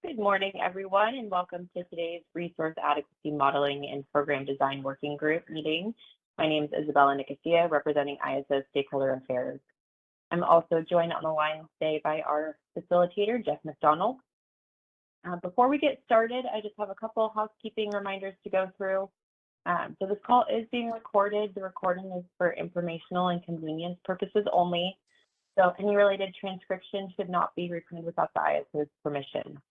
Good morning, everyone, and welcome to today's Resource Adequacy Modeling and Program Design Working Group meeting. My name is Isabella Nicosia, representing ISO Stakeholder Affairs. I'm also joined on the line today by our facilitator, Jeff McDonald. Before we get started, I just have a couple of housekeeping reminders to go through. So this call is being recorded. The recording is for informational and convenience purposes only. So any related transcription should not be reprinted without the ISO's permission.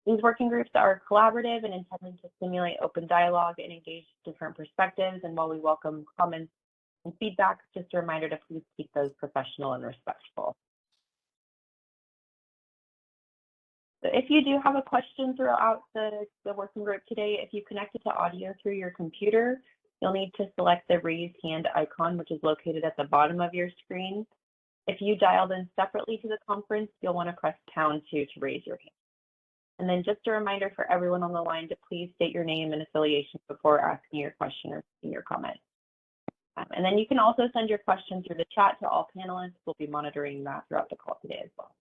These working groups are collaborative and intended to stimulate open dialogue and engage different perspectives. And while we welcome comments and feedback, just a reminder to please keep those professional and respectful. So if you do have a question throughout the working group today, if you connected to audio through your computer, you'll need to select the raise hand icon, which is located at the bottom of your screen. If you dialed in separately to the conference, you'll want to press #2 to raise your hand. And then just a reminder for everyone on the line to please state your name and affiliation before asking your question or making your comment. And then you can also send your questions through the chat to all panelists. We'll be monitoring that throughout the call today as well.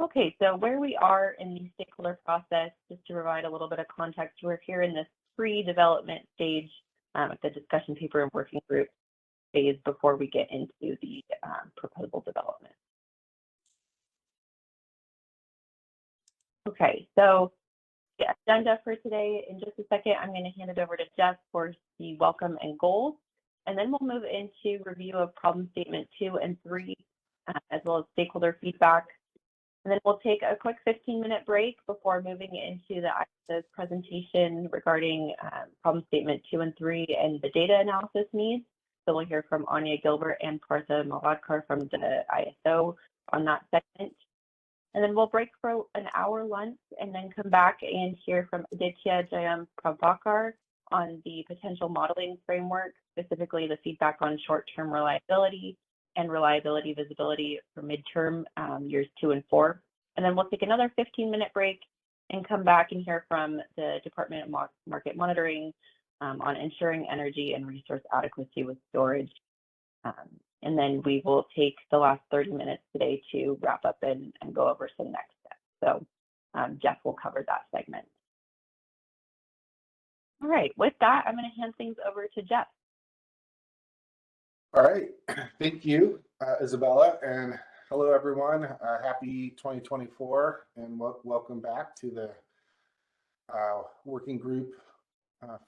Okay, so where we are in the stakeholder process, just to provide a little bit of context, we're here in this pre-development stage at the discussion paper and working group phase before we get into the proposal development. Okay, so the agenda for today, in just a second, I'm going to hand it over to Jeff for the welcome and goals, and then we'll move into review of problem statement 2 and 3, as well as stakeholder feedback. And then we'll take a quick 15-minute break before moving into the ISO's presentation regarding problem statement 2 and 3 and the data analysis needs. So we'll hear from Anya Gilbert and Partha Malvadkar from the ISO on that segment. And then we'll break for an hour lunch and then come back and hear from Aditya Jayam Prabhakar on the potential modeling framework, specifically the feedback on short-term reliability and reliability visibility for midterm years 2 and 4. And then we'll take another 15-minute break and come back and hear from the Department of Market Monitoring on ensuring energy and resource adequacy with storage. And then we will take the last 30 minutes today to wrap up and go over some next steps. So Jeff will cover that segment. All right, with that, I'm going to hand things over to Jeff. All right, thank you, Isabella, and hello, everyone. Happy 2024, and welcome back to the working group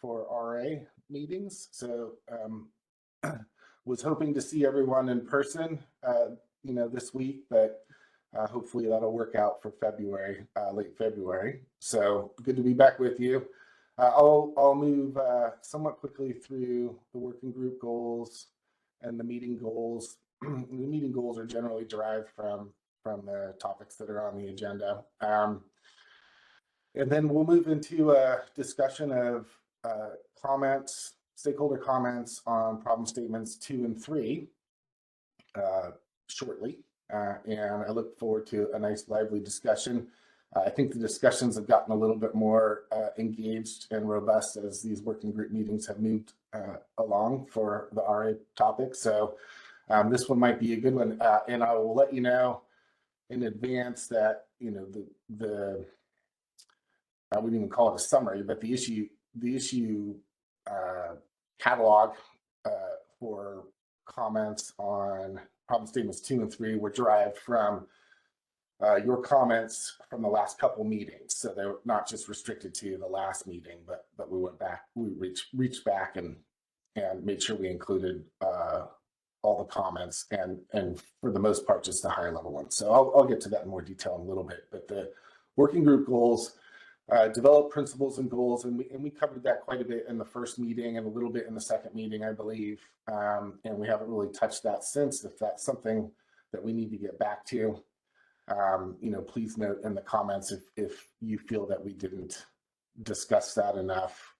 for RA meetings. So was hoping to see everyone in person, this week, but hopefully that'll work out for February, late February. So good to be back with you. I'll move somewhat quickly through the working group goals and the meeting goals. The meeting goals are generally derived from the topics that are on the agenda. And then we'll move into a discussion of stakeholder comments on problem statements 2 and 3 shortly. And I look forward to a nice lively discussion. I think the discussions have gotten a little bit more engaged and robust as these working group meetings have moved along for the RA topic. So this one might be a good one. And I will let you know in advance that, I wouldn't even call it a summary, but the issue catalog for comments on problem statements 2 and 3 were derived from your comments from the last couple meetings. So they were not just restricted to the last meeting, but we went back, we reached back and made sure we included all the comments and for the most part, just the higher level ones. So I'll get to that in more detail in a little bit, but the working group goals, develop principles and goals, and we covered that quite a bit in the first meeting and a little bit in the second meeting, I believe, and we haven't really touched that since. If that's something that we need to get back to, please note in the comments if you feel that we didn't discuss that enough.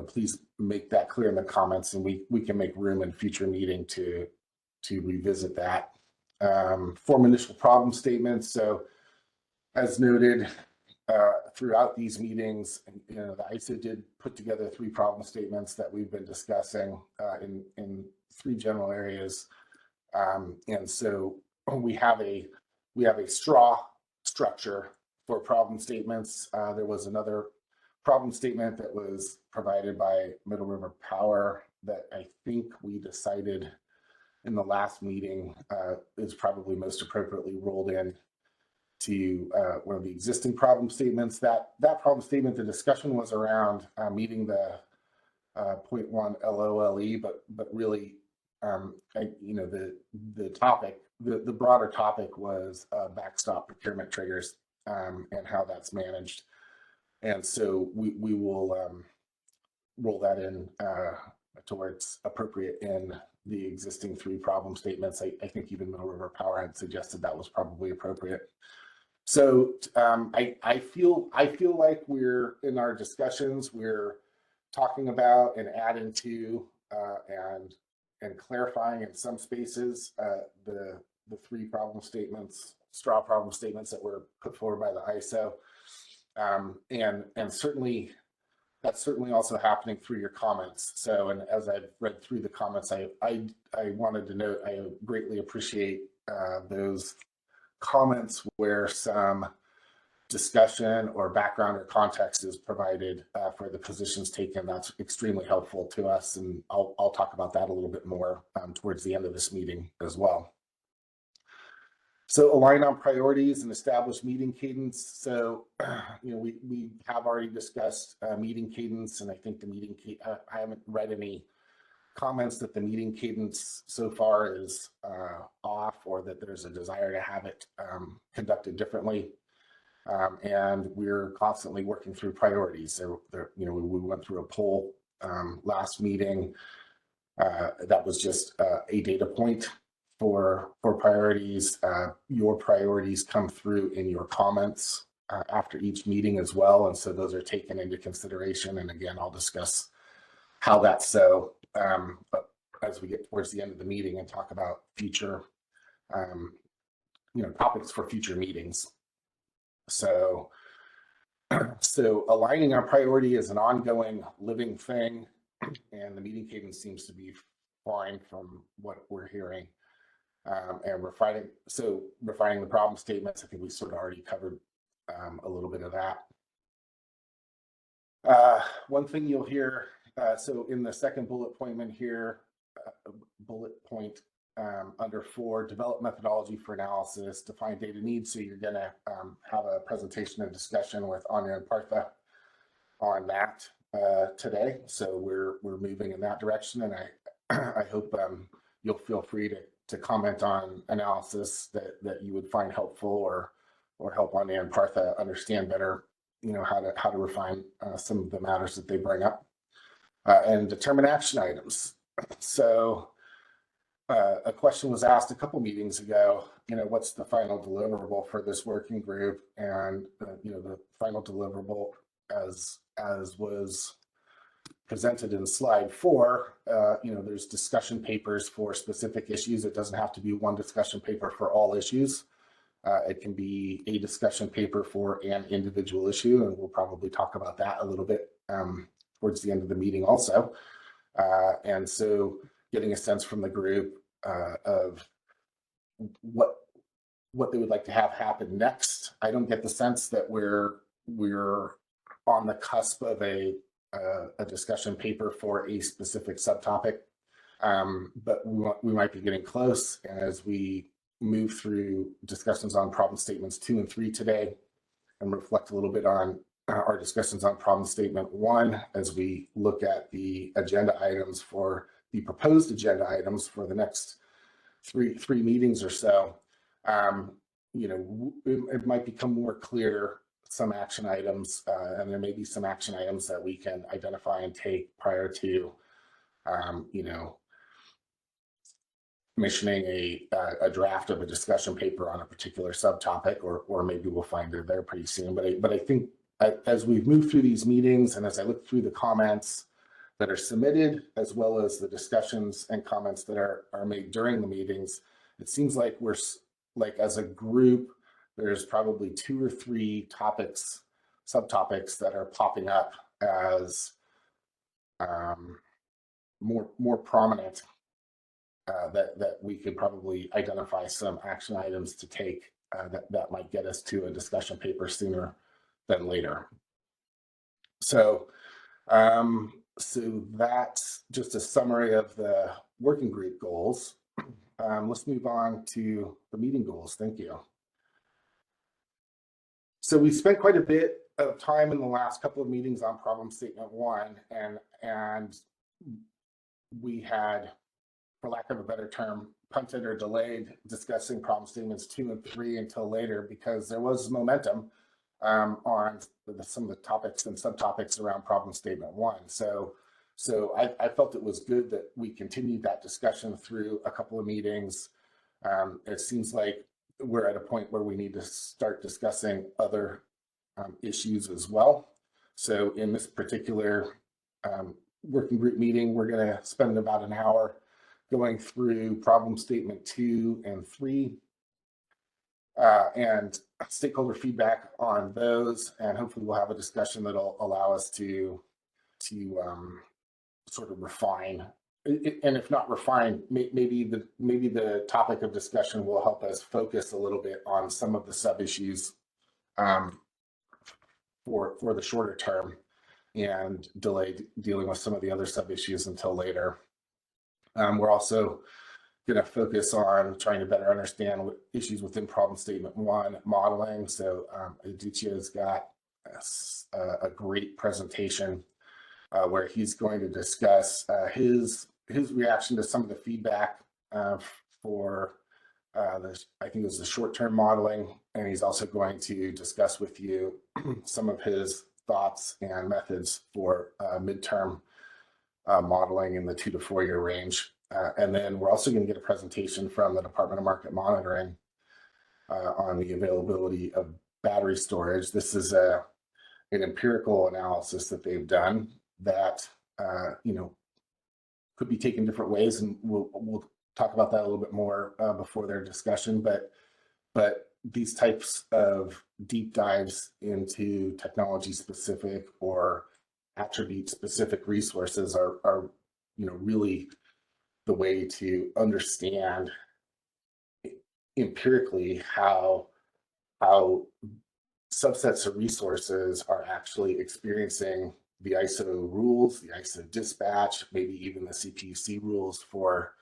Please make that clear in the comments, and we can make room in a future meeting to revisit that. Form initial problem statements. So as noted throughout these meetings, the ISO did put together 3 problem statements that we've been discussing in 3 general areas. And so we have a straw structure for problem statements. There was another problem statement that was provided by Middle River Power that I think we decided in the last meeting is probably most appropriately rolled in to one of the existing problem statements. That problem statement, the discussion was around meeting the 0.1 LOLE, but really, the topic, the broader topic was backstop procurement triggers and how that's managed. And so we will roll that in to where it's appropriate in the existing 3 problem statements. I think even Middle River Power had suggested that was probably appropriate. So I feel like we're in our discussions, we're talking about and adding to and clarifying in some spaces the 3 problem statements, straw problem statements that were put forward by the ISO, and certainly that's certainly also happening through your comments. So, and as I've read through the comments, I wanted to note I greatly appreciate those comments where some discussion or background or context is provided for the positions taken. That's extremely helpful to us, and I'll talk about that a little bit more towards the end of this meeting as well. So align on priorities and establish meeting cadence. So, we have already discussed meeting cadence, and I think the meeting, I haven't read any comments that the meeting cadence so far is off or that there's a desire to have it conducted differently. And we're constantly working through priorities. So, we went through a poll last meeting that was just a data point for priorities. Your priorities come through in your comments after each meeting as well, and so those are taken into consideration. And again, I'll discuss how that's so but as we get towards the end of the meeting and talk about future topics for future meetings. So aligning our priority is an ongoing living thing, and the meeting cadence seems to be fine from what we're hearing. And refining the problem statements, I think we sort of already covered a little bit of that. One thing you'll hear, so in the second bullet point here, under 4, develop methodology for analysis, define data needs. So you're going to have a presentation and discussion with Anya and Partha on that today. So we're moving in that direction, and I hope you'll feel free to comment on analysis that you would find helpful or help Anya and Partha understand better, how to refine some of the matters that they bring up, and determine action items. So a question was asked a couple meetings ago, what's the final deliverable for this working group? And the final deliverable as was presented in slide 4, there's discussion papers for specific issues. It doesn't have to be one discussion paper for all issues. It can be a discussion paper for an individual issue, and we'll probably talk about that a little bit towards the end of the meeting also. And so getting a sense from the group of what they would like to have happen next. I don't get the sense that we're on the cusp of a discussion paper for a specific subtopic, but we might be getting close. And as we move through discussions on problem statements 2 and 3 today, and reflect a little bit on our discussions on problem statement 1, as we look at the agenda items for the proposed agenda items for the next three meetings or so, it might become more clear some action items, and there may be some action items that we can identify and take prior to, commissioning a draft of a discussion paper on a particular subtopic, or maybe we'll find they're there pretty soon. But I think as we've moved through these meetings, and as I look through the comments that are submitted, as well as the discussions and comments that are made during the meetings, it seems like we're like, as a group, there's probably 2 or 3 subtopics that are popping up as more prominent that we could probably identify some action items to take that might get us to a discussion paper sooner than later. So that's just a summary of the working group goals. Let's move on to the meeting goals. Thank you. So we spent quite a bit of time in the last couple of meetings on problem statement 1, and we had, for lack of a better term, punted or delayed discussing problem statements 2 and 3 until later because there was momentum on some of the topics and subtopics around problem statement 1. So I felt it was good that we continued that discussion through a couple of meetings. It seems like we're at a point where we need to start discussing other issues as well. So in this particular working group meeting, we're going to spend about an hour going through problem statement 2 and 3 and stakeholder feedback on those, and hopefully we'll have a discussion that'll allow us to sort of refine, and if not refine, maybe the topic of discussion will help us focus a little bit on some of the sub-issues for the shorter term and delay dealing with some of the other sub-issues until later. We're also going to focus on trying to better understand what issues within problem statement 1 modeling. So Aditya's got a great presentation where he's going to discuss his reaction to some of the feedback for I think it was the short-term modeling, and he's also going to discuss with you some of his thoughts and methods for midterm modeling in the 2 to 4 year range. And then we're also going to get a presentation from the Department of Market Monitoring on the availability of battery storage. This is an empirical analysis that they've done that could be taken different ways, and we'll talk about that a little bit more before their discussion. But these types of deep dives into technology specific or attribute specific resources are really the way to understand empirically how subsets of resources are actually experiencing the ISO rules, the ISO dispatch, maybe even the CPUC rules for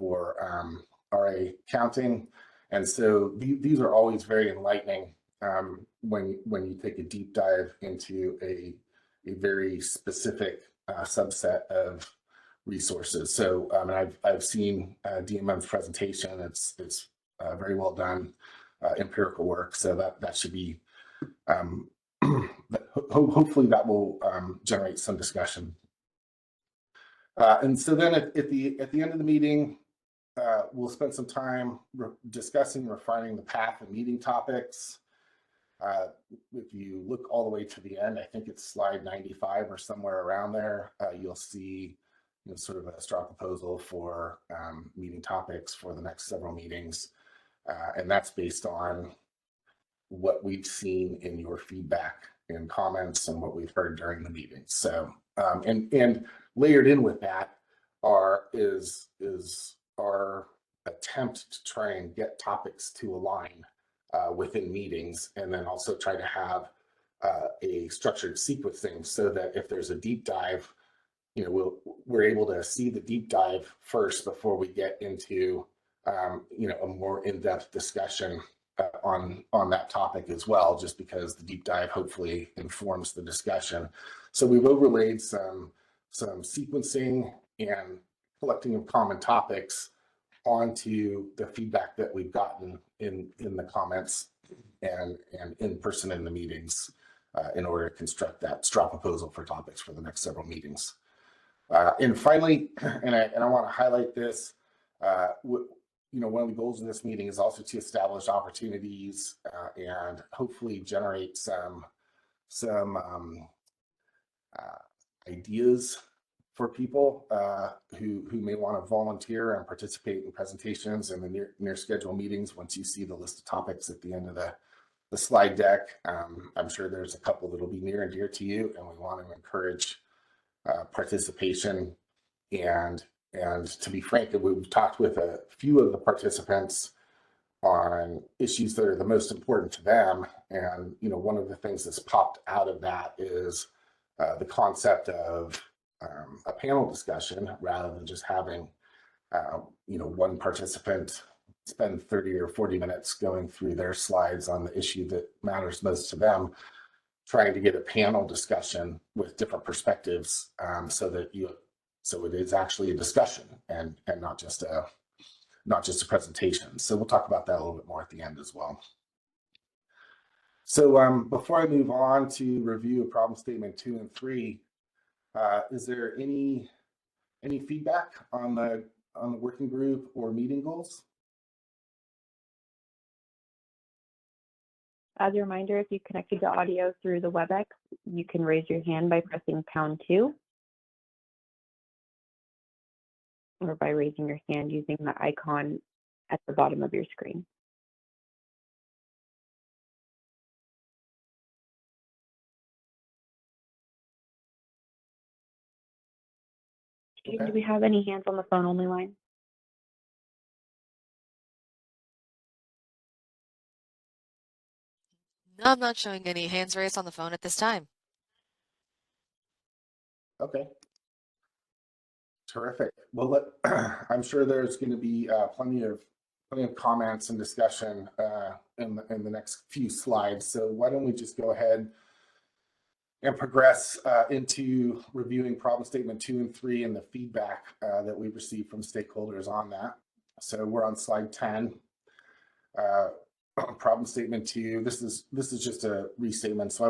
RA counting. And so these are always very enlightening when you take a deep dive into a very specific subset of resources. So I've seen DMM's presentation. It's very well done empirical work. So that should be hopefully that will generate some discussion. And so then at the end of the meeting, we'll spend some time discussing refining the path and meeting topics. If you look all the way to the end, I think it's slide 95 or somewhere around there, you'll see sort of a straw proposal for meeting topics for the next several meetings. And that's based on what we've seen in your feedback and comments and what we've heard during the meeting. So, and layered in with that is our attempt to try and get topics to align within meetings, and then also try to have a structured sequencing so that if there's a deep dive, we're able to see the deep dive first before we get into a more in-depth discussion on that topic as well, just because the deep dive hopefully informs the discussion. So we've overlaid some sequencing and collecting of common topics onto the feedback that we've gotten in the comments and in person in the meetings in order to construct that straw proposal for topics for the next several meetings. And finally, and I want to highlight this, one of the goals of this meeting is also to establish opportunities and hopefully generate some ideas for people who may want to volunteer and participate in presentations and the near schedule meetings. Once you see the list of topics at the end of the slide deck, I'm sure there's a couple that'll be near and dear to you, and we want to encourage participation and And to be frank, we've talked with a few of the participants on issues that are the most important to them. And, one of the things that's popped out of that is the concept of a panel discussion rather than just having, one participant spend 30 or 40 minutes going through their slides on the issue that matters most to them, trying to get a panel discussion with different perspectives, so it is actually a discussion and not just a presentation. So we'll talk about that a little bit more at the end as well. So before I move on to review of problem statement 2 and 3, is there any feedback on the working group or meeting goals? As a reminder, if you connected to audio through the WebEx, you can raise your hand by pressing #2 or by raising your hand using the icon at the bottom of your screen. Okay. Do we have any hands on the phone only line? No, I'm not showing any hands raised on the phone at this time. Okay. Terrific. Well, I'm sure there's going to be plenty of comments and discussion in the next few slides. So why don't we just go ahead and progress into reviewing problem statement 2 and 3 and the feedback that we received from stakeholders on that. So we're on slide 10. Problem statement 2. This is just a restatement, so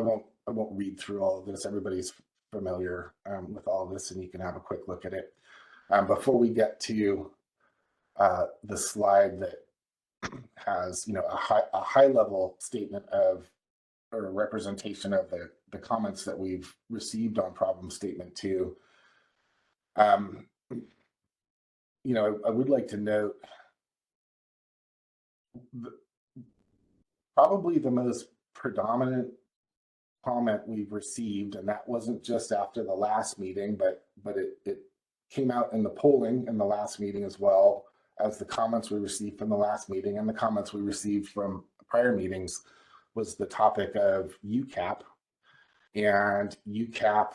I won't read through all of this. Everybody's familiar with all of this, and you can have a quick look at it. Before we get to the slide that has a high level statement of or a representation of the comments that we've received on problem statement 2, I would like to note probably the most predominant comment we've received, and that wasn't just after the last meeting, but it came out in the polling in the last meeting as well as the comments we received from the last meeting and the comments we received from prior meetings, was the topic of UCAP. And UCAP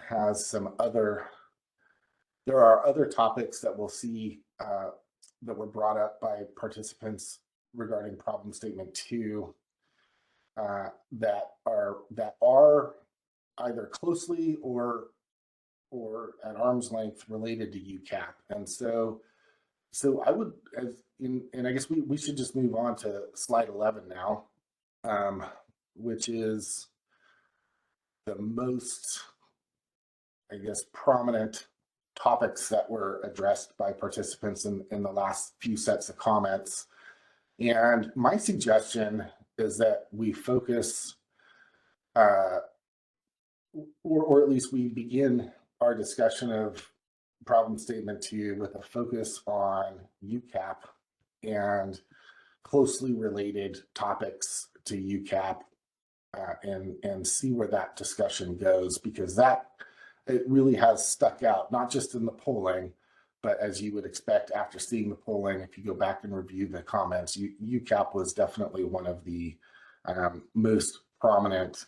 has some there are other topics that we'll see that were brought up by participants regarding problem statement 2 that are either closely or at arm's length related to UCAP. And so I would, and I guess we should just move on to slide 11 now, which is the most, I guess, prominent topics that were addressed by participants in the last few sets of comments. And my suggestion is that we focus, or at least we begin our discussion of problem statement 2 with a focus on UCAP and closely related topics to UCAP, and see where that discussion goes, because it really has stuck out, not just in the polling, but as you would expect after seeing the polling, if you go back and review the comments, UCAP was definitely one of the most prominent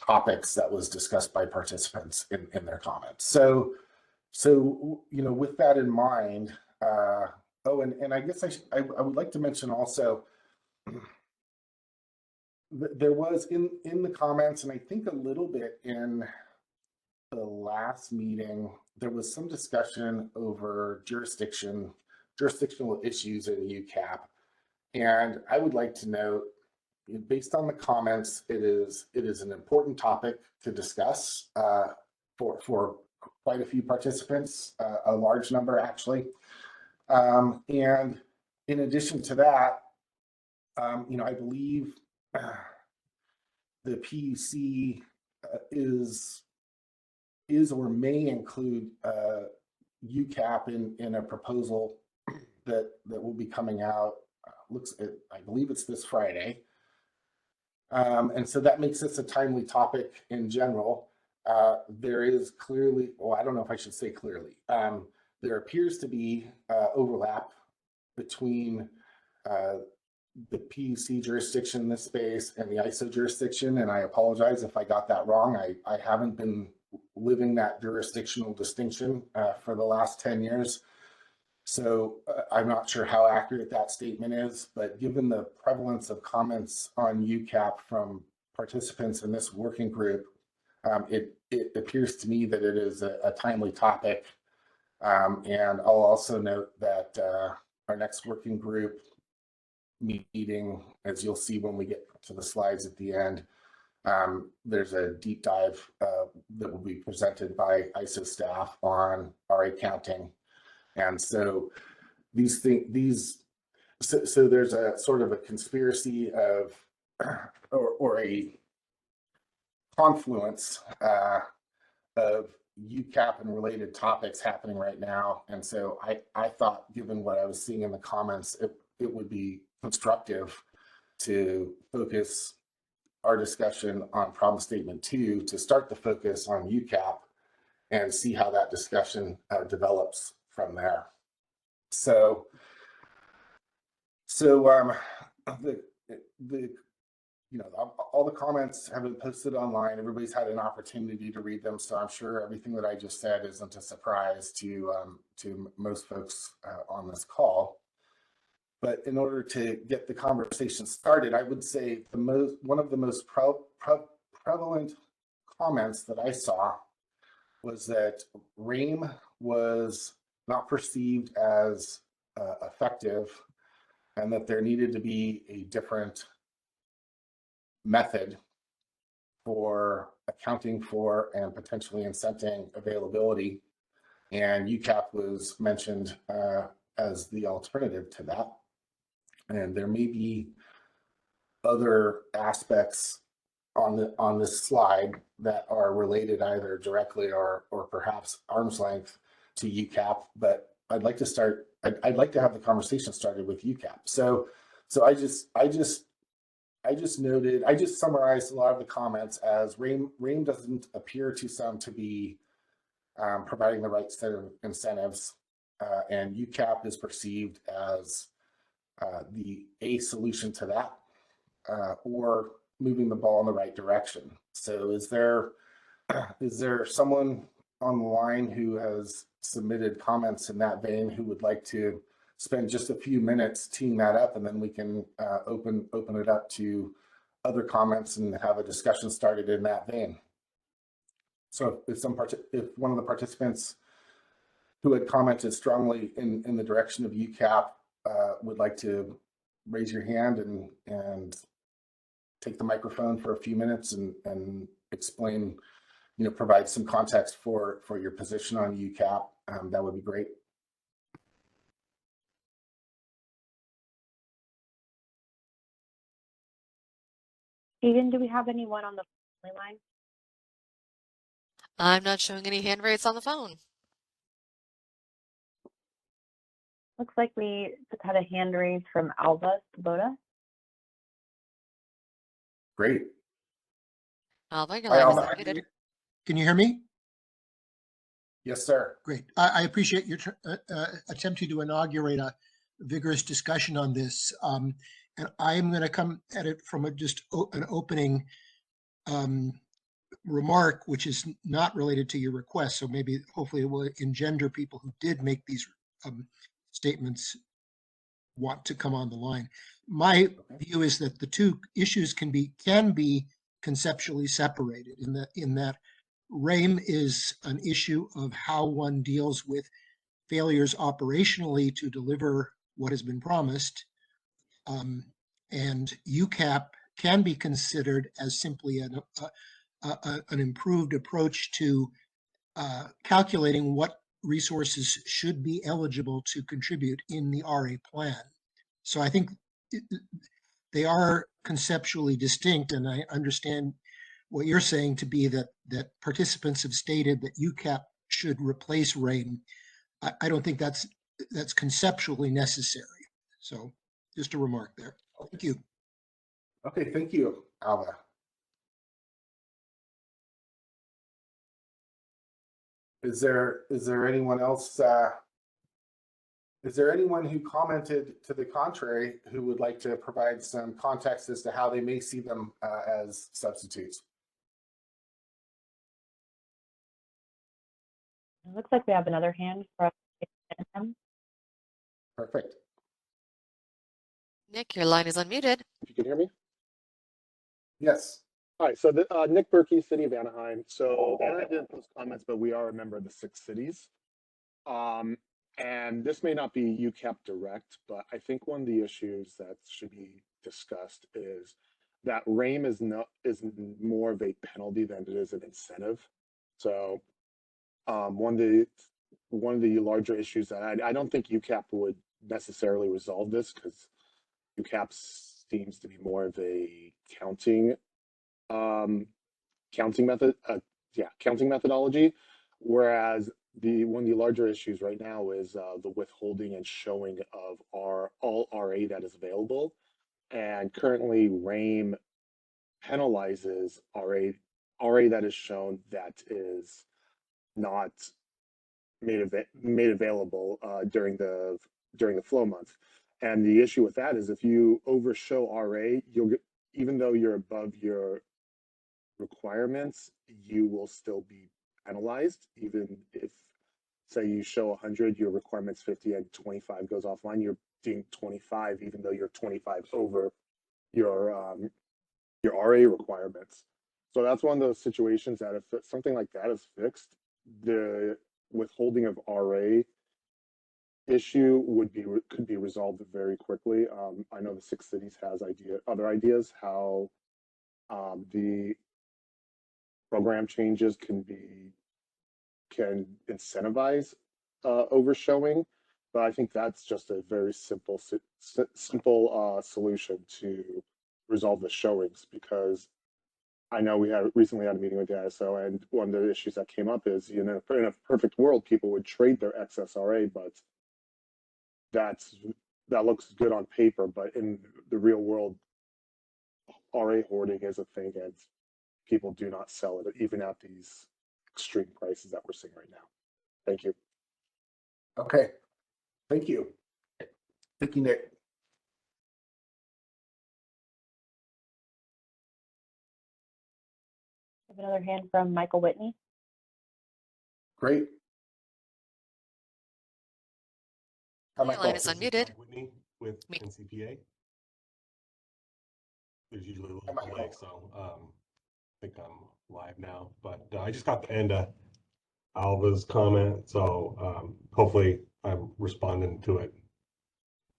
topics that was discussed by participants in their comments. So with that in mind, and I guess I would like to mention also, there was in the comments, and I think a little bit in the last meeting, there was some discussion over jurisdictional issues in UCAP. And I would like to note, based on the comments, it is an important topic to discuss for quite a few participants, a large number actually. And in addition to that, I believe the PUC is or may include UCAP in a proposal that will be coming out. I believe it's this Friday. And so that makes this a timely topic in general. there is clearly, well, I don't know if I should say clearly, there appears to be overlap between the PUC jurisdiction in this space and the ISO jurisdiction, and I apologize if I got that wrong. I haven't been living that jurisdictional distinction for the last 10 years. So I'm not sure how accurate that statement is, but given the prevalence of comments on UCAP from participants in this working group, it appears to me that it is a timely topic. And I'll also note that our next working group meeting, as you'll see when we get to the slides at the end, there's a deep dive that will be presented by ISO staff on RA counting. And so these things, so there's a sort of a conspiracy of, or a confluence of UCAP and related topics happening right now. And so I thought, given what I was seeing in the comments, it would be constructive to focus our discussion on problem statement 2 to start the focus on UCAP and see how that discussion develops from there. So all the comments have been posted online. Everybody's had an opportunity to read them, so I'm sure everything that I just said isn't a surprise to most folks on this call. But in order to get the conversation started, I would say one of the most prevalent comments that I saw was that RAIM was not perceived as effective, and that there needed to be a different method for accounting for and potentially incenting availability. And UCAP was mentioned as the alternative to that. And there may be other aspects on this slide that are related either directly or perhaps arm's length to UCAP, but I'd like to start. I'd like to have the conversation started with UCAP. So I just summarized a lot of the comments as RAIM doesn't appear to some to be providing the right set of incentives, and UCAP is perceived as a solution to that, or moving the ball in the right direction. So is there someone on the line who has submitted comments in that vein who would like to spend just a few minutes teeing that up, and then we can open it up to other comments and have a discussion started in that vein? So if one of the participants who had commented strongly in the direction of UCAP would like to raise your hand and take the microphone for a few minutes and explain, provide some context for your position on UCAP, that would be great. Stephen, do we have anyone on the line? I'm not showing any hand raised on the phone. Looks like we just had a hand raise from Alva Sabota. Great. Alva, your Hi, line is Alva. unmuted. Can you hear me? Yes, sir. Great. I appreciate your attempt to inaugurate a vigorous discussion on this. And I'm going to come at it from an opening remark, which is not related to your request. So hopefully it will engender people who did make these statements want to come on the line. My view is that the two issues can be conceptually separated in that RAIM is an issue of how one deals with failures operationally to deliver what has been promised, and UCAP can be considered as simply an improved approach to calculating what resources should be eligible to contribute in the RA plan. So I think they are conceptually distinct, and I understand what you're saying to be that participants have stated that UCAP should replace RAIM. I don't think that's conceptually necessary. So just a remark there. Thank you. Okay, thank you, Alva. Is there anyone else? Is there anyone who commented to the contrary who would like to provide some context as to how they may see them as substitutes? It looks like we have another hand from him. Perfect. Nick, your line is unmuted. If you can hear me. Yes. All right, so Nick Berkey, City of Anaheim. So Anaheim didn't post comments, but we are a member of the 6 cities. And this may not be UCAP direct, but I think one of the issues that should be discussed is that RAIM is more of a penalty than it is an incentive. So one of the larger issues that I don't think UCAP would necessarily resolve this, because UCAP seems to be more of a counting methodology, whereas one of the larger issues right now is the withholding and showing of all RA that is available. And currently RAIM penalizes RA that is shown that is not made available during the flow month. And the issue with that is if you overshow RA, you'll get, even though you're above your requirements, you will still be penalized. Even if, say, you show 100, your requirement's 50 and 25 goes offline, you're doing 25 even though you're 25 over your RA requirements. So that's one of those situations that if something like that is fixed, the withholding of RA issue could be resolved very quickly. I know the 6 cities has other ideas how the program changes can incentivize overshowing, but I think that's just a very simple solution to resolve the showings, because I know we recently had a meeting with the ISO, and one of the issues that came up is, in a perfect world, people would trade their excess RA, but that looks good on paper, but in the real world, RA hoarding is a thing, and people do not sell it even at these extreme prices that we're seeing right now. Thank you. Okay. Thank you. Thank you, Nick. I have another hand from Michael Whitney. Great. Hi, Your Michael. line is unmuted. Whitney with Me. NCPA. There's usually a little Hi, Michael. delay, so I think I'm live now. But I just got the end of Alva's comment, so hopefully I'm responding to it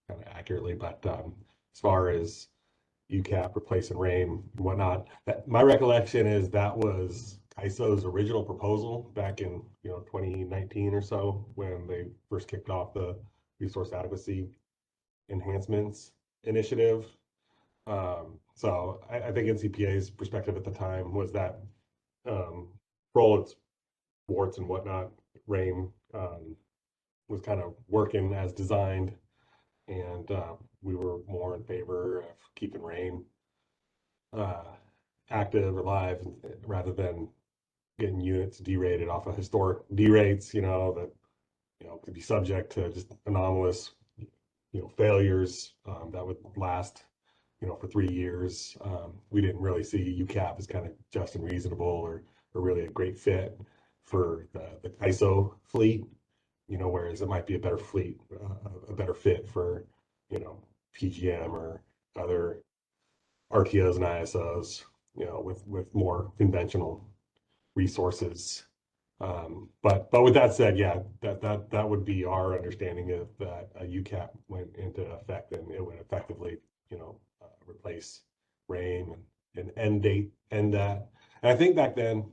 kind of accurately. But as far as UCAP replacing RAIM and whatnot, my recollection is that was CAISO's original proposal back in 2019 or so, when they first kicked off the resource adequacy enhancements initiative. So I think NCPA's perspective at the time was that, for all its warts and whatnot, RAIM was kind of working as designed, and we were more in favor of keeping RAIM active or live, rather than getting units derated off of historic derates, that could be subject to just anomalous failures that would last for 3 years. We didn't really see UCAP as kind of just and reasonable, or really a great fit for the CAISO fleet, whereas it might be a better fleet, a better fit for PGM or other RTOs and ISOs, with more conventional resources. But with that said, yeah, that would be our understanding of that. UCAP went into effect, and it would effectively replace RAIM and end that. And I think back then,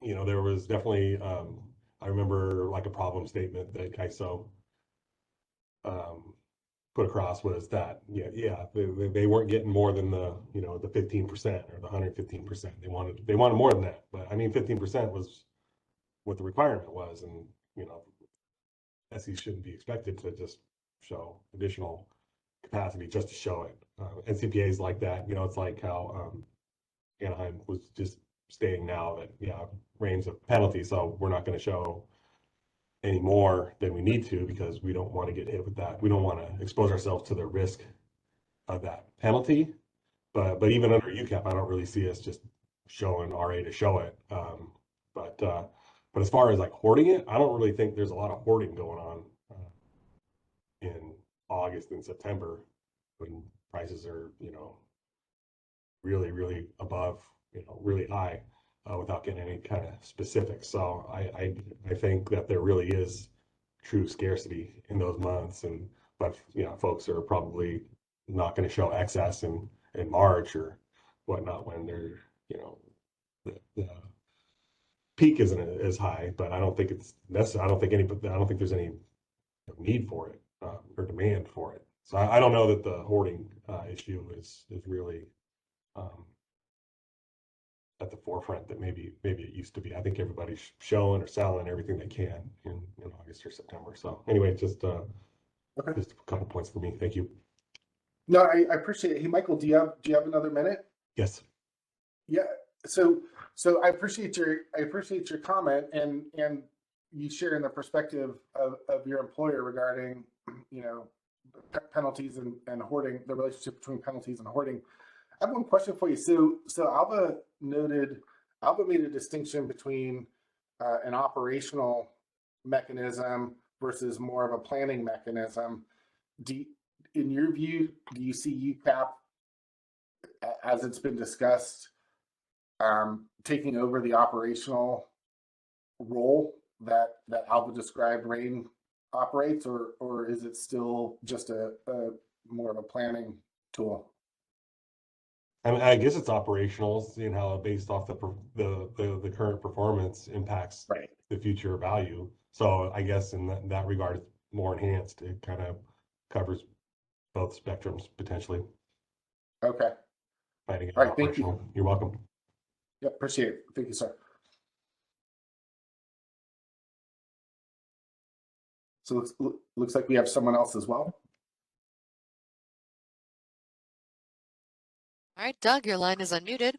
there was definitely I remember like a problem statement that CAISO put across was that they weren't getting more than the the 15% or the 115%. They wanted more than that. But I mean, 15% was what the requirement was, and SEs shouldn't be expected to just show additional capacity just to show it. NCPA is like that. It's like how Anaheim was just stating now that, yeah, RAIN's a penalty, so we're not going to show any more than we need to because we don't want to get hit with that. We don't want to expose ourselves to the risk of that penalty. But even under UCAP, I don't really see us just showing RA to show it. But as far as like hoarding it, I don't really think there's a lot of hoarding going on in August and September when prices are, really, really above, really high without getting any kind of specifics. So I think that there really is true scarcity in those months, but folks are probably not going to show excess in March or whatnot when they're, the peak isn't as high, but I don't think it's necessary. I don't think there's any need for it or demand for it. So I don't know that the hoarding issue is really at the forefront that maybe it used to be. I think everybody's showing or selling everything they can in August or September. So anyway, just Okay. just a couple points for me. Thank you. No, I appreciate it. Hey, Michael, do you have another minute? Yes. Yeah. So I appreciate your comment and you sharing the perspective of your employer regarding, penalties and hoarding, the relationship between penalties and hoarding. I have one question for you. So Alba made a distinction between an operational mechanism versus more of a planning mechanism. In your view, do you see UCAP, as it's been discussed, taking over the operational role that Alba described RAIN operates, or is it still just a more of a planning tool? I mean, I guess it's operational, seeing how based off the current performance impacts Right. the future value. So I guess in that regard, it's more enhanced. It kind of covers both spectrums potentially. Okay. Finding it All right, thank you. operational. You're welcome. Yeah, appreciate it. Thank you, sir. So looks like we have someone else as well. All right, Doug, your line is unmuted.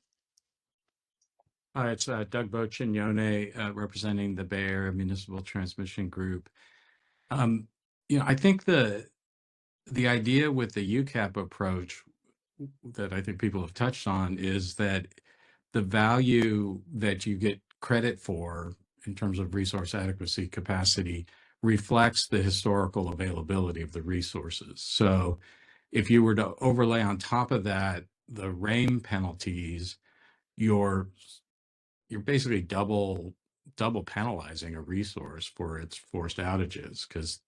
It's Doug Bocignone, representing the Bay Area Municipal Transmission Group. I think the idea with the UCAP approach that I think people have touched on is that the value that you get credit for in terms of resource adequacy capacity reflects the historical availability of the resources. So if you were to overlay on top of that the RAIN penalties, you're basically double penalizing a resource for its forced outages, because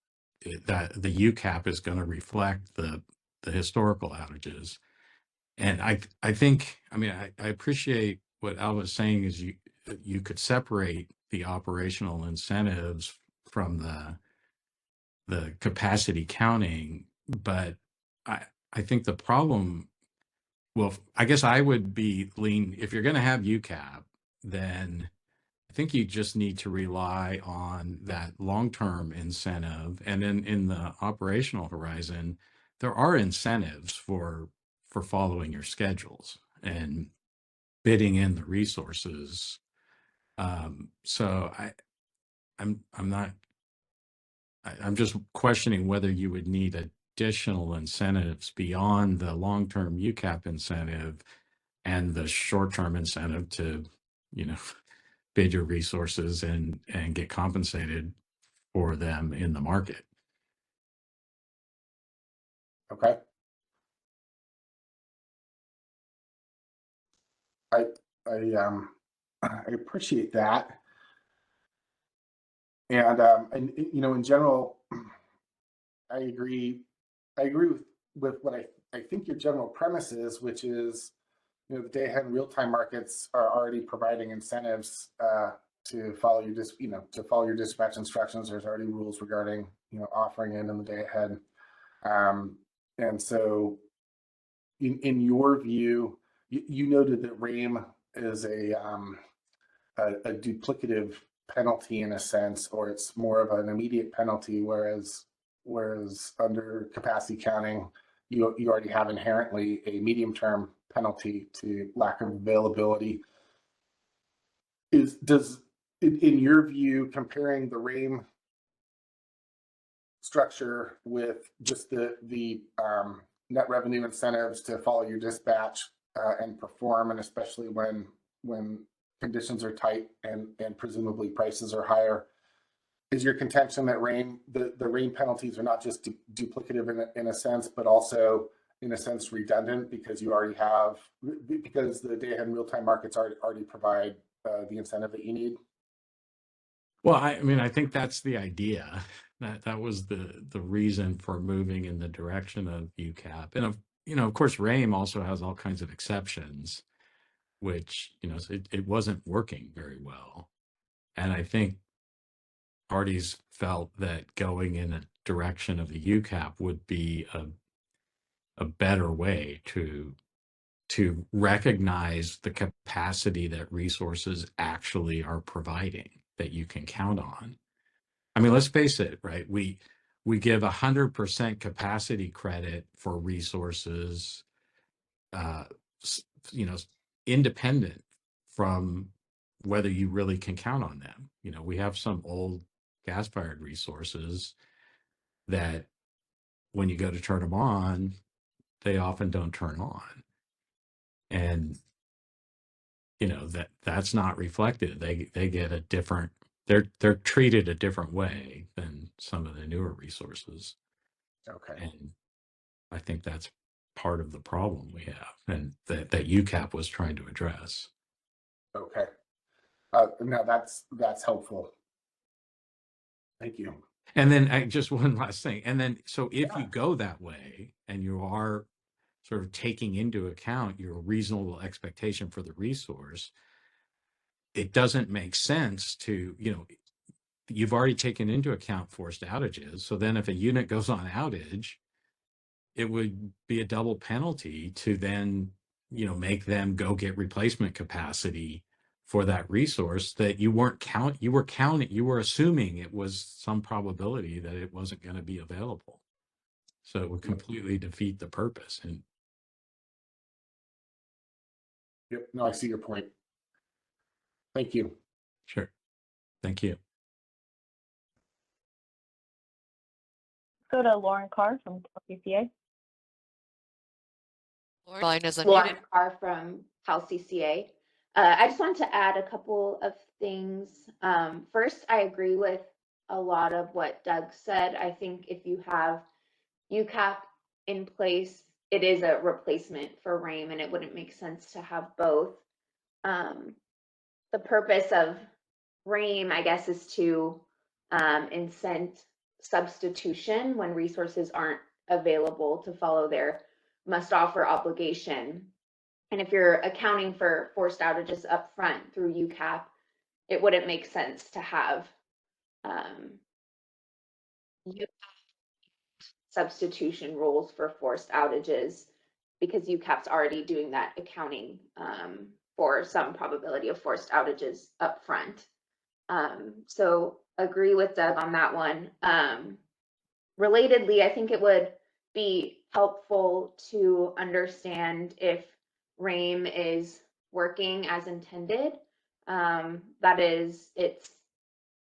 that the UCAP is going to reflect the historical outages. And I think, I appreciate what Alva's saying is you could separate the operational incentives from the capacity counting, but I think the problem, well, I guess I would if you're going to have UCAP, then I think you just need to rely on that long-term incentive. And then in the operational horizon, there are incentives for following your schedules and bidding in the resources. So I'm just questioning whether you would need additional incentives beyond the long-term UCAP incentive and the short-term incentive to, bid your resources and get compensated for them in the market. Okay. I appreciate that. And in general, I agree with what I think your general premise is, which is, the day ahead and real-time markets are already providing incentives to follow your dispatch instructions. There's already rules regarding offering in the day ahead, and so in your view, you noted that RAIM is a duplicative penalty in a sense, or it's more of an immediate penalty, whereas under capacity counting, you already have inherently a medium-term penalty to lack of availability. in your view, comparing the RAIM structure with just the net revenue incentives to follow your dispatch and perform, and especially when conditions are tight and presumably prices are higher, is your contention that the RAIM penalties are not just duplicative in a sense, but also in a sense redundant because because the day ahead and real-time markets already provide the incentive that you need? Well, I mean, I think that's the idea. That was the reason for moving in the direction of UCAP. And of course, RAIM also has all kinds of exceptions, which, it wasn't working very well. And I think parties felt that going in a direction of the UCAP would be a better way to recognize the capacity that resources actually are providing that you can count on. I mean, let's face it, right? We give 100% capacity credit for resources, independent from whether you really can count on them. We have some old gas-fired resources that when you go to turn them on, they often don't turn on. And, that's not reflected. They get a different, they're treated a different way than some of the newer resources. Okay. And I think that's part of the problem we have, and that UCAP was trying to address. Okay. No, that's helpful. Thank you. And then just one last thing. And then, so if Yeah. you go that way and you are sort of taking into account your reasonable expectation for the resource, it doesn't make sense to, you've already taken into account forced outages. So then if a unit goes on outage, it would be a double penalty to then, make them go get replacement capacity for that resource that you were assuming it was some probability that it wasn't going to be available. So it would completely defeat the purpose. And Yep. No, I see your point. Thank you. sure. Thank you. Go to Lauren Carr from CCA. Lauren, line is Lauren unmuted. Carr from CAISO. I just wanted to add a couple of things. First, I agree with a lot of what Doug said. I think if you have UCAP in place, it is a replacement for RAIM, and it wouldn't make sense to have both. The purpose of RAIM, I guess, is to incent substitution when resources aren't available to follow their must offer obligation. And if you're accounting for forced outages up front through UCAP, it wouldn't make sense to have UCAP substitution rules for forced outages, because UCAP's already doing that accounting for some probability of forced outages up front. So agree with Doug on that one. Relatedly, I think it would be helpful to understand if RAIM is working as intended. That is, it's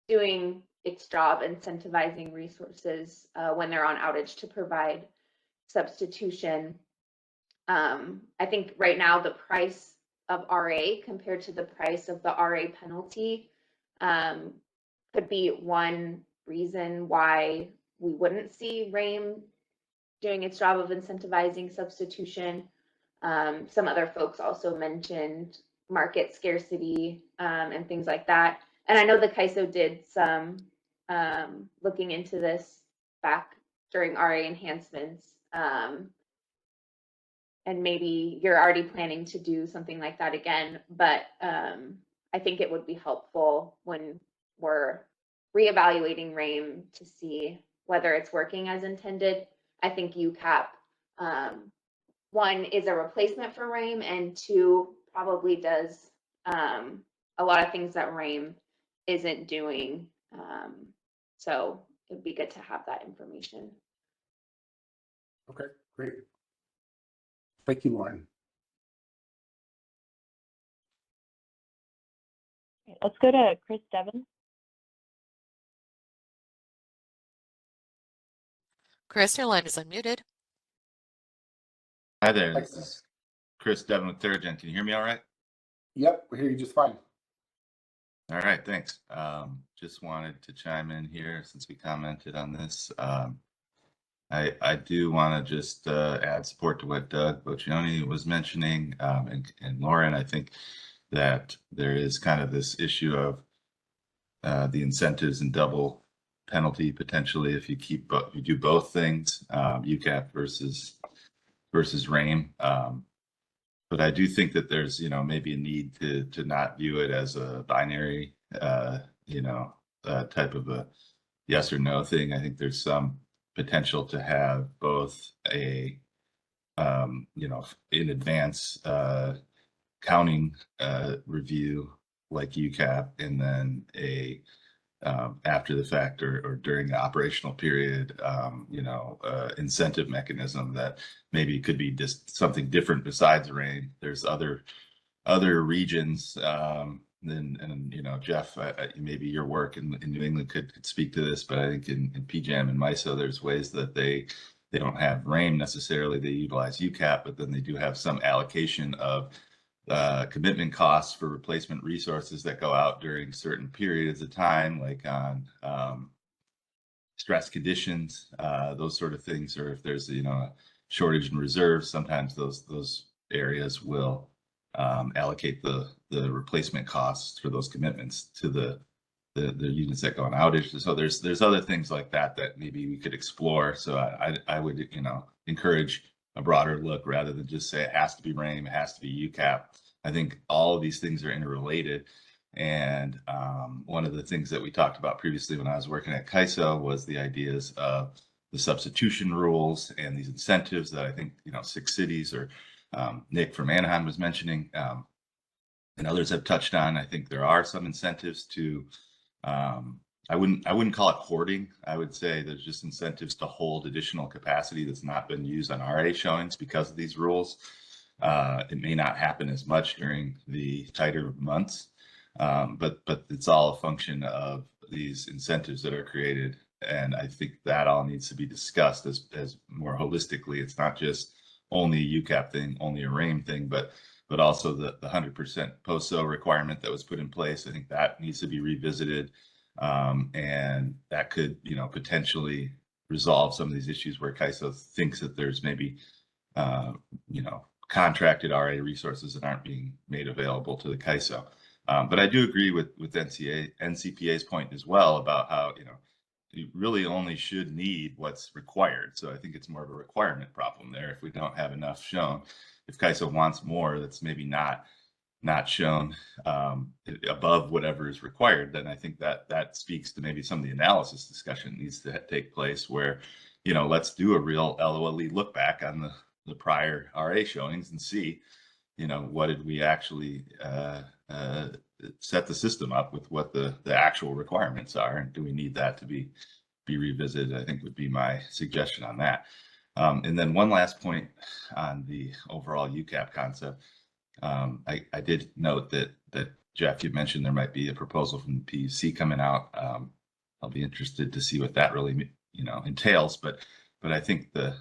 doing its job incentivizing resources when they're on outage to provide substitution. I think right now the price of RA compared to the price of the RA penalty could be one reason why we wouldn't see RAIM doing its job of incentivizing substitution. Some other folks also mentioned market scarcity and things like that. And I know the CAISO did some looking into this back during RA enhancements. And maybe you're already planning to do something like that again, but I think it would be helpful when we're reevaluating RAIM to see whether it's working as intended. I think UCAP, one, is a replacement for RAIM, and two, probably does a lot of things that RAIM isn't doing. So it'd be good to have that information. Okay, great. Thank you, Lauren. let's go to Chris Devon. Chris, your line is unmuted. Hi there, this is Chris Devon with Theragen. Can you hear me all right? Yep, we hear you just fine. All right, thanks. Just wanted to chime in here since we commented on this. I do want to just add support to what Doug Boccioni was mentioning, and Lauren. I think that there is kind of this issue of the incentives and double penalty potentially if you you do both things, UCAP versus RAIM. But I do think that there's, maybe a need to not view it as a binary, type of a yes or no thing. I think there's some potential to have both a, in advance counting review like UCAP, and then a after the fact or during the operational period, incentive mechanism that maybe could be just something different besides RAIN. There's other regions, and Jeff, maybe your work in New England could speak to this, but I think in PJAM and MISO, there's ways that they don't have RAIN necessarily. They utilize UCAP, but then they do have some allocation of commitment costs for replacement resources that go out during certain periods of time, like on stress conditions, those sort of things, or if there's a shortage in reserves, sometimes those areas will allocate the replacement costs for those commitments to the units that go on outage. So there's other things like that maybe we could explore. So I would encourage a broader look rather than just say it has to be RAIM, it has to be UCAP. I think all of these things are interrelated. And one of the things that we talked about previously when I was working at CAISO was the ideas of the substitution rules and these incentives that I think, 6 cities or Nick from Anaheim was mentioning, and others have touched on. I think there are some incentives to, I wouldn't call it hoarding. I would say there's just incentives to hold additional capacity that's not been used on RA showings because of these rules. It may not happen as much during the tighter months, but it's all a function of these incentives that are created. And I think that all needs to be discussed as more holistically. It's not just only a UCAP thing, only a RAIM thing, but also the 100% post-so requirement that was put in place. I think that needs to be revisited. And that could, potentially resolve some of these issues where CAISO thinks that there's maybe, contracted RA resources that aren't being made available to the CAISO. But I do agree with NCPA's point as well about how, you really only should need what's required. So I think it's more of a requirement problem there. If we don't have enough shown, if CAISO wants more that's maybe not shown above whatever is required, then I think that speaks to maybe some of the analysis discussion needs to take place where, let's do a real LOLE look back on the prior RA showings and see, what did we actually set the system up with, what the actual requirements are, and do we need that to be revisited? I think would be my suggestion on that. And then one last point on the overall UCAP concept. I did note that Jeff, you mentioned there might be a proposal from the PUC coming out. I'll be interested to see what that really entails. But I think the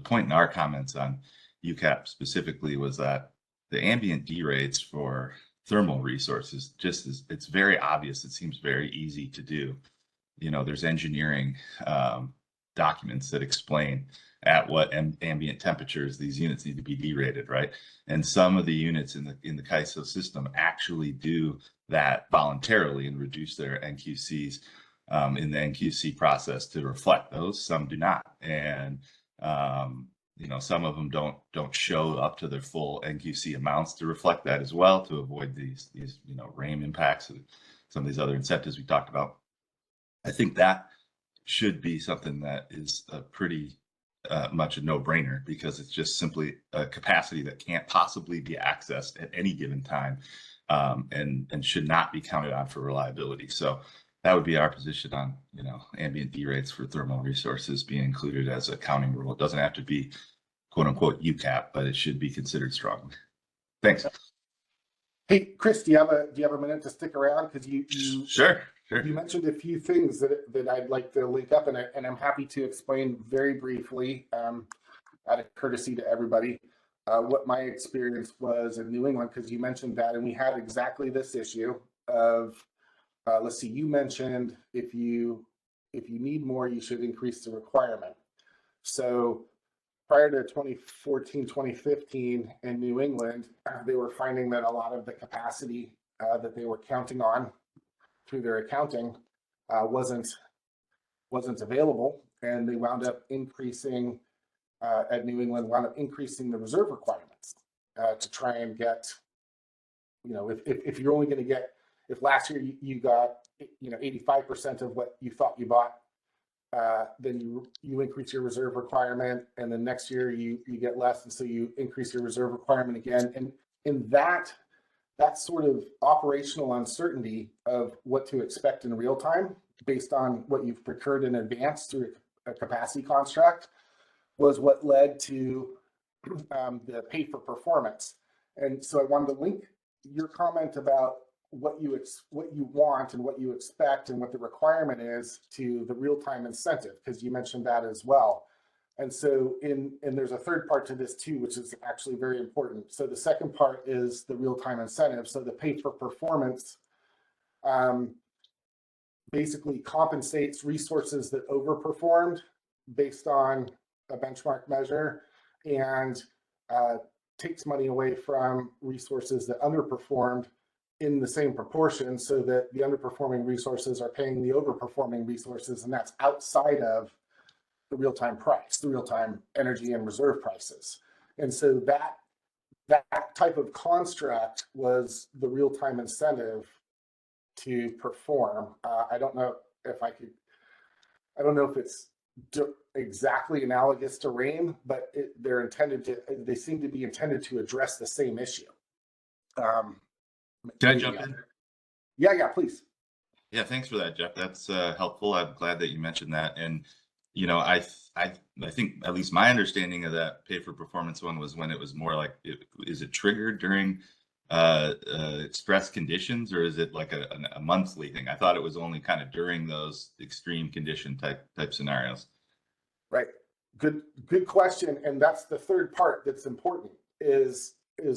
point in our comments on UCAP specifically was that the ambient D rates for thermal resources it's very obvious. It seems very easy to do. There's engineering documents that explain at what ambient temperatures these units need to be derated, right? And some of the units in the CAISO system actually do that voluntarily and reduce their NQCs in the NQC process to reflect those. Some do not, and some of them don't show up to their full NQC amounts to reflect that as well, to avoid these RAIM impacts and some of these other incentives we talked about. I think that should be something that is pretty much a no-brainer, because it's just simply a capacity that can't possibly be accessed at any given time, and should not be counted on for reliability. So that would be our position on ambient D rates for thermal resources being included as a counting rule. It doesn't have to be quote unquote UCAP, but it should be considered strongly. Thanks. Hey, Chris, do you have a minute to stick around? Because you Sure. you mentioned a few things that I'd like to link up, and I'm happy to explain very briefly, out of courtesy to everybody, what my experience was in New England, because you mentioned that, and we had exactly this issue of, let's see, you mentioned if you need more, you should increase the requirement. So prior to 2014, 2015 in New England, they were finding that a lot of the capacity that they were counting on through their accounting wasn't available, and they wound up increasing at New England, wound up increasing the reserve requirements to try and get, if you're only going to get, if last year you got 85% of what you thought you bought, then you increase your reserve requirement, and then next year you get less, and so you increase your reserve requirement again, and in that sort of operational uncertainty of what to expect in real time based on what you've procured in advance through a capacity construct was what led to the pay for performance. And so I wanted to link your comment about what you want and what you expect and what the requirement is to the real-time incentive, because you mentioned that as well. And so and there's a third part to this too, which is actually very important. So the second part is the real-time incentive. So the pay for performance basically compensates resources that overperformed based on a benchmark measure, and takes money away from resources that underperformed in the same proportion, so that the underperforming resources are paying the overperforming resources, and that's outside of the real-time price, the real-time energy and reserve prices. And so that type of construct was the real-time incentive to perform. I don't know if it's exactly analogous to RAIM, but they seem to be intended to address the same issue. Can I jump in? Yeah, please. Yeah, thanks for that, Jeff. That's helpful. I'm glad that you mentioned that. And I think at least my understanding of that pay for performance one was when it was more like, is it triggered during stress conditions, or is it like a monthly thing? I thought it was only kind of during those extreme condition type scenarios. Right. Good question. And that's the third part that's important is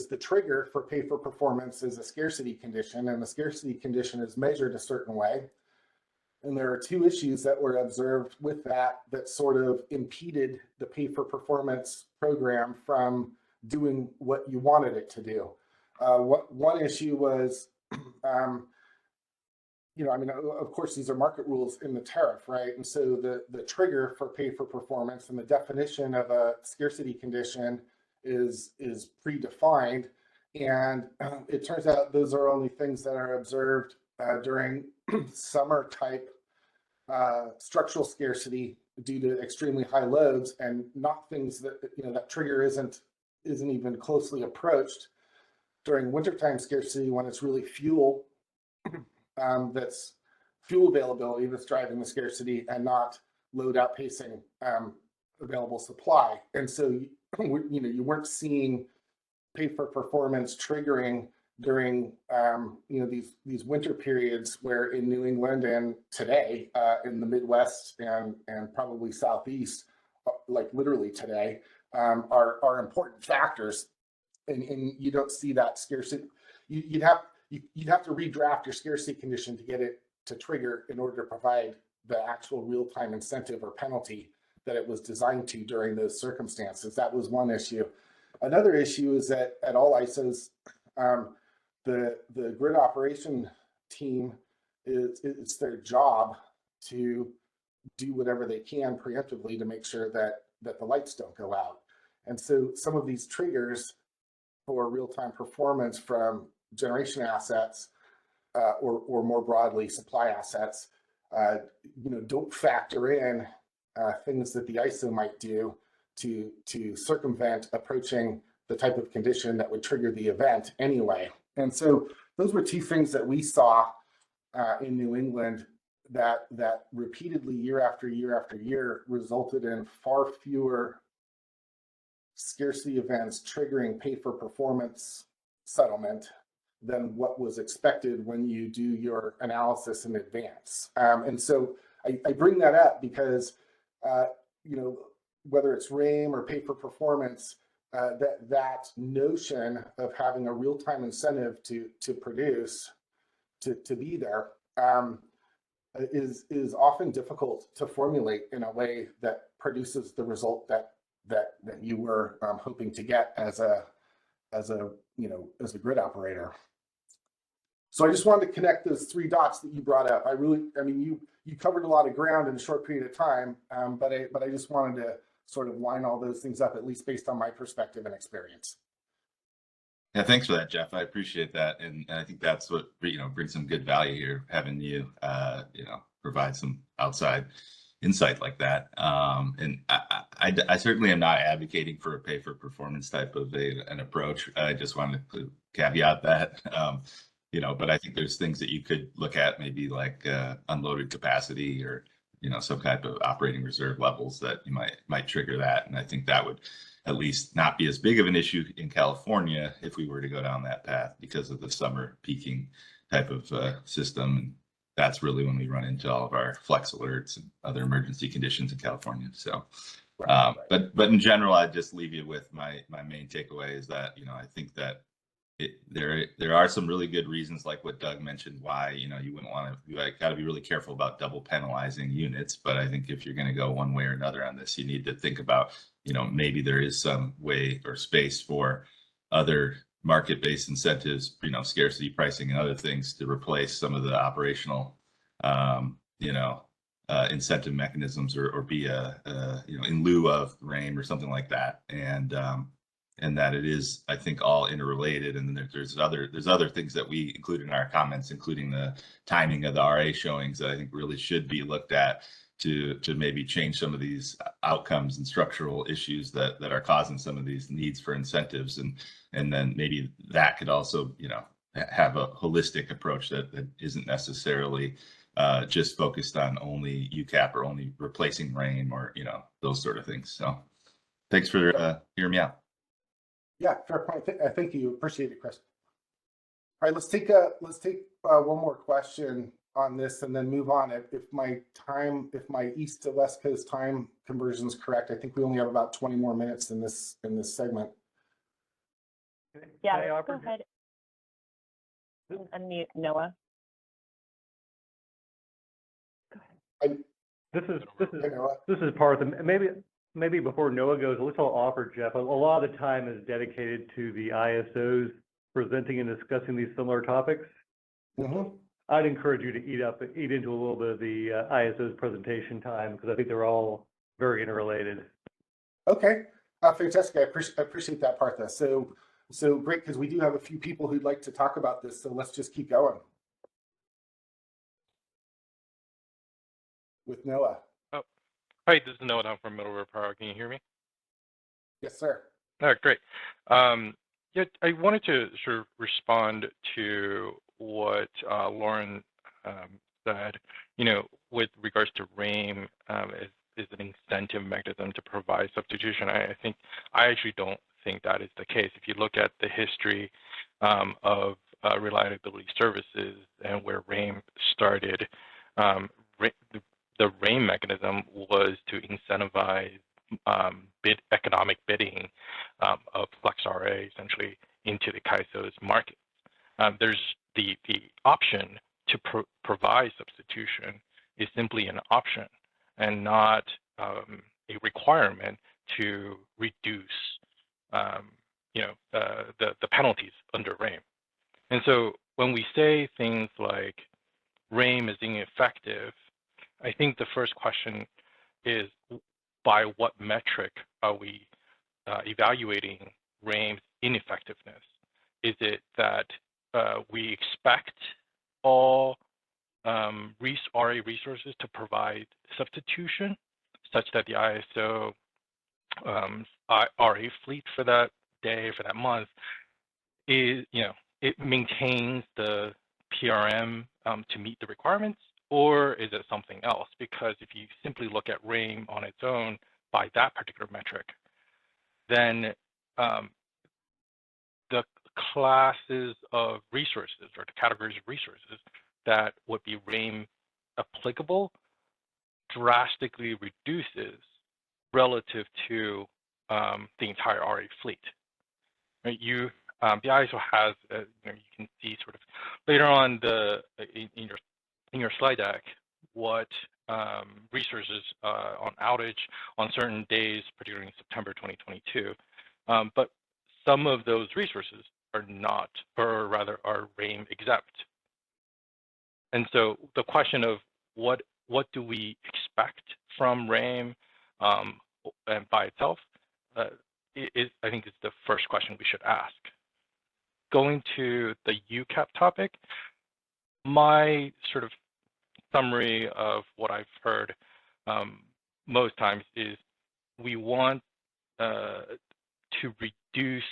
the trigger for pay for performance is a scarcity condition, and the scarcity condition is measured a certain way. And there are two issues that were observed with that sort of impeded the pay for performance program from doing what you wanted it to do. One issue was, of course, these are market rules in the tariff, right? And so the trigger for pay for performance and the definition of a scarcity condition is predefined. And it turns out those are only things that are observed during summer type structural scarcity due to extremely high loads, and not things that, that trigger isn't even closely approached during wintertime scarcity, when it's really fuel that's fuel availability that's driving the scarcity, and not load outpacing available supply. And so you weren't seeing pay for performance triggering during these winter periods, where in New England and today in the Midwest and probably Southeast, like literally today, are important factors. And you don't see that scarcity. You'd have to redraft your scarcity condition to get it to trigger in order to provide the actual real-time incentive or penalty that it was designed to during those circumstances. That was one issue. Another issue is that at all ISOs, the grid operation team, it's their job to do whatever they can preemptively to make sure that the lights don't go out. And so some of these triggers for real-time performance from generation assets, or more broadly supply assets, don't factor in things that the ISO might do to circumvent approaching the type of condition that would trigger the event anyway. And so those were two things that we saw in New England that repeatedly, year after year after year, resulted in far fewer scarcity events triggering pay for performance settlement than what was expected when you do your analysis in advance. And so I bring that up because, you know, whether it's RAIM or pay for performance, that notion of having a real-time incentive to produce, to be there, is often difficult to formulate in a way that produces the result that you were hoping to get as a grid operator. So I just wanted to connect those 3 dots that you brought up. I mean, you covered a lot of ground in a short period of time, but I just wanted to sort of line all those things up, at least based on my perspective and experience. Yeah, thanks for that, Jeff. I appreciate that, and I think that's what brings some good value here, having you provide some outside insight like that. And I certainly am not advocating for a pay for performance type of an approach. I just wanted to caveat that. But I think there's things that you could look at, maybe like unloaded capacity or some type of operating reserve levels that you might trigger that. And I think that would at least not be as big of an issue in California if we were to go down that path because of the summer peaking type of system. And that's really when we run into all of our flex alerts and other emergency conditions in California. So, but in general, I'd just leave you with my main takeaway is that, I think that there are some really good reasons, like what Doug mentioned, why you wouldn't want to. You got to be really careful about double penalizing units. But I think if you're going to go one way or another on this, you need to think about maybe there is some way or space for other market-based incentives, scarcity pricing and other things to replace some of the operational incentive mechanisms or be in lieu of RAIM or something like that. And that it is, I think, all interrelated. And then there's other things that we include in our comments, including the timing of the RA showings that I think really should be looked at to maybe change some of these outcomes and structural issues that are causing some of these needs for incentives. And then maybe that could also, have a holistic approach that isn't necessarily just focused on only UCAP or only replacing RAIM or, those sort of things. So thanks for hearing me out. Yeah, fair point. Thank you. Appreciate it, Chris. All right, let's take one more question on this and then move on. If my east to west coast time conversion is correct, I think we only have about 20 more minutes in this segment. Yeah, let's go ahead and unmute Noah. Go ahead. This is Parth. Maybe before Noah goes, at least I'll offer, Jeff, a lot of the time is dedicated to the ISOs presenting and discussing these similar topics. Mm-hmm. I'd encourage you to eat into a little bit of the ISO's presentation time, because I think they're all very interrelated. Okay, fantastic. I appreciate that, Partha. So great, because we do have a few people who'd like to talk about this. So let's just keep going with Noah. Hi, this is Noah down from Middle River Power. Can you hear me? Yes, sir. All right, great. Yeah, I wanted to sort of respond to what Lauren said, with regards to RAIM is an incentive mechanism to provide substitution. I actually don't think that is the case. If you look at the history of reliability services and where RAIM started, the RAIM mechanism was to incentivize economic bidding of flex RA essentially into the CAISO's market. There's the option to provide substitution is simply an option and not a requirement to reduce the penalties under RAIM. And so when we say things like RAIM is ineffective, I think the first question is, by what metric are we evaluating RAIM's ineffectiveness? Is it that we expect all RA resources to provide substitution, such that the ISO RA fleet for that day, for that month, is it maintains the PRM to meet the requirements? Or is it something else? Because if you simply look at RAIM on its own by that particular metric, then the classes of resources or the categories of resources that would be RAIM applicable drastically reduces relative to the entire RA fleet. Right? The ISO has, you can see sort of later on in your slide deck what resources on outage on certain days, particularly in September 2022. But some of those resources are not, or rather are RAIM exempt. And so the question of what do we expect from RAIM and by itself, I think is the first question we should ask. Going to the UCAP topic, my sort of summary of what I've heard most times is we want to reduce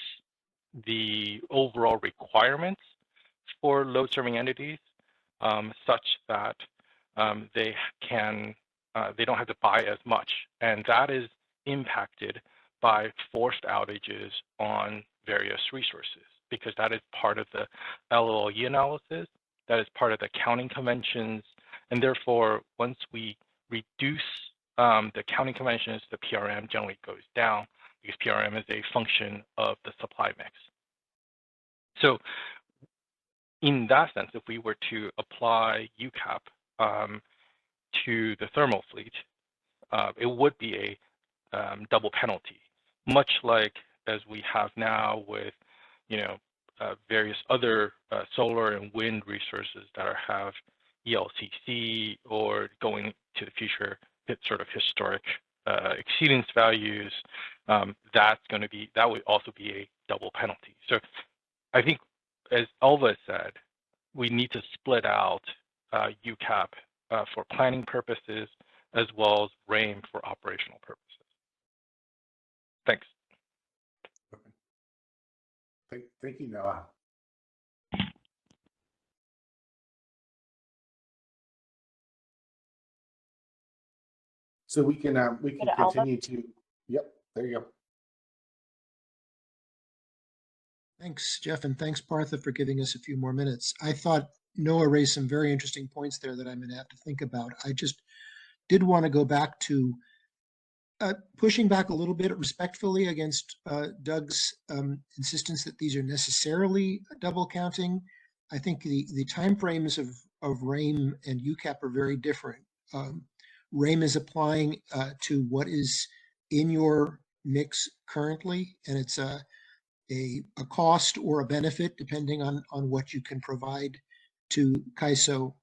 the overall requirements for load serving entities such that they don't have to buy as much, and that is impacted by forced outages on various resources, because that is part of the LOLE analysis, that is part of the counting conventions, and therefore once we reduce the counting conventions, the PRM generally goes down, because PRM is a function of the supply mix. So in that sense, if we were to apply UCAP to the thermal fleet, it would be a double penalty, much like as we have now with, various other solar and wind resources that have ELCC, or going to the future, sort of historic exceedance values. That would also be a double penalty. So I think, as Alva said, we need to split out UCAP for planning purposes as well as RAIM for operational purposes. Thanks. Thank you, Noah. So we can continue to. Yep, there you go. Thanks, Jeff, and thanks, Partha, for giving us a few more minutes. I thought Noah raised some very interesting points there that I'm going to have to think about. I just did want to go back to pushing back a little bit respectfully against Doug's insistence that these are necessarily double counting. I think the timeframes of RAIM and UCAP are very different. RAIM is applying to what is in your mix currently, and it's a cost or a benefit depending on what you can provide to CAISO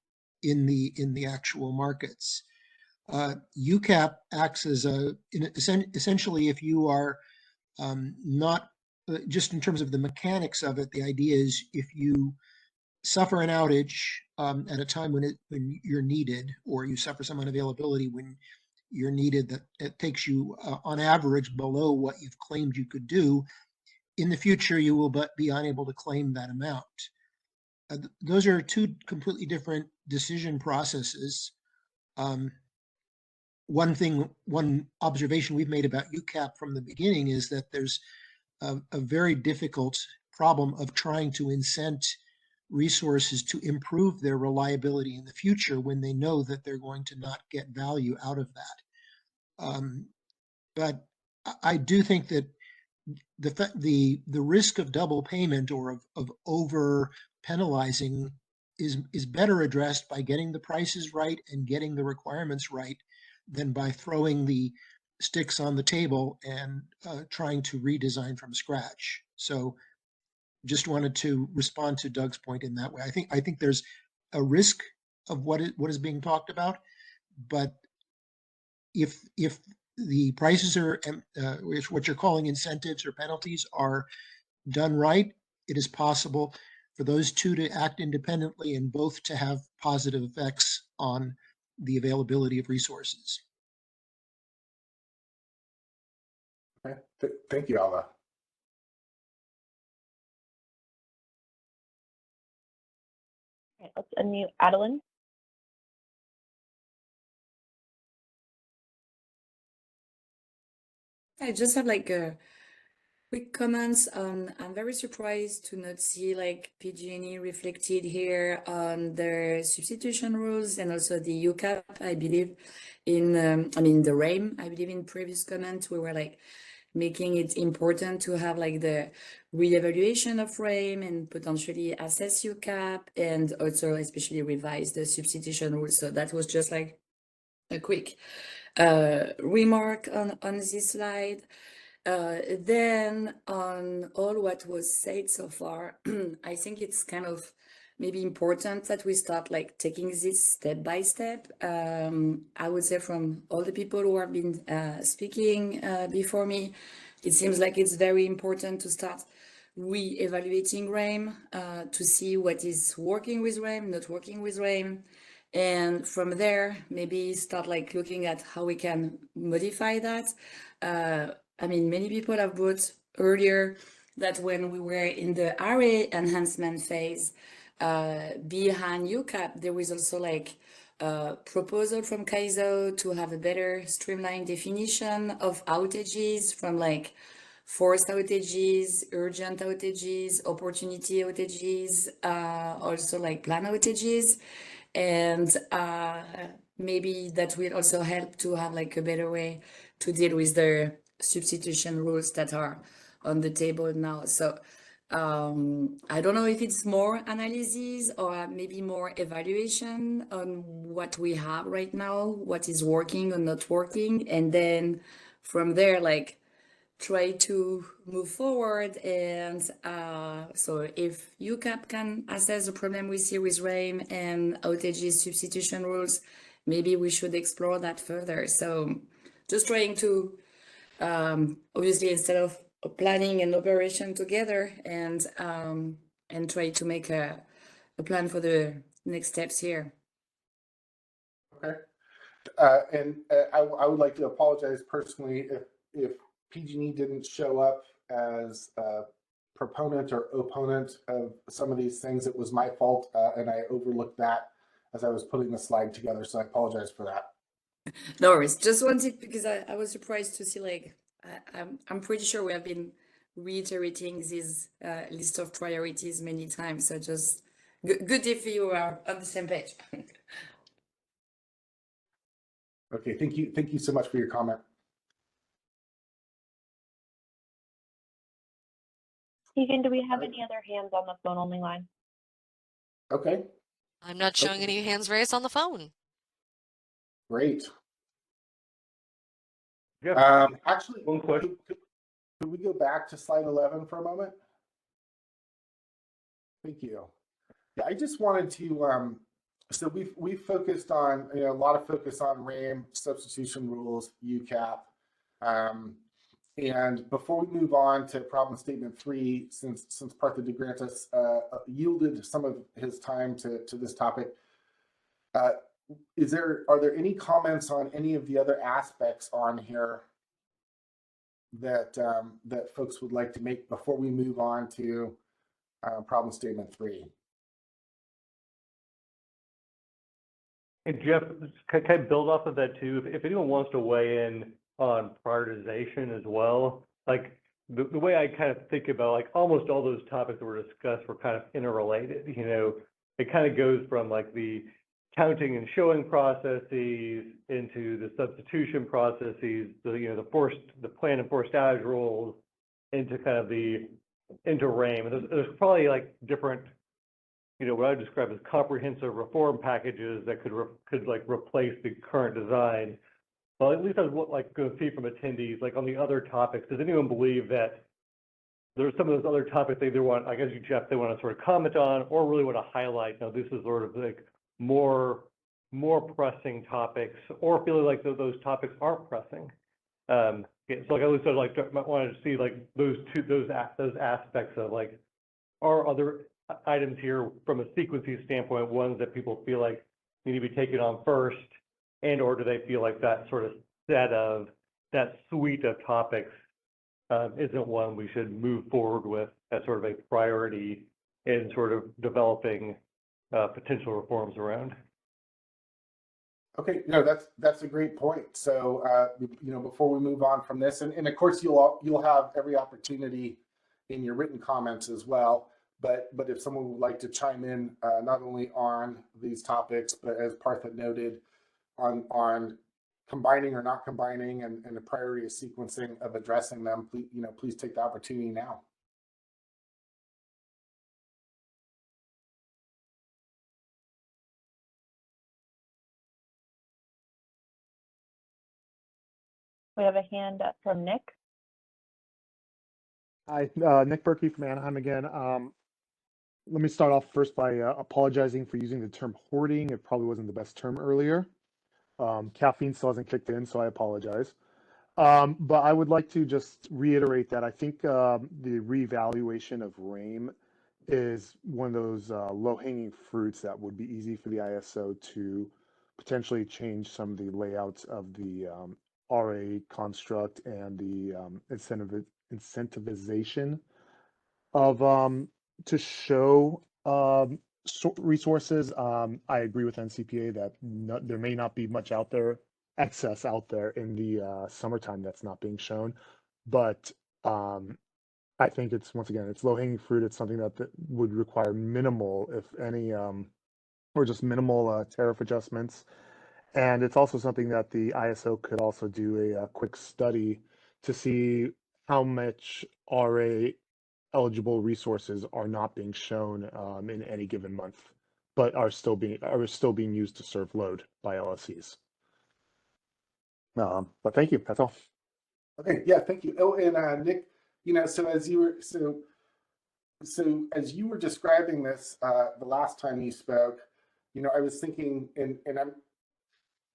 in the actual markets. UCAP acts as essentially, if you are not just in terms of the mechanics of it, the idea is if you suffer an outage at a time when you're needed, or you suffer some unavailability when you're needed, that it takes you on average below what you've claimed you could do, in the future you will be unable to claim that amount. Those are two completely different decision processes. One observation we've made about UCAP from the beginning is that there's a very difficult problem of trying to incent resources to improve their reliability in the future when they know that they're going to not get value out of that. But I do think that the risk of double payment or of over penalizing is better addressed by getting the prices right and getting the requirements right than by throwing the sticks on the table and trying to redesign from scratch. So just wanted to respond to Doug's point in that way. I think there's a risk of what is being talked about, but if the prices are what you're calling incentives or penalties are done right, it is possible for those two to act independently and both to have positive effects on the availability of resources. Okay. Thank you, Alva. Okay, let's unmute Adeline. I just have like a Quick comments. I'm very surprised to not see like PG&E reflected here on their substitution rules and also the UCAP. I believe in, the RAIM. I believe in previous comments we were like making it important to have like the reevaluation of RAIM and potentially assess UCAP and also especially revise the substitution rules. So that was just like a quick remark on this slide. Then on all what was said so far, I think it's kind of maybe important that we start like taking this step by step. I would say from all the people who have been speaking before me, it seems like it's very important to start re-evaluating RAIM to see what is working with RAIM, not working with RAIM. And from there, maybe start like looking at how we can modify that. Many people have brought earlier that when we were in the array enhancement phase behind UCAP, there was also like a proposal from CAISO to have a better streamlined definition of outages from like forced outages, urgent outages, opportunity outages, also like plan outages. And maybe that will also help to have like a better way to deal with the substitution rules that are on the table now. So I don't know if it's more analysis or maybe more evaluation on what we have right now, what is working or not working. And then from there, like try to move forward. And so if UCAP can assess the problem we see with RAIM and outages substitution rules, maybe we should explore that further. So just trying to, obviously, instead of planning and operation together and try to make a plan for the next steps here. Okay. I would like to apologize personally if PG&E didn't show up as a proponent or opponent of some of these things. It was my fault, and I overlooked that as I was putting the slide together, so I apologize for that. No worries. Just wanted, because I was surprised to see, like, I'm pretty sure we have been reiterating this list of priorities many times. So just good if you are on the same page. Okay, thank you. Thank you so much for your comment. Stephen, do we have any other hands on the phone only line? Okay. I'm not showing any hands raised on the phone. Great. Actually, one question. Could we go back to slide 11 for a moment? Thank you. Yeah, I just wanted to, so we've focused on, a lot of focus on RAIM, substitution rules, UCAP. And before we move on to problem statement 3, since Partha DeGrantis yielded some of his time to this topic, are there any comments on any of the other aspects on here that that folks would like to make before we move on to problem statement 3? And Jeff, can I build off of that too? If anyone wants to weigh in on prioritization as well, like the way I kind of think about, like almost all those topics that were discussed were kind of interrelated. It kind of goes from like the counting and showing processes into the substitution processes, the plan and forced outage rules into kind of into RAIM. And there's probably like different, what I would describe as comprehensive reform packages that could like replace the current design. Well, at least I was like going to see from attendees, like on the other topics, does anyone believe that there's some of those other topics they either want, I guess you, Jeff, they want to sort of comment on or really want to highlight? Now, this is sort of like more pressing topics, or feeling like those topics aren't pressing. So like I was sort of like wanted to see like those aspects of like, are other items here from a sequencing standpoint ones that people feel like need to be taken on first, and or do they feel like that sort of that suite of topics isn't one we should move forward with as sort of a priority in sort of developing potential reforms around? Okay, no, that's a great point. So, you know, before we move on from this, and of course you'll have every opportunity in your written comments as well. But if someone would like to chime in, not only on these topics, but as Partha noted, on combining or not combining, and the priority of sequencing of addressing them, please, you know, please take the opportunity now. We have a hand up from Nick. Hi, Nick Berkey from Anaheim again. Let me start off first by apologizing for using the term hoarding. It probably wasn't the best term earlier. Caffeine still hasn't kicked in, so I apologize. But I would like to just reiterate that I think the reevaluation of RAIM is one of those low-hanging fruits that would be easy for the ISO to potentially change some of the layouts of the RA construct and the incentivization of to show resources. I agree with NCPA that there may not be much out there, excess out there in the summertime that's not being shown, but I think it's, once again, it's low-hanging fruit. It's something that would require minimal, if any, or just minimal tariff adjustments. And it's also something that the ISO could also do a quick study to see how much RA eligible resources are not being shown in any given month, but are still being used to serve load by LSCs. But thank you. That's all. Okay, yeah, thank you. Oh, and Nick, you know, so as you were describing this the last time you spoke, you know, I was thinking, and I'm,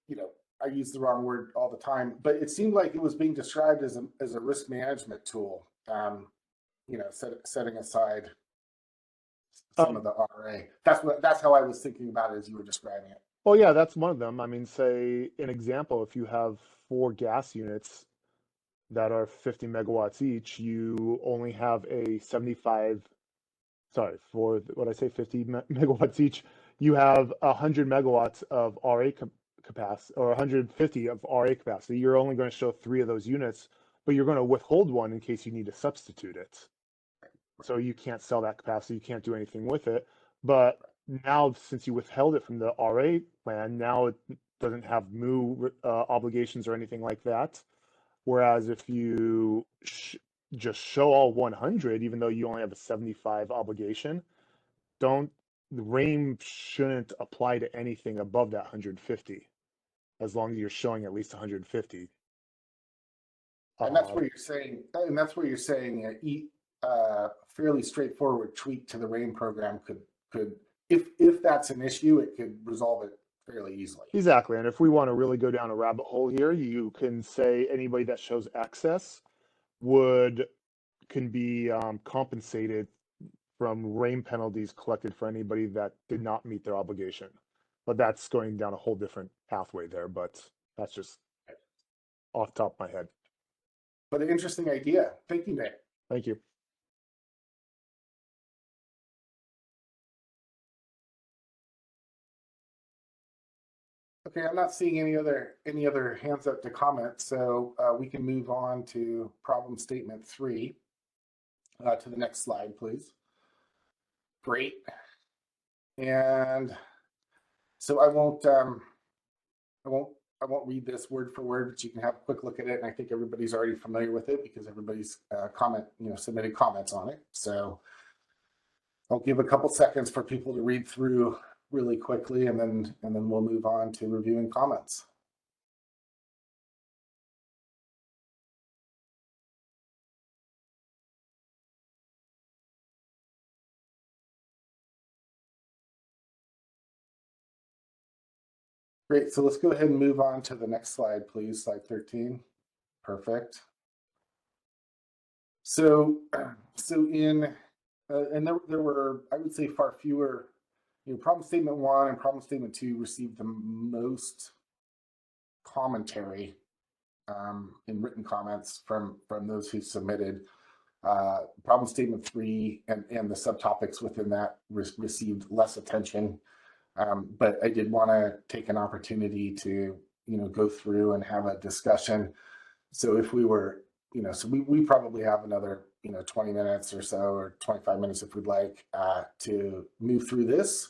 you know, I use the wrong word all the time, but it seemed like it was being described as a risk management tool. You know, setting aside some of the RA. That's how I was thinking about it as you were describing it. Well, yeah, that's one of them. I mean, say an example, if you have 4 gas units that are 50 megawatts each, you only have a 75, sorry, for what I say, 50 megawatts each, you have 100 megawatts of RA capacity, or 150 of RA capacity. You're only going to show 3 of those units, but you're going to withhold one in case you need to substitute it. So you can't sell that capacity, you can't do anything with it. But now, since you withheld it from the RA plan, now it doesn't have MU obligations or anything like that. Whereas if you just show all 100, even though you only have a 75 obligation, the RAIM shouldn't apply to anything above that 150, as long as you're showing at least 150. And that's where you're saying, fairly straightforward tweak to the RAIM program could, if that's an issue, it could resolve it fairly easily. Exactly. And if we want to really go down a rabbit hole here, you can say anybody that shows excess can be compensated from RAIM penalties collected for anybody that did not meet their obligation. But that's going down a whole different pathway there, but that's just off the top of my head. But an interesting idea. Thank you, Nick. Thank you. Okay, I'm not seeing any other hands up to comment, so we can move on to problem statement 3. To the next slide, please. Great. And so I won't read this word for word, but you can have a quick look at it. And I think everybody's already familiar with it because everybody's submitted comments on it. So I'll give a couple seconds for people to read through really quickly, and then we'll move on to reviewing comments. Great, so let's go ahead and move on to the next slide, please, slide 13. Perfect. So in, and there were, I would say, far fewer, problem statement 1 and problem statement 2 received the most commentary in written comments from those who submitted. Problem statement 3 and the subtopics within that received less attention. But I did want to take an opportunity to, go through and have a discussion. So if we were, so we probably have another, 20 minutes or so, or 25 minutes if we'd like, to move through this.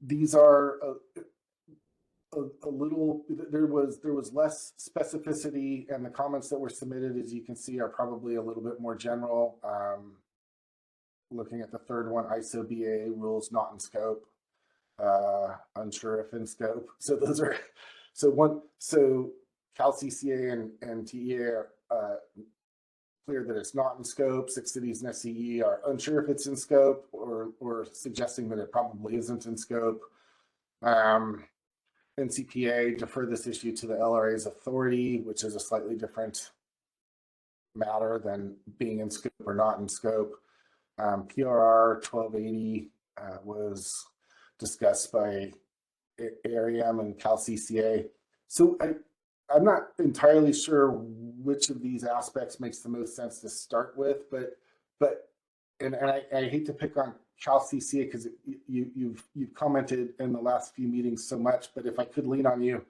These are a little, there was less specificity, and the comments that were submitted, as you can see, are probably a little bit more general. Looking at the third one, ISO BAA rules not in scope, unsure if in scope. So those are, so Cal CCA and TEA are clear that it's not in scope. 6 cities and SCE are unsure if it's in scope, or suggesting that it probably isn't in scope. NCPA defer this issue to the LRA's authority, which is a slightly different matter than being in scope or not in scope. PRR 1280 was discussed by AREM and Cal CCA. So I'm not entirely sure which of these aspects makes the most sense to start with, but I hate to pick on Cal CCA because you've commented in the last few meetings so much, but if I could lean on you,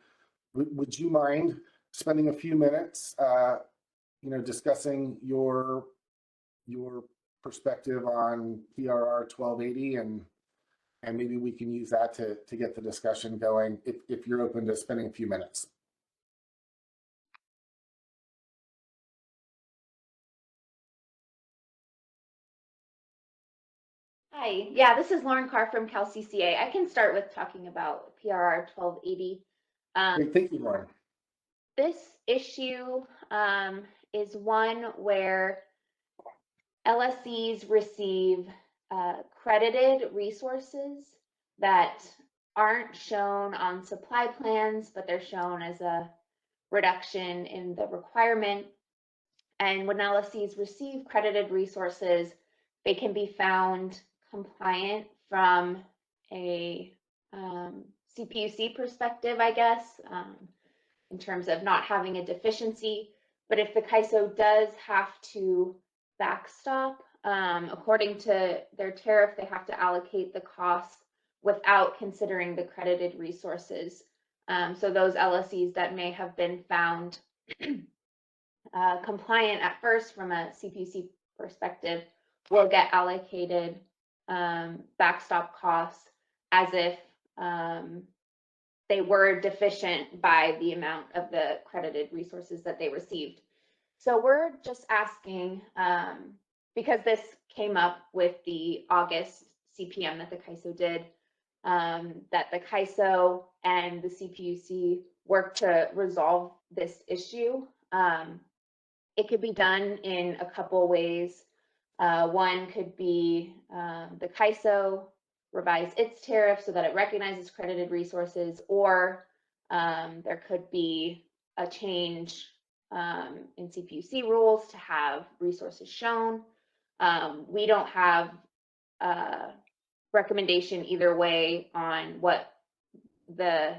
would you mind spending a few minutes, discussing your perspective on PRR 1280, and maybe we can use that to get the discussion going if you're open to spending a few minutes. Hi, yeah, this is Lauren Carr from Cal CCA. I can start with talking about PRR 1280. Great, thank you, Lauren. This issue is one where LSCs receive credited resources that aren't shown on supply plans, but they're shown as a reduction in the requirement. And when LSCs receive credited resources, they can be found compliant from a CPUC perspective, I guess, in terms of not having a deficiency. But if the CAISO does have to backstop, according to their tariff, they have to allocate the costs without considering the credited resources. So those LSCs that may have been found compliant at first from a CPUC perspective will get allocated backstop costs as if they were deficient by the amount of the credited resources that they received. So we're just asking, because this came up with the August CPM that the CAISO did, that the CAISO and the CPUC work to resolve this issue. It could be done in a couple ways. One could be the CAISO revise its tariff so that it recognizes credited resources, or there could be a change in CPUC rules to have resources shown. We don't have a recommendation either way on what the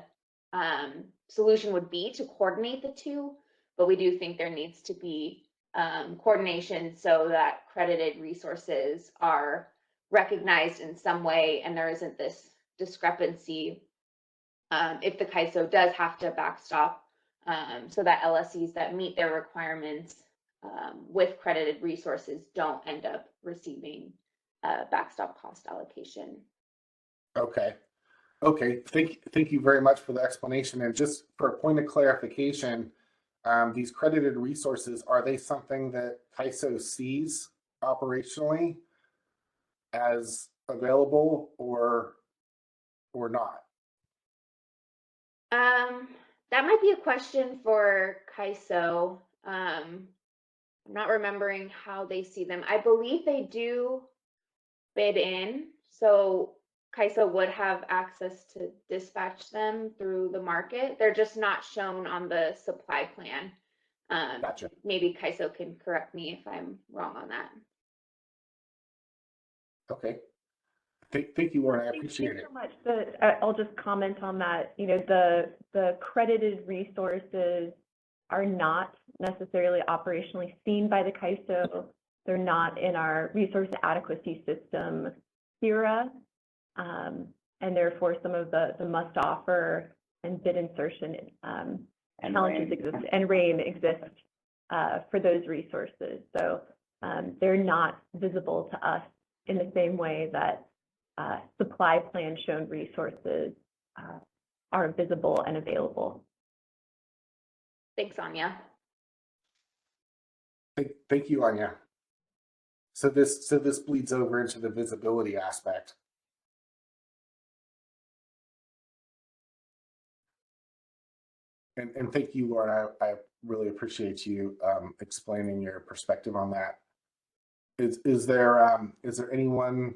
solution would be to coordinate the two, but we do think there needs to be coordination so that credited resources are recognized in some way and there isn't this discrepancy if the CAISO does have to backstop, so that LSCs that meet their requirements with credited resources don't end up receiving backstop cost allocation. Okay. Thank you very much for the explanation. And just for a point of clarification, these credited resources, are they something that CAISO sees operationally as available or not? That might be a question for CAISO. I'm not remembering how they see them. I believe they do bid in, so CAISO would have access to dispatch them through the market. They're just not shown on the supply plan. Gotcha. Maybe CAISO can correct me if I'm wrong on that. Okay. Thank you, Lauren. I appreciate it. Thanks so much. I'll just comment on that. The credited resources are not necessarily operationally seen by the CAISO. They're not in our resource adequacy system CIRA, and therefore some of the must offer and bid insertion challenges exist, and RAIM exists for those resources. So they're not visible to us in the same way that supply plan shown resources are visible and available. Thanks, Anya. Thank you, Anya. So this bleeds over into the visibility aspect. And thank you, Lauren. I really appreciate you explaining your perspective on that. Is there anyone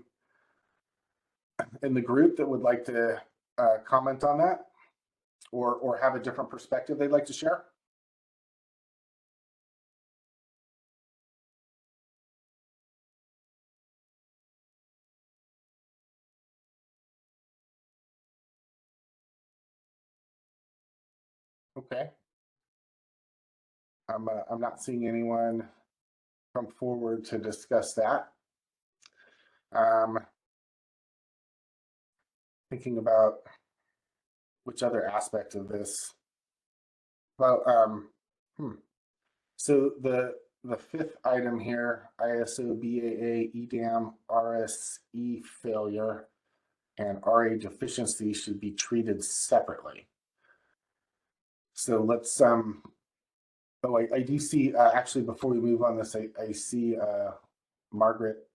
in the group that would like to comment on that, or have a different perspective they'd like to share? Okay. I'm not seeing anyone come forward to discuss that. Thinking about which other aspect of this. Well, so the fifth item here, ISO BAA EDAM RSE failure and RA deficiency should be treated separately. So let's oh, I do see actually, before we move on this, I see Margaret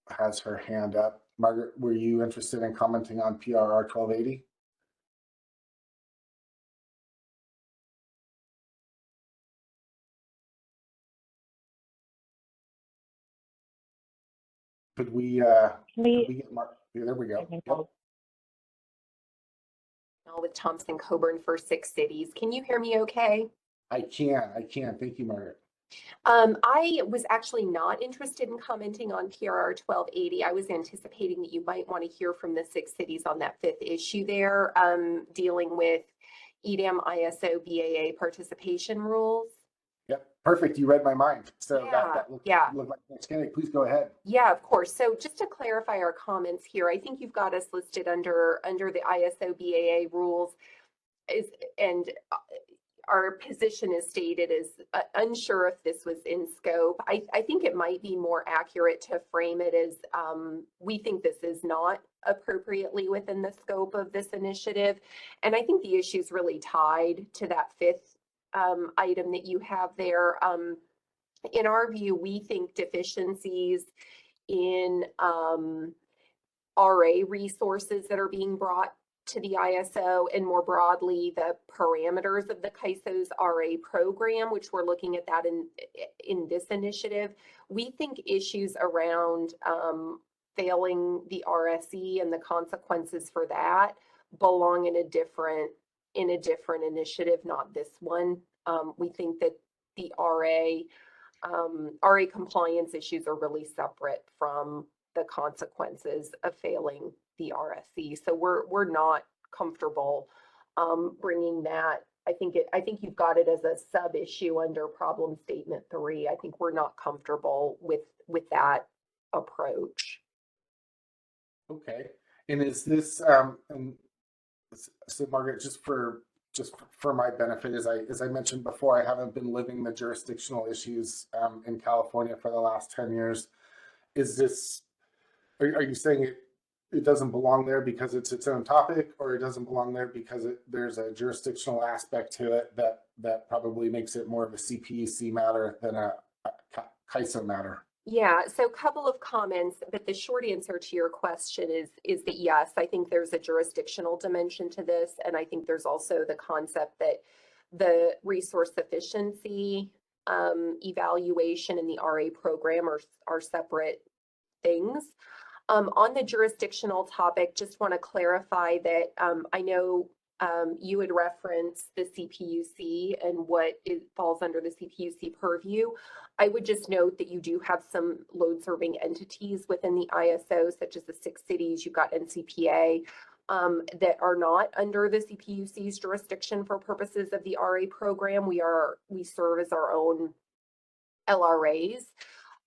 has her hand up. Margaret, were you interested in commenting on PRR 1280? Could we get Mark? Yeah, there we go. Yep. With Thompson Coburn for 6 cities. Can you hear me okay? I can. Thank you, Margaret. I was actually not interested in commenting on PRR 1280. I was anticipating that you might want to hear from the 6 cities on that 5th issue there, dealing with EDAM ISO BAA participation rules. Yep, perfect. You read my mind. So Yeah, that looked like next candidate. Please go ahead. Yeah, of course. So just to clarify our comments here, I think you've got us listed under the ISO BAA rules, and our position is stated as unsure if this was in scope. I think it might be more accurate to frame it as we think this is not appropriately within the scope of this initiative. And I think the issue is really tied to that 5th item that you have there. In our view, we think deficiencies in RA resources that are being brought to the ISO, and more broadly, the parameters of the CAISO's RA program, which we're looking at that in this initiative. We think issues around failing the RSE and the consequences for that belong in a different initiative, not this one. We think that the RA compliance issues are really separate from the consequences of failing the RSE. So we're not comfortable bringing that. I think you've got it as a sub issue under problem statement 3. I think we're not comfortable with that approach. Okay. And is this and so Margaret, just for my benefit, as I mentioned before, I haven't been living the jurisdictional issues in California for the last 10 years. Is this, are you saying it doesn't belong there because it's its own topic, or it doesn't belong there because there's a jurisdictional aspect to it that probably makes it more of a CPUC matter than a CAISO matter? Yeah, so a couple of comments, but the short answer to your question is that yes, I think there's a jurisdictional dimension to this, and I think there's also the concept that the resource sufficiency evaluation and the RA program are separate things. On the jurisdictional topic, just want to clarify that I know you had referenced the CPUC and what falls under the CPUC purview. I would just note that you do have some load serving entities within the ISO, such as the 6 cities. You've got NCPA that are not under the CPUC's jurisdiction for purposes of the RA program. We serve as our own LRAs.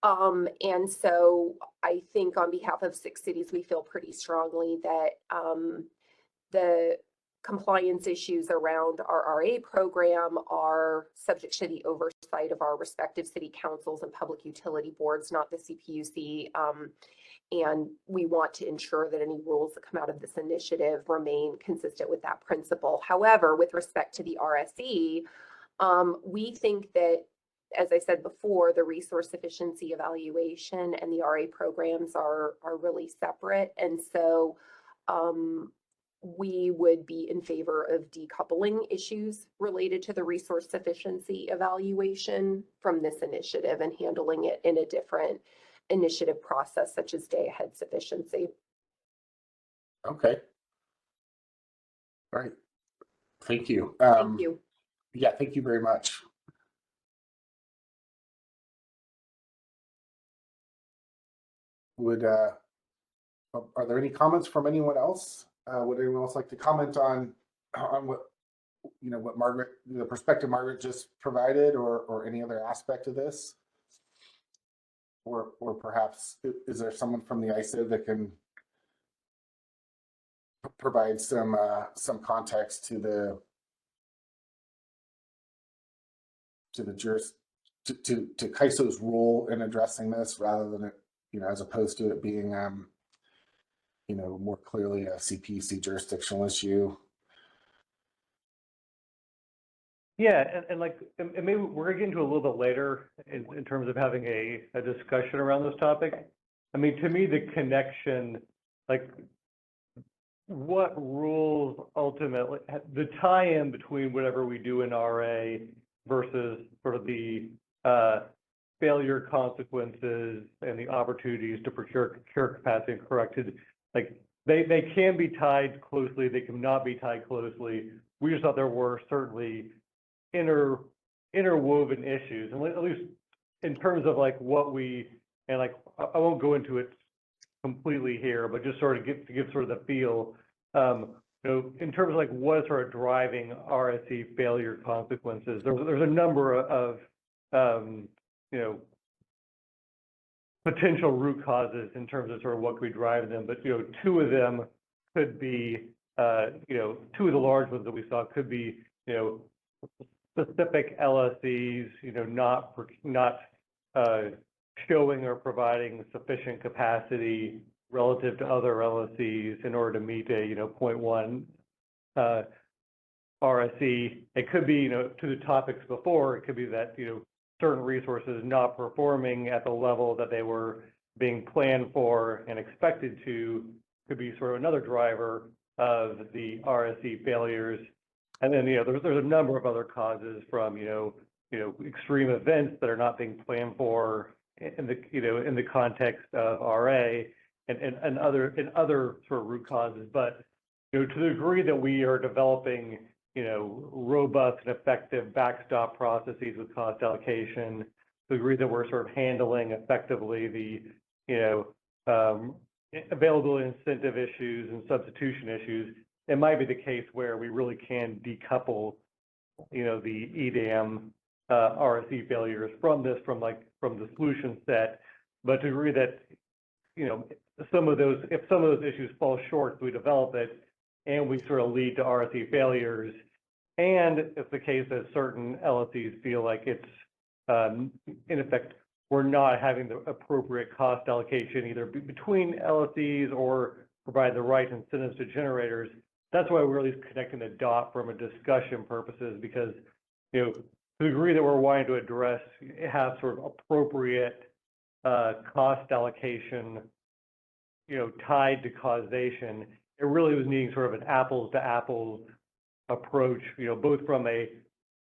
And so I think on behalf of 6 cities, we feel pretty strongly that the compliance issues around our RA program are subject to the oversight of our respective city councils and public utility boards, not the CPUC. And we want to ensure that any rules that come out of this initiative remain consistent with that principle. However, with respect to the RSE, we think that, as I said before, the resource efficiency evaluation and the RA programs are really separate. And so we would be in favor of decoupling issues related to the resource efficiency evaluation from this initiative and handling it in a different initiative process, such as day ahead sufficiency. Okay. All right. Thank you. Thank you. Yeah, thank you very much. Are there any comments from anyone else? Would anyone else like to comment on what what Margaret, the perspective Margaret just provided, or any other aspect of this? Or perhaps is there someone from the ISO that can provide some context to the to CAISO's role in addressing this, rather than it, as opposed to it being more clearly a CPUC jurisdictional issue? Yeah, and maybe we're gonna get into a little bit later in terms of having a discussion around this topic. I mean, to me, the connection, like what rules ultimately, the tie-in between whatever we do in RA versus sort of the failure consequences and the opportunities to procure capacity and corrected, like they can be tied closely, they cannot be tied closely. We just thought there were certainly interwoven issues, and at least in terms of like what we, and like I won't go into it completely here, but just sort of give sort of the feel, in terms of like what is sort of driving RSE failure consequences. There's a number of potential root causes in terms of sort of what could drive them, but two of them could be two of the large ones that we saw could be specific LSEs, not showing or providing sufficient capacity relative to other LSEs in order to meet a 0.1 RSE. It could be to the topics before. It could be that certain resources not performing at the level that they were being planned for and expected to. Could be sort of another driver of the RSE failures. And then, there's a number of other causes from, extreme events that are not being planned for in the context of RA and other sort of root causes. But, to the degree that we are developing, robust and effective backstop processes with cost allocation, to the degree that we're sort of handling effectively the, availability incentive issues and substitution issues, it might be the case where we really can decouple, the EDAM RSE failures from the solution set, but to the degree that, if some of those issues fall short, we develop it and we sort of lead to RSE failures. And it's the case that certain LSEs feel like it's, in effect, we're not having the appropriate cost allocation either between LSEs or provide the right incentives to generators. That's why we're at least connecting the dot from a discussion purposes, because, to the degree that we're wanting to address, have sort of appropriate cost allocation, tied to causation, it really was needing sort of an apples to apples approach, both from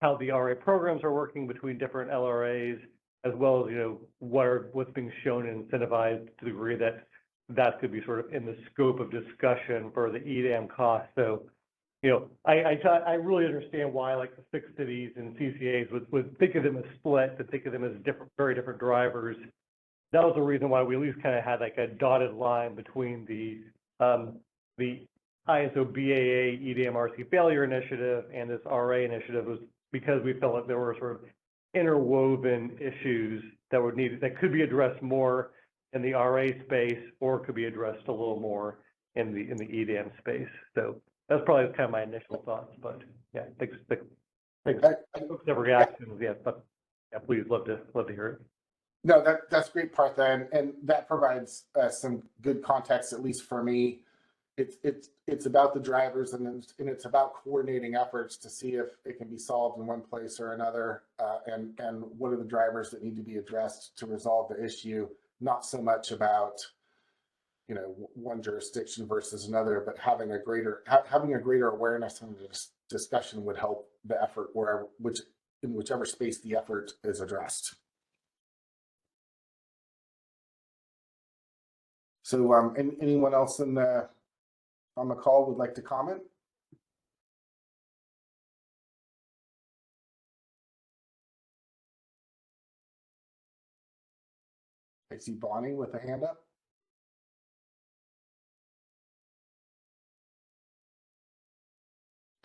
how the RA programs are working between different LRAs, as well as, what's being shown and incentivized, to the degree that could be sort of in the scope of discussion for the EDAM cost. So, I really understand why like the 6 cities and CCAs would think of them as split, to think of them as very different drivers. That was the reason why we at least kind of had like a dotted line between the ISO BAA EDAM RC failure initiative and this RA initiative, was because we felt like there were sort of interwoven issues that could be addressed more in the RA space, or could be addressed a little more in the EDM space. So that's probably kind of my initial thoughts, but yeah, thanks. Folks have reactions, yeah, but yeah, please love to hear it. No, that's great, Partha, and that provides some good context, at least for me. It's about the drivers, and it's about coordinating efforts to see if it can be solved in one place or another, and what are the drivers that need to be addressed to resolve the issue. Not so much about, you know, one jurisdiction versus another, but having a greater awareness and discussion would help the effort in whichever space the effort is addressed. So, anyone else on the call would like to comment? I see Bonnie with a hand up.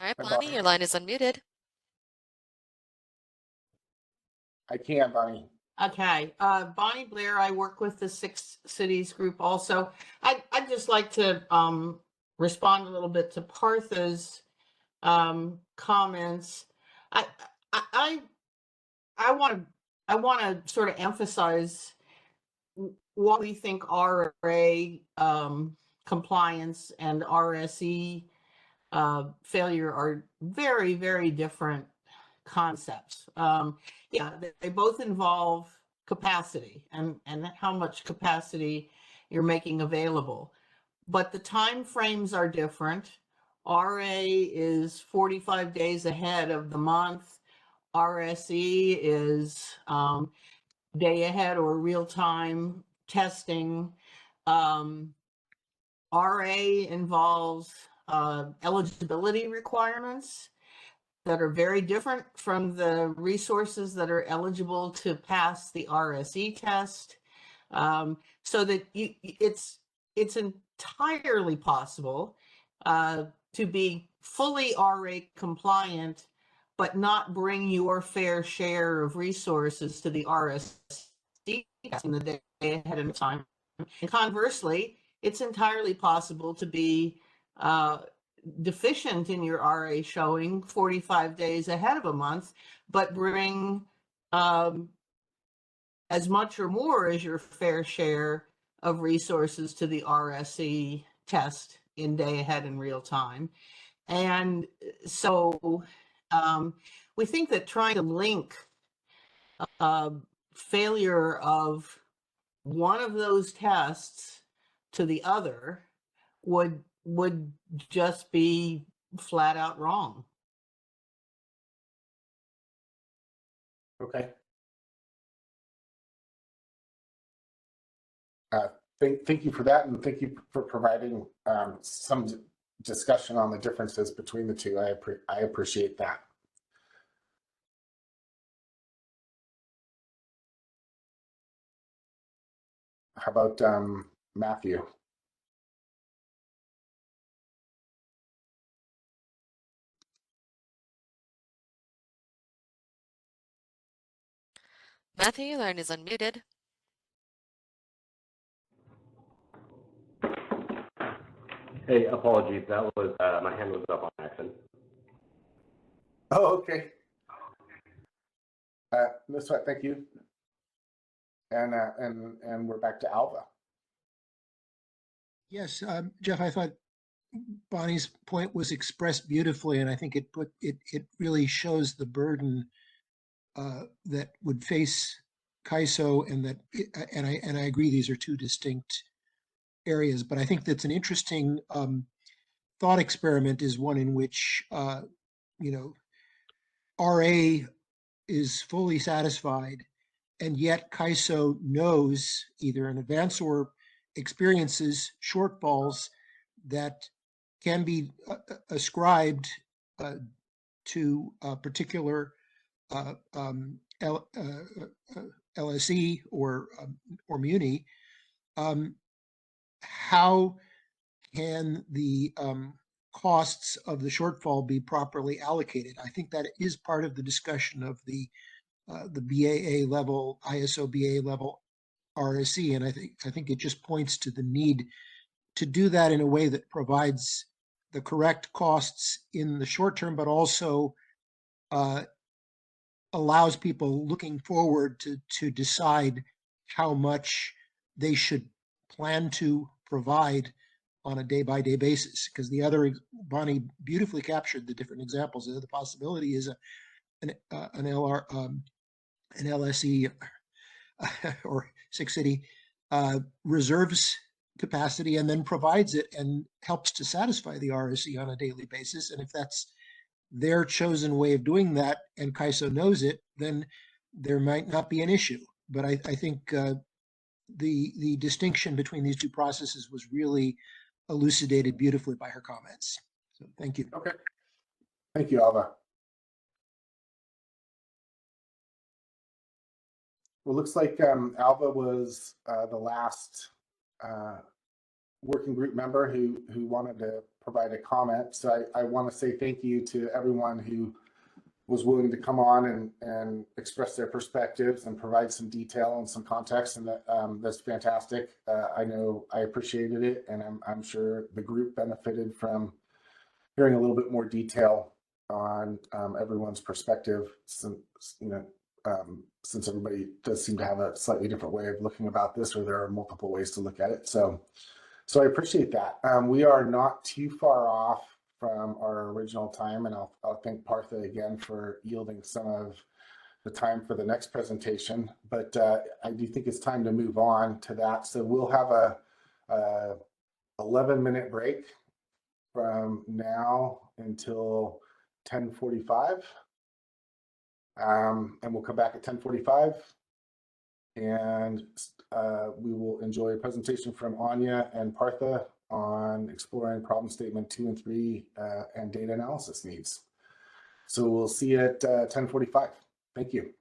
All right, Hi, Bonnie, your line is unmuted. I can, Bonnie. Okay, Bonnie Blair, I work with the Six Cities group also. I'd just like to respond a little bit to Partha's comments. I want to sort of emphasize what we think RA compliance and RSE failure are very, very different concepts. Yeah, they both involve capacity and how much capacity you're making available. But the time frames are different. RA is 45 days ahead of the month. RSE is day ahead or real time testing. RA involves eligibility requirements that are very different from the resources that are eligible to pass the RSE test. So that it's entirely possible to be fully RA compliant, but not bring your fair share of resources to the RSE test in the day ahead of time. And conversely, it's entirely possible to be deficient in your RA showing 45 days ahead of a month, but bring as much or more as your fair share of resources to the RSE test in day ahead in real time. And so we think that trying to link failure of one of those tests to the other would just be flat out wrong. Okay. Thank you for that, and thank you for providing some discussion on the differences between the two. I appreciate that. How about Matthew? Matthew, your line is unmuted. Hey, apologies. That was my hand was up on accident. Oh, okay. No sweat. Thank you. And we're back to Alva. Yes, Jeff, I thought Bonnie's point was expressed beautifully, and I think it really shows the burden that would face CAISO, and I agree these are two distinct areas, but I think that's an interesting thought experiment is one in which RA is fully satisfied, and yet CAISO knows either in advance or experiences shortfalls that can be ascribed to a particular LSE or Muni. How can the costs of the shortfall be properly allocated? I think that is part of the discussion of the the BAA level, ISO BAA level RSE. And I think it just points to the need to do that in a way that provides the correct costs in the short term, but also allows people looking forward to decide how much they should plan to provide on a day-by-day basis. Because the other, Bonnie beautifully captured the different examples. The possibility is an LSE or Six City reserves capacity and then provides it and helps to satisfy the RSE on a daily basis. And if that's their chosen way of doing that and CAISO knows it, then there might not be an issue. But I think the distinction between these two processes was really elucidated beautifully by her comments. So thank you. Okay. Thank you, Alva. Well, looks like Alva was the last working group member who wanted to provide a comment. So I want to say thank you to everyone who was willing to come on and express their perspectives and provide some detail and some context. And that's fantastic. I know I appreciated it, and I'm sure the group benefited from hearing a little bit more detail on everyone's perspective, since since everybody does seem to have a slightly different way of looking about this, or there are multiple ways to look at it. So I appreciate that. We are not too far off from our original time, and I'll thank Partha again for yielding some of the time for the next presentation. But I do think it's time to move on to that. So we'll have a 11-minute break from now until 10:45. And we'll come back at 10:45, and we will enjoy a presentation from Anya and Partha on exploring problem statement 2 and 3 and data analysis needs. So we'll see you at 10:45. Thank you.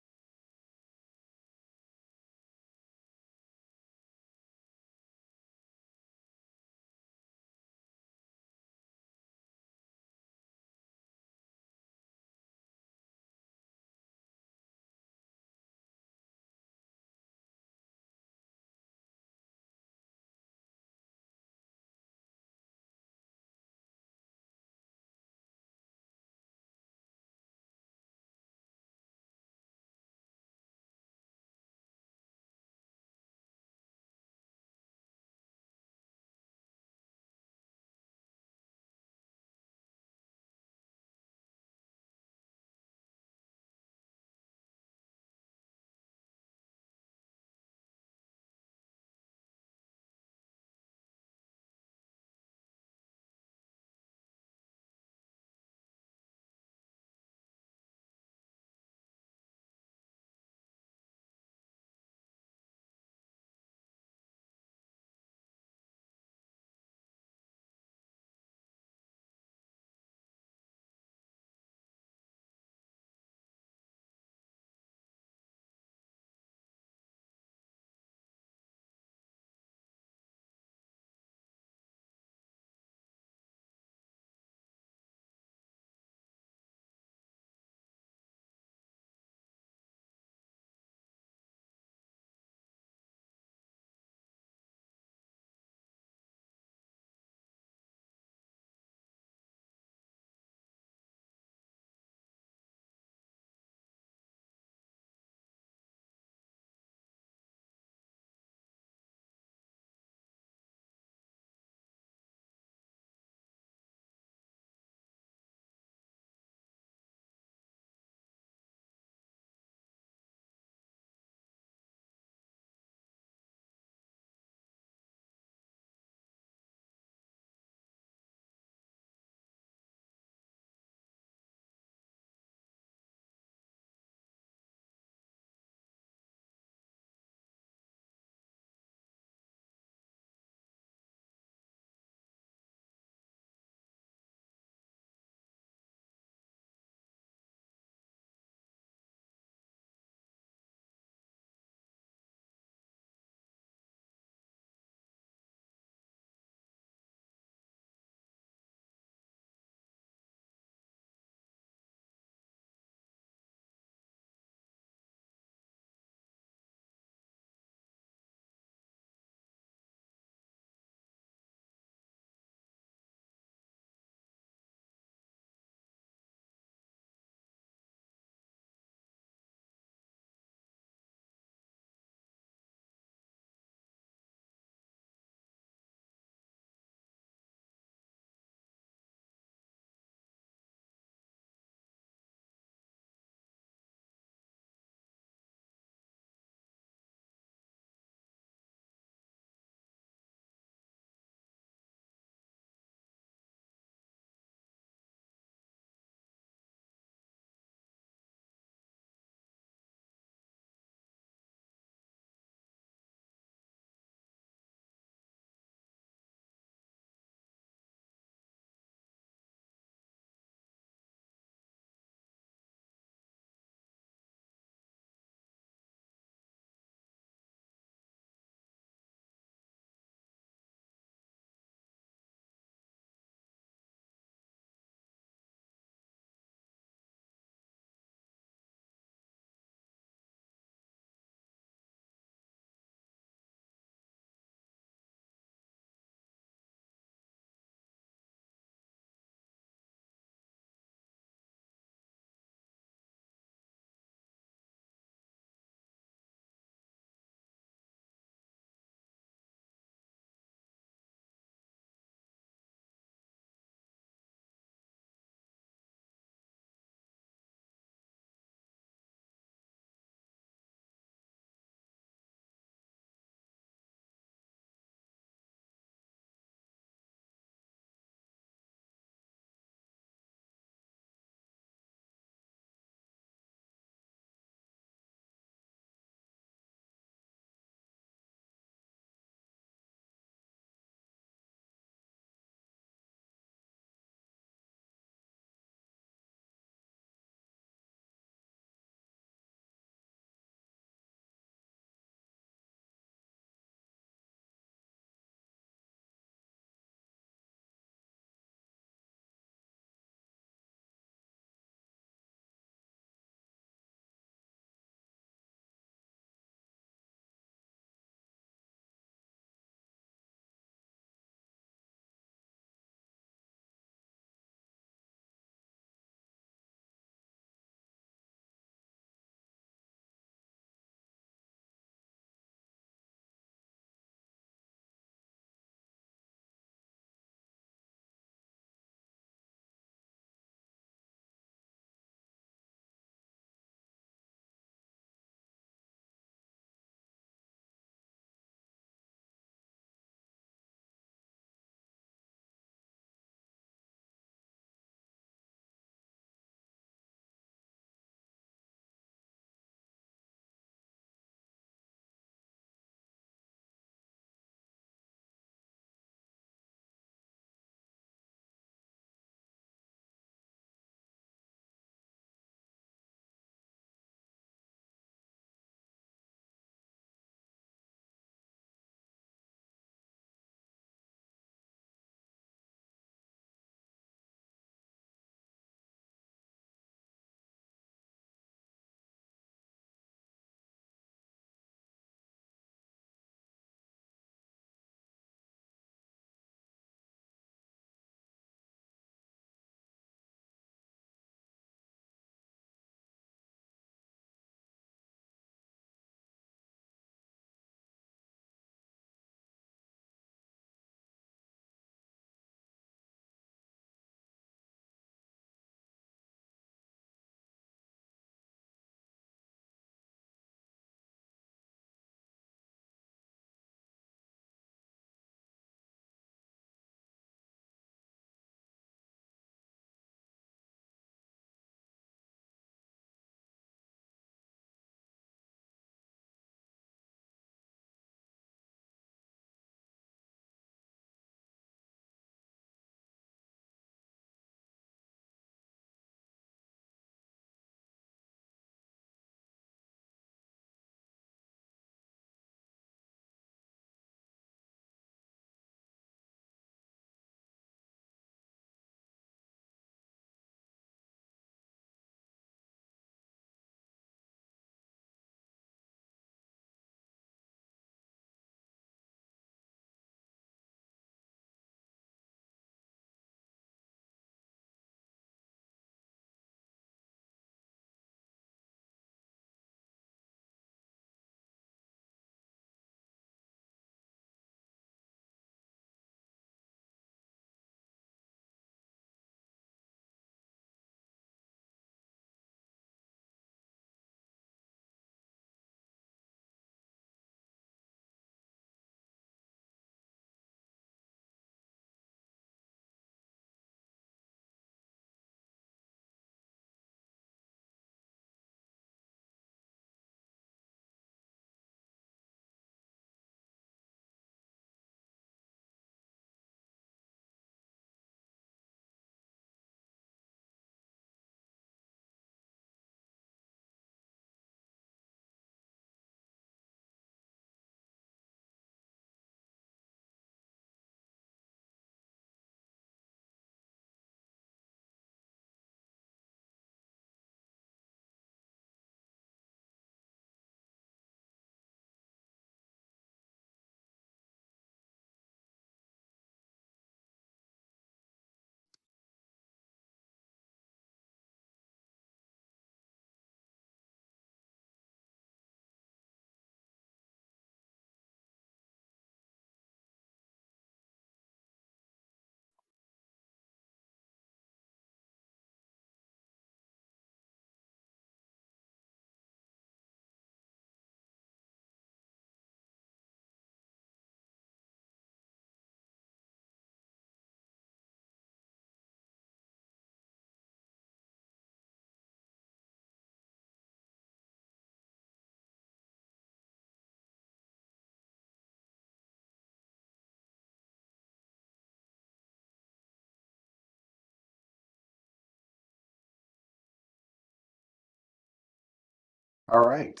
All right.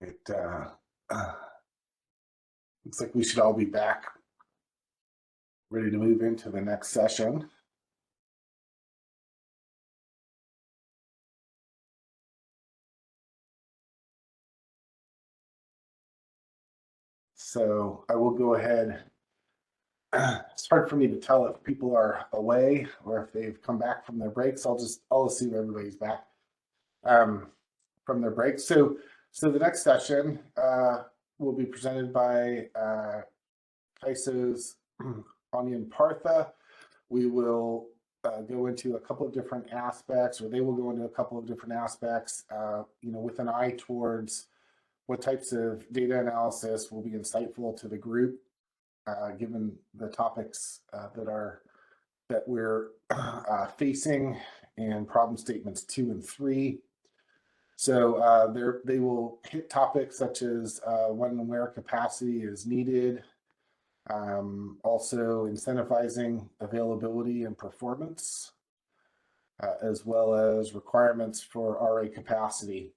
It looks like we should all be back, ready to move into the next session. So I will go ahead. It's hard for me to tell if people are away or if they've come back from their breaks. I'll assume everybody's back from their break. So the next session will be presented by CAISO's Anya and Partha. We will go into a couple of different aspects, or they will go into a couple of different aspects, with an eye towards what types of data analysis will be insightful to the group, given the topics that we're facing in problem statements 2 and 3. So they will hit topics such as when and where capacity is needed, also incentivizing availability and performance, as well as requirements for RA capacity,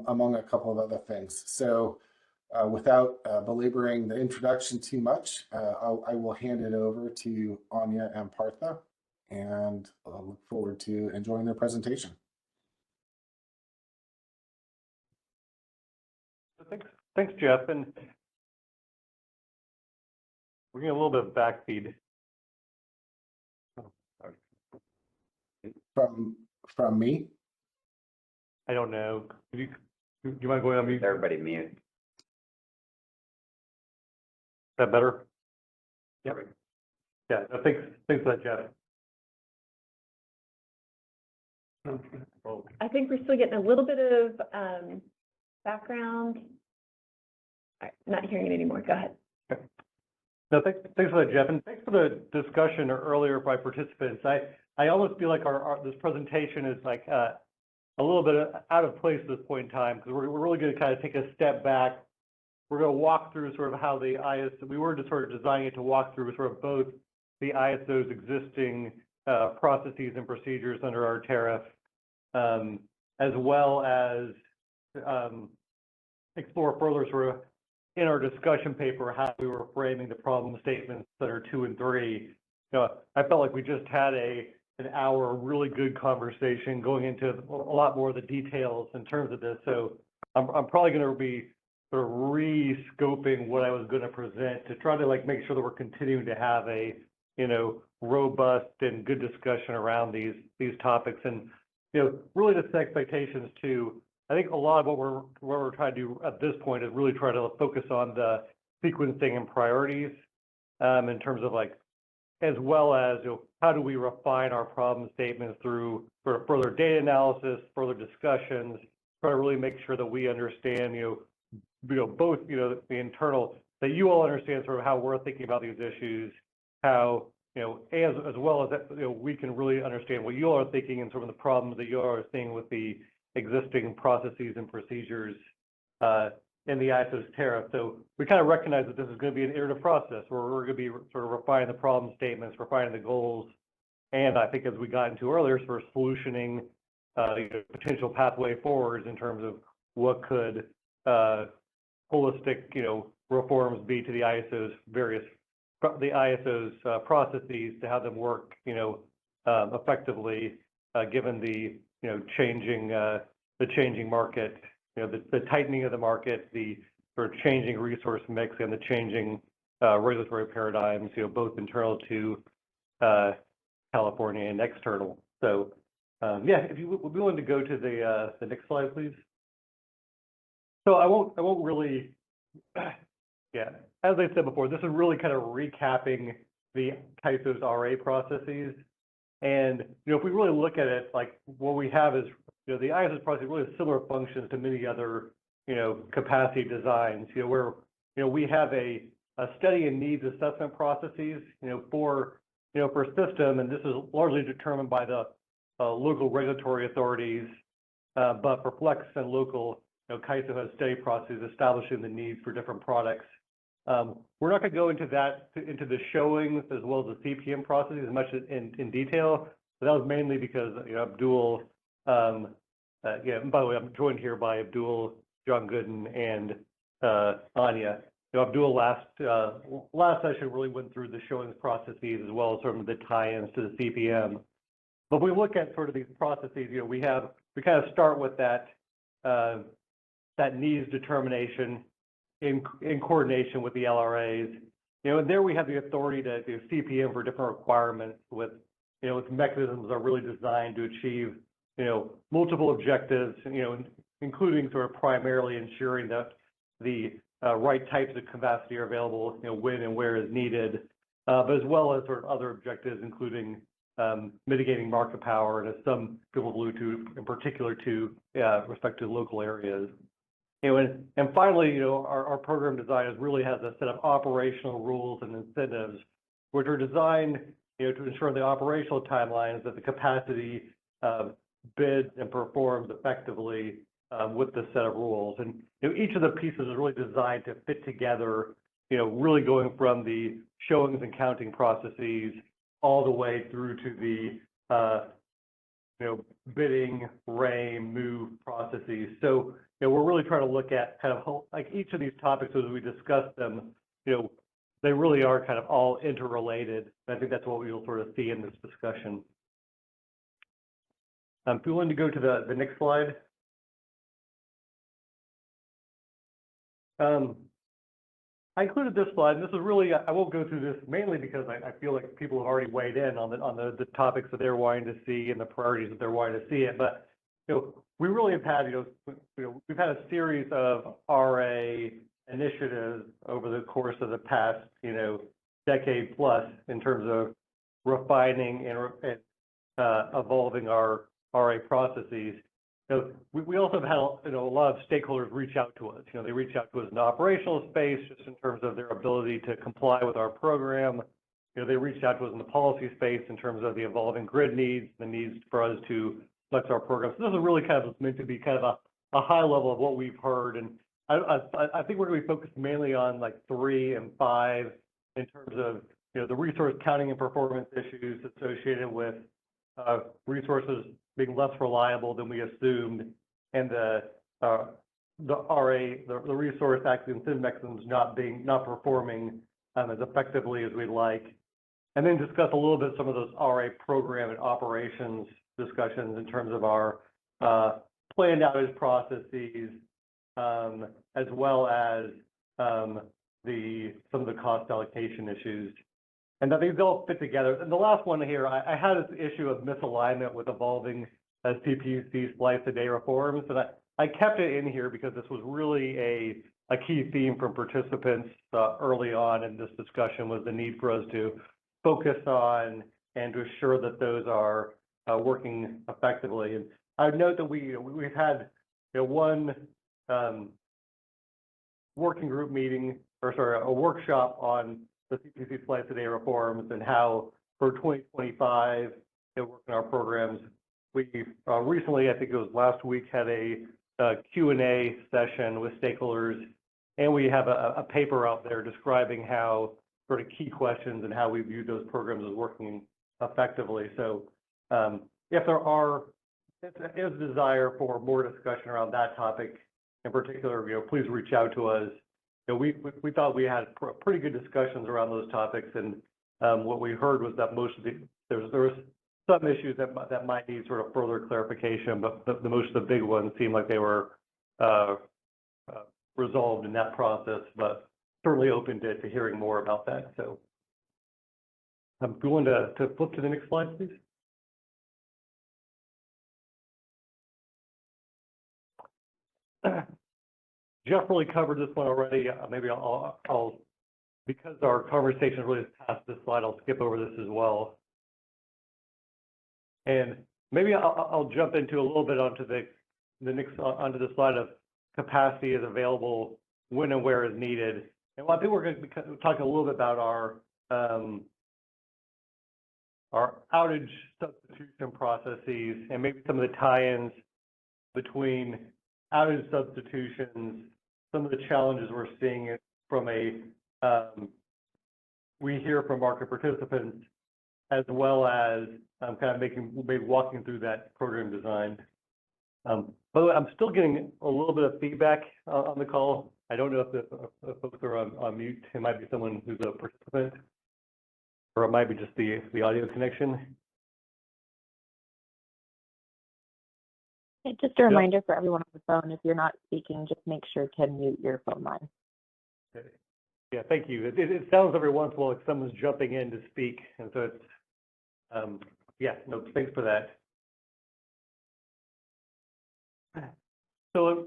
among a couple of other things. So without belaboring the introduction too much, I will hand it over to Anya and Partha, and I look forward to enjoying their presentation. Thanks, Jeff. And we're getting a little bit of backfeed. From me? I don't know. Do you mind going on mute? Everybody mute. Is that better? Yep. Yeah, thanks for that, Jeff. I think we're still getting a little bit of background. All right, not hearing it anymore. Go ahead. Okay. No, thanks for that, Jeff, and thanks for the discussion earlier by participants. I almost feel like our this presentation is like a little bit out of place at this point in time, because we're really going to kind of take a step back. We're going to walk through sort of how the ISO, we were just sort of designing it to walk through sort of both the ISO's existing processes and procedures under our tariff, as well as explore further sort of in our discussion paper how we were framing the problem statements that are 2 and 3. I felt like we just had an hour really good conversation going into a lot more of the details in terms of this. So I'm probably going to be sort of re-scoping what I was going to present to try to make sure that we're continuing to have a robust and good discussion around these topics, and really to set expectations too. I think a lot of what we're trying to do at this point is really try to focus on the sequencing and priorities, in terms of as well as how do we refine our problem statements through sort of further data analysis, further discussions, try to really make sure that we understand both the internal, that you all understand sort of how we're thinking about these issues, how as well as that we can really understand what you all are thinking and some of the problems that you all are seeing with the existing processes and procedures in the ISO's tariff. So we kind of recognize that this is going to be an iterative process where we're going to be sort of refining the problem statements, refining the goals, and I think as we got into earlier, sort of solutioning potential pathway forwards in terms of what could holistic reforms be to the ISO's processes to have them work effectively, given the changing market, the tightening of the market, the sort of changing resource mix, and the changing regulatory paradigms, both internal to California and external. So yeah, if you would be willing to go to the next slide, please. So I won't really, yeah, as I said before, this is really kind of recapping the CAISO's RA processes. And if we really look at it, what we have is the ISO's process really has similar functions to many other capacity designs. Where we have a study and needs assessment processes for system, and this is largely determined by the local regulatory authorities. But for flex and local, CAISO has study processes establishing the needs for different products. We're not going to go into the showings as well as the CPM processes as much in detail, but that was mainly because Abdul Yeah, and by the way, I'm joined here by Abdul, John Gooden, and Anya. Abdul last session really went through the showings processes as well as sort of the tie-ins to the CPM. But if we look at sort of these processes, we kind of start with that needs determination in coordination with the LRAs. And there we have the authority to do CPM for different requirements with mechanisms that are really designed to achieve, multiple objectives, including sort of primarily ensuring that the right types of capacity are available, when and where is needed, but as well as sort of other objectives, including mitigating market power, and as some people allude to, in particular to respect to local areas. And finally, our program design really has a set of operational rules and incentives, which are designed, to ensure the operational timelines that the capacity bids and performs effectively with the set of rules. And each of the pieces is really designed to fit together, really going from the showings and counting processes all the way through to the bidding, RAIM, move processes. So we're really trying to look at kind of like each of these topics as we discuss them, they really are kind of all interrelated. I think that's what we'll sort of see in this discussion. If you want to go to the next slide. I included this slide, and this is really, I won't go through this mainly because I feel like people have already weighed in on the topics that they're wanting to see and the priorities that they're wanting to see it. But, we really have had, we've had a series of RA initiatives over the course of the past, decade plus in terms of refining and evolving our RA processes. We also have had a lot of stakeholders reach out to us. They reach out to us in the operational space just in terms of their ability to comply with our program. They reached out to us in the policy space in terms of the evolving grid needs, the needs for us to flex our program. So this is really kind of meant to be kind of a high level of what we've heard. And I think we're going to be focused mainly on like 3 and 5 in terms of, the resource counting and performance issues associated with resources being less reliable than we assumed, and the resource active incentive mechanisms not performing as effectively as we'd like, and then discuss a little bit some of those RA program and operations discussions in terms of our planned outage processes, as well as some of the cost allocation issues. And I think they all fit together. And the last one here, I had this issue of misalignment with evolving CPUC slice a day reforms. And I kept it in here because this was really a key theme from participants early on in this discussion, was the need for us to focus on and to assure that those are working effectively. And I would note that we've had one working group meeting, a workshop on the CPUC slice a day reforms and how for 2025 working our programs. We recently, I think it was last week, had a Q&A session with stakeholders, and we have a paper out there describing how sort of key questions and how we view those programs as working effectively. So if there is a desire for more discussion around that topic in particular, please reach out to us. We thought we had pretty good discussions around those topics, and what we heard was that there was some issues that might need sort of further clarification, but most of the big ones seemed like they were resolved in that process, but certainly open to hearing more about that. So I'm going to flip to the next slide, please. Jeff really covered this one already. Maybe I'll, because our conversation really is past this slide, I'll skip over this as well. And maybe I'll jump into a little bit onto onto the slide of capacity is available when and where is needed. And I think we're going to be talking a little bit about our outage substitution processes and maybe some of the tie-ins between outage substitutions, some of the challenges we're seeing from we hear from market participants as well as kind of maybe walking through that program design. By the way, I'm still getting a little bit of feedback on the call. I don't know if folks are on mute. It might be someone who's a participant, or it might be just the audio connection. Just a reminder for everyone on the phone, if you're not speaking, just make sure to mute your phone line. Okay. Yeah, thank you. It sounds every once in a while like someone's jumping in to speak, and so it's, yeah, no, thanks for that. So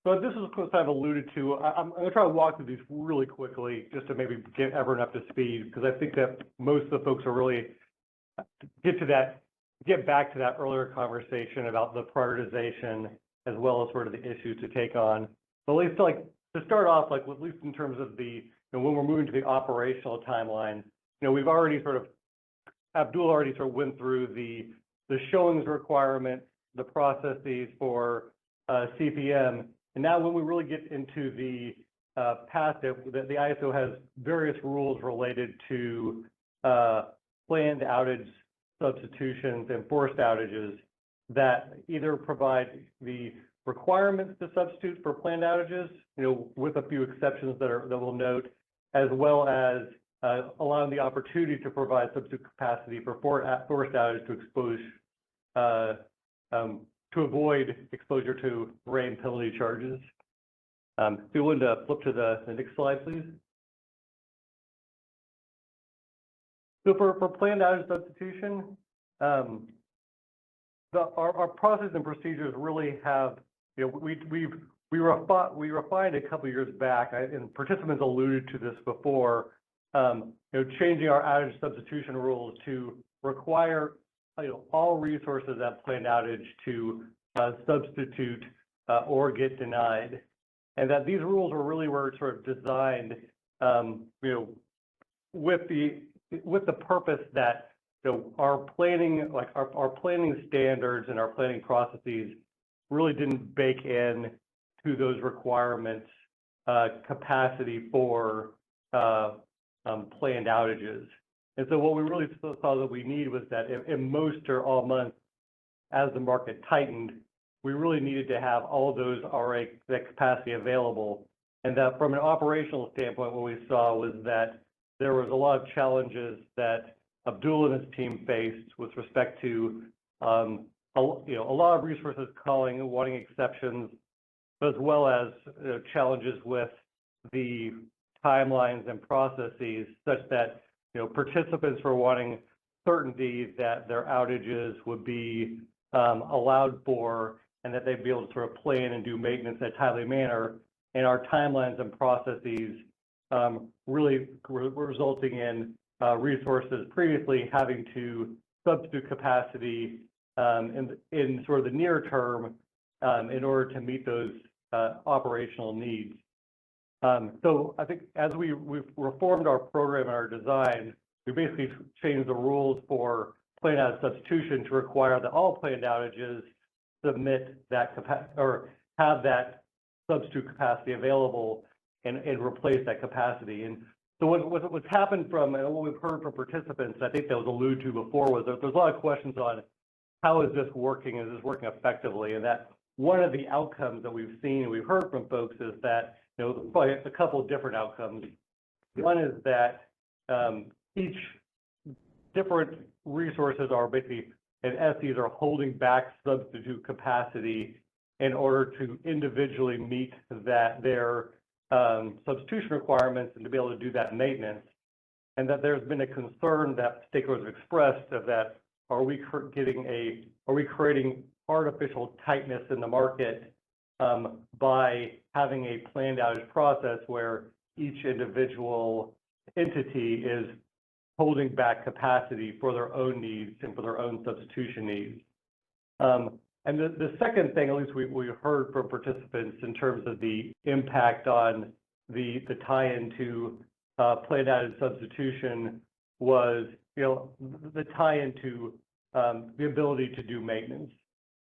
this is what I've alluded to. I'm going to try to walk through these really quickly just to maybe get everyone up to speed, because I think that most of the folks are really get back to that earlier conversation about the prioritization as well as sort of the issues to take on. But at least to start off, at least in terms of when we're moving to the operational timeline, we've already Abdul already sort of went through the showings requirement, the processes for CPM. And now when we really get into the passive, the ISO has various rules related to planned outage substitutions and forced outages that either provide the requirements to substitute for planned outages, with a few exceptions that we'll note, as well as allowing the opportunity to provide substitute capacity for forced outage to avoid exposure to RAIN penalty charges. If you would flip to the next slide, please. So for planned outage substitution, our process and procedures really have, we refined a couple of years back, and participants alluded to this before, changing our outage substitution rules to require all resources at planned outage to substitute or get denied, and that these rules were sort of designed, with the purpose that our planning, our planning standards and our planning processes really didn't bake in to those requirements capacity for planned outages. And so what we really saw that we need was that in most or all months, as the market tightened, we really needed to have all of those that capacity available. And that from an operational standpoint, what we saw was that there was a lot of challenges that Abdul and his team faced with respect to a lot of resources calling and wanting exceptions, as well as challenges with the timelines and processes, such that participants were wanting certainty that their outages would be allowed for, and that they'd be able to sort of plan and do maintenance in a timely manner. And our timelines and processes really were resulting in resources previously having to substitute capacity in sort of the near term in order to meet those operational needs. So I think as we've reformed our program and our design, we basically changed the rules for planned outage substitution to require that all planned outages submit that or have that substitute capacity available and replace that capacity. And so what's happened from, and what we've heard from participants, I think that was alluded to before, was that there's a lot of questions on how is this working? Is this working effectively? And that one of the outcomes that we've seen and we've heard from folks is that, probably a couple of different outcomes. One is that each different resources are basically, and SEs are holding back substitute capacity in order to individually meet their substitution requirements and to be able to do that maintenance. And that there's been a concern that stakeholders have expressed of that, are we creating artificial tightness in the market by having a planned outage process where each individual entity is holding back capacity for their own needs and for their own substitution needs. And the second thing, at least we heard from participants in terms of the impact on the tie-in to planned outage substitution was, the tie-in to the ability to do maintenance.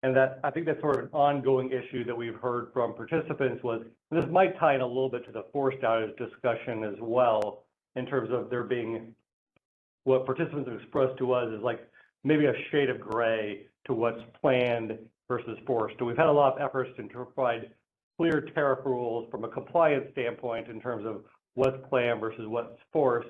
And that, I think that's sort of an ongoing issue that we've heard from participants was, and this might tie in a little bit to the forced outage discussion as well, in terms of there being what participants have expressed to us is like maybe a shade of gray to what's planned versus forced. So we've had a lot of efforts to provide clear tariff rules from a compliance standpoint in terms of what's planned versus what's forced.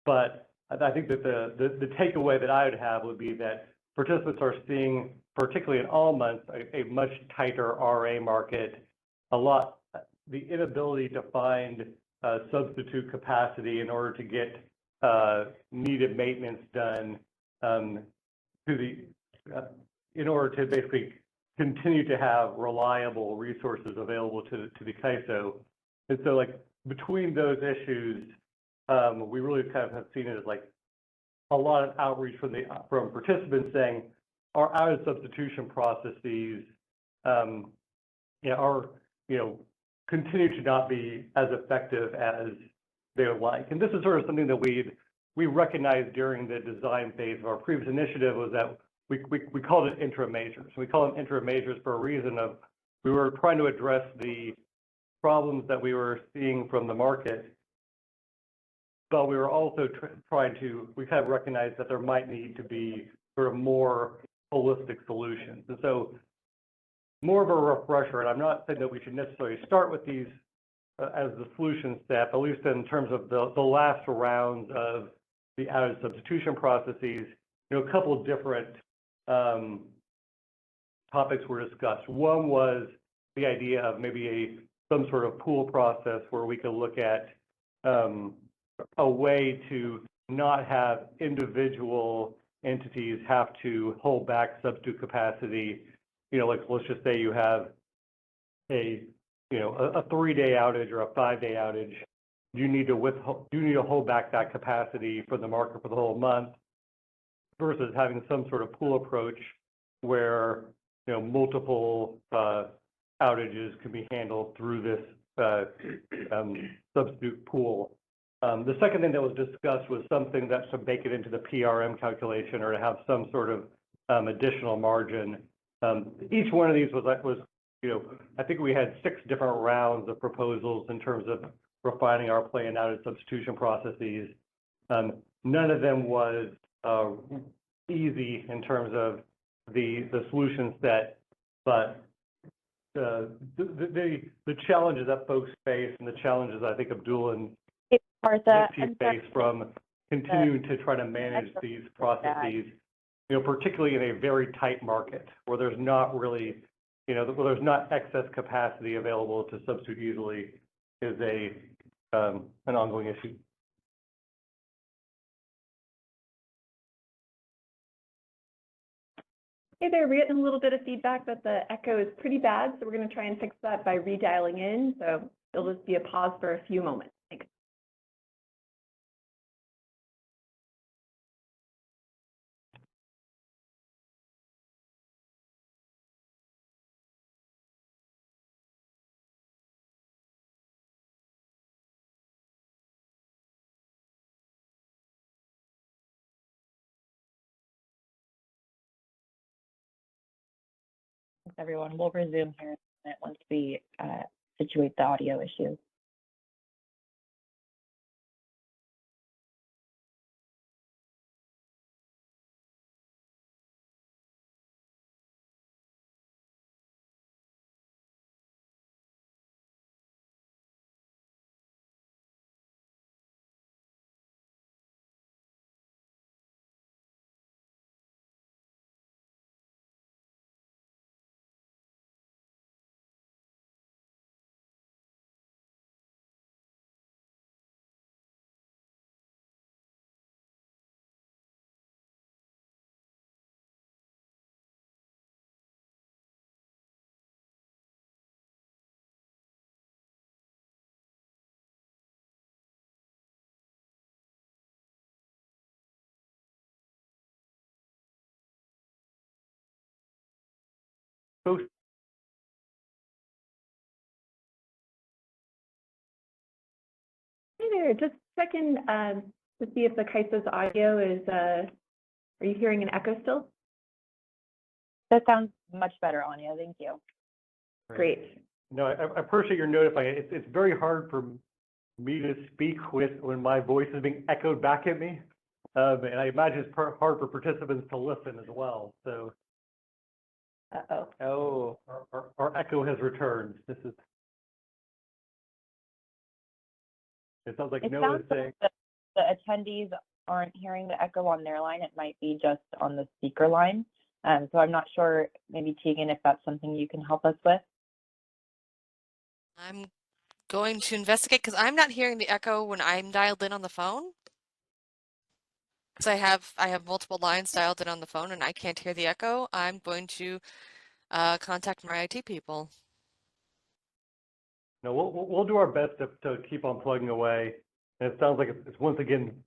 But I think that the takeaway that I would have would be that participants are seeing, particularly in all months, a much tighter RA market, the inability to find substitute capacity in order to get needed maintenance done in order to basically continue to have reliable resources available to the CAISO. And so like between those issues, we really kind of have seen it as like a lot of outreach from participants saying our out of substitution processes continue to not be as effective as they would like. And this is sort of something that we recognized during the design phase of our previous initiative, was that we called it interim measures. We call them interim measures for a reason of we were trying to address the problems that we were seeing from the market, but we were also we kind of recognized that there might need to be sort of more holistic solutions. And so more of a refresher, and I'm not saying that we should necessarily start with these as the solution step, at least in terms of the last rounds of the out of substitution processes, a couple of different topics were discussed. One was the idea of maybe some sort of pool process where we could look at a way to not have individual entities have to hold back substitute capacity. Like let's just say you have a 3-day outage or a 5-day outage. You need to hold back that capacity for the market for the whole month, versus having some sort of pool approach where multiple outages can be handled through this substitute pool. The second thing that was discussed was something that should make it into the PRM calculation, or to have some sort of additional margin. Each one of these was I think we had 6 different rounds of proposals in terms of refining our plan out of substitution processes. None of them was easy in terms of the solution set, but the challenges that folks face, and the challenges I think Abdul and Nancy face from continuing to try to manage these processes, particularly in a very tight market where there's not really, where there's not excess capacity available to substitute easily, is an ongoing issue. Hey there, we're getting a little bit of feedback that the echo is pretty bad, so we're going to try and fix that by redialing in. So it'll just be a pause for a few moments. Thanks. Thanks, everyone. We'll resume here in a minute once we situate the audio issue. Hey there, just checking to see if the CAISO's audio is, are you hearing an echo still? That sounds much better, Anya, thank you. Great. No, I appreciate your notifying. It's very hard for me to speak when my voice is being echoed back at me. And I imagine it's hard for participants to listen as well. So, our echo has returned. It sounds like Noah's saying. Like the attendees aren't hearing the echo on their line. It might be just on the speaker line. So I'm not sure, maybe Tegan, if that's something you can help us with. I'm going to investigate because I'm not hearing the echo when I'm dialed in on the phone. Because I have multiple lines dialed in on the phone and I can't hear the echo. I'm going to contact my IT people. No, we'll do our best to keep on plugging away. And it sounds like it's once again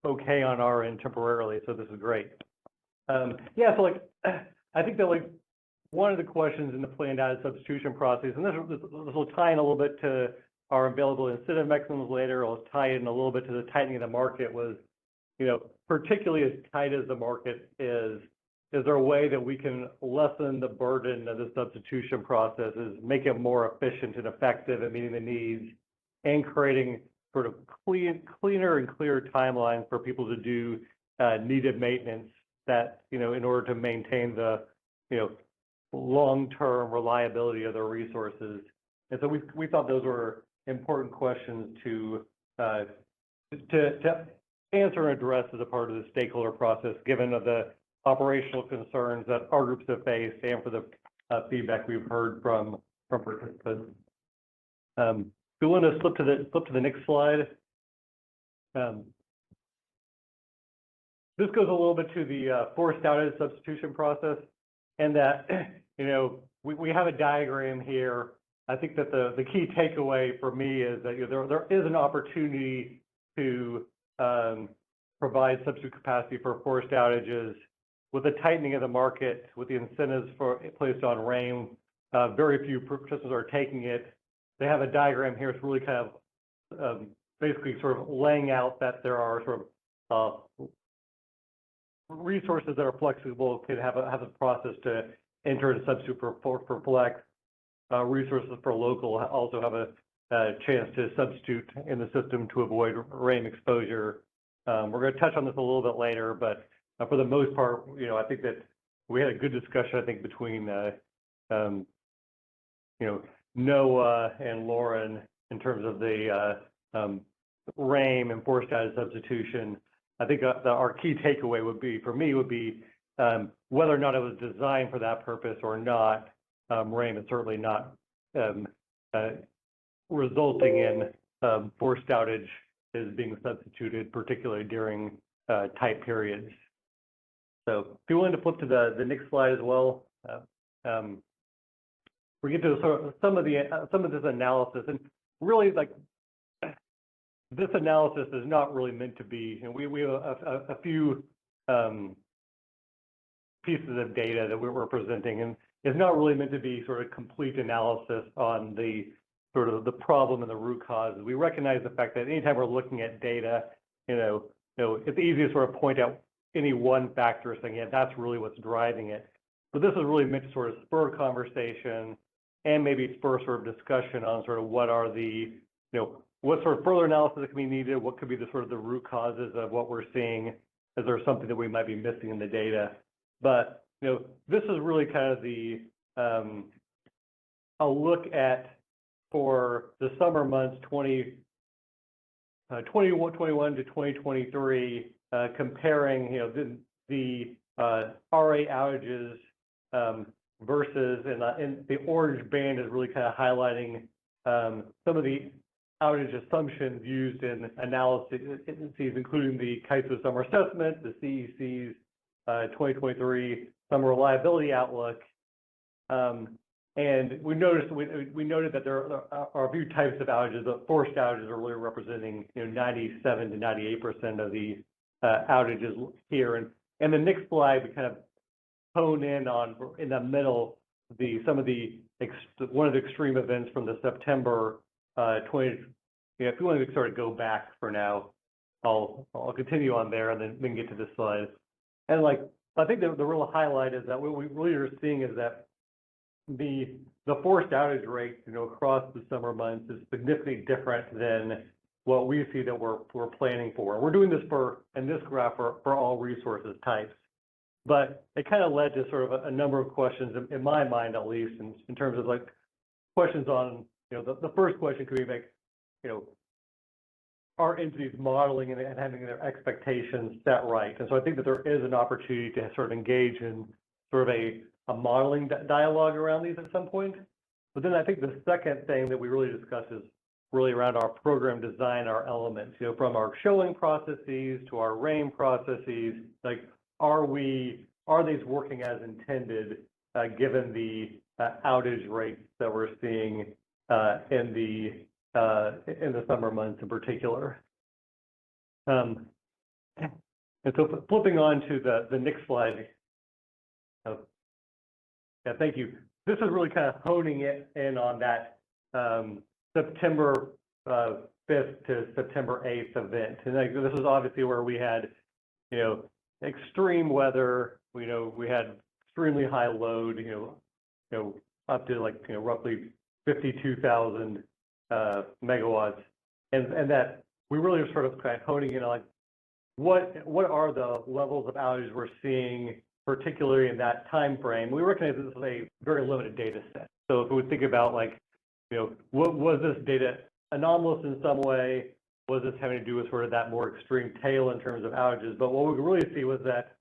okay on our end temporarily, so this is great. Yeah, so like I think that like one of the questions in the planned data substitution process, and this will tie in a little bit to our available incentive mechanisms later, or tie in a little bit to the tightening of the market, was, you know, particularly as tight as the market is there a way that we can lessen the burden of the substitution processes, make it more efficient and effective at meeting the needs, and creating sort of cleaner and clearer timelines for people to do needed maintenance that, you know, in order to maintain the, you know, long-term reliability of their resources. And so we thought those were important questions to answer and address as a part of the stakeholder process, given the operational concerns that our groups have faced and for the feedback we've heard from participants. If you want to flip to the next slide. This goes a little bit to the forced outage substitution process, and that, you know, we have a diagram here. I think that the key takeaway for me is that, you know, there is an opportunity to provide substitute capacity for forced outages. With the tightening of the market, with the incentives placed on RAIN, very few participants are taking it. They have a diagram here. It's really kind of basically sort of laying out that there are sort of resources that are flexible, can have a process to enter a substitute for flex. Resources for local also have a chance to substitute in the system to avoid RAIN exposure. We're going to touch on this a little bit later, but for the most part, you know, I think that we had a good discussion, I think, between, you know, Noah and Lauren in terms of the RAIN and forced outage substitution. I think our key takeaway would be, for me, would be whether or not it was designed for that purpose or not. RAIN is certainly not resulting in forced outage is being substituted, particularly during tight periods. So if you wanted to flip to the next slide as well, we get to sort of some of this analysis, and really, like, this analysis is not really meant to be, and we have a few pieces of data that we're presenting, and it's not really meant to be sort of complete analysis on the sort of the problem and the root causes. We recognize the fact that anytime we're looking at data, you know, it's easy to sort of point out any one factor saying, yeah, that's really what's driving it. But this is really meant to sort of spur conversation and maybe spur sort of discussion on sort of what are the, you know, what sort of further analysis that can be needed, what could be the sort of the root causes of what we're seeing, is there something that we might be missing in the data. But, you know, this is really kind of the, a look at, for the summer months 2021 to 2023, comparing, you know, the RA outages versus, and the orange band is really kind of highlighting some of the outage assumptions used in analyses, including the CAISO summer assessment, the CEC's 2023 summer reliability outlook. And we noted that there are a few types of outages. The forced outages are really representing, you know, 97 to 98% of the outages here. And the next slide, we kind of hone in on, in the middle, one of the extreme events from the September 20. Yeah, if you want to sort of go back for now, I'll continue on there and then we can get to this slide. And like, I think the real highlight is that what we really are seeing is that the forced outage rate, you know, across the summer months is significantly different than what we see that we're planning for. We're doing this in this graph for all resources types. But it kind of led to sort of a number of questions, in my mind at least, in terms of like questions on, the first question could be like, are entities modeling and having their expectations set right? And so I think that there is an opportunity to sort of engage in sort of a modeling dialogue around these at some point. But then I think the second thing that we really discuss is really around our program design, our elements, from our showing processes to our RAIM processes, like, are these working as intended, given the outage rates that we're seeing in the summer months in particular. And so flipping on to the next slide. Yeah, thank you. This is really kind of honing it in on that September 5th to September 8th event. And this is obviously where we had, extreme weather. We had extremely high load, up to like, roughly 52,000 megawatts. And that we really are sort of kind of honing in on like, what are the levels of outages we're seeing, particularly in that time frame. We recognize this is a very limited data set. So if we think about like, what was this data anomalous in some way? Was this having to do with sort of that more extreme tail in terms of outages? But what we could really see was that,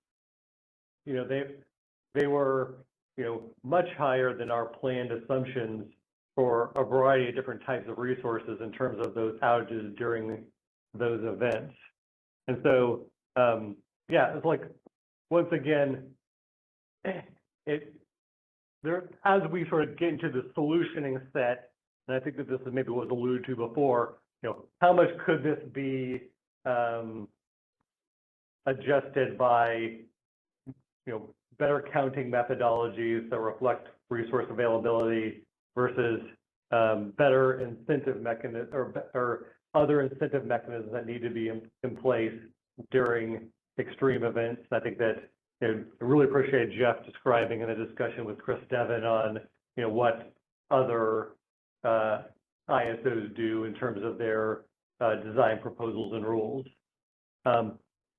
they were, much higher than our planned assumptions for a variety of different types of resources in terms of those outages during those events. And so, yeah, it's like, once again, as we sort of get into the solutioning set, and I think that this is maybe was alluded to before, how much could this be adjusted by, better counting methodologies that reflect resource availability versus better incentive mechanisms or other incentive mechanisms that need to be in place during extreme events. I think that I really appreciate Jeff describing in the discussion with Chris Devon on what other ISOs do in terms of their design proposals and rules.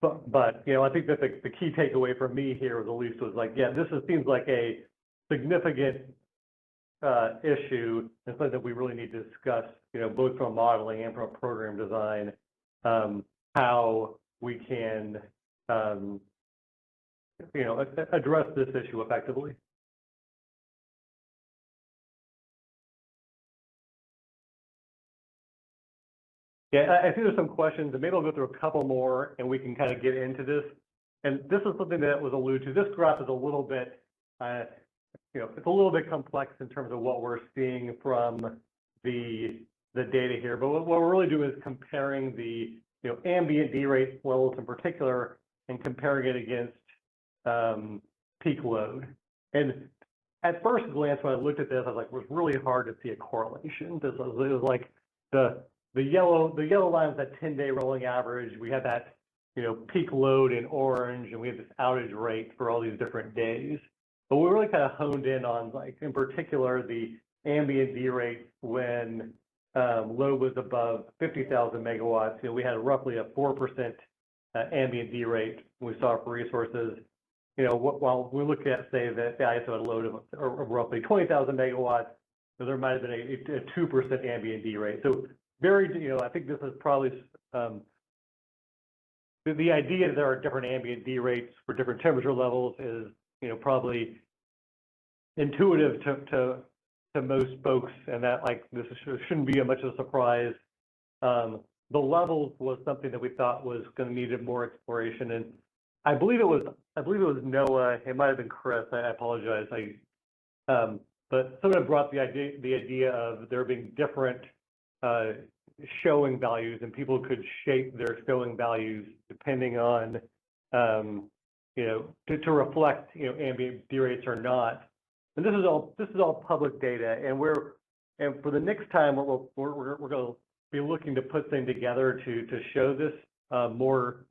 But I think that the key takeaway for me here, at least, was like, yeah, this seems like a significant issue and something that we really need to discuss, both from modeling and from program design, how we can, address this issue effectively. Yeah, I think there's some questions, and maybe I'll go through a couple more, and we can kind of get into this. And this is something that was alluded to. This graph is a little bit, it's a little bit complex in terms of what we're seeing from the data here. But what we're really doing is comparing the ambient D-rate levels in particular, and comparing it against peak load. And at first glance, when I looked at this, I was like, it was really hard to see a correlation. It was like the yellow line was that 10-day rolling average. We had that, peak load in orange, and we had this outage rate for all these different days. But we really kind of honed in on, like, in particular, the ambient D rate when load was above 50,000 megawatts. We had roughly a 4% ambient D rate we saw for resources. While we look at, say, that the ISO had a load of roughly 20,000 megawatts, so there might have been a 2% ambient D rate. So very, I think this is probably the idea that there are different ambient D rates for different temperature levels is, probably intuitive to most folks, and that like this shouldn't be much of a surprise. The levels was something that we thought was going to need more exploration, and I believe it was Noah. It might have been Chris. I apologize. But someone brought the idea of there being different showing values, and people could shape their showing values depending on, to reflect, ambient D rates or not. And this is all public data, and for the next time, we're going to be looking to put things together to show this more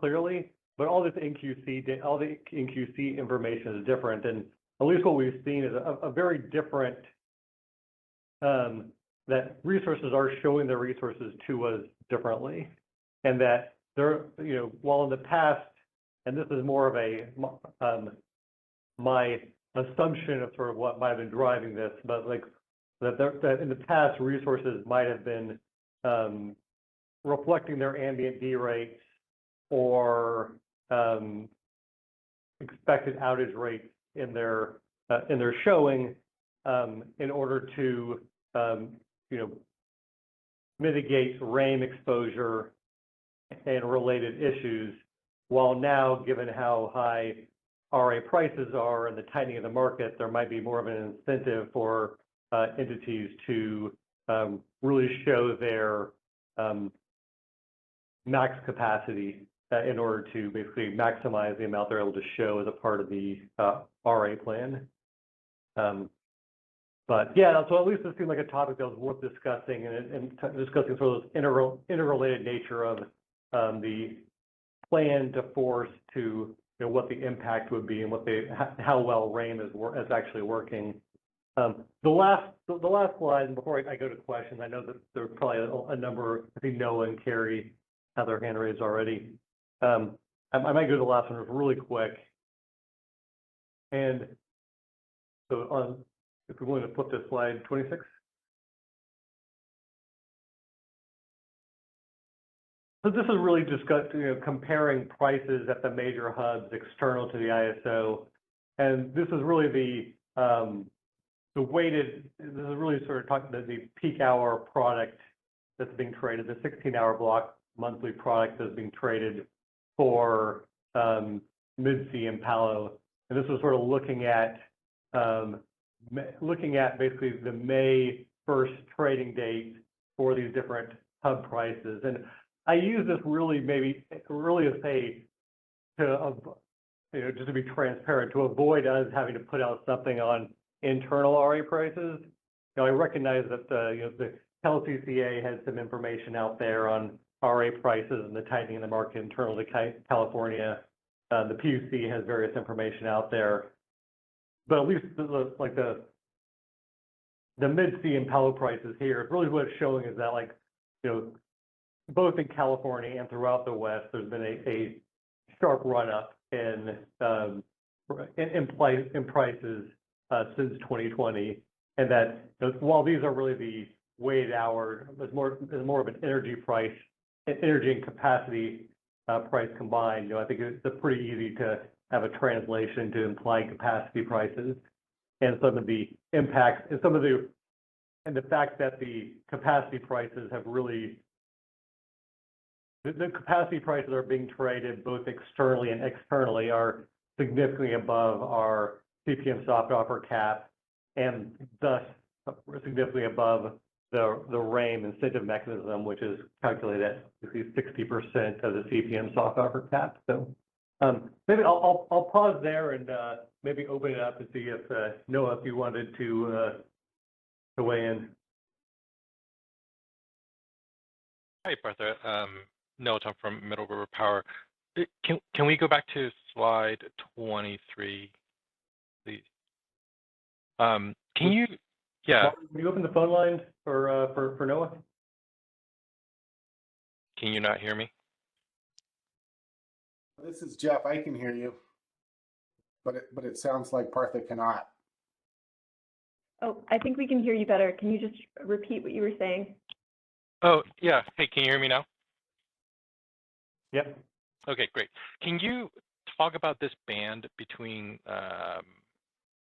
clearly. But all this NQC information is different, and at least what we've seen is a very different that resources are showing their resources to us differently, and that they're, while in the past, and this is more of a my assumption of sort of what might have been driving this, but like that in the past resources might have been reflecting their ambient D rates or expected outage rates in their showing in order to mitigate RAIN exposure and related issues. While now, given how high RA prices are and the tightening of the market, there might be more of an incentive for entities to really show their max capacity in order to basically maximize the amount they're able to show as a part of the RA plan. But yeah, so at least it seemed like a topic that was worth discussing and discussing sort of this interrelated nature of the plan to force to what the impact would be and what how well RAIN is actually working. The last slide, and before I go to questions, I know that there's probably a number. I think Noah and Carrie have their hand raised already. I might go to the last one really quick. And so if we're going to flip to slide 26. So this is really just comparing prices at the major hubs external to the ISO, and this is really the weighted. This is really sort of talking about the peak hour product that's being traded, the 16-hour block monthly product that's being traded for Mid-C and Palo, and this was sort of looking at basically the May 1st trading date for these different hub prices. And I use this really as just to be transparent, to avoid us having to put out something on internal RA prices. I recognize that the CalCCA has some information out there on RA prices and the tightening in the market internal to California. The PUC has various information out there, but at least the Mid-C and Palo prices here, really what it's showing is that both in California and throughout the West, there's been a sharp run up in prices since 2020, and that while these are really the weighted hour, there's more of an energy and capacity price combined. I think it's pretty easy to have a translation to implied capacity prices, and some of the impacts and the fact that the capacity prices have really. The capacity prices are being traded both externally and externally are significantly above our CPM soft offer cap, and thus significantly above the RAIN incentive mechanism, which is calculated at 60% of the CPM soft offer cap. So maybe I'll pause there and maybe open it up and see if Noah, if you wanted to weigh in. Hi, Partha. Noah Tom from Middle River Power. Can we go back to slide 23, please? Can you? Yeah. Can you open the phone line for Noah? Can you not hear me? This is Jeff. I can hear you, but it sounds like Partha cannot. Oh, I think we can hear you better. Can you just repeat what you were saying? Oh, yeah. Hey, can you hear me now? Yep. Okay, great. Can you talk about this band between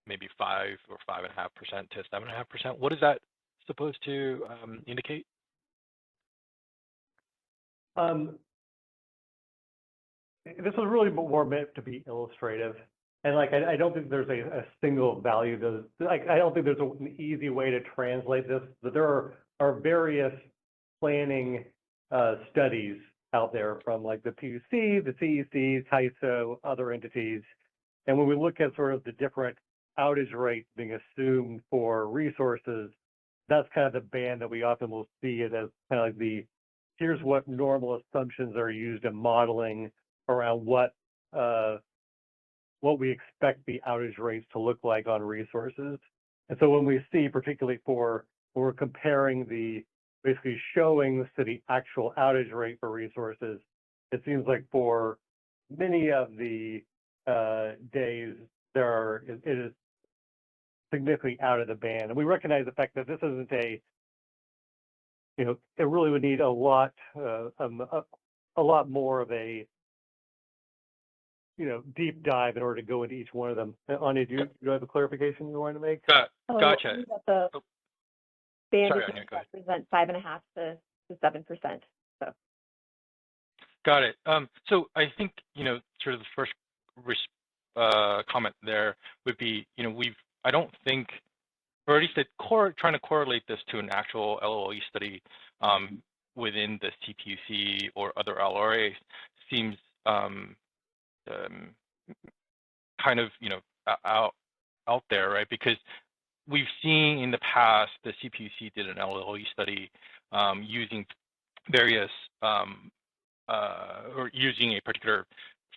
maybe 5 or 5.5% to 7.5%? What is that supposed to indicate? This was really more meant to be illustrative, and I don't think there's a single value. I don't think there's an easy way to translate this. But there are various planning studies out there from the PUC, the CEC, CAISO, other entities. And when we look at sort of the different outage rates being assumed for resources, that's kind of the band that we often will see it as kind of here's what normal assumptions are used in modeling around what we expect the outage rates to look like on resources. And so when we see, particularly for we're comparing basically showing the city actual outage rate for resources. It seems like for many of the days, it is significantly out of the band. And we recognize the fact that this isn't it really would need a lot more of a, deep dive in order to go into each one of them. Anya, do you have a clarification you want to make? Gotcha. The band Sorry, Anya, go ahead. represent 5.5% to 7%. So. Got it. So I think, sort of the first comment there would be, I don't think, or at least trying to correlate this to an actual LOE study within the CPUC or other LRAs seems kind of, out there, right? Because we've seen in the past the CPUC did an LOE study using various or using a particular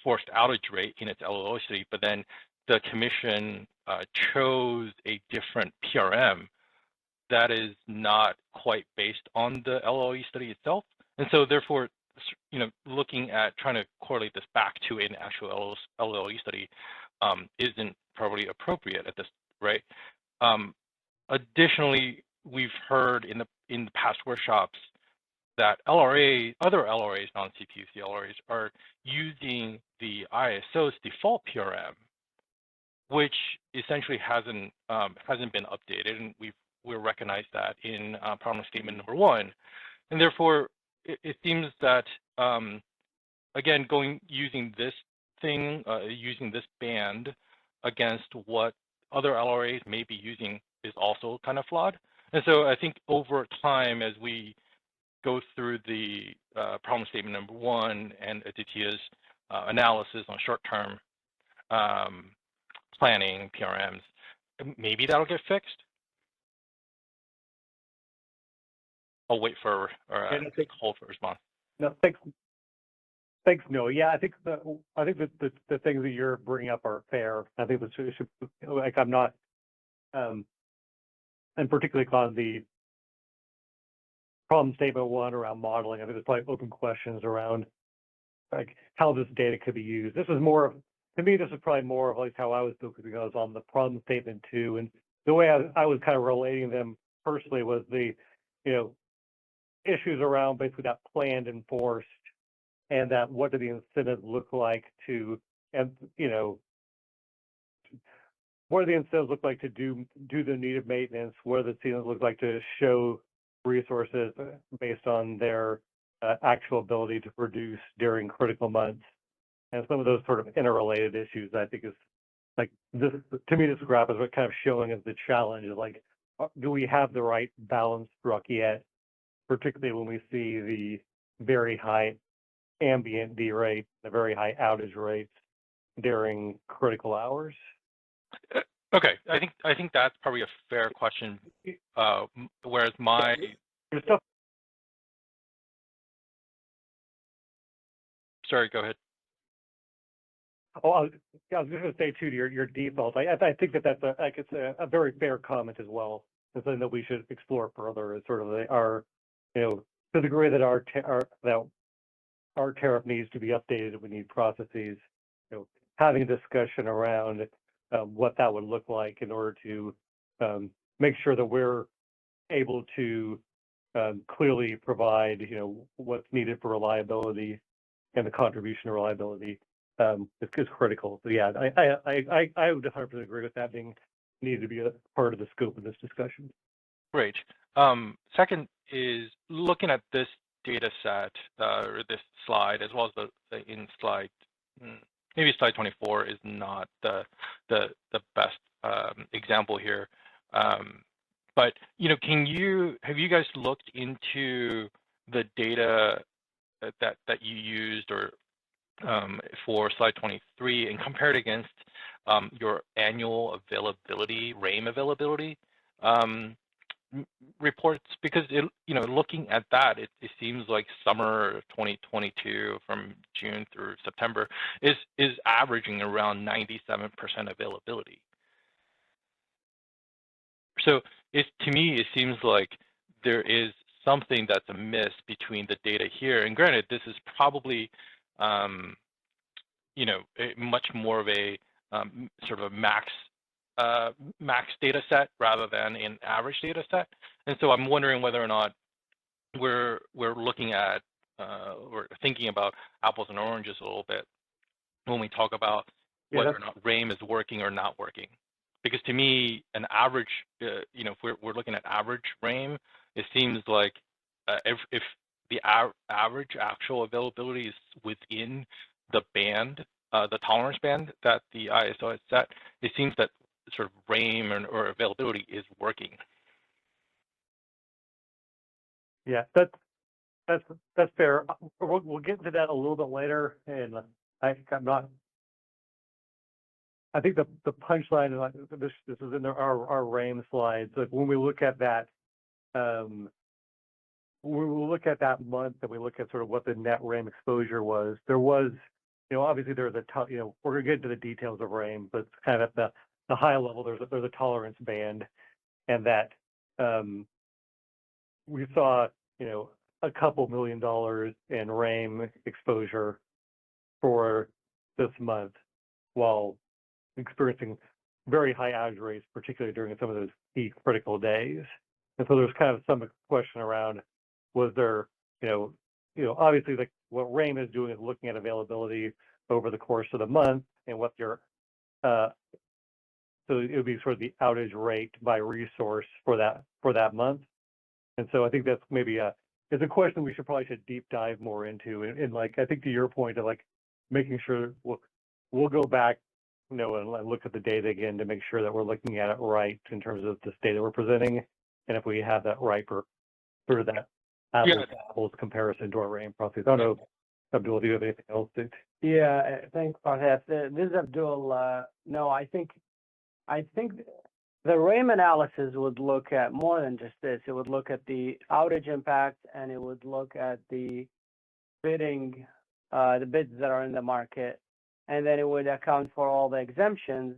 forced outage rate in its LOE study, but then the commission chose a different PRM that is not quite based on the LOE study itself. And so therefore, looking at trying to correlate this back to an actual LOE study isn't probably appropriate at this, right? Additionally, we've heard in the past workshops that other LRAs, non-CPUC LRAs, are using the ISO's default PRM, which essentially hasn't been updated, and we recognize that in problem statement number 1, and therefore it seems that again using this band against what other LRAs may be using is also kind of flawed. And so I think over time, as we go through the problem statement number 1 and Aditya's analysis on short-term planning PRMs, maybe that'll get fixed. I'll wait for hold for response. No, thanks, Noah. Yeah, I think that the things that you're bringing up are fair. I think that should I'm not, and particularly on the problem statement 1 around modeling. I think there's probably open questions around like how this data could be used. This is more of, to me, this is probably more of like how I was focusing on the problem statement 2, and the way I was kind of relating them personally was the, issues around basically that planned and forced, and that what do the incentives look like to, and what do the incentives look like to do the needed maintenance? What do the incentives look like to show resources based on their actual ability to produce during critical months? And some of those sort of interrelated issues, I think, is like this. To me, this graph is what kind of showing us the challenge of like, do we have the right balance struck yet? Particularly when we see the very high ambient D rate, the very high outage rates during critical hours. Okay, I think that's probably a fair question. Whereas sorry, go ahead. Oh, I was just going to say too, to your default. I think that's a very fair comment as well. It's something that we should explore further. Is sort of to the degree that our tariff needs to be updated, we need processes. Having a discussion around what that would look like in order to make sure that we're able to clearly provide, what's needed for reliability and the contribution to reliability is critical. So yeah, I would 100% agree with that being needed to be a part of the scope of this discussion. Great. Second is looking at this data set or this slide, as well as in slide, maybe slide 24 is not the best example here. But have you guys looked into the data that you used or for slide 23 and compared against your annual availability, RAIM availability reports? Because looking at that, it seems like summer 2022 from June through September is averaging around 97% availability. So to me, it seems like there is something that's amiss between the data here. And granted, this is probably, you know, much more of a sort of a max data set rather than an average data set. And so I'm wondering whether or not we're looking at or thinking about apples and oranges a little bit when we talk about whether or not RAIM is working or not working. Because to me, an average, you know, if we're looking at average RAIM, it seems like if the average actual availability is within the band, the tolerance band that the ISO has set, it seems that sort of RAIM or availability is working. Yeah, that's fair. We'll get into that a little bit later, and I think the punchline, like this is in our RAIM slides. Like when we look at that, we will look at that month and we look at sort of what the net RAIM exposure was. There was, you know, obviously there's you know, we're gonna get into the details of RAIM, but kind of at the high level, there's a tolerance band, and that we saw, you know, a couple $1 million in RAIM exposure for this month, while experiencing very high outage rates, particularly during some of those key critical days. And so there's kind of some question around, was there, you know, obviously like what RAIM is doing is looking at availability over the course of the month and what your, so it would be sort of the outage rate by resource for that month. And so I think that's maybe it's a question we should deep dive more into. And like, I think to your point of like making sure we'll go back, you know, and look at the data again to make sure that we're looking at it right in terms of this data we're presenting. And if we have that right for sort of that apples to apples comparison to our RAIM process. I don't know, Abdul, do you have anything else to? Yeah, thanks, Farhad. This is Abdul. No, I think the RAIM analysis would look at more than just this. It would look at the outage impact, and it would look at the bidding, the bids that are in the market, and then it would account for all the exemptions,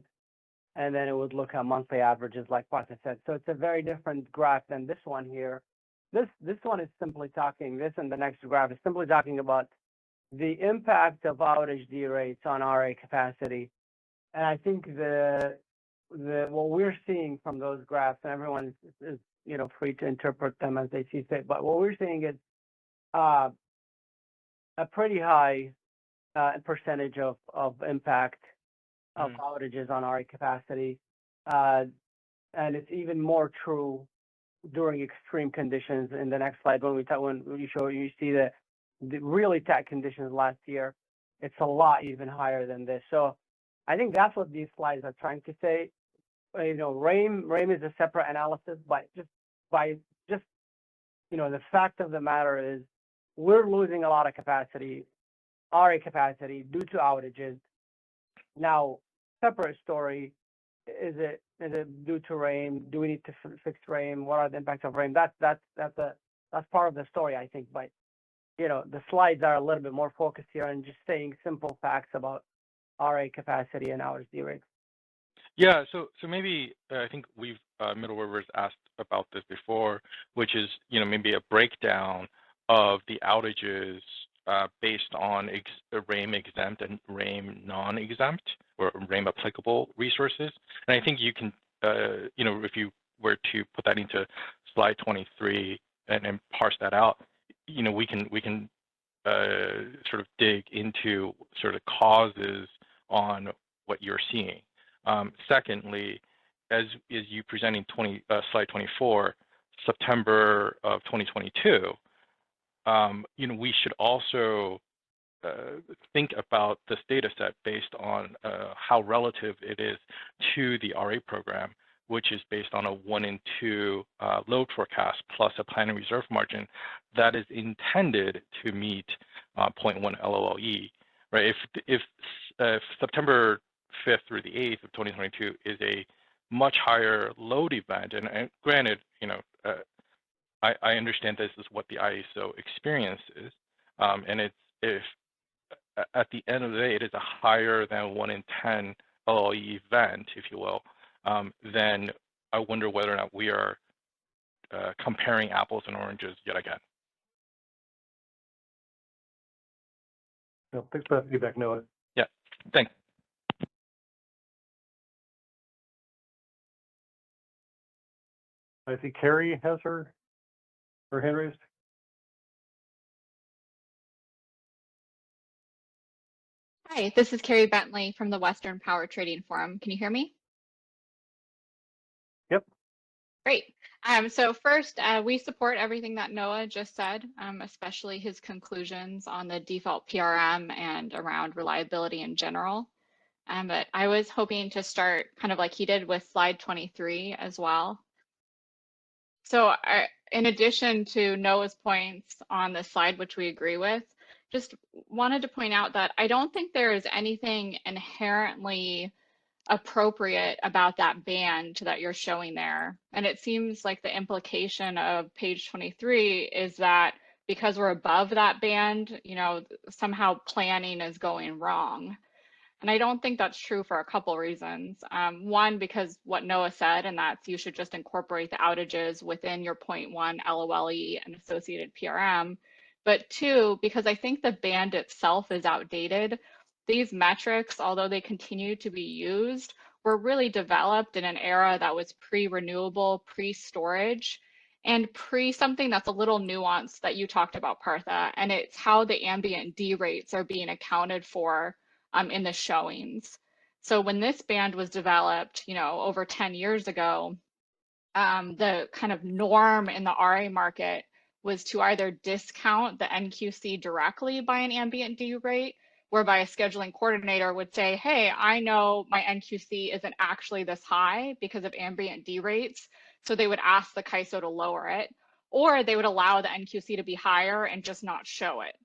and then it would look at monthly averages, like Partha said. So it's a very different graph than this one here. This one is simply talking, this and the next graph is simply talking about the impact of outage derates on RA capacity. And I think what we're seeing from those graphs, and everyone is you know, free to interpret them as they see fit, but what we're seeing is a pretty high percentage of impact of outages on RA capacity, and it's even more true during extreme conditions. In the next slide, when you see the really tight conditions last year, it's a lot even higher than this. So I think that's what these slides are trying to say. You know, RAIM is a separate analysis, but just you know, the fact of the matter is we're losing a lot of capacity, RA capacity, due to outages. Now, separate story, is it due to RAIM? Do we need to fix RAIM? What are the impacts of RAIM? That's part of the story, I think. But you know, the slides are a little bit more focused here on just saying simple facts about RA capacity and outage derates. Yeah, so maybe I think we've Middle Rivers asked about this before, which is, you know, maybe a breakdown of the outages based on RAIM exempt and RAIM non-exempt or RAIM applicable resources. And I think you can, you know, if you were to put that into slide 23 and parse that out, you know, we can sort of dig into sort of causes on what you're seeing. Secondly, as you presenting slide 24, September of 2022, you know, we should also think about this data set based on how relative it is to the RA program, which is based on a 1 in 2 load forecast plus a planning reserve margin that is intended to meet 0.1 LOLE, right? If September 5th through the 8th of 2022 is a much higher load event, and granted, you know, I understand this is what the ISO experience is, and if at the end of the day it is a higher than 1 in 10 LOE event, if you will, then I wonder whether or not we are comparing apples and oranges yet again. No, thanks for that feedback, Noah. Yeah, thanks. I see Carrie has her hand raised. Hi, this is Carrie Bentley from the Western Power Trading Forum. Can you hear me? Yep. Great. So first, we support everything that Noah just said, especially his conclusions on the default PRM and around reliability in general. But I was hoping to start kind of like he did with slide 23 as well. So in addition to Noah's points on the slide, which we agree with, just wanted to point out that I don't think there is anything inherently appropriate about that band that you're showing there. And it seems like the implication of page 23 is that because we're above that band, you know, somehow planning is going wrong. And I don't think that's true for a couple reasons. One, because what Noah said, and that's you should just incorporate the outages within your 0.1 LOLE and associated PRM. But two, because I think the band itself is outdated. These metrics, although they continue to be used, were really developed in an era that was pre-renewable, pre-storage, and something that's a little nuanced that you talked about, Partha, and it's how the ambient D rates are being accounted for in the showings. So when this band was developed, you know, over 10 years ago, the kind of norm in the RA market was to either discount the NQC directly by an ambient D rate, whereby a scheduling coordinator would say, hey, I know my NQC isn't actually this high because of ambient D rates. So they would ask the CAISO to lower it, or they would allow the NQC to be higher and just not show it.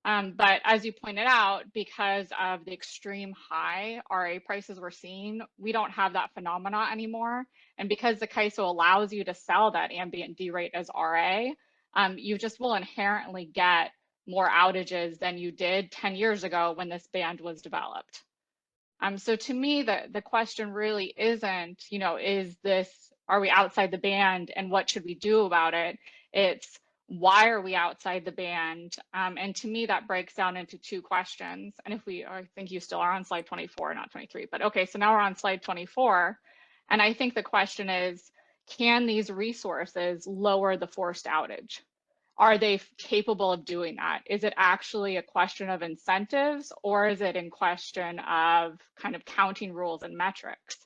But as you pointed out, because of the extreme high RA prices we're seeing, we don't have that phenomena anymore. And because the CAISO allows you to sell that ambient D rate as RA, you just will inherently get more outages than you did 10 years ago when this band was developed. So to me, the question really isn't, you know, are we outside the band and what should we do about it? It's why are we outside the band? And to me, that breaks down into two questions. And I think you still are on slide 24, not 23, but okay, so now we're on slide 24. And I think the question is, can these resources lower the forced outage? Are they capable of doing that? Is it actually a question of incentives, or is it in question of kind of counting rules and metrics?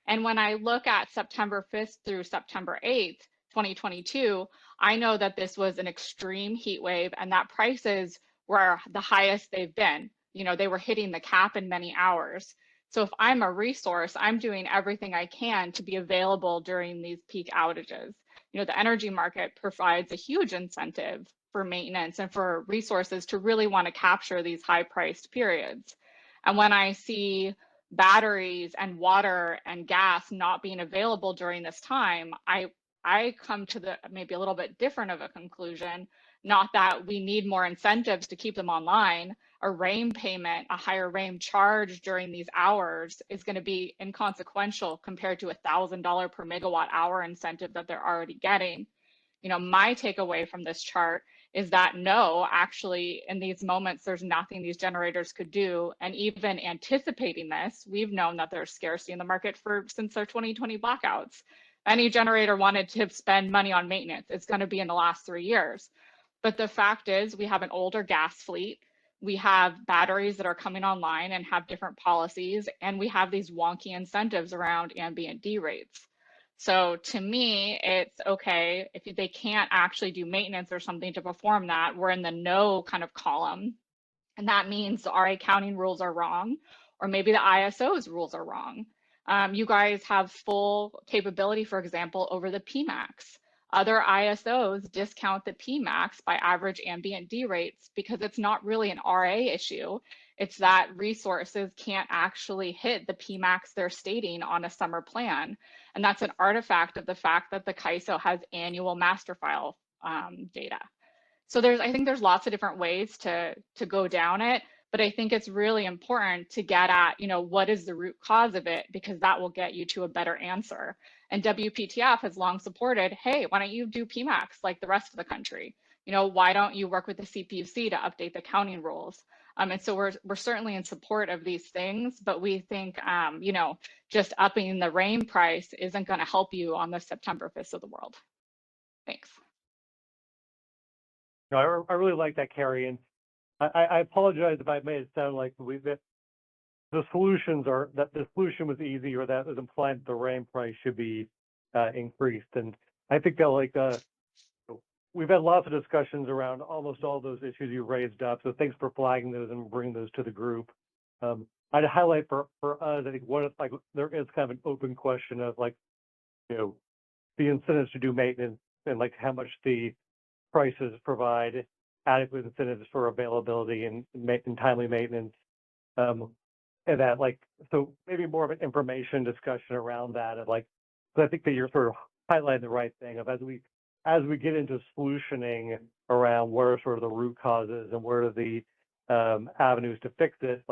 And when I look at September 5th through September 8th, 2022, I know that this was an extreme heat wave and that prices were the highest they've been. You know, they were hitting the cap in many hours. So if I'm a resource, I'm doing everything I can to be available during these peak outages. You know, the energy market provides a huge incentive for maintenance and for resources to really want to capture these high priced periods. And when I see batteries and water and gas not being available during this time, I come to the maybe a little bit different of a conclusion, not that we need more incentives to keep them online. A RAIM payment, a higher RAIM charge during these hours is going to be inconsequential compared to $1,000 per megawatt hour incentive that they're already getting. You know, my takeaway from this chart is that no, actually, in these moments, there's nothing these generators could do. And even anticipating this, we've known that there's scarcity in the market since their 2020 blackouts. Any generator wanted to spend money on maintenance, it's going to be in the last 3 years. But the fact is, we have an older gas fleet. We have batteries that are coming online and have different policies, and we have these wonky incentives around ambient D rates. So to me, it's okay if they can't actually do maintenance or something to perform that, we're in the no kind of column. And that means the RA counting rules are wrong, or maybe the ISO's rules are wrong. You guys have full capability, for example, over the PMAX. Other ISOs discount the PMAX by average ambient D rates because it's not really an RA issue. It's that resources can't actually hit the PMAX they're stating on a summer plan. And that's an artifact of the fact that the CAISO has annual master file data. So I think there's lots of different ways to go down it, But I think it's really important to get at, what is the root cause of it, because that will get you to a better answer. And WPTF has long supported, hey, why don't you do PMAX like the rest of the country? Why don't you work with the CPUC to update the counting rules? And so we're certainly in support of these things, but we think, just upping the RAIN price isn't going to help you on the September 5th of the world. Thanks. No, I really like that, Carrie, and I apologize if I made it sound like that the solution was easy, or that was implied that the RAIN price should be increased. And I think that we've had lots of discussions around almost all those issues you raised up. So thanks for flagging those and bringing those to the group. I'd highlight for us, I think there is kind of an open question of the incentives to do maintenance and how much the prices provide adequate incentives for availability and timely maintenance. And that so maybe more of an information discussion around that. So I think that you're sort of highlighting the right thing of as we get into solutioning around what are sort of the root causes and where are the avenues to fix it.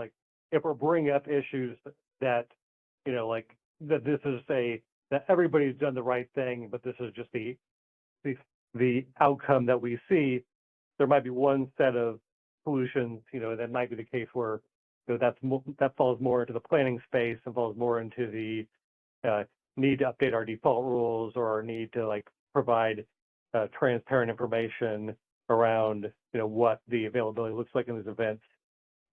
If we're bringing up issues that, that this is that everybody's done the right thing, but this is just the outcome that we see, there might be one set of solutions, that might be the case where that falls more into the planning space and falls more into the need to update our default rules or our need to provide transparent information around what the availability looks like in these events.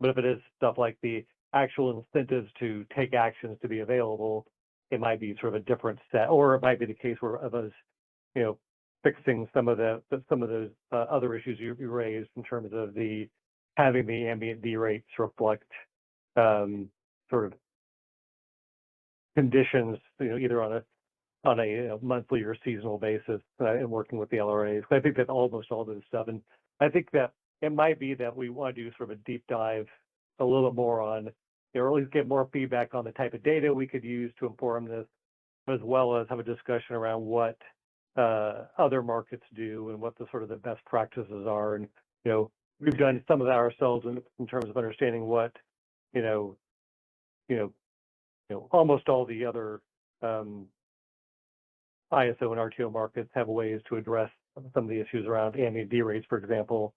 But if it is stuff like the actual incentives to take actions to be available, it might be sort of a different set, or it might be the case where of us, fixing some of those other issues you raised in terms of having the ambient D rates reflect sort of conditions, either on a monthly or seasonal basis, and working with the LRAs. I think that almost all those stuff, and I think that it might be that we want to do sort of a deep dive a little bit more on, or at least get more feedback on the type of data we could use to inform this, as well as have a discussion around what other markets do and what the sort of the best practices are. And we've done some of that ourselves in terms of understanding what almost all the other ISO and RTO markets have ways to address some of the issues around ambient D rates, for example,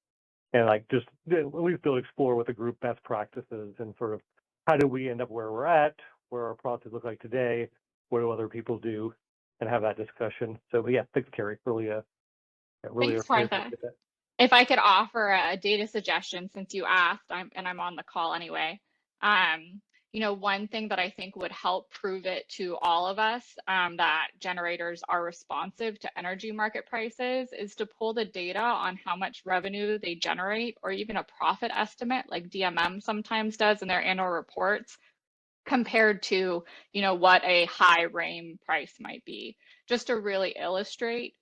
and just at least they'll explore with the group best practices and sort of how do we end up where we're at, where our processes look like today, what do other people do, and have that discussion. So, but yeah, thanks, Carrie. Really Thanks, Martha. If I could offer a data suggestion, since you asked, I'm on the call anyway. One thing that I think would help prove it to all of us that generators are responsive to energy market prices is to pull the data on how much revenue they generate, or even a profit estimate like DMM sometimes does in their annual reports, compared to, what a high RAIN price might be, just to really illustrate,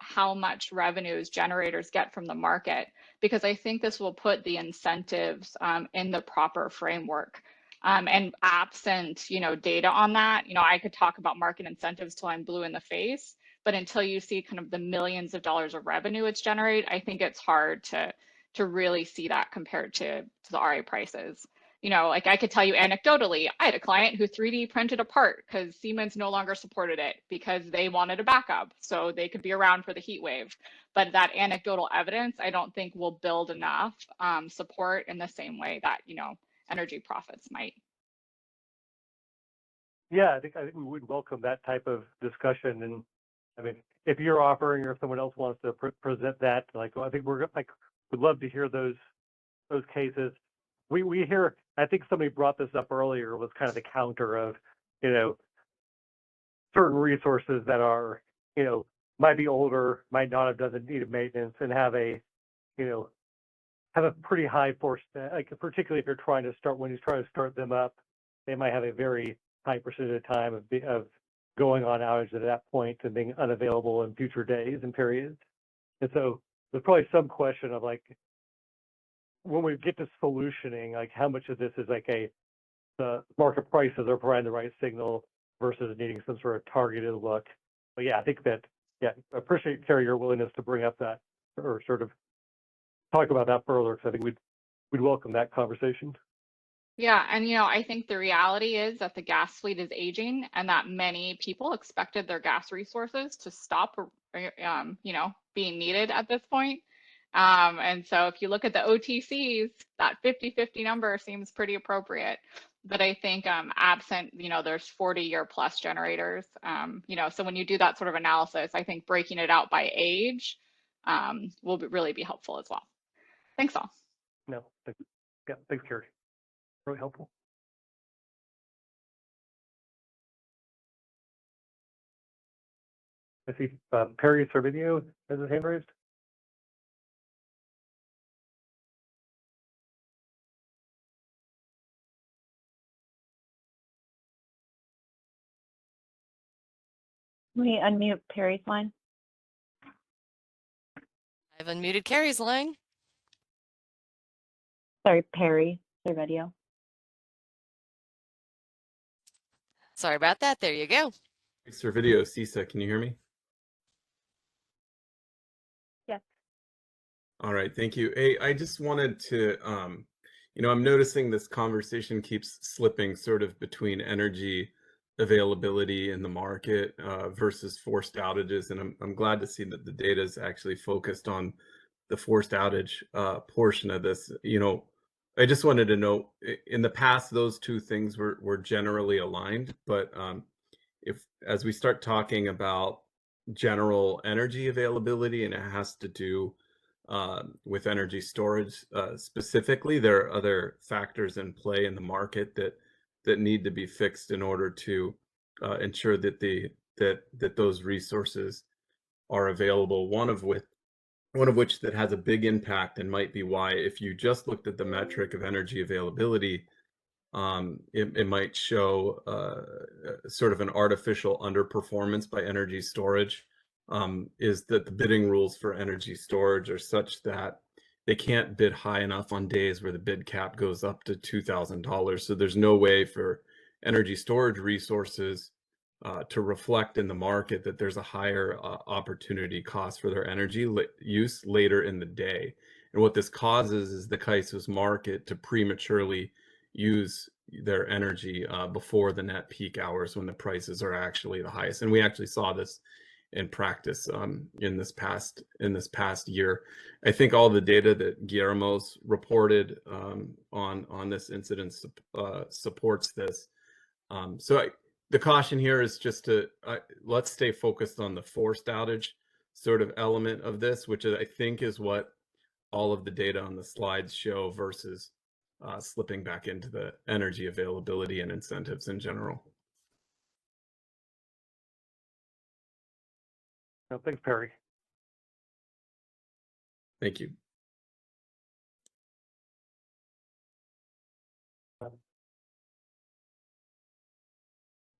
how much revenues generators get from the market, because I think this will put the incentives in the proper framework. And absent, data on that, I could talk about market incentives till I'm blue in the face, but until you see kind of the millions of dollars of revenue it's generate, I think it's hard to really see that compared to the RA prices. I could tell you anecdotally, I had a client who 3D printed a part because Siemens no longer supported it because they wanted a backup so they could be around for the heat wave. But that anecdotal evidence, I don't think will build enough support in the same way that, energy profits might. Yeah, I think we would welcome that type of discussion. And I mean, if you're offering or if someone else wants to present that, I think would love to hear those cases. We hear, I think somebody brought this up earlier, was kind of the counter of, certain resources that are, might be older, might not have done the needed maintenance, and have a pretty high force, particularly if you're trying to start them up, they might have a very high percentage of time of going on outage at that point and being unavailable in future days and periods. And so there's probably some question of when we get to solutioning, how much of this is the market prices are providing the right signal versus needing some sort of targeted look. But yeah, I think that, I appreciate, Carrie, your willingness to bring up that or sort of talk about that further, because I think we'd welcome that conversation. Yeah, and I think the reality is that the gas fleet is aging and that many people expected their gas resources to stop, being needed at this point. And so if you look at the OTCs, that 50-50 number seems pretty appropriate. But I think absent, there's 40-year plus generators, so when you do that sort of analysis, I think breaking it out by age will really be helpful as well. Thanks all. No, yeah, thanks, Carrie. Really helpful. I see Perry Servideo has his hand raised. Let me unmute Perry's line. I've unmuted Carrie's line. Sorry, Perry Servideo. Sorry about that. There you go. Servideo, CISA, can you hear me? Yes. All right, thank you. Hey, I just wanted to, I'm noticing this conversation keeps slipping sort of between energy availability in the market versus forced outages, and I'm glad to see that the data is actually focused on the forced outage portion of this. I just wanted to know, in the past, those two things were generally aligned, but if as we start talking about general energy availability and it has to do with energy storage specifically, there are other factors in play in the market that need to be fixed in order to ensure that that those resources are available. One of which that has a big impact and might be why, if you just looked at the metric of energy availability, it might show sort of an artificial underperformance by energy storage, is that the bidding rules for energy storage are such that they can't bid high enough on days where the bid cap goes up to $2,000. So there's no way for energy storage resources to reflect in the market that there's a higher opportunity cost for their energy use later in the day. And what this causes is the CAISO's market to prematurely use their energy before the net peak hours when the prices are actually the highest. And we actually saw this in practice in this past year. I think all the data that Guillermo's reported on this incident supports this. The caution here is just to let's stay focused on the forced outage sort of element of this, which I think is what all of the data on the slides show, versus slipping back into the energy availability and incentives in general. No, thanks, Perry. Thank you.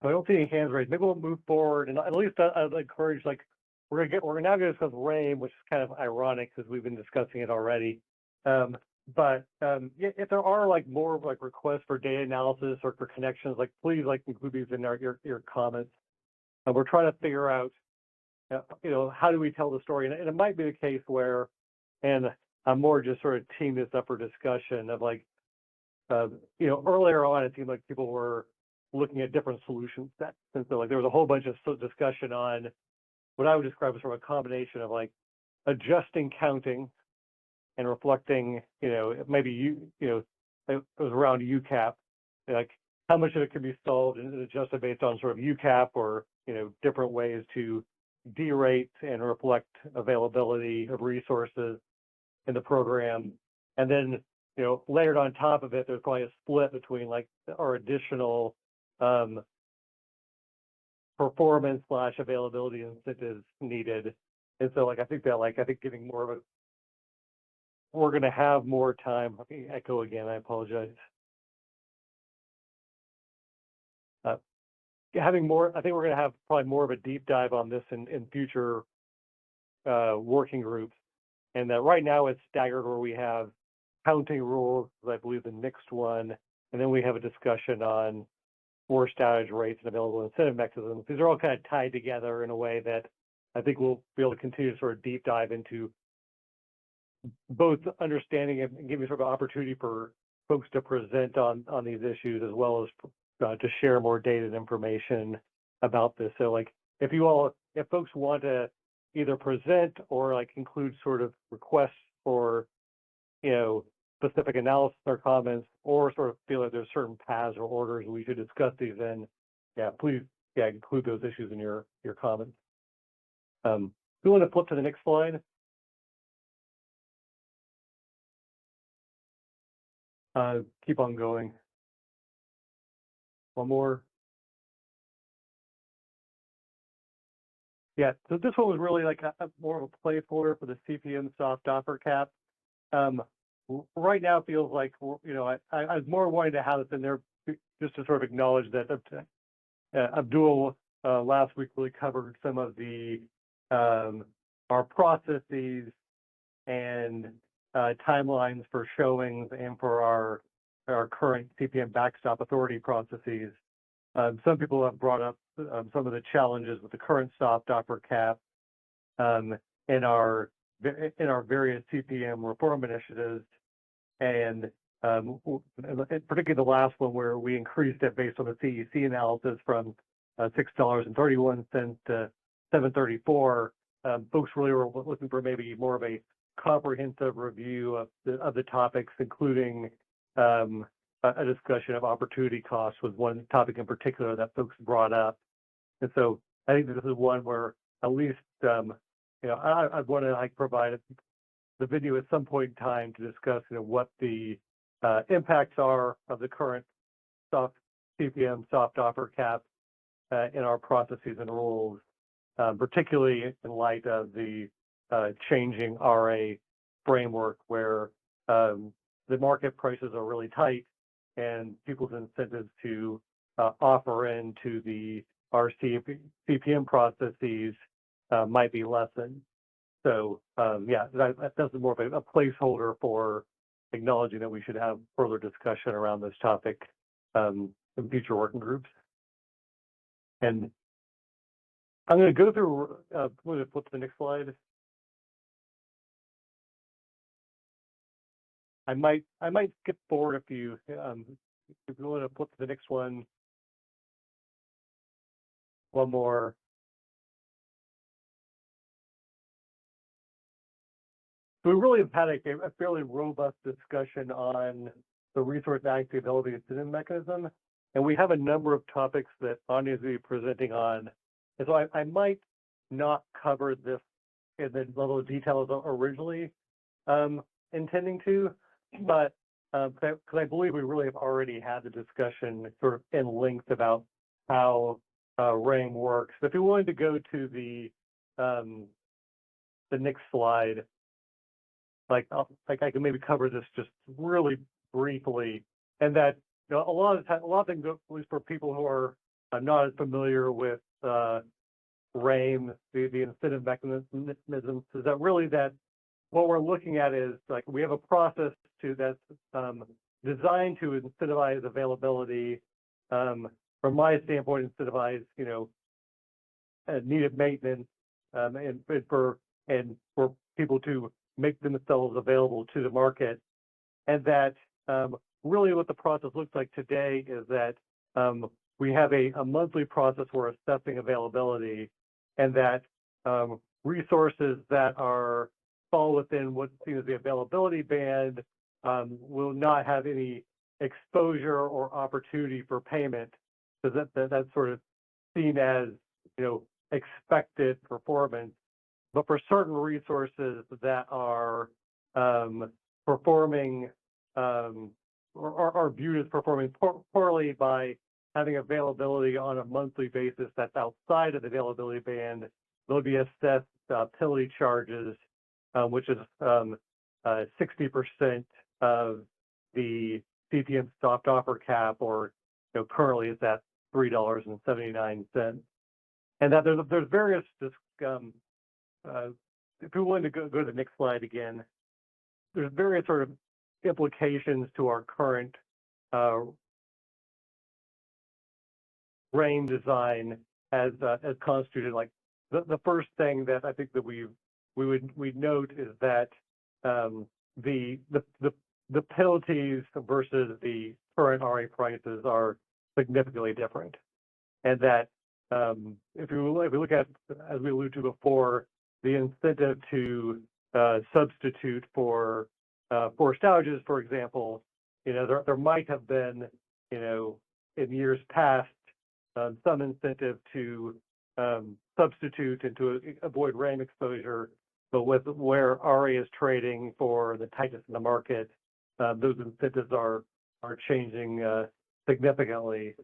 I don't see any hands raised. Maybe we'll move forward, and at least I'd encourage, we're now going to discuss RAIM, which is kind of ironic because we've been discussing it already. But if there are more requests for data analysis or for connections, please include these in your comments. We're trying to figure out, how do we tell the story? And it might be the case where, and I'm more just sort of teeing this up for discussion of earlier on, it seemed like people were looking at different solution sets. And so there was a whole bunch of discussion on what I would describe as sort of a combination of adjusting counting and reflecting, maybe it was around UCAP, how much of it could be solved and adjusted based on sort of UCAP or, different ways to derate and reflect availability of resources in the program. And then, layered on top of it, there's probably a split between our additional performance / availability incentives needed. And so I think getting more of a, we're going to have more time. Let me echo again, I apologize. Having more, I think we're going to have probably more of a deep dive on this in future working groups. And that right now it's staggered, where we have counting rules, I believe the next one, and then we have a discussion on forced outage rates and available incentive mechanisms. These are all kind of tied together in a way that I think we'll be able to continue to sort of deep dive into both understanding and giving sort of opportunity for folks to present on these issues, as well as to share more data and information about this. So like if folks want to either present or like include sort of requests for, you know, specific analysis or comments, or sort of feel like there's certain paths or orders we should discuss these in, yeah, please, yeah, include those issues in your comments. We want to flip to the next slide. Keep on going. One more. Yeah, so this one was really like more of a placeholder for the CPM soft offer cap. Right now it feels like, you know, I was more wanting to have this in there just to sort of acknowledge that Abdul last week really covered some of the our processes and timelines for showings and for our current CPM backstop authority processes. Some people have brought up some of the challenges with the current soft offer cap in our various CPM reform initiatives, and particularly the last one where we increased it based on the CEC analysis from $6.31 to $7.34. Folks really were looking for maybe more of a comprehensive review of the topics, including a discussion of opportunity costs was one topic in particular that folks brought up. And so I think this is one where at least, you know, I want to like provide the video at some point in time to discuss, you know, what the impacts are of the current CPM soft offer cap in our processes and rules, particularly in light of the changing RA framework where the market prices are really tight and people's incentives to offer into the CPM processes might be lessened. So yeah, that's more of a placeholder for acknowledging that we should have further discussion around this topic in future working groups. And I'm going to go through, I'm going to flip to the next slide. I might skip forward a few. If you want to flip to the next one more. So we really have had a fairly robust discussion on the resource accessibility incentive mechanism, and we have a number of topics that Anya is going to be presenting on. And so I might not cover this in the level of detail as originally intending to, but because I believe we really have already had the discussion sort of in length about how RAIM works. If you wanted to go to the next slide, like I can maybe cover this just really briefly, and that, you know, a lot of things, at least for people who are not as familiar with RAIM, the incentive mechanisms, is that really that what we're looking at is like we have a process that's designed to incentivize availability. From my standpoint, incentivize, you know, needed maintenance, and for people to make themselves available to the market. And that really what the process looks like today is that we have a monthly process for assessing availability, and that resources that fall within what's seen as the availability band will not have any exposure or opportunity for payment, because that's sort of seen as, you know, expected performance. But for certain resources that are performing or are viewed as performing poorly by having availability on a monthly basis that's outside of the availability band, they'll be assessed penalty charges, which is 60% of the CPM soft offer cap, or, you know, currently it's at $3.79. And that there's various if we wanted to go to the next slide again, there's various sort of implications to our current RAIM design as constituted. Like the first thing that I think that we'd note is that the penalties versus the current RA prices are significantly different, and that if we look at, as we alluded to before, the incentive to substitute for forced outages, for example, there might have been, in years past, some incentive to substitute and to avoid RAM exposure, but with where RA is trading for the tightness in the market, those incentives are changing significantly.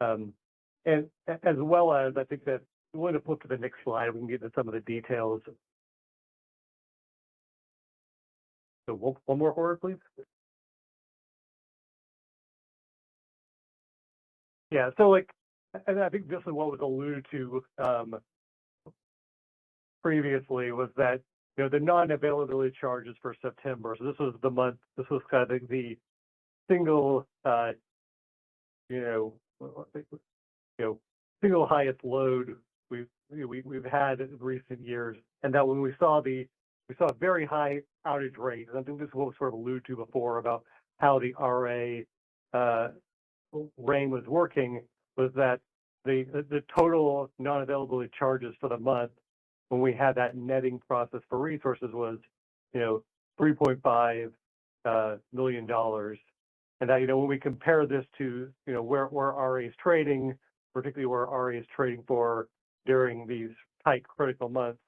And as well as, I think that we want to flip to the next slide, we can get into some of the details. So one more forward, please. Yeah, so and I think this is what was alluded to previously, was that the non-availability charges for September. So this was the month. This was kind of the single, single highest load we've had in recent years, and that when we saw a very high outage rate, and I think this is what we sort of alluded to before about how the RA RAIN was working, was that the total non-availability charges for the month when we had that netting process for resources was, $3.5 million. And that, when we compare this to, where RA is trading, particularly where RA is trading for during these tight critical months,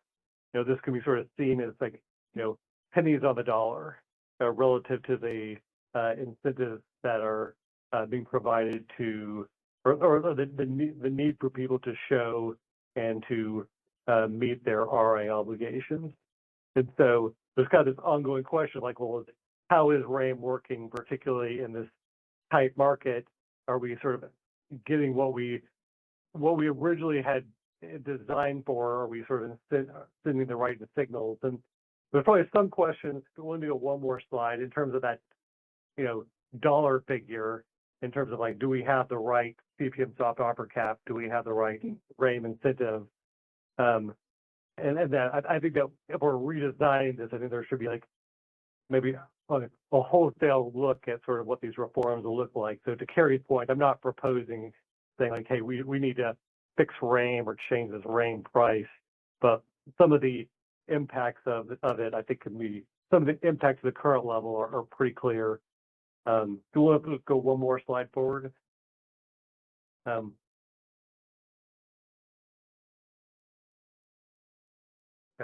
this can be sort of seen as like, pennies on the dollar relative to the incentives that are being provided to, or the need for people to show and to meet their RA obligations. And so there's kind of this ongoing question, like, well, how is RAIN working, particularly in this tight market? Are we sort of getting what we originally had designed for? Are we sort of sending the right signals? And there's probably some questions. Let me do one more slide in terms of that, dollar figure, in terms of like, do we have the right CPM soft offer cap? Do we have the right RAIN incentive? And that I think that if we're redesigning this, I think there should be like maybe a wholesale look at sort of what these reforms will look like. So to Carrie's point, I'm not proposing saying like, hey, we need to fix RAIN or change this RAIN price, but some of the impacts of it, I think, can be, some of the impacts of the current level are pretty clear. Do you want to go one more slide forward?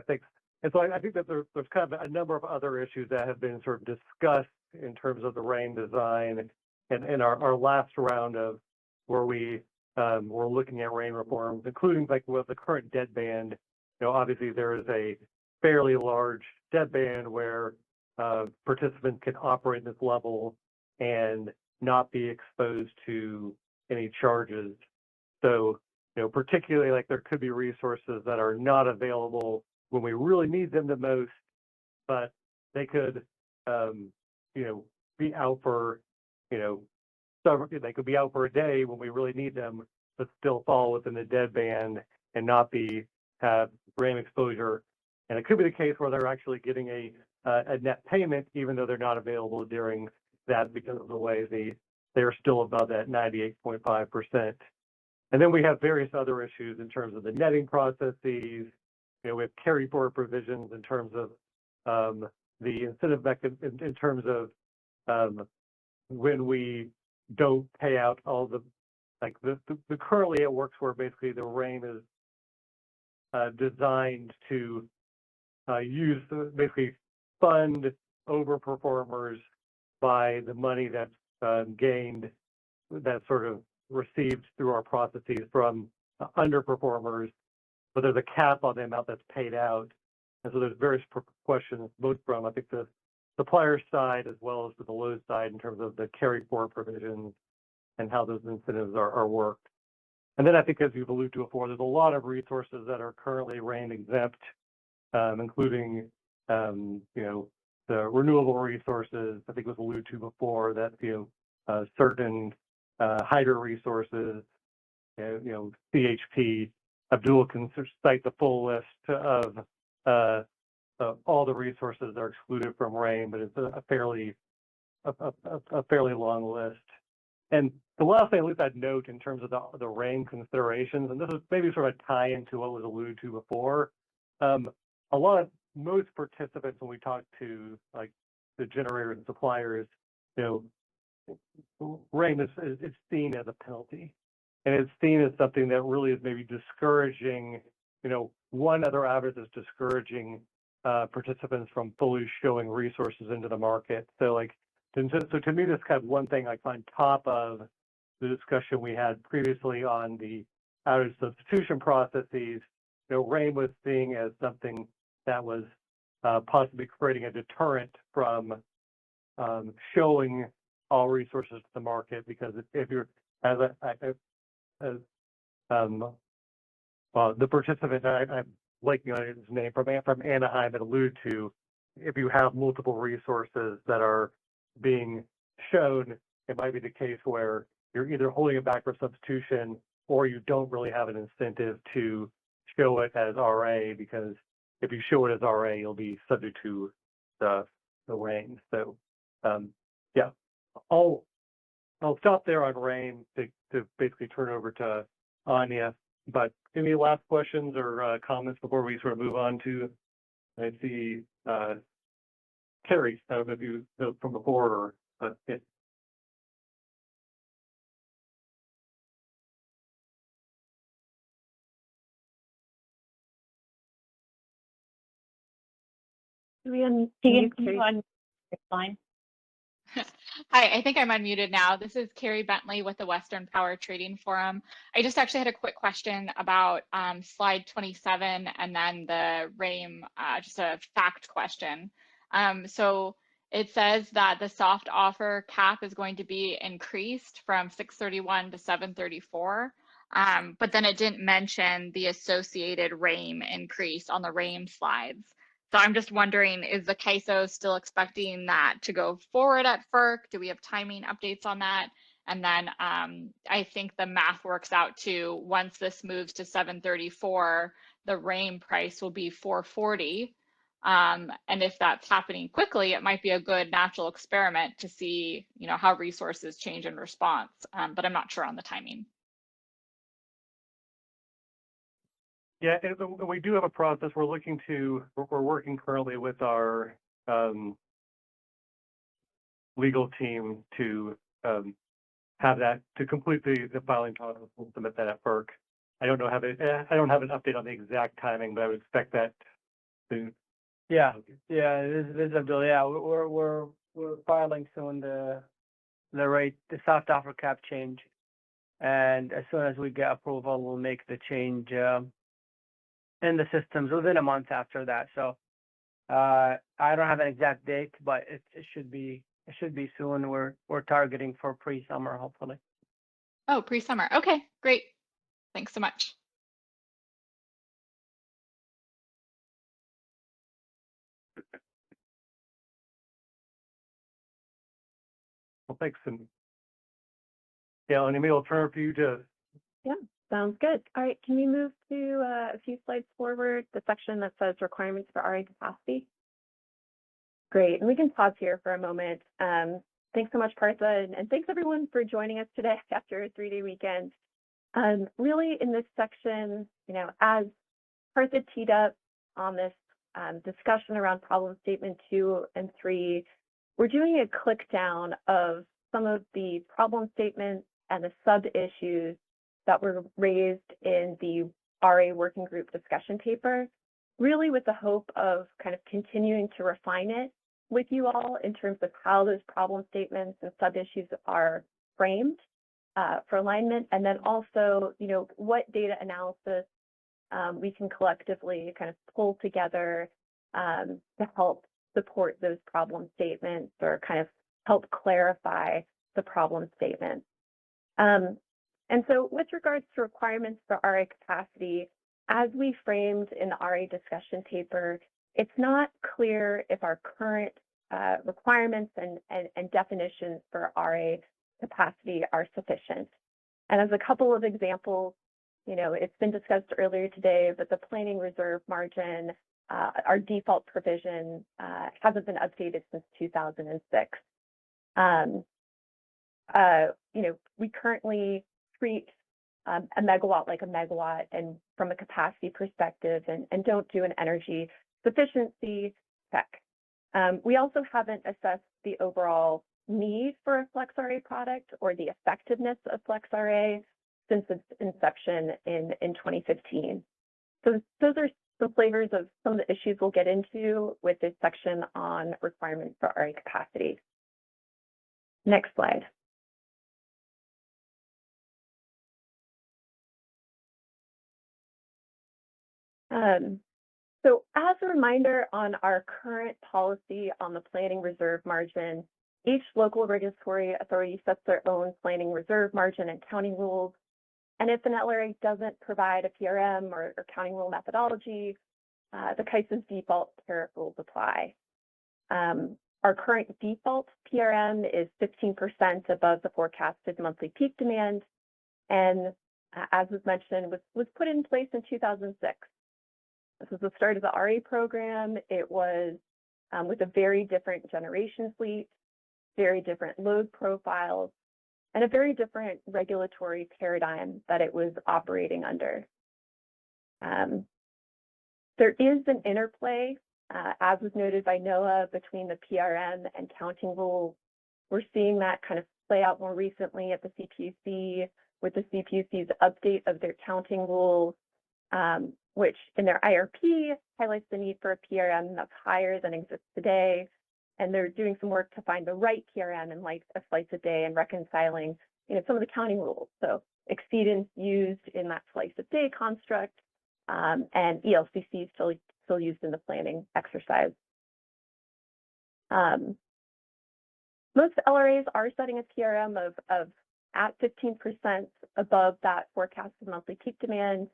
Thanks. And so I think that there's kind of a number of other issues that have been sort of discussed in terms of the RAIN design, and in our last round of where we were looking at RAIN reforms, including like with the current deadband. Obviously there is a fairly large deadband where participants can operate this level and not be exposed to any charges. So, particularly like there could be resources that are not available when we really need them the most, but they could, be out for, they could be out for a day when we really need them, but still fall within the deadband and not have RAIN exposure. And it could be the case where they're actually getting a net payment, even though they're not available during that because of the way they're still above that 98.5%. And then we have various other issues in terms of the netting processes. We have carry forward provisions in terms of the incentive mechanism, in terms of when we don't pay out all the currently it works where basically the RAIN is designed to basically fund overperformers by the money that's gained, that's sort of received through our processes from underperformers, but there's a cap on the amount that's paid out. And so there's various questions, both from, I think, the supplier side as well as the load side in terms of the carry forward provisions and how those incentives are worked. And then I think, as you've alluded to before, there's a lot of resources that are currently RAIN exempt, including, the renewable resources. I think it was alluded to before that, certain hydro resources, CHP. Abdul can cite the full list of all the resources that are excluded from RAIN, but it's a fairly long list. And the last thing, at least I'd note in terms of the RAIN considerations, and this is maybe sort of a tie into what was alluded to before. Most participants, when we talk to like the generators and suppliers, RAIN is seen as a penalty, and it's seen as something that really is maybe discouraging. One other avenue is discouraging participants from fully showing resources into the market. So to me, that's kind of one thing like on top of the discussion we had previously on the outage substitution processes. RAIN was seen as something that was possibly creating a deterrent from showing all resources to the market, because if you're the participant, I'm blanking on his name, from Anaheim, that alluded to, if you have multiple resources that are being shown, it might be the case where you're either holding it back for substitution, or you don't really have an incentive to show it as RA, because if you show it as RA, you'll be subject to the RAIN. So yeah, I'll stop there on RAIN to basically turn over to Anya. But any last questions or comments before we sort of move on to, I see Carrie, I don't know if you know from before, or yeah. Can you on line? Hi, I think I'm unmuted now. This is Carrie Bentley with the Western Power Trading Forum. I just actually had a quick question about slide 27 and then the RAIM, just a fact question. So it says that the soft offer cap is going to be increased from 631 to 734, but then it didn't mention the associated RAIM increase on the RAIM slides. So I'm just wondering, is the CAISO still expecting that to go forward at FERC? Do we have timing updates on that? And then I think the math works out to, once this moves to 734, the RAIM price will be 440. And if that's happening quickly, it might be a good natural experiment to see, how resources change in response. But I'm not sure on the timing. Yeah, and we do have a process. We're working currently with our legal team to have that, to complete the filing process. We'll submit that at FERC. I don't have an update on the exact timing, but I would expect that soon. Yeah, this is Abdul. Yeah, we're filing soon the soft offer cap change, and as soon as we get approval, we'll make the change in the systems within a month after that. So I don't have an exact date, but it should be soon. We're targeting for pre-summer, hopefully. Oh, pre-summer. Okay, great. Thanks so much. Well, thanks. And yeah, and maybe I'll turn for you to. Yeah, sounds good. All right, can we move to a few slides forward, the section that says requirements for RA capacity? Great, and we can pause here for a moment. Thanks so much, Partha, and thanks everyone for joining us today after a 3-day weekend. Really in this section, as Partha teed up on this discussion around problem statement 2 and 3, we're doing a click down of some of the problem statements and the sub-issues that were raised in the RA working group discussion paper, really with the hope of kind of continuing to refine it with you all in terms of how those problem statements and sub-issues are framed for alignment, and then also, what data analysis we can collectively kind of pull together to help support those problem statements or kind of help clarify the problem statements. And so with regards to requirements for RA capacity, as we framed in the RA discussion paper, it's not clear if our current requirements and definitions for RA capacity are sufficient. And as a couple of examples, it's been discussed earlier today, but the planning reserve margin our default provision hasn't been updated since 2006. We currently treat a megawatt like a megawatt and from a capacity perspective and don't do an energy sufficiency check. We also haven't assessed the overall need for a FlexRA product or the effectiveness of FlexRA since its inception in 2015. So those are some flavors of some of the issues we'll get into with this section on requirements for RA capacity. Next slide. So as a reminder on our current policy on the planning reserve margin, each local regulatory authority sets their own planning reserve margin and counting rules. And if an LRA doesn't provide a PRM or counting rule methodology, the CAISO's default tariff rules apply. Our current default PRM is 15% above the forecasted monthly peak demand, and as was mentioned, was put in place in 2006. This was the start of the RA program. It was with a very different generation fleet, very different load profiles, and a very different regulatory paradigm that it was operating under. There is an interplay, as was noted by NOAA, between the PRM and counting rules. We're seeing that kind of play out more recently at the CPUC with the CPUC's update of their counting rules, which in their IRP highlights the need for a PRM that's higher than exists today. And they're doing some work to find the right PRM in light of slice a day and reconciling, some of the counting rules. So exceedance used in that slice of day construct, and ELCC still used in the planning exercise. Most LRAs are setting a PRM of at 15% above that forecasted monthly peak demand,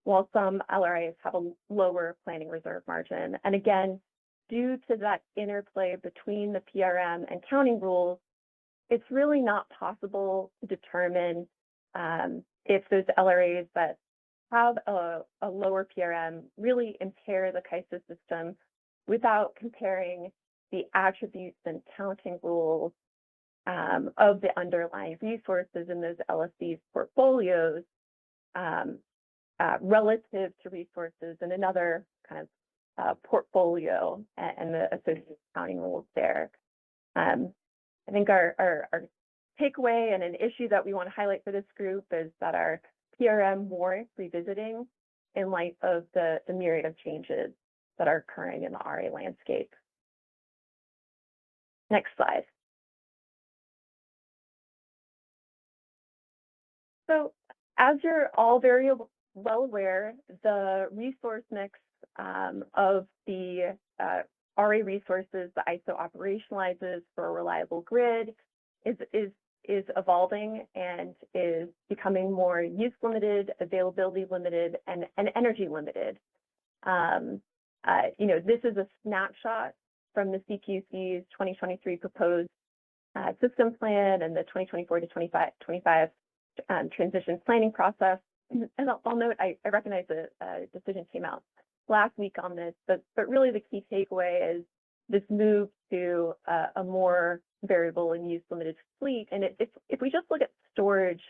while some LRAs have a lower planning reserve margin. And again, due to that interplay between the PRM and counting rules, it's really not possible to determine if those LRAs that have a lower PRM really impair the CAISO system without comparing the attributes and counting rules of the underlying resources in those LSCs portfolios relative to resources in another kind of portfolio and the associated counting rules there. I think our takeaway and an issue that we want to highlight for this group is that our PRM warrants revisiting in light of the myriad of changes that are occurring in the RA landscape. Next slide. So as you're all very well aware, the resource mix of the RA resources the ISO operationalizes for a reliable grid is evolving and is becoming more use limited, availability limited, and energy limited. This is a snapshot from the CPUC's 2023 proposed system plan and the 2024 to 25 transition planning process. And I'll note, I recognize a decision came out last week on this, but really the key takeaway is this move to a more variable and use limited fleet. And if we just look at storage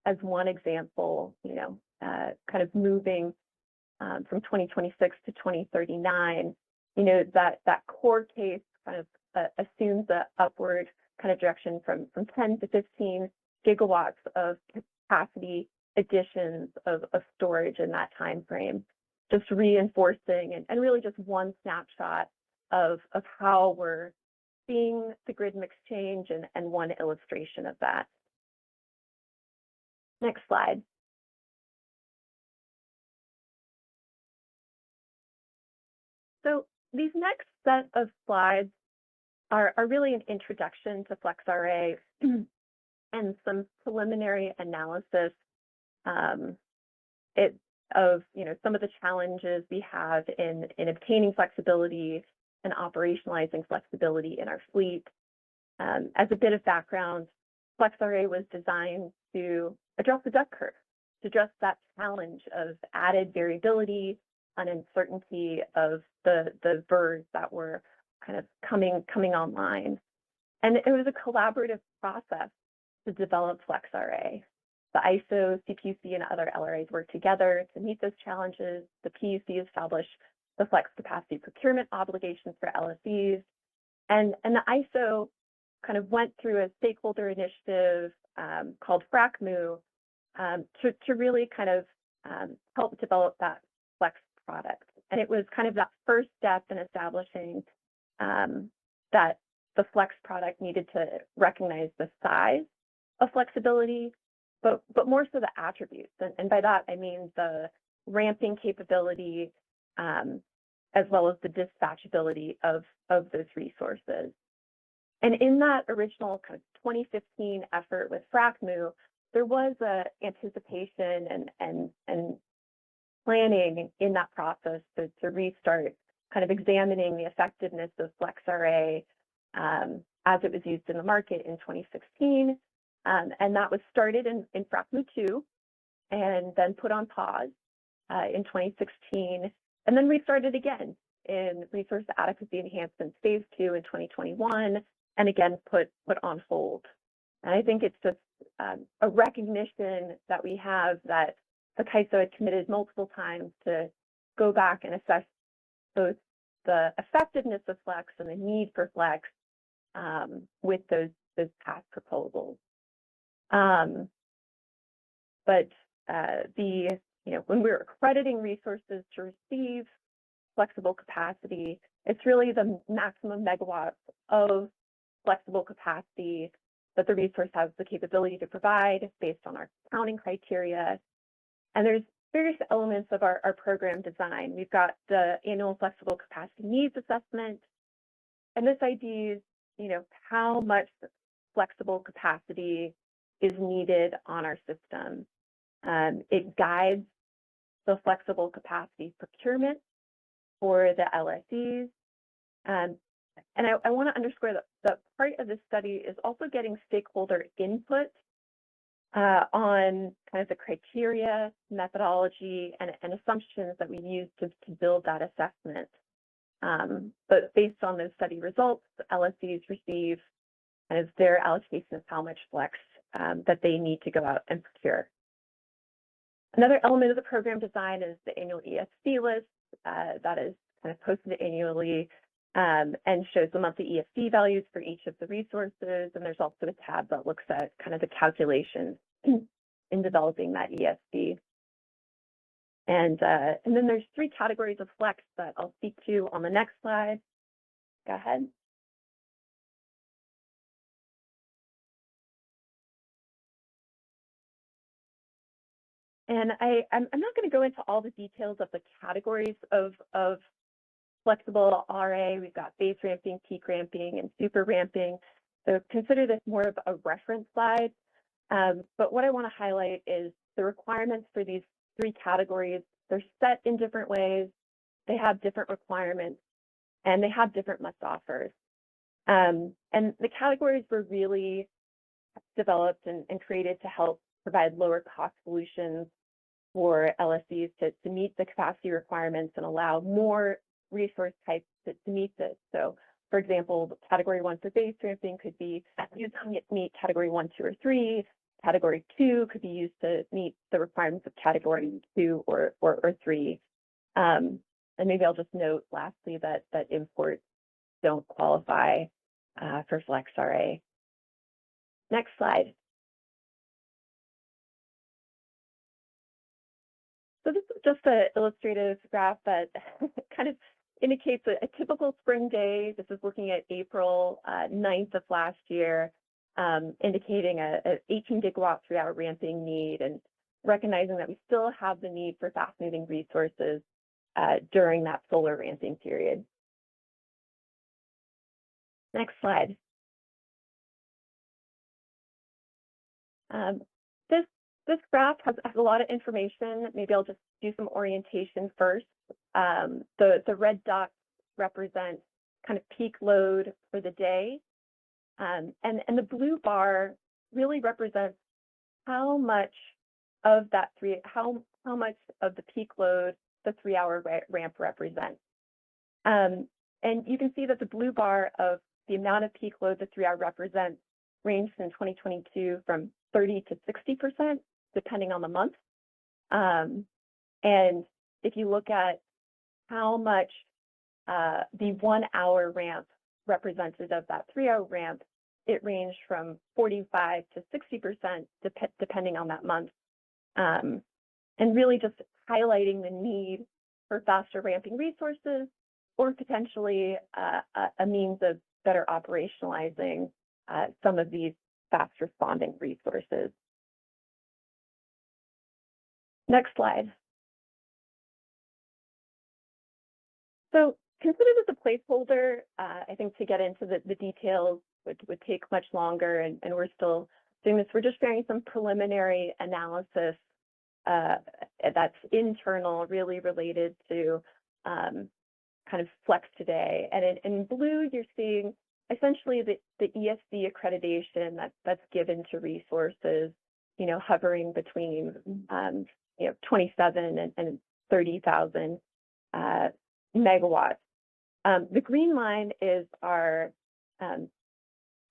as one example, kind of moving from 2026 to 2039, that core case kind of assumes the upward kind of direction from 10 to 15 gigawatts of capacity additions of storage in that time frame, just reinforcing and really just one snapshot of how we're seeing the grid mix change and one illustration of that. Next slide. So these next set of slides are really an introduction to FlexRA and some preliminary analysis of some of the challenges we have in obtaining flexibility and operationalizing flexibility in our fleet. As a bit of background, FlexRA was designed to address the duck curve, to address that challenge of added variability an uncertainty of the VERs that were kind of coming online. And it was a collaborative process to develop FlexRA. The ISO, CPUC, and other LRAs worked together to meet those challenges. The PUC established the flex capacity procurement obligations for LSEs. And the ISO kind of went through a stakeholder initiative called FRACMU to really kind of help develop that flex product. And it was kind of that first step in establishing that the flex product needed to recognize the size of flexibility, but more so the attributes. And by that, I mean the ramping capability as well as the dispatchability of those resources. And in that original kind of 2015 effort with FRACMU, there was a anticipation and planning in that process to restart kind of examining the effectiveness of FlexRA as it was used in the market in 2016. And that was started in FRACMU 2 and then put on pause in 2016, and then restarted again in Resource Adequacy Enhancements Phase 2 in 2021, and again put on hold. And I think it's just a recognition that we have that the CAISO had committed multiple times to go back and assess both the effectiveness of Flex and the need for Flex with those past proposals. But when we're accrediting resources to receive flexible capacity, it's really the maximum megawatts of flexible capacity that the resource has the capability to provide based on our counting criteria. And there's various elements of our program design. We've got the annual flexible capacity needs assessment, and this idea is, how much flexible capacity is needed on our system. It guides the flexible capacity procurement for the LSEs. And I want to underscore that part of this study is also getting stakeholder input on kind of the criteria, methodology, and assumptions that we use to build that assessment. But based on those study results, the LSEs receive kind of their allocation of how much flex that they need to go out and procure. Another element of the program design is the annual ESD list that is kind of posted annually and shows the monthly ESD values for each of the resources. And there's also a tab that looks at kind of the calculations in developing that ESD. And then there's 3 categories of flex that I'll speak to on the next slide. Go ahead. And I'm not going to go into all the details of the categories of flexible RA. We've got base ramping, peak ramping, and super ramping. So consider this more of a reference slide. But what I want to highlight is the requirements for these 3 categories. They're set in different ways. They have different requirements, and they have different must-offers. And the categories were really developed and created to help provide lower cost solutions for LSEs to meet the capacity requirements and allow more resource types to meet this. So, for example, category 1 for base ramping could be used to meet category 1, 2, or 3. Category 2 could be used to meet the requirements of category 2 or 3. And maybe I'll just note lastly that imports don't qualify for FlexRA. Next slide. So this is just an illustrative graph that kind of indicates a typical spring day. This is looking at April 9th of last year, indicating a 18 gigawatt 3-hour ramping need, and recognizing that we still have the need for fast-moving resources during that solar ramping period. Next slide. This graph has a lot of information. Maybe I'll just do some orientation first. The red dots represent kind of peak load for the day. And the blue bar really represents how much of that how much of the peak load the 3-hour ramp represents. And you can see that the blue bar of the amount of peak load the 3-hour represents ranged in 2022 from 30 to 60%, depending on the month. And if you look at how much the 1-hour ramp represented of that 3-hour ramp, it ranged from 45 to 60%, depending on that month. And really just highlighting the need for faster ramping resources, or potentially a means of better operationalizing some of these fast responding resources. Next slide. So consider this a placeholder. I think to get into the details would take much longer, and we're still doing this. We're just sharing some preliminary analysis that's internal, really related to kind of Flex today. And in blue, you're seeing essentially the ESD accreditation that's given to resources, hovering between 27 and 30,000 megawatts. The green line is our kind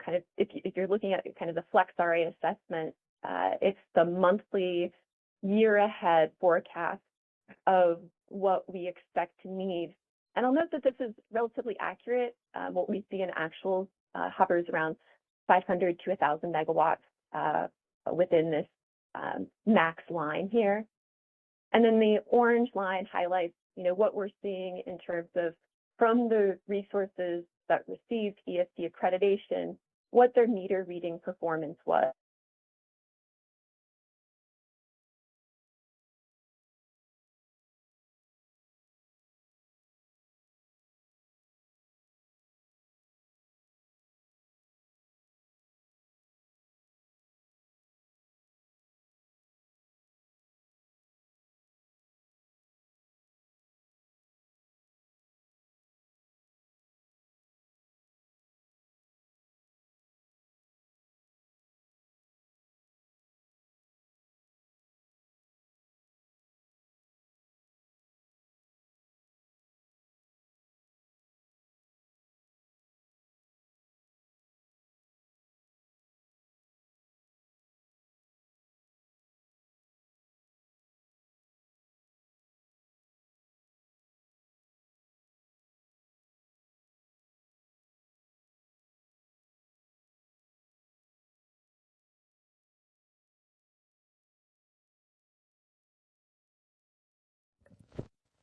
of, if you're looking at kind of the Flex RA assessment, it's the monthly year ahead forecast of what we expect to need. And I'll note that this is relatively accurate. What we see in actuals hovers around 500 to 1,000 megawatts within this max line here. And then the orange line highlights, what we're seeing in terms of from the resources that received ESD accreditation, what their meter reading performance was.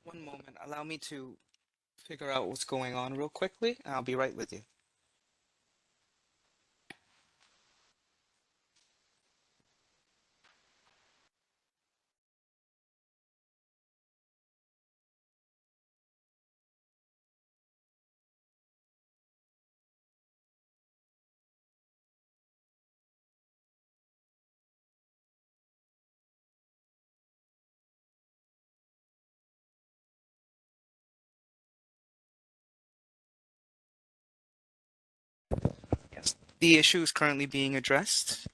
One moment, allow me to figure out what's going on real quickly, and I'll be right with you. Yes, the issue is currently being addressed.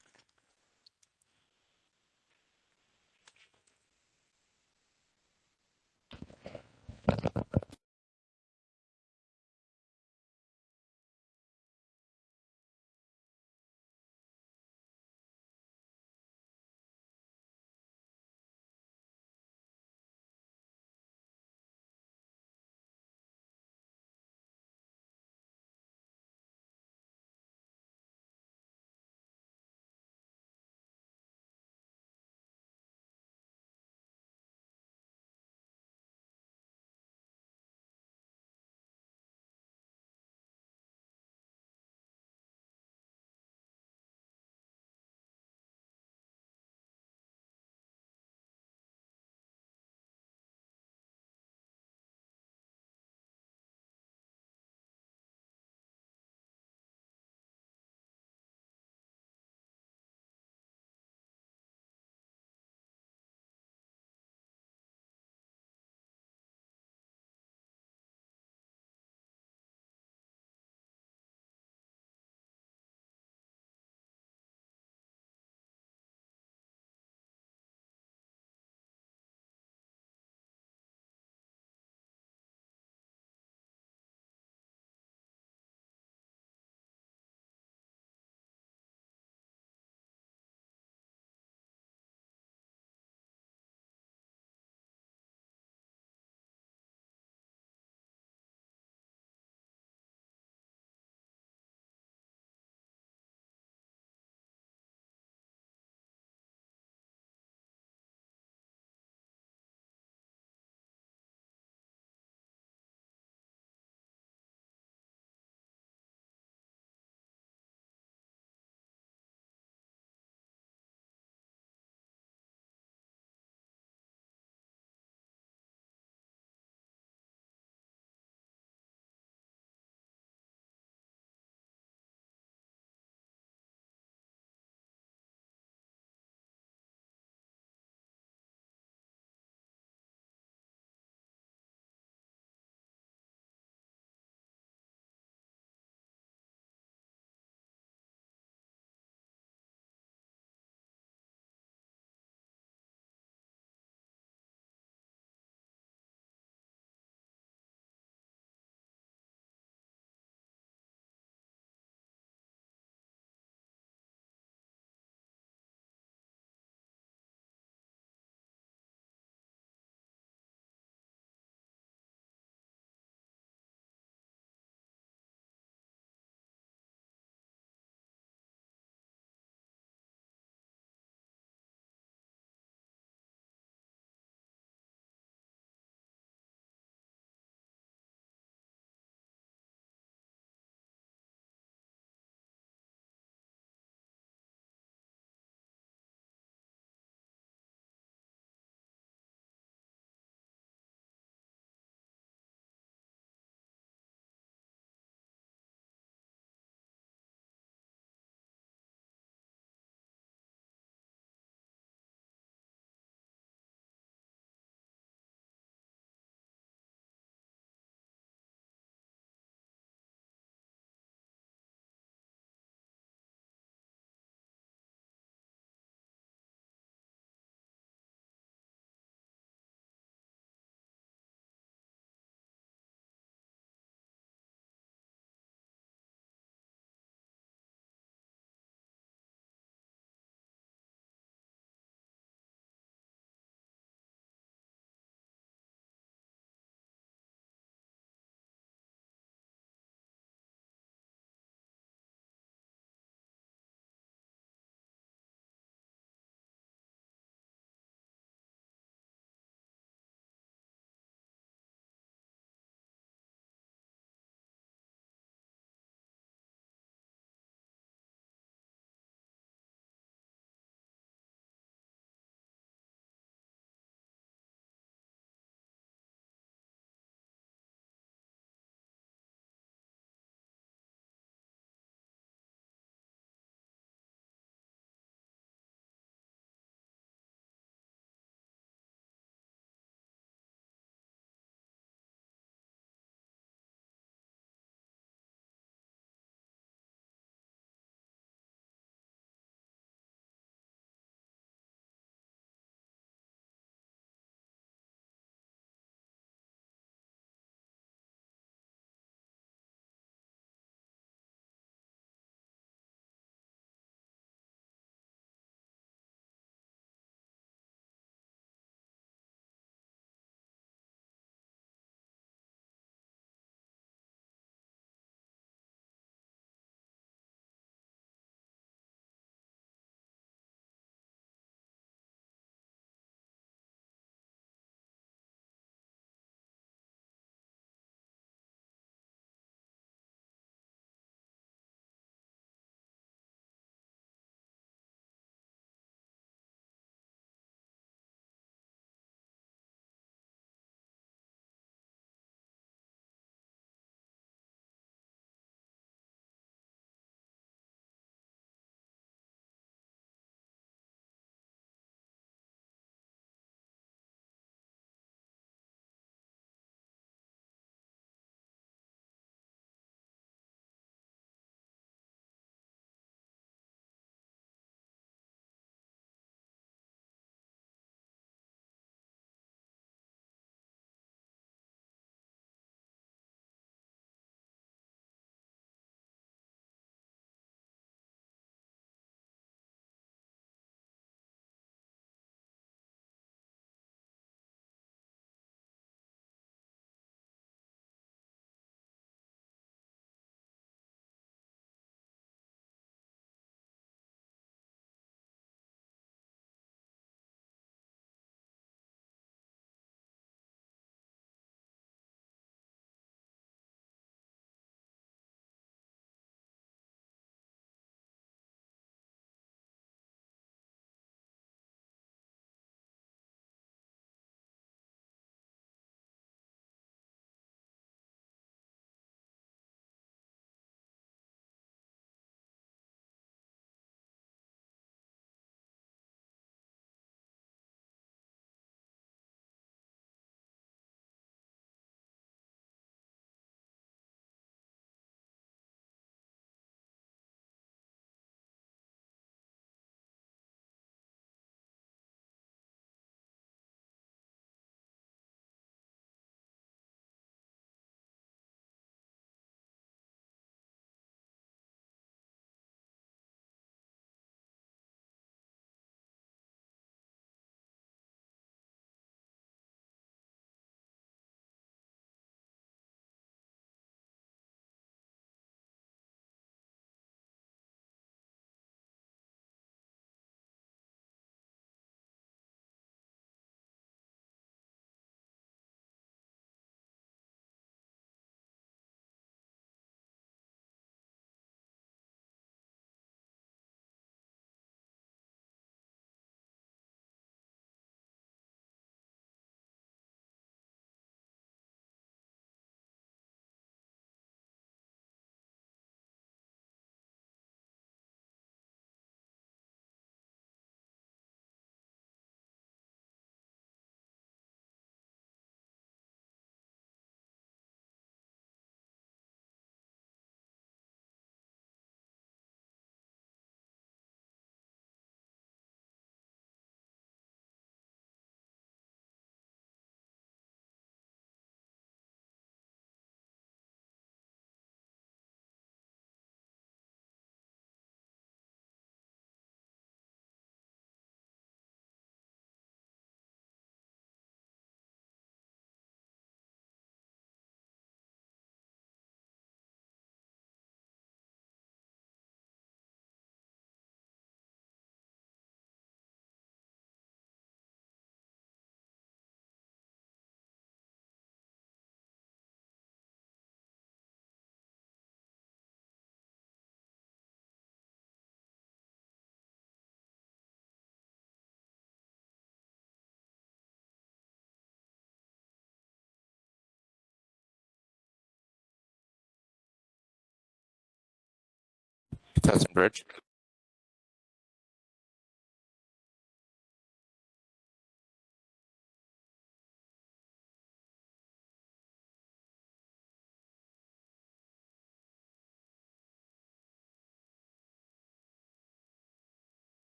Cousin Bridge.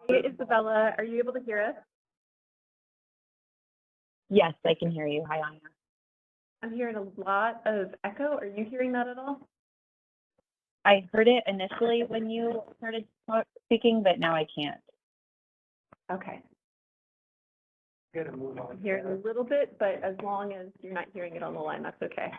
Hey, Isabella, are you able to hear us? Yes, I can hear you. Hi, Anya. I'm hearing a lot of echo. Are you hearing that at all? I heard it initially when you started speaking, but now I can't. Okay. I'm hearing a little bit, but as long as you're not hearing it on the line, that's okay.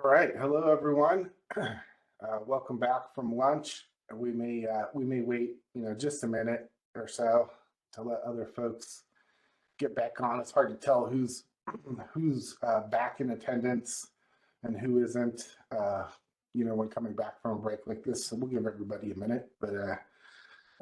All right, hello everyone. Welcome back from lunch. We may wait, just a minute or so to let other folks get back on. It's hard to tell who's back in attendance and who isn't. When coming back from a break like this, so we'll give everybody a minute. But I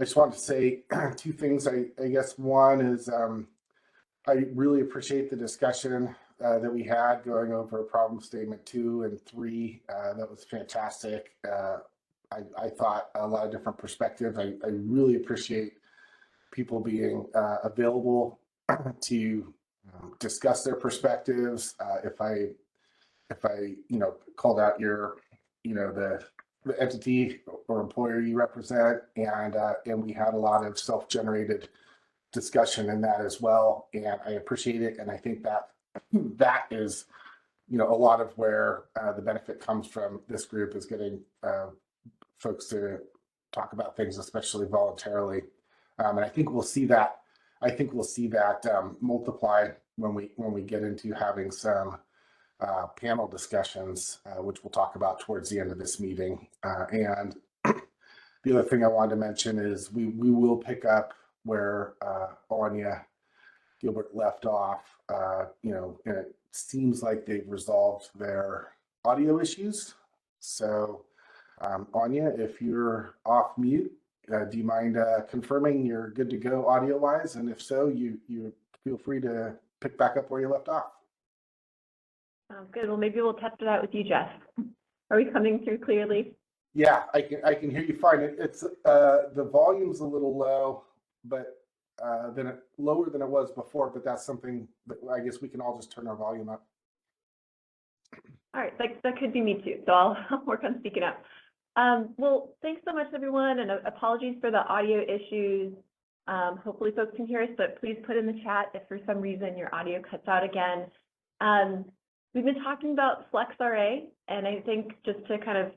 just wanted to say two things. I guess one is I really appreciate the discussion that we had going over problem statement 2 and 3. That was fantastic. I thought a lot of different perspectives. I really appreciate people being available to discuss their perspectives. If I called out your, the entity or employer you represent, and we had a lot of self-generated discussion in that as well, and I appreciate it. And I think that is, a lot of where the benefit comes from this group is getting folks to talk about things, especially voluntarily. And I think we'll see that. Multiply when we get into having some panel discussions, which we'll talk about towards the end of this meeting. And the other thing I wanted to mention is we will pick up where Anya Gilbert left off. And it seems like they've resolved their audio issues. So Anya, if you're off mute, do you mind confirming you're good to go audio wise? And if so, you feel free to pick back up where you left off. Good. Well, maybe we'll test it out with you, Jeff. Are we coming through clearly? Yeah, I can hear you fine. It's the volume's a little low, but lower than it was before. But that's something that I guess we can all just turn our volume up. All right, that could be me too. So I'll work on speaking up. Well, thanks so much, everyone, and apologies for the audio issues. Hopefully folks can hear us, but please put in the chat if for some reason your audio cuts out again. We've been talking about FlexRA, and I think just to kind of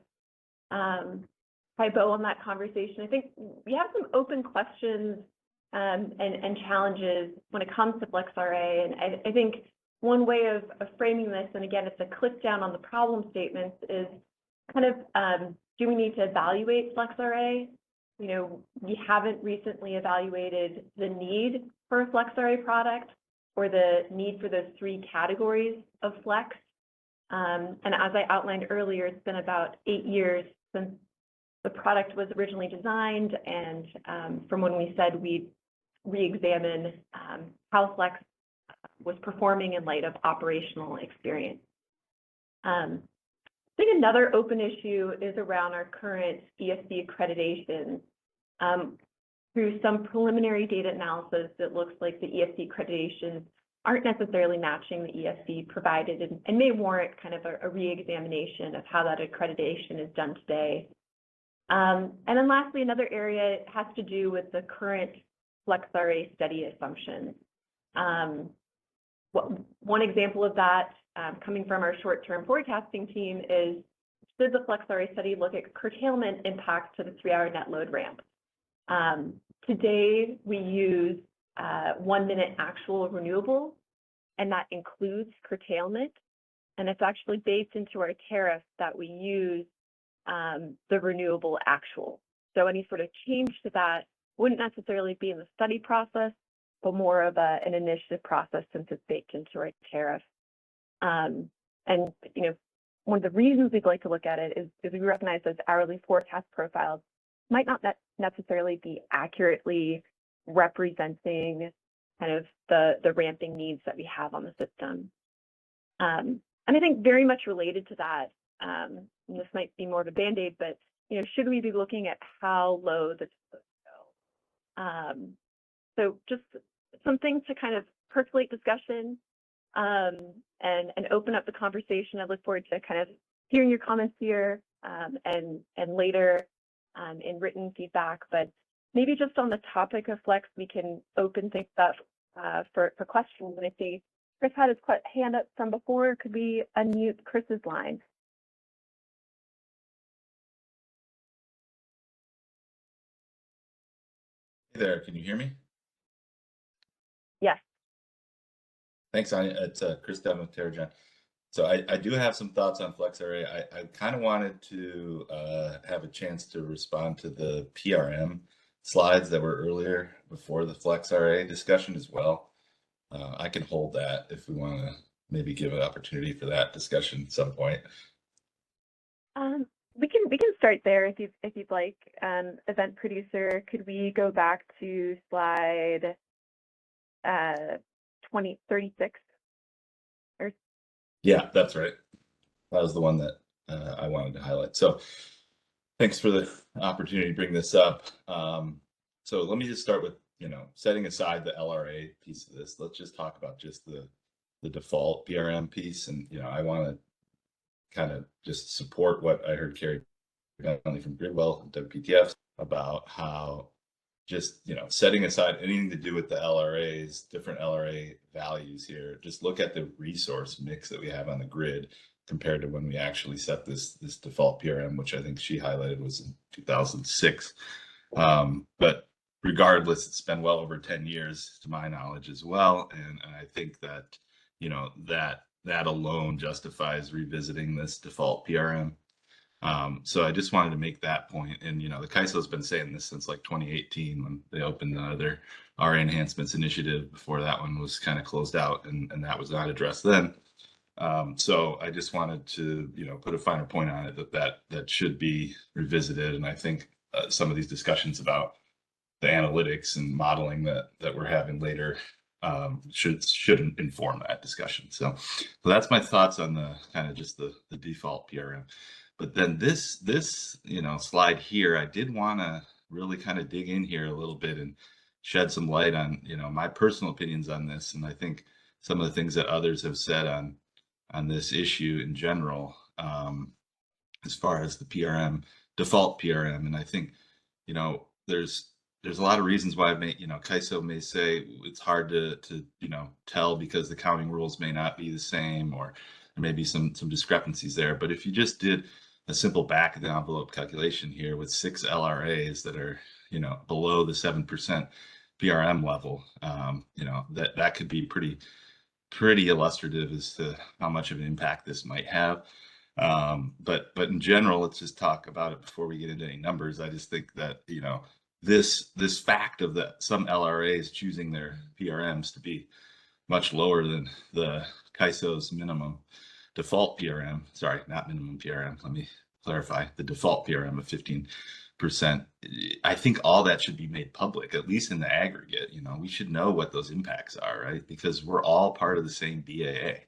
tie bow on that conversation, I think we have some open questions and challenges when it comes to FlexRA, and I think one way of framing this, and again, it's a click down on the problem statements, is kind of do we need to evaluate FlexRA? We haven't recently evaluated the need for a FlexRA product or the need for those 3 categories of Flex. And as I outlined earlier, it's been about 8 years since the product was originally designed, and from when we said we'd re-examine how Flex was performing in light of operational experience. I think another open issue is around our current ESD accreditation. Through some preliminary data analysis, it looks like the ESD accreditations aren't necessarily matching the ESD provided and may warrant kind of a re-examination of how that accreditation is done today. And then lastly, another area has to do with the current FlexRA study assumptions. One example of that, coming from our short-term forecasting team, is did the FlexRA study look at curtailment impacts to the 3-hour net load ramp? Today, we use 1-minute actual renewable, and that includes curtailment. And it's actually baked into our tariff that we use the renewable actual. So any sort of change to that wouldn't necessarily be in the study process, but more of an initiative process since it's baked into our tariff. And one of the reasons we'd like to look at it is we recognize those hourly forecast profiles might not necessarily be accurately representing kind of the ramping needs that we have on the system. And I think very much related to that, and this might be more of a Band-Aid, but should we be looking at how low the go? So just some things to kind of percolate discussion and open up the conversation. I look forward to kind of hearing your comments here and later in written feedback. But maybe just on the topic of Flex, we can open things up for questions. And I see Chris had his hand up from before. Could we unmute Chris's line? Hey there, can you hear me? Yes. Thanks, Anya. It's Chris Dunn with TerraGen. So I do have some thoughts on FlexRA. I kind of wanted to have a chance to respond to the PRM slides that were earlier before the FlexRA discussion as well. I can hold that if we want to maybe give an opportunity for that discussion at some point. We can start there if you'd like. Event producer, could we go back to slide 2036? Or Yeah, that's right. That was the one that I wanted to highlight. So thanks for the opportunity to bring this up. So let me just start with, setting aside the LRA piece of this. Let's just talk about just the default PRM piece. And, I want to kind of just support what I heard Carrie Bentley from Gridwell and WPTF about how just, setting aside anything to do with the LRAs, different LRA values here, just look at the resource mix that we have on the grid compared to when we actually set this default PRM, which I think she highlighted was in 2006. But regardless, it's been well over 10 years to my knowledge as well. And I think that, that alone justifies revisiting this default PRM. So I just wanted to make that point. And, the CAISO has been saying this since like 2018 when they opened their RA enhancements initiative before that one was kind of closed out, and that was not addressed then. So I just wanted to, put a finer point on it that should be revisited. And I think some of these discussions about the analytics and modeling that we're having later should inform that discussion. So that's my thoughts on the kind of just the default PRM. But then this slide here, I did want to really kind of dig in here a little bit and shed some light on, my personal opinions on this. And I think some of the things that others have said on this issue in general, as far as the PRM, default PRM. And I think, there's a lot of reasons why CAISO may say it's hard to tell because the counting rules may not be the same, or there may be some discrepancies there. But if you just did a simple back of the envelope calculation here with 6 LRAs that are, below the 7% PRM level, that could be pretty illustrative as to how much of an impact this might have. But in general, let's just talk about it before we get into any numbers. I just think that, this fact of some LRAs choosing their PRMs to be much lower than the CAISO's minimum default PRM, sorry, not minimum PRM, let me clarify, the default PRM of 15%. I think all that should be made public, at least in the aggregate. We should know what those impacts are, right? Because we're all part of the same BAA.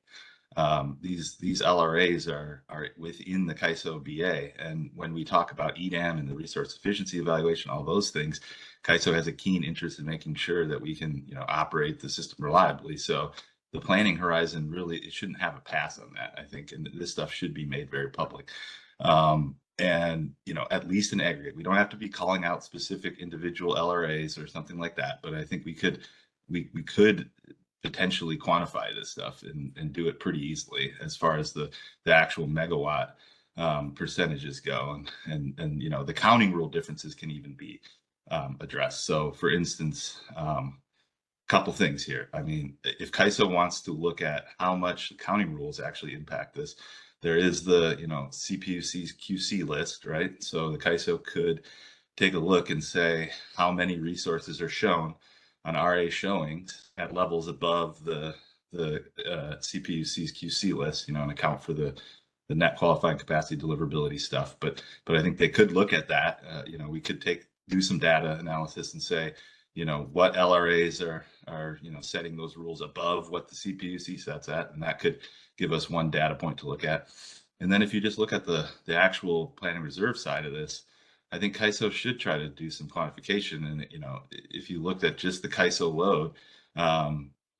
These LRAs are within the CAISO BA, and when we talk about EDAM and the resource efficiency evaluation, all those things, CAISO has a keen interest in making sure that we can operate the system reliably. So the planning horizon really, it shouldn't have a pass on that, I think, and this stuff should be made very public. And at least in aggregate, we don't have to be calling out specific individual LRAs or something like that, but I think we could potentially quantify this stuff and do it pretty easily as far as the actual megawatt percentages go, and the counting rule differences can even be addressed. So for instance, couple things here. I mean, if CAISO wants to look at how much counting rules actually impact this, there is the CPUC's QC list, right? So the CAISO could take a look and say how many resources are shown on RA showings at levels above the CPUC's QC list, and account for the net qualifying capacity deliverability stuff. But I think they could look at that. We could do some data analysis and say, what LRAs are setting those rules above what the CPUC sets at, and that could give us one data point to look at. And then if you just look at the actual planning reserve side of this, I think CAISO should try to do some quantification. And, if you looked at just the CAISO load,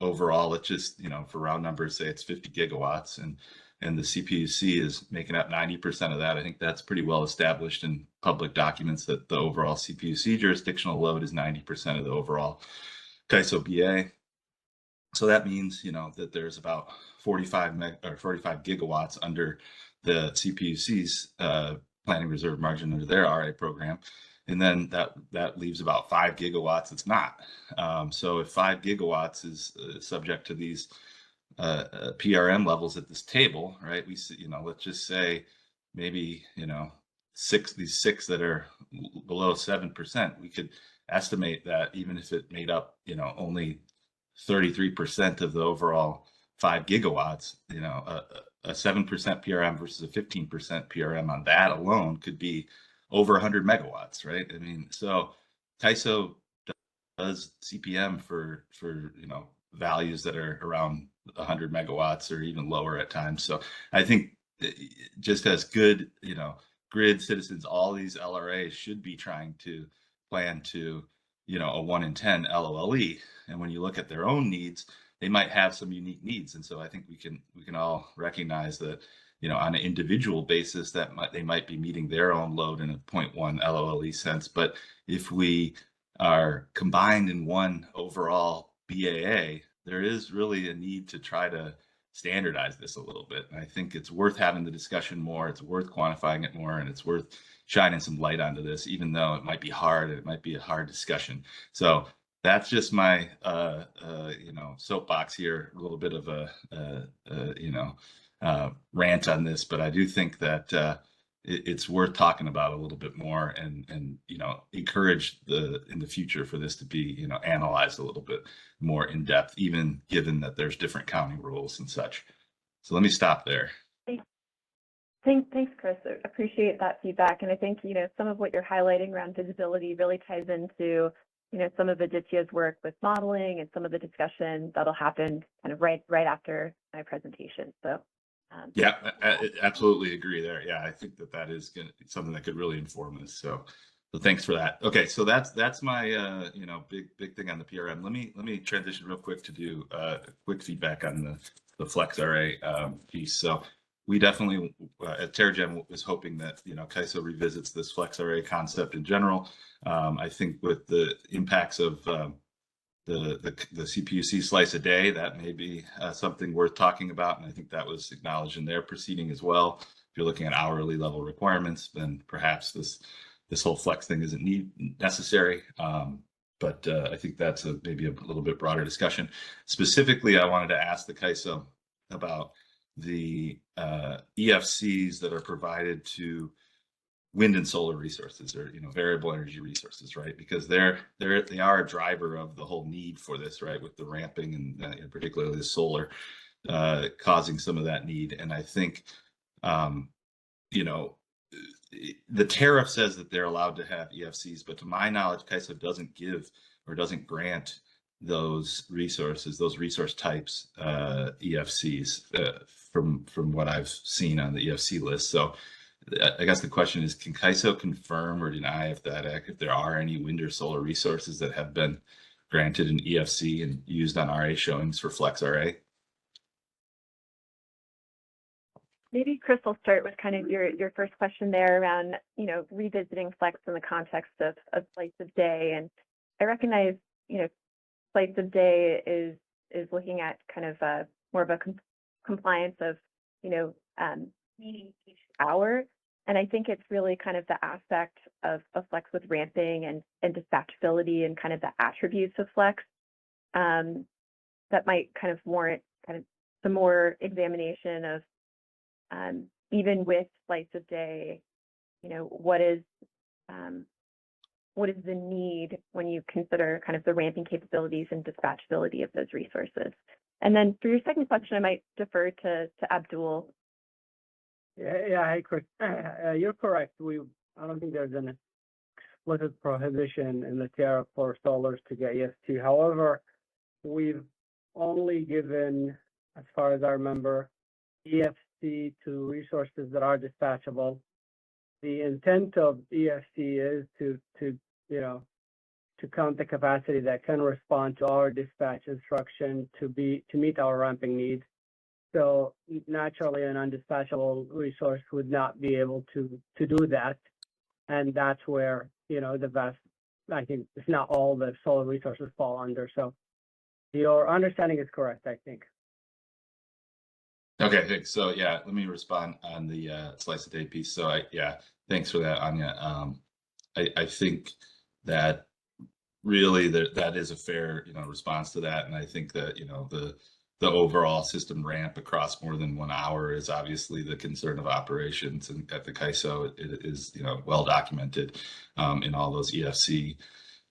overall, let's just, for round numbers, say it's 50 gigawatts and the CPUC is making up 90% of that. I think that's pretty well established in public documents that the overall CPUC jurisdictional load is 90% of the overall CAISO BA. So that means, that there's about 45 gigawatts under the CPUC's planning reserve margin under their RA program. And then that leaves about 5 gigawatts it's not. So if 5 gigawatts is subject to these PRM levels at this table, right? We see, let's just say maybe, these six that are below 7%, we could estimate that even if it made up, only 33% of the overall 5 gigawatts, a 7% PRM versus a 15% PRM on that alone could be over 100 megawatts, right? I mean, so CAISO does CPM for values that are around 100 megawatts or even lower at times. So I think just as good, grid citizens, all these LRAs should be trying to plan to, a 1 in 10 LOLE. And when you look at their own needs, they might have some unique needs. And so I think we can all recognize that, on an individual basis, that they might be meeting their own load in a 0.1 LOLE sense. But if we are combined in one overall BAA, there is really a need to try to standardize this a little bit. And I think it's worth having the discussion more, it's worth quantifying it more, and it's worth shining some light onto this, even though it might be hard and it might be a hard discussion. So that's just my soapbox here, a little bit of a rant on this, but I do think that it's worth talking about a little bit more and encourage in the future for this to be analyzed a little bit more in depth, even given that there's different counting rules and such. So let me stop there. Thanks, Chris. I appreciate that feedback. And I think, some of what you're highlighting around visibility really ties into, some of Aditya's work with modeling and some of the discussion that'll happen kind of right after my presentation. So yeah, I absolutely agree there. Yeah, I think that is something that could really inform this. So thanks for that. Okay, so that's my big thing on the PRM. Let me transition real quick to do quick feedback on the FlexRA piece. So we definitely at TerraGen was hoping that CAISO revisits this FlexRA concept in general. I think with the impacts of the CPUC slice a day, that may be something worth talking about, and I think that was acknowledged in their proceeding as well. If you're looking at hourly level requirements, then perhaps this whole flex thing isn't necessary. But I think that's maybe a little bit broader discussion. Specifically, I wanted to ask the CAISO about the EFCs that are provided to wind and solar resources, or variable energy resources, right? Because they are a driver of the whole need for this, right? With the ramping and particularly the solar causing some of that need. And I think the tariff says that they're allowed to have EFCs, but to my knowledge, CAISO doesn't give or doesn't grant those resources, those resource types, EFCs from what I've seen on the EFC list. So I guess the question is, can CAISO confirm or deny if there are any wind or solar resources that have been granted an EFC and used on RA showings for FlexRA? Maybe Chris will start with kind of your first question there around, revisiting flex in the context of slice of day. And I recognize, slice of day is looking at kind of more of a compliance of, meeting each hour. And I think it's really kind of the aspect of flex with ramping and dispatchability and kind of the attributes of flex that might kind of warrant kind of some more examination of even with slice of day, what is the need when you consider kind of the ramping capabilities and dispatchability of those resources. And then for your second question, I might defer to Abdul. Yeah, hey, Chris, you're correct. I don't think there's an explicit prohibition in the tariff for solars to get EFT. However, we've only given, as far as I remember, EFC to resources that are dispatchable. The intent of EFC is to count the capacity that can respond to our dispatch instruction to meet our ramping needs. So naturally, an undispatchable resource would not be able to do that, and that's where I think it's not all the solar resources fall under. So your understanding is correct, I think. Okay, thanks. So yeah, let me respond on the slice of day piece. So thanks for that, Anya. I think that really that is a fair response to that, and I think that the the overall system ramp across more than 1 hour is obviously the concern of operations, and at the CAISO it is well documented in all those EFC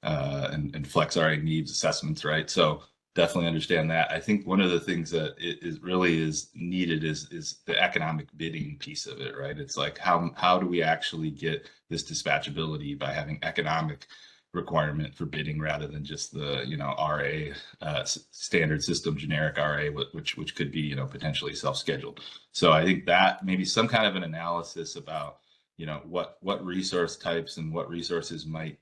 and flex RA needs assessments, right? So definitely understand that. I think one of the things that really is needed is the economic bidding piece of it, right? It's like how do we actually get this dispatchability by having economic requirement for bidding rather than just the RA standard system generic RA, which could be potentially self-scheduled. So I think that maybe some kind of an analysis about what resource types and what resources might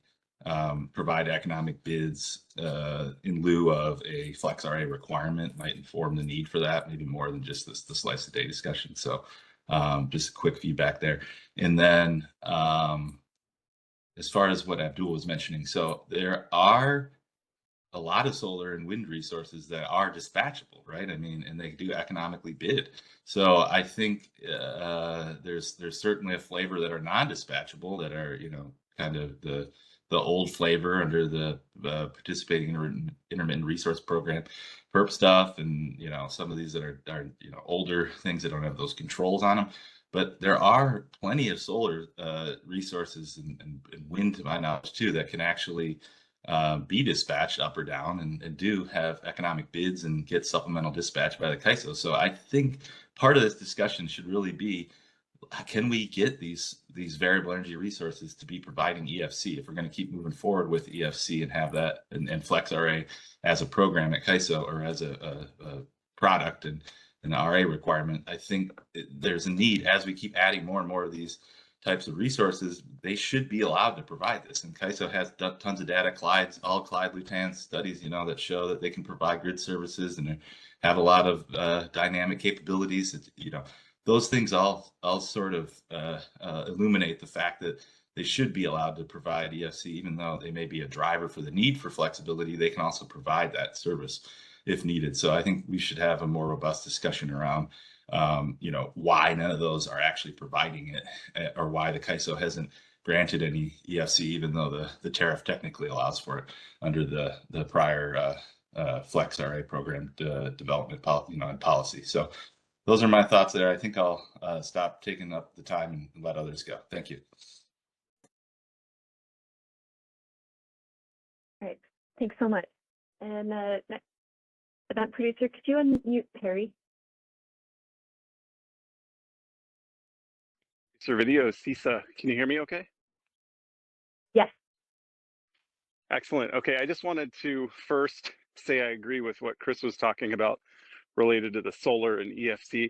provide economic bids in lieu of a flex RA requirement might inform the need for that, maybe more than just the slice of day discussion. So just a quick feedback there. And then as far as what Abdul was mentioning, so there are a lot of solar and wind resources that are dispatchable, right? I mean, and they do economically bid. So I think there's certainly a flavor that are non-dispatchable that are, kind of the old flavor under the participating intermittent resource program PERP stuff, and some of these that are older things that don't have those controls on them. But there are plenty of solar resources and wind, to my knowledge, too, that can actually be dispatched up or down and do have economic bids and get supplemental dispatch by the CAISO. So I think part of this discussion should really be, can we get these variable energy resources to be providing EFC if we're going to keep moving forward with EFC and have that and Flex RA as a program at CAISO or as a product and an RA requirement. I think there's a need as we keep adding more and more of these types of resources. They should be allowed to provide this, and CAISO has tons of data. All Clyde Lutan studies, that show that they can provide grid services and have a lot of dynamic capabilities. Those things all sort of illuminate the fact that they should be allowed to provide EFC, even though they may be a driver for the need for flexibility. They can also provide that service if needed. So I think we should have a more robust discussion around why none of those are actually providing it, or why the CAISO hasn't granted any EFC, even though the tariff technically allows for it under the prior Flex RA program development and policy. So those are my thoughts there. I think I'll stop taking up the time and let others go. Thank you. All right, thanks so much. And next, event producer, could you unmute Perry? Sir Video, CISA, can you hear me okay? Yes. Excellent. Okay, I just wanted to first say I agree with what Chris was talking about related to the solar and EFC.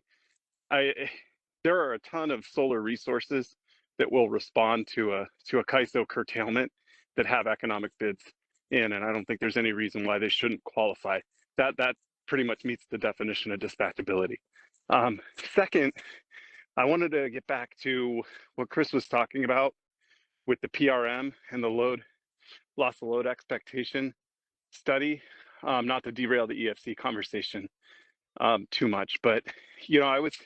There are a ton of solar resources that will respond to a CAISO curtailment that have economic bids in, and I don't think there's any reason why they shouldn't qualify. That pretty much meets the definition of dispatchability. Second, I wanted to get back to what Chris was talking about with the PRM and the loss of load expectation study, not to derail the EFC conversation too much, but I was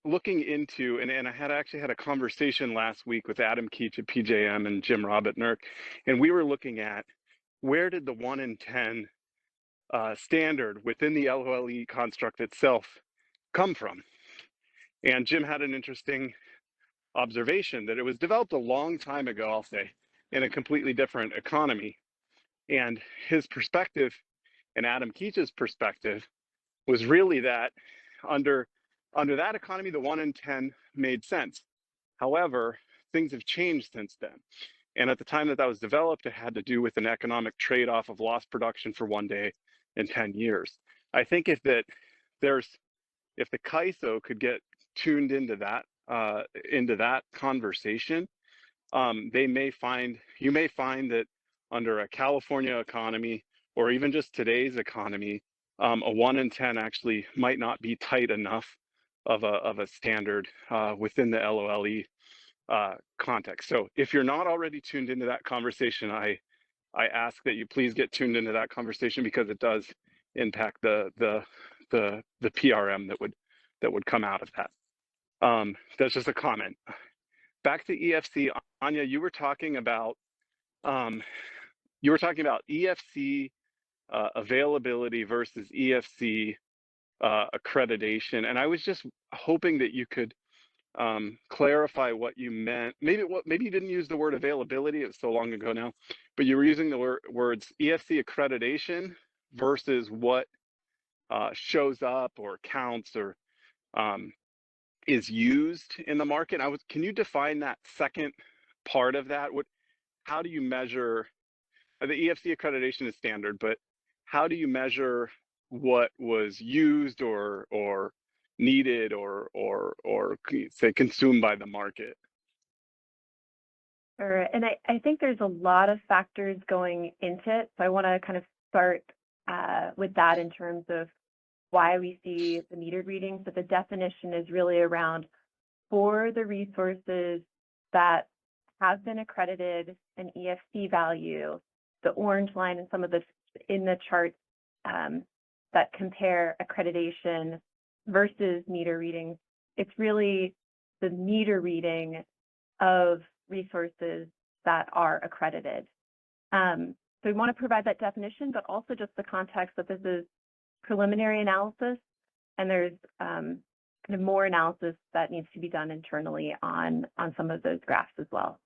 looking into, and I actually had a conversation last week with Adam Keach at PJM and Jim Robotner, and we were looking at where did the 1 in 10 standard within the LOLE construct itself come from? And Jim had an interesting observation that it was developed a long time ago, I'll say, in a completely different economy. And his perspective and Adam Keach's perspective was really that under that economy, the 1 in 10 made sense. However, things have changed since then. And at the time that was developed, it had to do with an economic trade-off of lost production for 1 day in 10 years. I think if the CAISO could get tuned into that conversation, you may find that under a California economy, or even just today's economy, a 1 in 10 actually might not be tight enough of a standard within the LOLE context. So if you're not already tuned into that conversation, I ask that you please get tuned into that conversation, because it does impact the PRM that would come out of that. That's just a comment. Back to EFC, Anya, you were talking about EFC availability versus EFC accreditation. And I was just hoping that you could clarify what you meant. Maybe you didn't use the word availability, it's so long ago now, but you were using the words EFC accreditation versus what shows up or counts or is used in the market. Can you define that second part of that? How do you measure the EFC accreditation is standard, but how do you measure what was used or needed or say consumed by the market? Sure. And I think there's a lot of factors going into it. So I want to kind of start with that in terms of why we see the metered readings. But the definition is really around for the resources that have been accredited an EFC value, the orange line and some of the in the charts that compare accreditation versus meter readings. It's really the meter reading of resources that are accredited. So we want to provide that definition, but also just the context that this is preliminary analysis, and there's kind of more analysis that needs to be done internally on some of those graphs as well.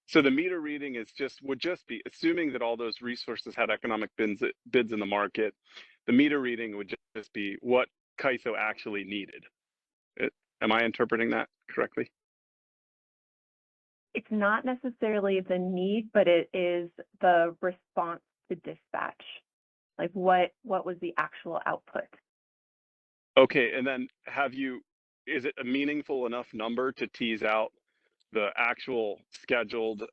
So the meter reading would just be assuming that all those resources had economic bids in the market. The meter reading would just be what CAISO actually needed. Am I interpreting that correctly? It's not necessarily the need, but it is the response to dispatch. Like what was the actual output? Okay, and then is it a meaningful enough number to tease out the actual scheduled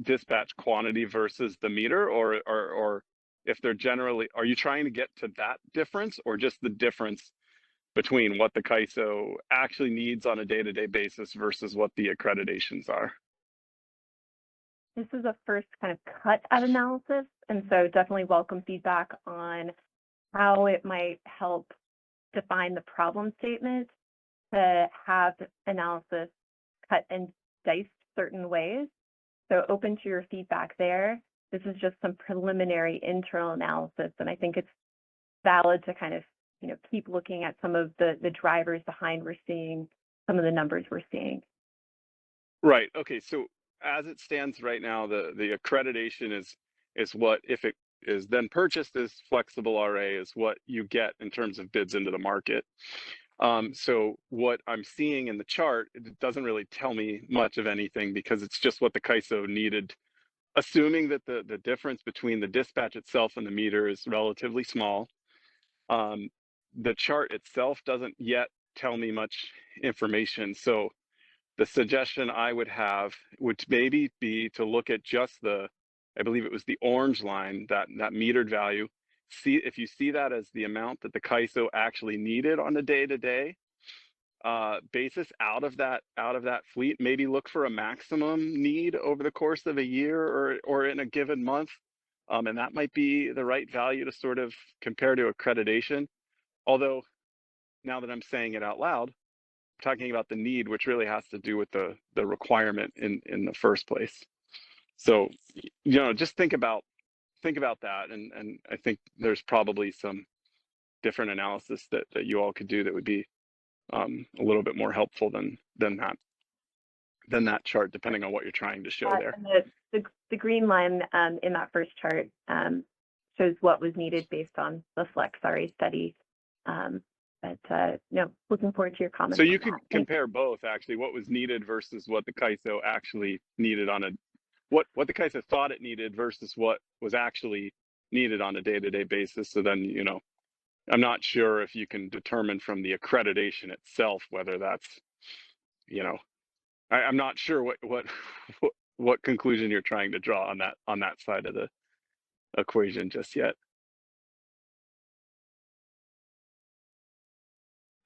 dispatch quantity versus the meter, or if they're generally, are you trying to get to that difference or just the difference between what the CAISO actually needs on a day-to-day basis versus what the accreditations are? This is a first kind of cut at analysis, and so definitely welcome feedback on how it might help define the problem statement to have analysis cut and diced certain ways. So open to your feedback there. This is just some preliminary internal analysis, and I think it's valid to kind of keep looking at some of the drivers behind we're seeing some of the numbers we're seeing. Right. Okay. So as it stands right now, the accreditation is what, if it is then purchased as flexible RA, is what you get in terms of bids into the market. So what I'm seeing in the chart, it doesn't really tell me much of anything because it's just what the CAISO needed, assuming that the difference between the dispatch itself and the meter is relatively small. The chart itself doesn't yet tell me much information. So the suggestion I would have would maybe be to look at just I believe it was the orange line, that metered value. See if you see that as the amount that the CAISO actually needed on a day-to-day basis out of that fleet. Maybe look for a maximum need over the course of a year or in a given month, and that might be the right value to sort of compare to accreditation. Although now that I'm saying it out loud, I'm talking about the need, which really has to do with the requirement in the first place. So just think about that, and I think there's probably some different analysis that you all could do that would be a little bit more helpful than that chart, depending on what you're trying to show there. And the green line in that first chart shows what was needed based on the Flex RA study. But looking forward to your comments. So you could compare both, actually, what was needed versus what the CAISO actually needed what the CAISO thought it needed versus what was actually needed on a day-to-day basis. So then, I'm not sure if you can determine from the accreditation itself whether that's, I'm not sure what conclusion you're trying to draw on that side of the equation just yet.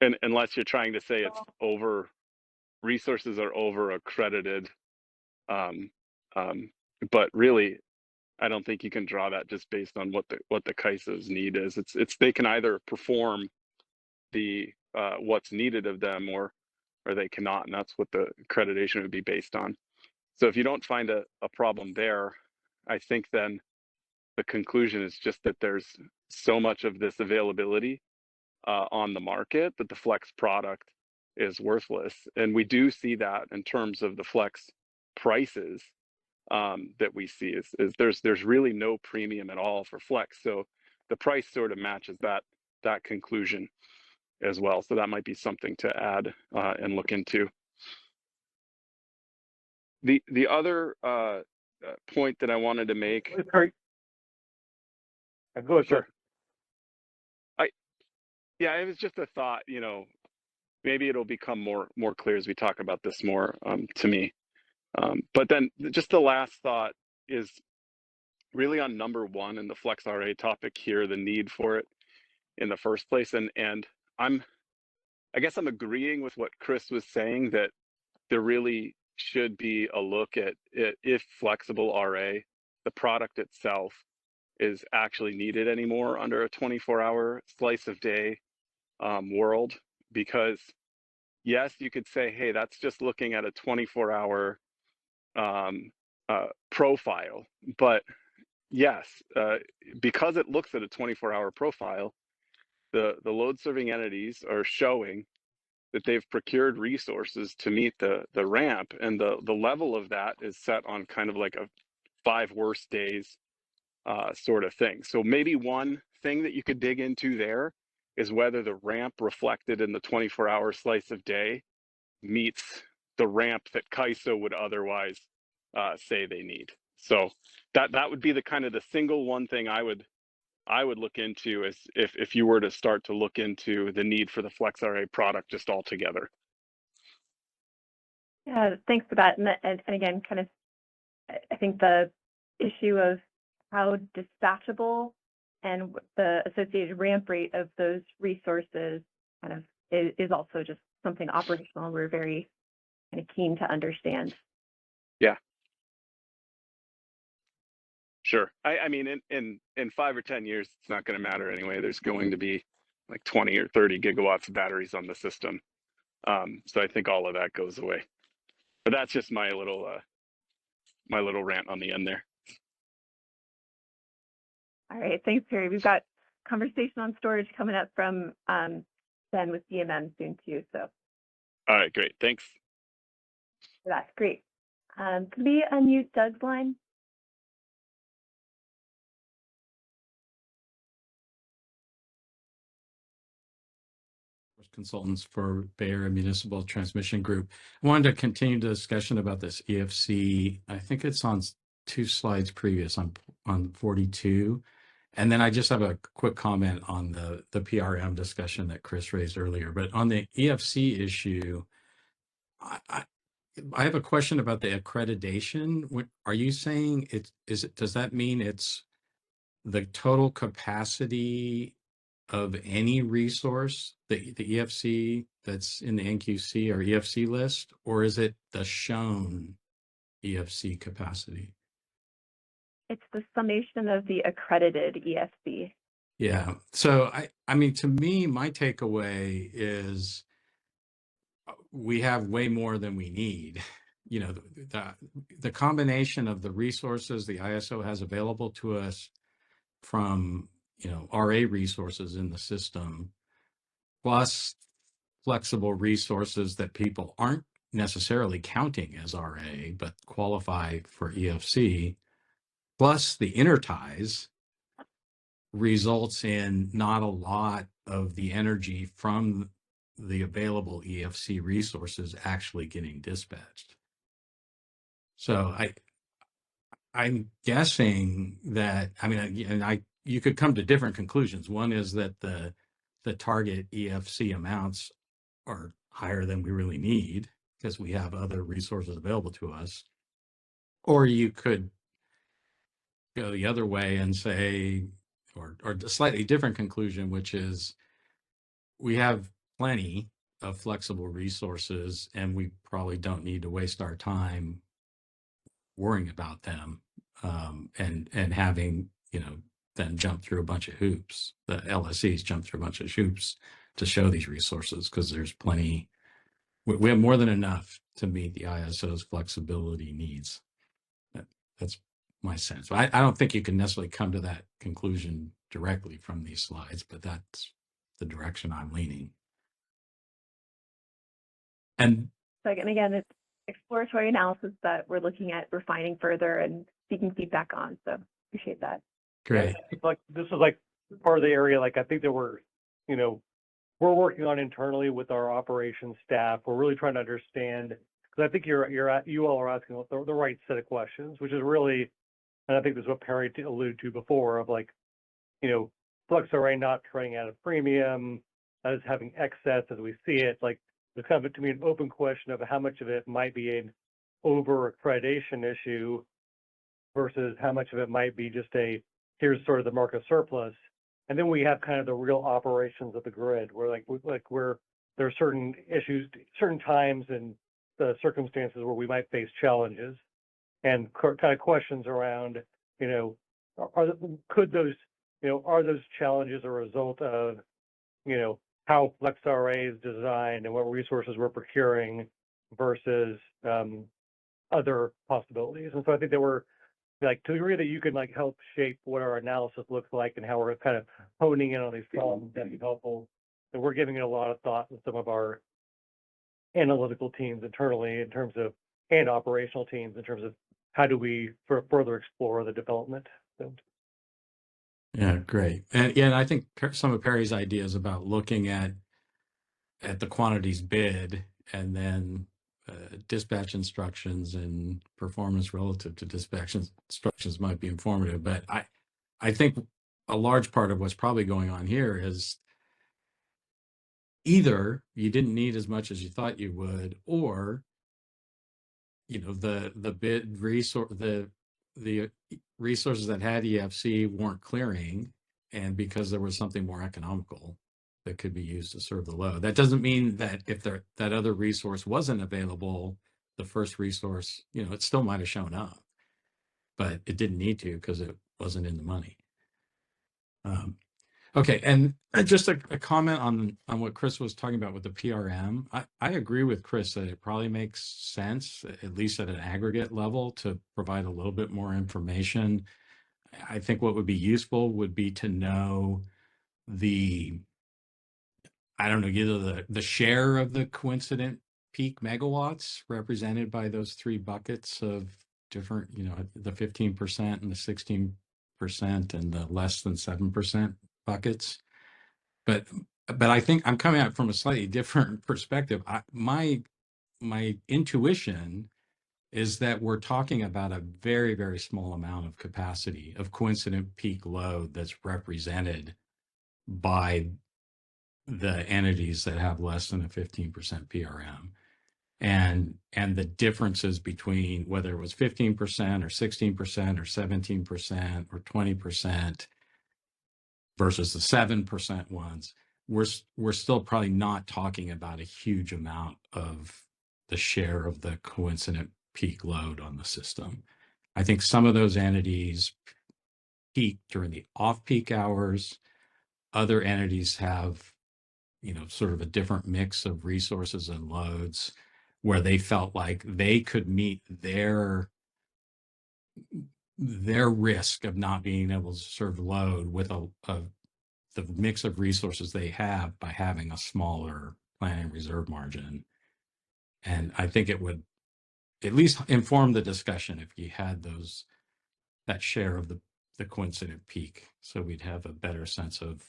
And unless you're trying to say it's resources are over accredited, but really, I don't think you can draw that just based on what the CAISO's need is. It's they can either perform the what's needed of them or they cannot, and that's what the accreditation would be based on. So if you don't find a problem there, I think then the conclusion is just that there's so much of this availability on the market that the Flex product is worthless. And we do see that in terms of the Flex prices that we see is there's really no premium at all for Flex. So the price sort of matches that conclusion as well. So that might be something to add and look into. The other point that I wanted to make. Go ahead, sure. Yeah, it was just a thought, you know, maybe it'll become more clear as we talk about this more to me. But then just the last thought is really on number one in the Flex RA topic here, the need for it in the first place. And I guess I'm agreeing with what Chris was saying, that there really should be a look at it, if flexible RA, the product itself, is actually needed anymore under a 24-hour slice of day world. Because yes, you could say, hey, that's just looking at a 24-hour profile. But yes, because it looks at a 24-hour profile, the load serving entities are showing that they've procured resources to meet the ramp, and the level of that is set on kind of like a 5 worst days sort of thing. So maybe one thing that you could dig into there is whether the ramp reflected in the 24-hour slice of day meets the ramp that CAISO would otherwise say they need. So that would be the kind of the single one thing I would look into, is if you were to start to look into the need for the Flex RA product just altogether. Yeah, thanks for that. And again, kind of, I think the issue of how dispatchable and the associated ramp rate of those resources kind of is also just something operational we're very kind of keen to understand. Yeah. Sure. I mean, in 5 or 10 years, it's not going to matter anyway. There's going to be like 20 or 30 gigawatts of batteries on the system. So I think all of that goes away. But that's just my little rant on the end there. All right, thanks, Perry. We've got conversation on storage coming up from Ben with DMM soon too. So. All right, great. Thanks. That's great. Can we unmute Doug's line? Consultants for Bay Area Municipal Transmission Group. I wanted to continue the discussion about this EFC. I think it's on 2 slides previous, on 42. And then I just have a quick comment on the PRM discussion that Chris raised earlier. But on the EFC issue, I have a question about the accreditation. Are you saying does that mean it's the total capacity of any resource, the EFC that's in the NQC or EFC list, or is it the shown EFC capacity? It's the summation of the accredited EFC. Yeah. So I mean, to me, my takeaway is we have way more than we need. You know, the combination of the resources the ISO has available to us from, you know, RA resources in the system, plus flexible resources that people aren't necessarily counting as RA, but qualify for EFC, plus the interties, results in not a lot of the energy from the available EFC resources actually getting dispatched. So I'm guessing that, I mean, and you could come to different conclusions. One is that the target EFC amounts are higher than we really need because we have other resources available to us. Or you could go the other way and say, or a slightly different conclusion, which is we have plenty of flexible resources and we probably don't need to waste our time worrying about them and having, you know, then jump through a bunch of hoops. The LSEs jump through a bunch of hoops to show these resources because there's plenty. We have more than enough to meet the ISO's flexibility needs. That's my sense. I don't think you can necessarily come to that conclusion directly from these slides, but that's the direction I'm leaning. And again, it's exploratory analysis that we're looking at refining further and seeking feedback on. So appreciate that. great. Like this is like part of the area, like I think that we're working on internally with our operations staff. We're really trying to understand, because I think you all are asking the right set of questions, which is really, and I think this is what Perry alluded to before, of like, flex array not trading at a premium, as having excess as we see it. Like it's kind of, to me, an open question of how much of it might be an over accreditation issue versus how much of it might be just here's sort of the market surplus. And then we have kind of the real operations of the grid where where there are certain issues, certain times and the circumstances where we might face challenges and kind of questions around, are those challenges a result of, how FlexRA is designed and what resources we're procuring versus other possibilities. And so I think that we're to the degree that you can help shape what our analysis looks like and how we're kind of honing in on these problems, that'd be helpful. And we're giving it a lot of thought with some of our analytical teams internally and operational teams in terms of how do we further explore the development. So. Yeah, great. And I think some of Perry's ideas about looking at the quantities bid and then dispatch instructions and performance relative to dispatch instructions might be informative. But I think a large part of what's probably going on here is either you didn't need as much as you thought you would, or the bid resource the resources that had EFC weren't clearing, and because there was something more economical that could be used to serve the load. That doesn't mean that if that other resource wasn't available, the first resource, it still might have shown up, but it didn't need to because it wasn't in the money. Okay, and just a comment on what Chris was talking about with the PRM. I agree with Chris that it probably makes sense, at least at an aggregate level, to provide a little bit more information. I think what would be useful would be to know either the share of the coincident peak megawatts represented by those three buckets of different, the 15% and the 16% and the less than 7% buckets. But I think I'm coming at it from a slightly different perspective. My intuition is that we're talking about a very, very small amount of capacity of coincident peak load that's represented by the entities that have less than a 15% PRM. And the differences between whether it was 15% or 16% or 17% or 20% versus the 7% ones, we're still probably not talking about a huge amount of the share of the coincident peak load on the system. I think some of those entities peak during the off-peak hours. Other entities have, sort of a different mix of resources and loads where they felt like they could meet their risk of not being able to serve load with the mix of resources they have by having a smaller planning reserve margin. And I think it would at least inform the discussion if you had that share of the coincident peak, so we'd have a better sense of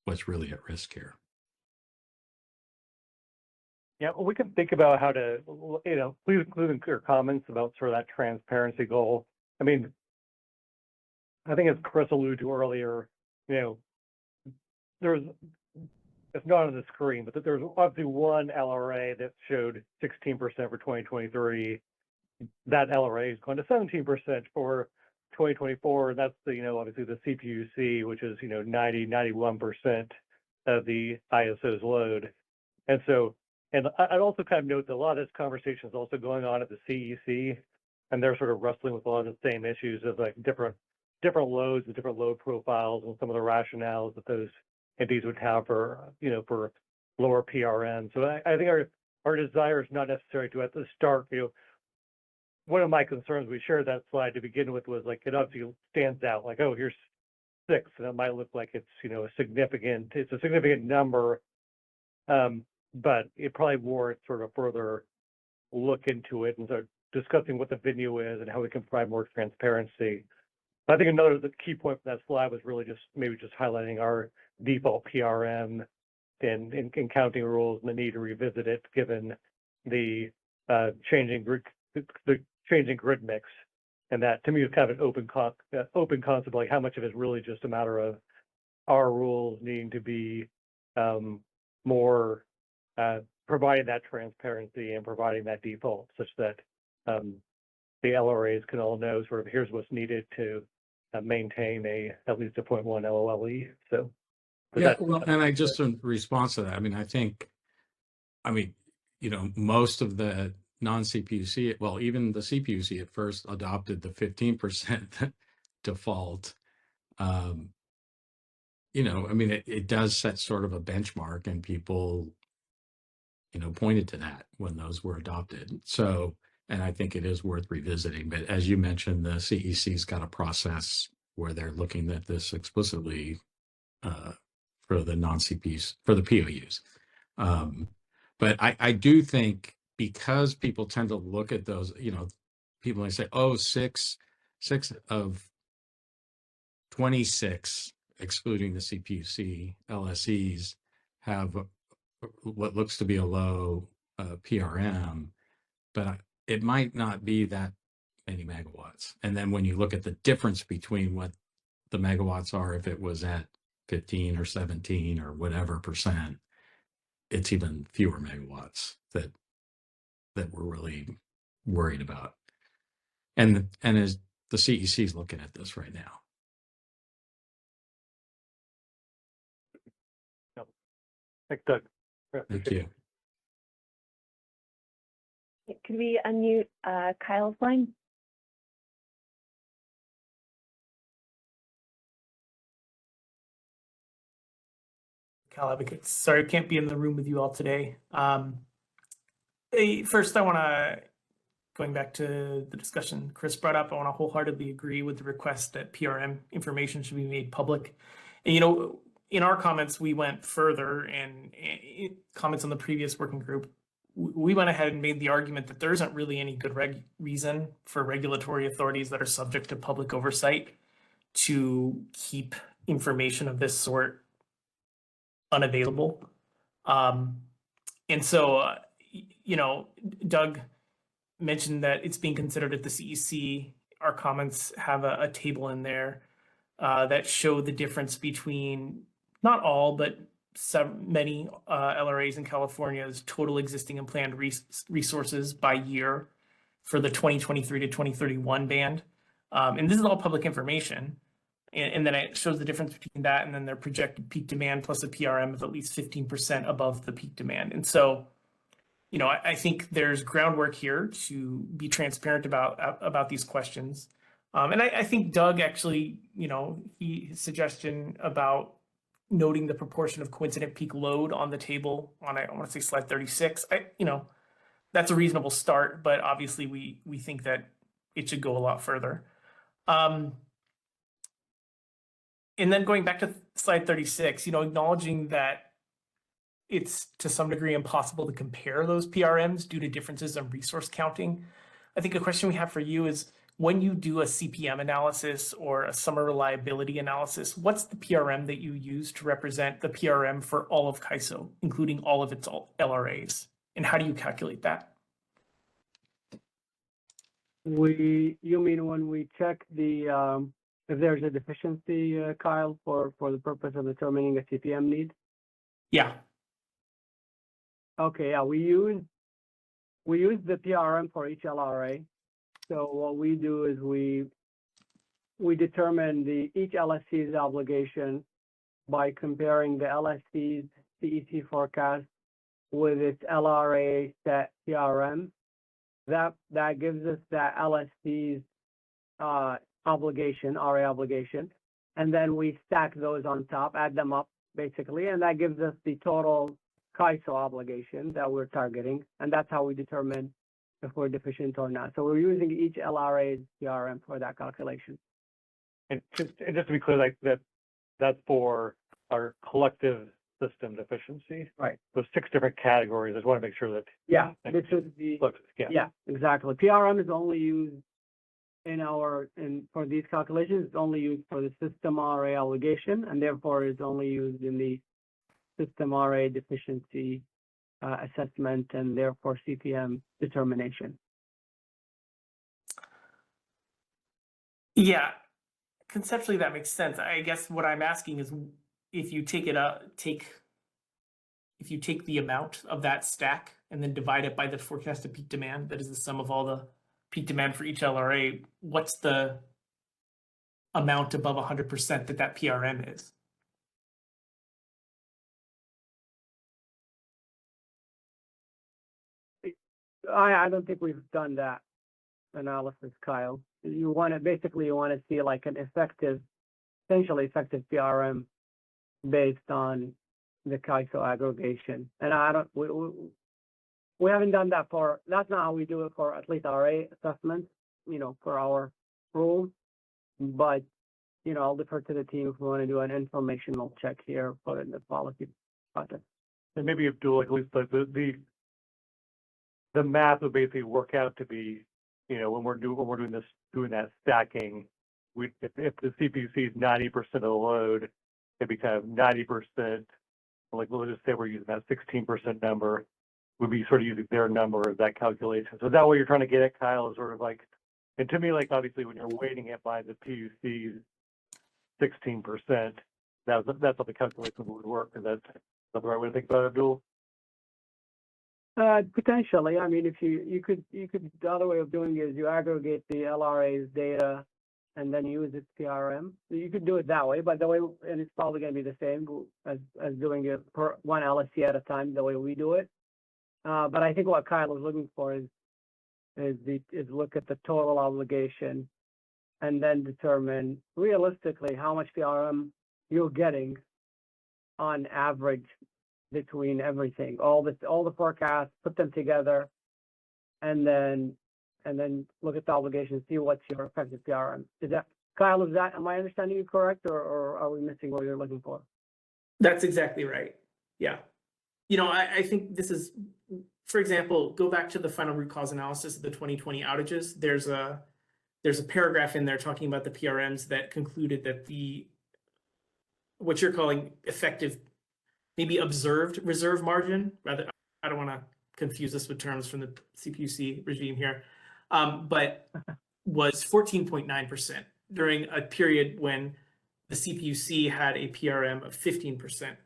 what's really at risk here. Yeah, well, we can think about how to, please include in your comments about sort of that transparency goal. I mean, I think as Chris alluded to earlier, there's, it's not on the screen, but there's obviously one LRA that showed 16% for 2023. That LRA is going to 17% for 2024. That's obviously the CPUC, which is 91% of the ISO's load. And so, and I'd also kind of note that a lot of this conversation is also going on at the CEC, and they're sort of wrestling with a lot of the same issues of different loads and different load profiles and some of the rationales that those entities would have for for lower PRM. So I think our desire is not necessarily to at the start one of my concerns, we shared that slide to begin with, was like, it obviously stands out, like, oh, here's 6, and it might look like it's, you know, it's a significant number, but it probably warrants sort of further look into it and start discussing what the venue is and how we can provide more transparency. I think another the key point from that slide was really just maybe just highlighting our default PRM and counting rules and the need to revisit it given the changing grid mix. And that to me is kind of an open concept, like how much of it is really just a matter of our rules needing to be more providing that transparency and providing that default such that the LRAs can all know sort of here's what's needed to maintain at least a 0.1 LOLE. So yeah, well, and I just in response to that, I mean, you know, most of the non-CPUC, well, even the CPUC at first adopted the 15% default. You know, I mean, it does set sort of a benchmark, and people, you know, pointed to that when those were adopted. So, and I think it is worth revisiting. But as you mentioned, the CEC's got a process where they're looking at this explicitly for the non-CPs, for the POUs. But I do think because people tend to look at those, you know, people may say, oh, 6 of 26, excluding the CPUC LSEs, have what looks to be a low PRM, but it might not be that many megawatts. And then when you look at the difference between what the megawatts are, if it was at 15 or 17 or whatever percent, it's even fewer megawatts that we're really worried about. And as the CEC is looking at this right now. Thanks, Doug. Thank you. Could we unmute Kyle's line? Kyle Advocate. Sorry, I can't be in the room with you all today. First, I want to, going back to the discussion Chris brought up, I want to wholeheartedly agree with the request that PRM information should be made public. And, you know, in our comments, we went further, and comments on the previous working group, we went ahead and made the argument that there isn't really any good reason for regulatory authorities that are subject to public oversight to keep information of this sort unavailable. And so, you know, Doug mentioned that it's being considered at the CEC. Our comments have a table in there that show the difference between not all, but many LRAs in California's total existing and planned resources by year for the 2023 to 2031 band. And this is all public information. And then it shows the difference between that and then their projected peak demand plus a PRM of at least 15% above the peak demand. And so, you know, I think there's groundwork here to be transparent about these questions. And I think Doug actually, you know, his suggestion about noting the proportion of coincident peak load on the table on, I want to say slide 36, you know, that's a reasonable start, but obviously we think that it should go a lot further. And then going back to slide 36, you know, acknowledging that it's to some degree impossible to compare those PRMs due to differences in resource counting. I think a question we have for you is, when you do a CPM analysis or a summer reliability analysis, what's the PRM that you use to represent the PRM for all of CAISO, including all of its LRAs? And how do you calculate that? You mean when we check the if there's a deficiency, Kyle, for the purpose of determining a CPM need? Yeah. Okay, yeah, we use the PRM for each LRA. So what we do is we determine each LSC's obligation by comparing the LSC's CEC forecast with its LRA set PRM. That gives us that LSC's obligation, RA obligation, and then we stack those on top, add them up basically, and that gives us the total CAISO obligation that we're targeting, and that's how we determine if we're deficient or not. So we're using each LRA's PRM for that calculation. And just to be clear, like that's for our collective system deficiency. Right. Those 6 different categories. I just want to make sure that. Yeah, this is the, yeah, exactly. PRM is only used for these calculations, it's only used for the system RA obligation, and therefore is only used in the system RA deficiency assessment and therefore CPM determination. Yeah, conceptually that makes sense. I guess what I'm asking is if you take if you take the amount of that stack and then divide it by the forecasted peak demand, that is the sum of all the peak demand for each LRA, what's the amount above 100% that PRM is? I don't think we've done that analysis, Kyle. You want to see like an essentially effective PRM based on the CAISO aggregation. And we haven't done that that's not how we do it for at least RA assessments, for our rules. But, I'll defer to the team if we want to do an informational check here for the policy project. And maybe do like at least the math would basically work out to be, when we're doing that stacking, if the CPUC is 90% of the load, it'd be kind of 90%. Like let's just say we're using that 16% number, would be sort of using their number as that calculation. So that way you're trying to get at, Kyle, is sort of like, and to me, like obviously when you're weighting it by the PUC's 16%, that's how the calculation would work. Is that the right way to think about it, Abdul? Potentially. I mean, if you could, the other way of doing it is you aggregate the LRA's data and then use its PRM. So you could do it that way, but and it's probably going to be the same as doing it per one LSC at a time, the way we do it. But I think what Kyle is looking for is look at the total obligation and then determine realistically how much PRM you're getting on average between everything, all the forecasts, put them together, and then look at the obligation, see what's your effective PRM. Is that, Kyle, am I understanding you correct, or are we missing what you're looking for? That's exactly right. Yeah. I think this is, for example, go back to the final root cause analysis of the 2020 outages. There's a paragraph in there talking about the PRMs that concluded that what you're calling effective, maybe observed reserve margin, rather, I don't want to confuse this with terms from the CPUC regime here, but was 14.9% during a period when the CPUC had a PRM of 15%.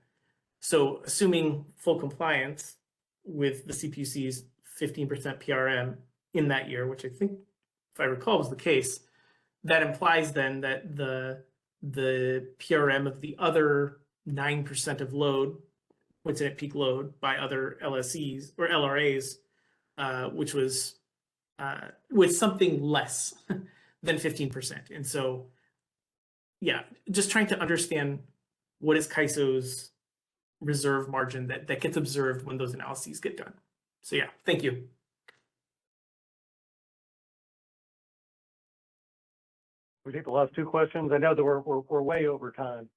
So assuming full compliance with the CPUC's 15% PRM in that year, which I think, if I recall, was the case, that implies then that the PRM of the other 9% of load, what's at peak load by other LSEs or LRAs, which was something less than 15%. And so, yeah, just trying to understand what is CAISO's reserve margin that gets observed when those analyses get done. So yeah, thank you. We take the last 2 questions. I know that we're way over time.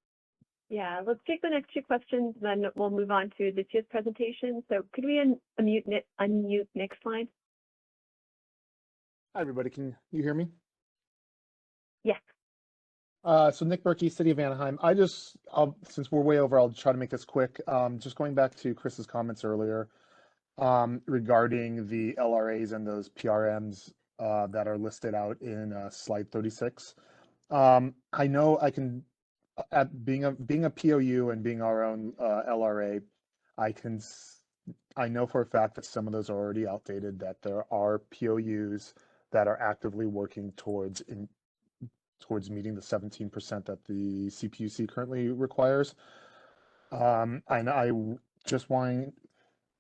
Yeah, let's take the next 2 questions, then we'll move on to this year's presentation. So could we unmute next slide? Hi, everybody. Can you hear me? Yes. So Nick Berkey, City of Anaheim. Since we're way over, I'll try to make this quick. Just going back to Chris's comments earlier regarding the LRAs and those PRMs that are listed out in slide 36. I know I can, being a POU and being our own LRA, I know for a fact that some of those are already outdated, that there are POUs that are actively working towards meeting the 17% that the CPUC currently requires. And I just want,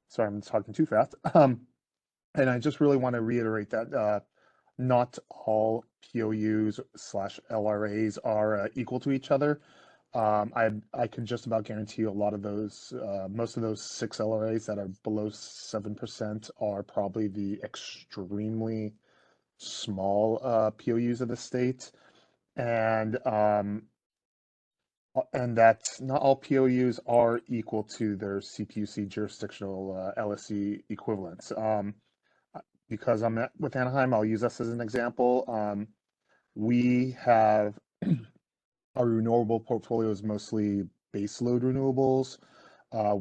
sorry, I'm talking too fast. And I just really want to reiterate that not all POUs / LRAs are equal to each other. I can just about guarantee you a lot of those, most of those 6 LRAs that are below 7% are probably the extremely small POUs of the state. And that not all POUs are equal to their CPUC jurisdictional LSE equivalents. Because I'm with Anaheim, I'll use us as an example. We have our renewable portfolio is mostly baseload renewables.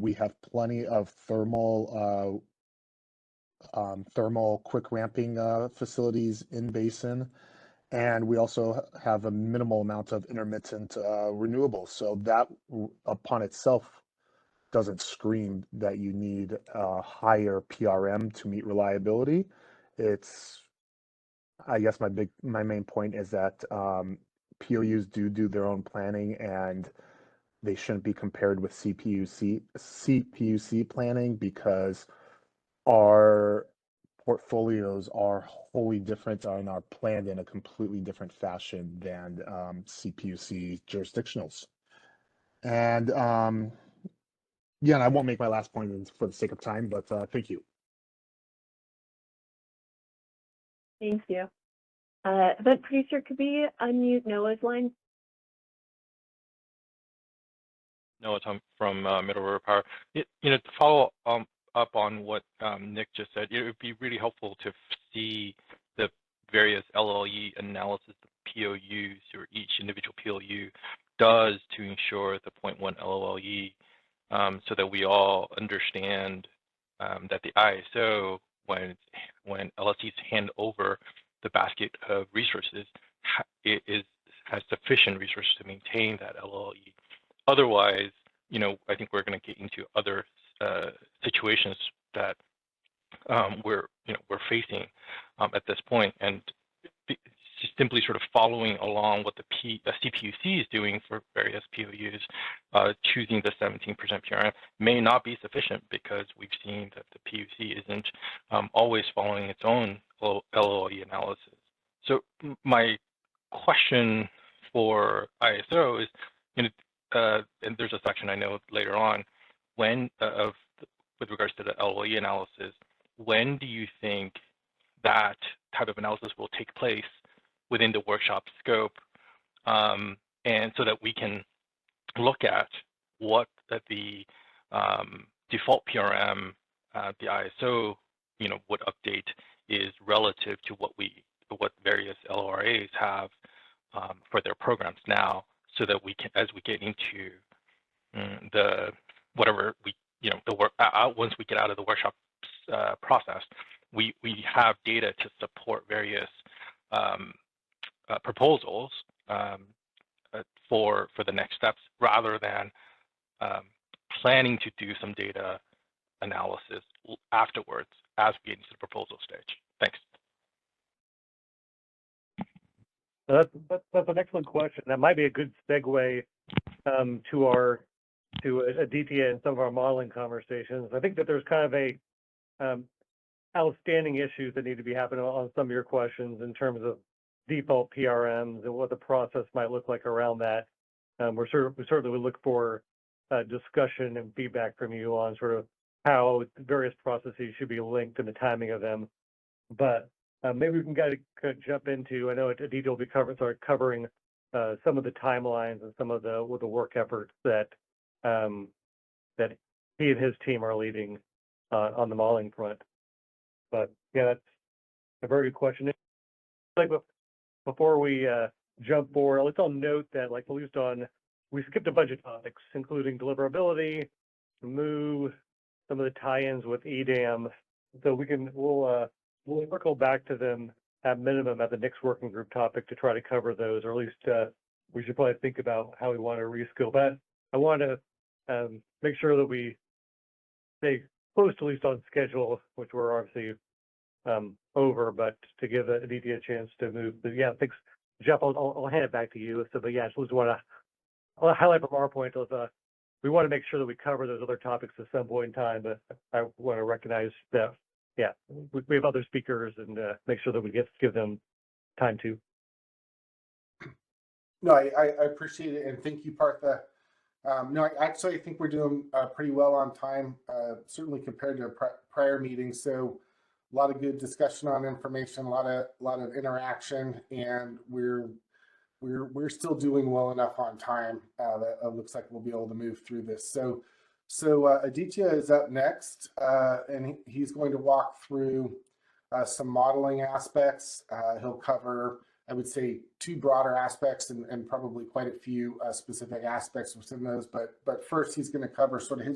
We have plenty of thermal quick ramping facilities in basin. And we also have a minimal amount of intermittent renewables. So that upon itself doesn't scream that you need a higher PRM to meet reliability. I guess my main point is that POUs do their own planning, and they shouldn't be compared with CPUC planning, because our portfolios are wholly different and are planned in a completely different fashion than CPUC jurisdictionals. And yeah, and I won't make my last point for the sake of time, but thank you. Thank you. Event producer, could we unmute Noah's line? Noah from Middle River Power. To follow up on what Nick just said, it would be really helpful to see the various LLE analysis of POUs, or each individual POU does, to ensure the 0.1 LLE, so that we all understand that the ISO, when LSEs hand over the basket of resources, has sufficient resources to maintain that LLE. Otherwise, I think we're going to get into other situations that we're facing at this point, and just simply sort of following along what the CPUC is doing for various POUs, choosing the 17% PRM may not be sufficient, because we've seen that the PUC isn't always following its own LLE analysis. So my question for ISO is, and there's a section I know later on, with regards to the LOE analysis, when do you think that type of analysis will take place within the workshop scope, and so that we can look at what the default PRM the ISO would update is relative to what various LRAs have for their programs now, so that we can, as we get into the whatever we the work once we get out of the workshop process, we have data to support various proposals for the next steps, rather than planning to do some data analysis afterwards as we get into the proposal stage. Thanks. That's an excellent question. That might be a good segue to Aditya and some of our modeling conversations. I think that there's kind of a outstanding issues that need to be happening on some of your questions in terms of default PRMs and what the process might look like around that. We certainly would look for discussion and feedback from you on sort of how various processes should be linked and the timing of them. But maybe we can kind of jump into, I know Aditya will be covering some of the timelines and some of the work efforts that he and his team are leading on the modeling front. But yeah, that's a very good question. Like, before we jump forward, let's all note that, like, we skipped a bunch of topics, including deliverability, move, some of the tie-ins with EDAM. So we'll circle back to them at minimum at the next working group topic to try to cover those, or at least we should probably think about how we want to reskill. But I want to make sure that we stay close to, at least on schedule, which we're obviously over, but to give Aditya a chance to move. But yeah, thanks, Jeff. I'll hand it back to you. So, but yeah, I just want to highlight from our point of we want to make sure that we cover those other topics at some point in time. But I want to recognize that, yeah, we have other speakers, and make sure that we give them time to. No, I appreciate it, and thank you, Partha. No, I think we're doing pretty well on time, certainly compared to prior meetings. So a lot of good discussion on information, a lot of interaction, and we're still doing well enough on time that it looks like we'll be able to move through this. So Aditya is up next, and he's going to walk through some modeling aspects. He'll cover, I would say, two broader aspects and probably quite a few specific aspects within those. But first, he's going to cover sort of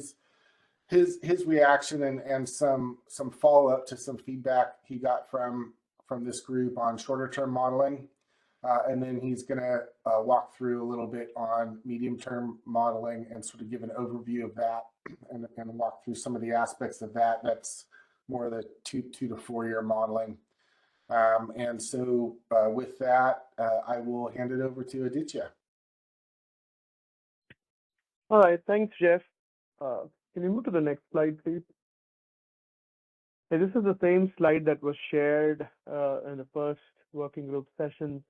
his reaction and some follow up to some feedback he got from this group on shorter term modeling. And then he's going to walk through a little bit on medium-term modeling and sort of give an overview of that and walk through some of the aspects of that. That's more of the 2 to 4 year modeling. And so with that, I will hand it over to Aditya. All right, thanks, Jeff. Can you move to the next slide, please? Hey, this is the same slide that was shared in the first working group session,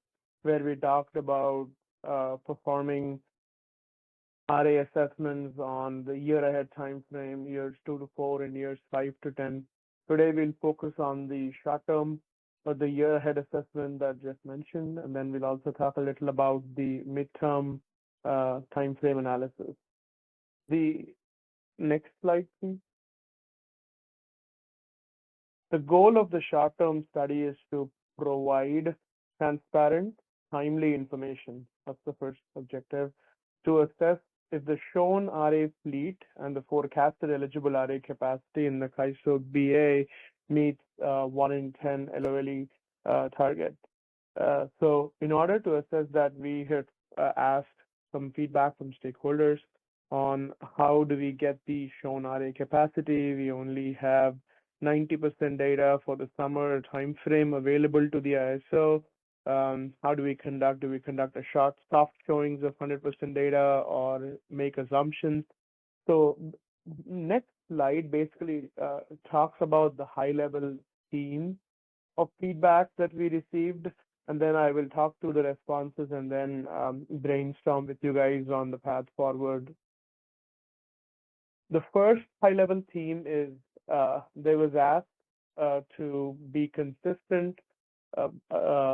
where we talked about performing RA assessments on the year ahead time frame, years 2 to 4 and years 5 to 10. Today we'll focus on the short term or the year ahead assessment that Jeff mentioned, and then we'll also talk a little about the midterm time frame analysis. The next slide, please. The goal of the short term study is to provide transparent, timely information. That's the first objective. To assess if the shown RA fleet and the forecasted eligible RA capacity in the CAISO BA meets 1 in 10 LOLE target. So in order to assess that, we have asked some feedback from stakeholders on how do we get the shown RA capacity. We only have 90% data for the summer timeframe available to the ISO. How do we conduct? Do we conduct a short, soft showings of 100% data or make assumptions? So next slide basically talks about the high-level theme of feedback that we received, and then I will talk through the responses and then brainstorm with you guys on the path forward. The first high-level theme is there was asked to be consistent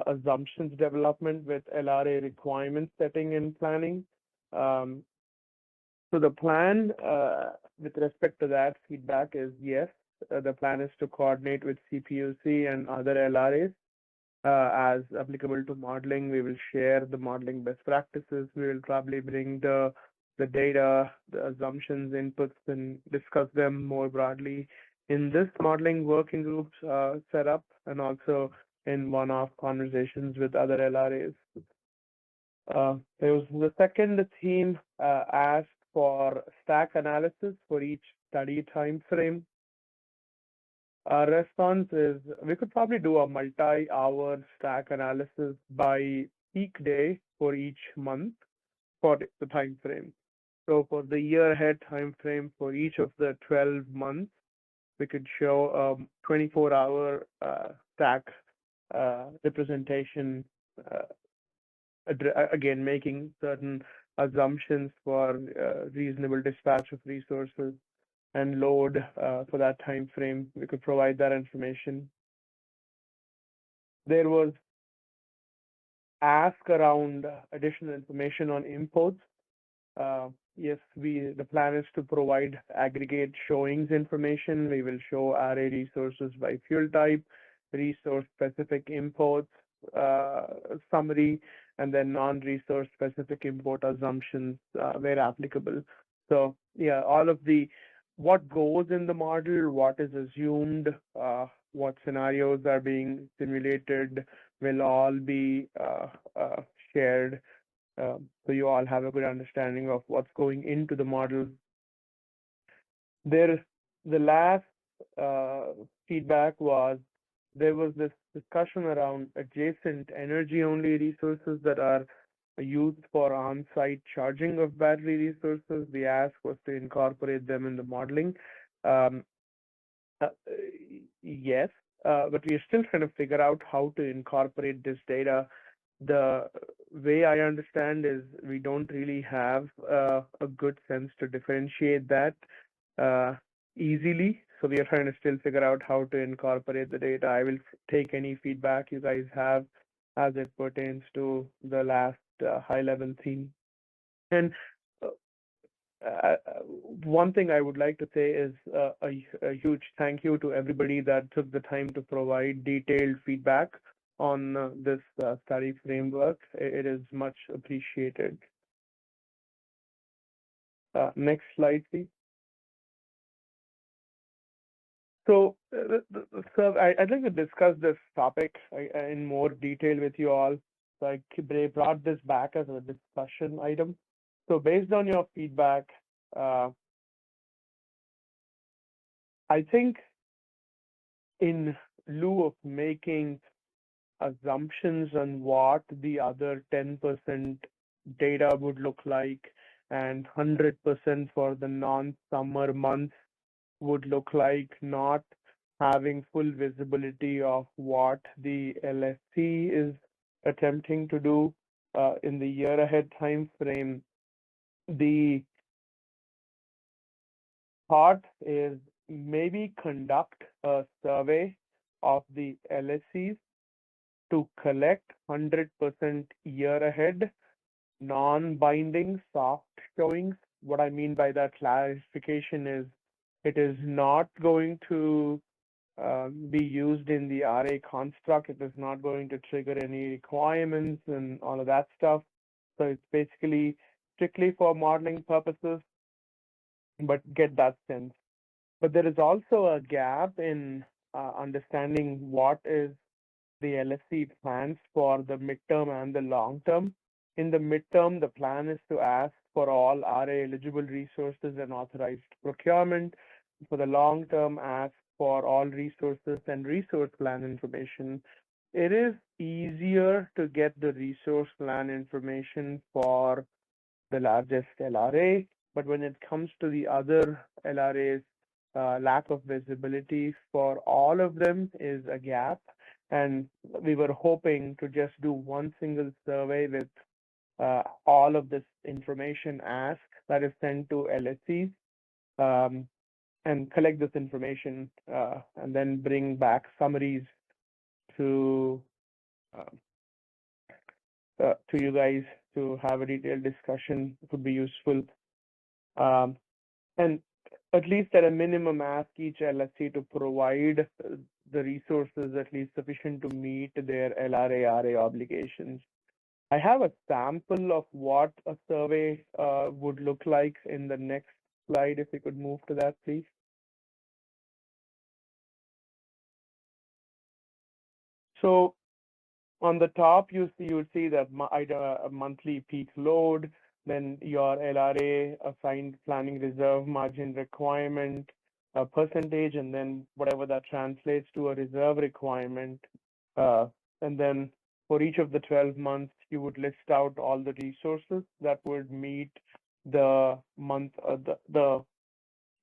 assumptions development with LRA requirement setting and planning. So the plan with respect to that feedback is yes, the plan is to coordinate with CPUC and other LRAs as applicable to modeling. We will share the modeling best practices. We will probably bring the data, the assumptions, inputs, and discuss them more broadly in this modeling working groups setup and also in one-off conversations with other LRAs. There was the second theme asked for stack analysis for each study time frame. Our response is we could probably do a multi-hour stack analysis by peak day for each month for the time frame. So for the year ahead time frame for each of the 12 months, we could show a 24-hour stack representation, again, making certain assumptions for reasonable dispatch of resources and load for that time frame. We could provide that information. There was ask around additional information on imports. Yes, the plan is to provide aggregate showings information. We will show RA resources by fuel type, resource specific imports, summary, and then non-resource specific import assumptions where applicable. So yeah, all of what goes in the model, what is assumed, what scenarios are being simulated will all be shared. So you all have a good understanding of what's going into the model. The last feedback was there was this discussion around adjacent energy-only resources that are used for on-site charging of battery resources. The ask was to incorporate them in the modeling. Yes, but we are still trying to figure out how to incorporate this data. way I understand is we don't really have a good sense to differentiate that easily. So we are trying to still figure out how to incorporate the data. I will take any feedback you guys have as it pertains to the last high-level theme. And one thing I would like to say is a huge thank you to everybody that took the time to provide detailed feedback on this study framework. It is much appreciated. Next slide, please. So, I'd like to discuss this topic in more detail with you all. So I brought this back as a discussion item. So based on your feedback, I think in lieu of making assumptions on what the other 10% data would look like and 100% for the non-summer months would look like, not having full visibility of what the LSC is attempting to do in the year ahead time frame. The thought is maybe conduct a survey of the LSCs to collect 100% year ahead non-binding soft showings. What I mean by that clarification is it is not going to be used in the RA construct. It is not going to trigger any requirements and all of that stuff. So it's basically strictly for modeling purposes, but get that sense. But there is also a gap in understanding what is the LSC plans for the midterm and the long term. In the midterm, the plan is to ask for all RA eligible resources and authorized procurement. For the long term, ask for all resources and resource plan information. It is easier to get the resource plan information for the largest LRA, but when it comes to the other LRAs, lack of visibility for all of them is a gap. And we were hoping to just do one single survey with all of this information asked that is sent to LSCs and collect this information and then bring back summaries to you guys to have a detailed discussion. It would be useful. And at least at a minimum, ask each LSC to provide the resources at least sufficient to meet their LRA-RA obligations. I have a sample of what a survey would look like in the next slide. If we could move to that, please. So on the top, you would see that a monthly peak load, then your LRA assigned planning reserve margin requirement, a percentage, and then whatever that translates to a reserve requirement. And then for each of the 12 months, you would list out all the resources that would meet the the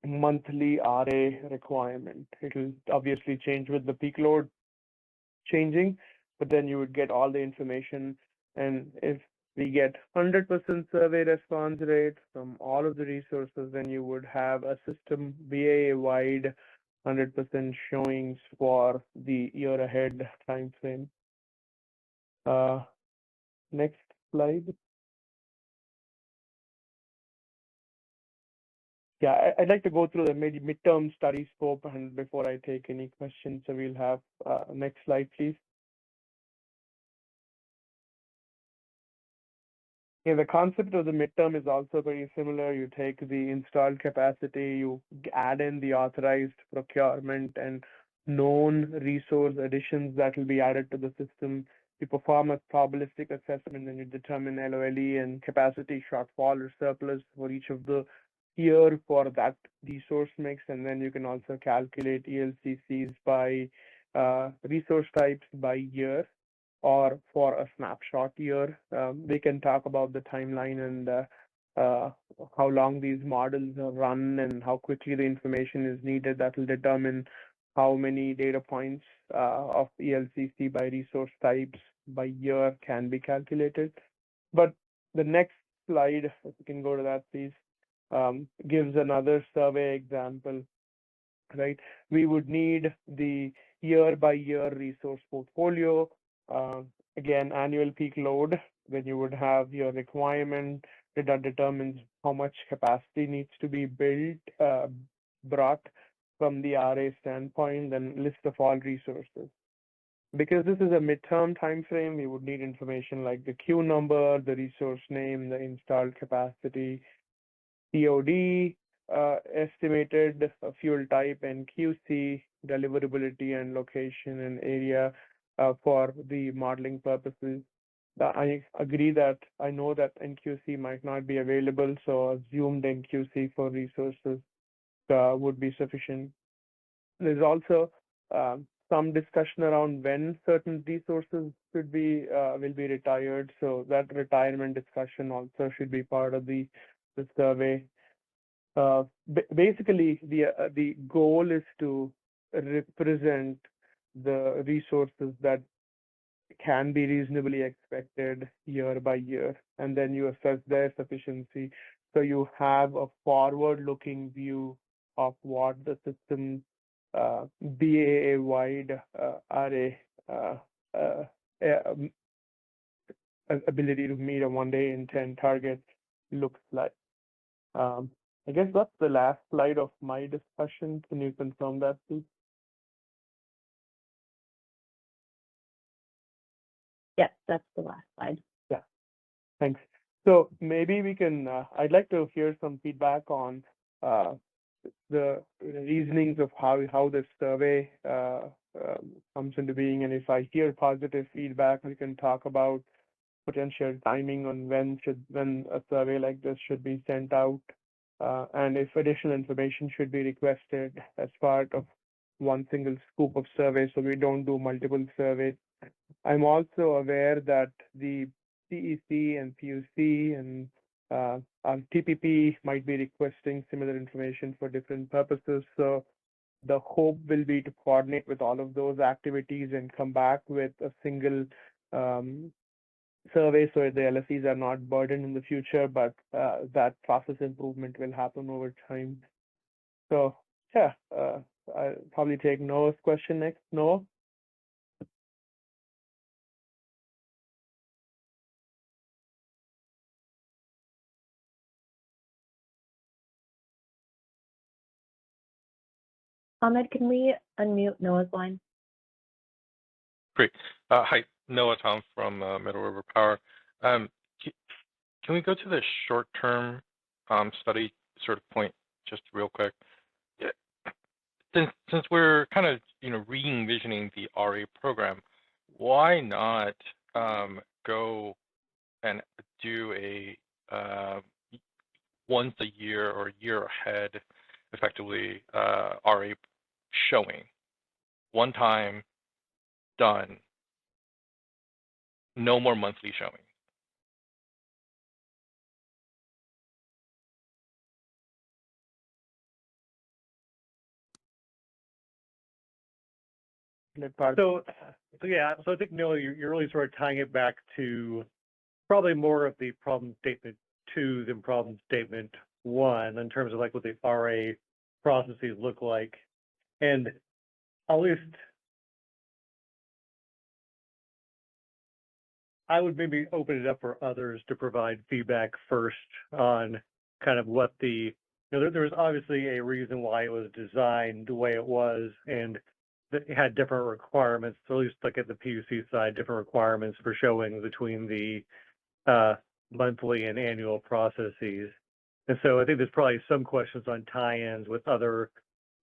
monthly RA requirement. It will obviously change with the peak load changing, but then you would get all the information. And if we get 100% survey response rate from all of the resources, then you would have a system BAA-wide 100% showings for the year ahead time frame. Next slide. Yeah, I'd like to go through the midterm study scope and before I take any questions. So we'll have next slide, please. Yeah, the concept of the midterm is also very similar. You take the installed capacity, you add in the authorized procurement and known resource additions that will be added to the system. You perform a probabilistic assessment and you determine LOLE and capacity shortfall or surplus for each of the year for that resource mix. And then you can also calculate ELCCs by resource types by year, or for a snapshot year. We can talk about the timeline and how long these models run and how quickly the information is needed. That will determine how many data points of ELCC by resource types by year can be calculated. But the next slide, if you can go to that, please, gives another survey example, right? We would need the year-by-year resource portfolio. Again, annual peak load, when you would have your requirement that determines how much capacity needs to be built, brought from the RA standpoint, then list of all resources. Because this is a midterm time frame, we would need information like the queue number, the resource name, the installed capacity, COD, estimated fuel type, and QC, deliverability and location and area for the modeling purposes. I agree that I know that NQC might not be available, so assumed NQC for resources would be sufficient. There's also some discussion around when certain resources should be will be retired, so that retirement discussion also should be part of the survey. Basically, the goal is to represent the resources that can be reasonably expected year by year, and then you assess their sufficiency. So you have a forward-looking view of what the system BAA-wide array ability to meet a one-day intent target looks like. I guess that's the last slide of my discussion. Can you confirm that, please? Yes, that's the last slide. Yeah, thanks. So maybe we can, I'd like to hear some feedback on the reasonings of how this survey comes into being. And if I hear positive feedback, we can talk about potential timing on when a survey like this should be sent out. And if additional information should be requested as part of one single scoop of survey, so we don't do multiple surveys. I'm also aware that the CEC and PUC and TPP might be requesting similar information for different purposes. So the hope will be to coordinate with all of those activities and come back with a single survey so the LSEs are not burdened in the future, but that process improvement will happen over time. So yeah, I'll probably take Noah's question next. Noah? Ahmed, can we unmute Noah's line? Great. Hi, Noah Tom from Middle River Power. Can we go to the short-term study sort of point just real quick? Yeah. Since we're kind of re-envisioning the RA program, why not go and do a once a year or a year ahead, effectively RA showing, one time, done, no more monthly showing. So yeah, so I think Noah, you're really sort of tying it back to probably more of the problem statement 2 than problem statement 1 in terms of like what the RA processes look like. And at least I would maybe open it up for others to provide feedback first on kind of what the, there's obviously a reason why it was designed the way it was, and it had different requirements. So at least like at the PUC side, different requirements for showing between the monthly and annual processes. And so I think there's probably some questions on tie-ins with other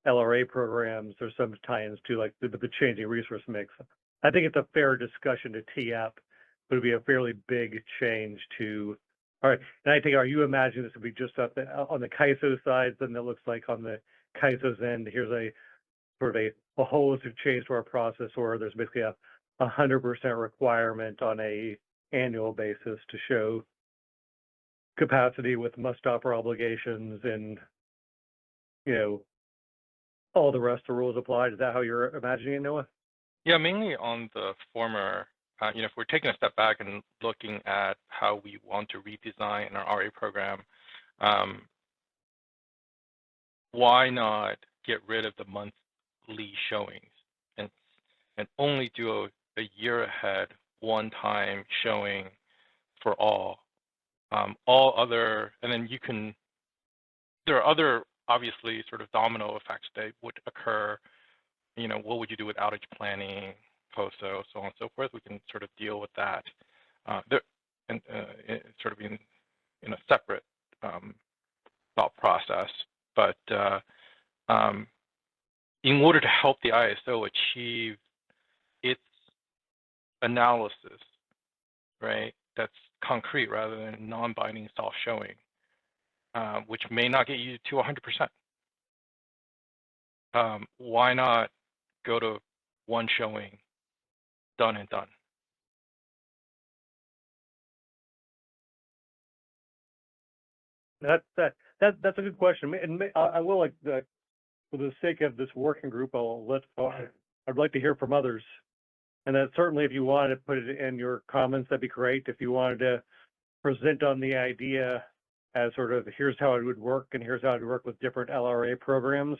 LRA programs, or some tie-ins to like the changing resource mix. I think it's a fair discussion to tee up, but it'd be a fairly big change to, all right. And I think, are you imagining this would be just on the CAISO side, then it looks like on the CAISO's end, here's a sort of a holistic change to our process, or there's basically a 100% requirement on a annual basis to show capacity with must-offer obligations and, all the rest of the rules applied. Is that how you're imagining it, Noah? Yeah, mainly on the former if we're taking a step back and looking at how we want to redesign our RA program, why not get rid of the monthly showings and only do a year ahead one-time showing for all other, and then there are other obviously sort of domino effects that would occur. What would you do with outage planning, COSO, so on and so forth? We can sort of deal with that sort of in a separate thought process. But in order to help the ISO achieve its analysis, right, that's concrete rather than non-binding soft showing, which may not get you to 100%. Why not go to one showing, done and done? That's a good question. And I will, like, for the sake of this working group, I'd like to hear from others. And then certainly if you wanted to put it in your comments, that'd be great. If you wanted to present on the idea as sort of, here's how it would work and here's how it would work with different LRA programs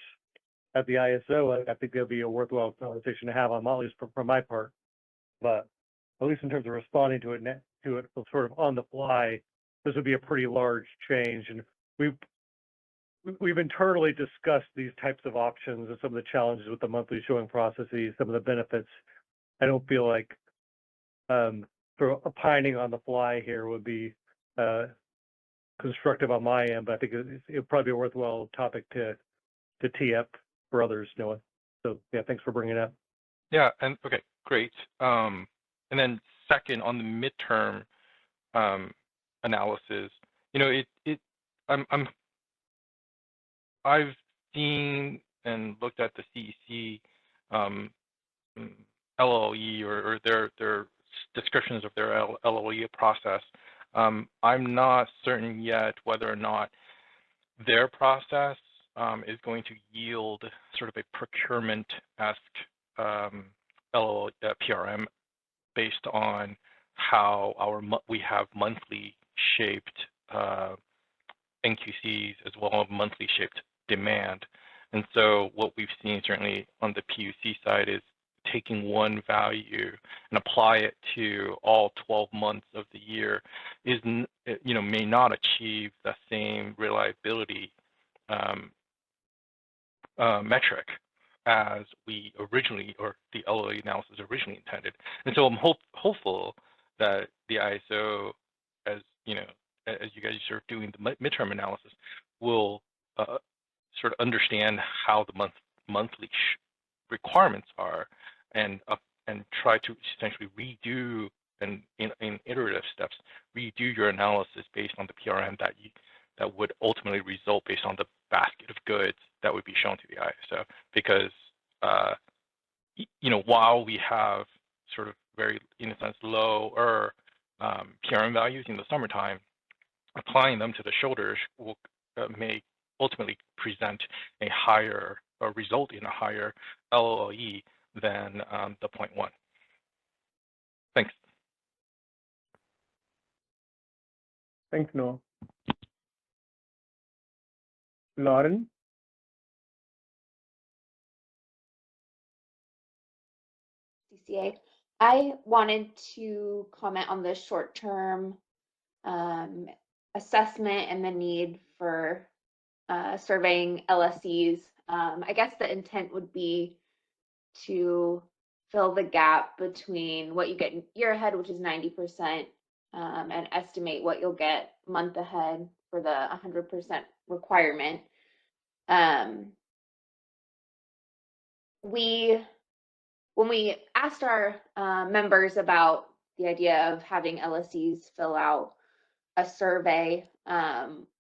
at the ISO, I think that'd be a worthwhile conversation to have on, at least from my part. But at least in terms of responding to it sort of on the fly, this would be a pretty large change. And we've internally discussed these types of options and some of the challenges with the monthly showing processes, some of the benefits. I don't feel like sort of opining on the fly here would be constructive on my end, but I think it'd probably be a worthwhile topic to tee up for others, Noah. So yeah, thanks for bringing it up. Yeah, and okay, great. And then second, on the midterm analysis, I've seen and looked at the CEC LOE or their descriptions of their LOE process. I'm not certain yet whether or not their process is going to yield sort of a procurement-esque PRM based on how we have monthly shaped NQCs as well as monthly shaped demand. And so what we've seen certainly on the PUC side is taking one value and apply it to all 12 months of the year may not achieve the same reliability metric as we originally, or the LOE analysis originally intended. And so I'm hopeful that the ISO, as you guys are doing the midterm analysis, will sort of understand how the monthly requirements are, and try to essentially redo, and in iterative steps, redo your analysis based on the PRM that would ultimately result based on the basket of goods that would be shown to the ISO. Because while we have sort of very, in a sense, lower PRM values in the summertime, applying them to the shoulders may ultimately present a higher, or result in a higher LOE than the 0.1. Thanks. Thanks, Noah. Lauren? CCA. I wanted to comment on the short-term assessment and the need for surveying LSEs. I guess the intent would be to fill the gap between what you get year ahead, which is 90%, and estimate what you'll get month ahead for the 100% requirement. When we asked our members about the idea of having LSEs fill out a survey,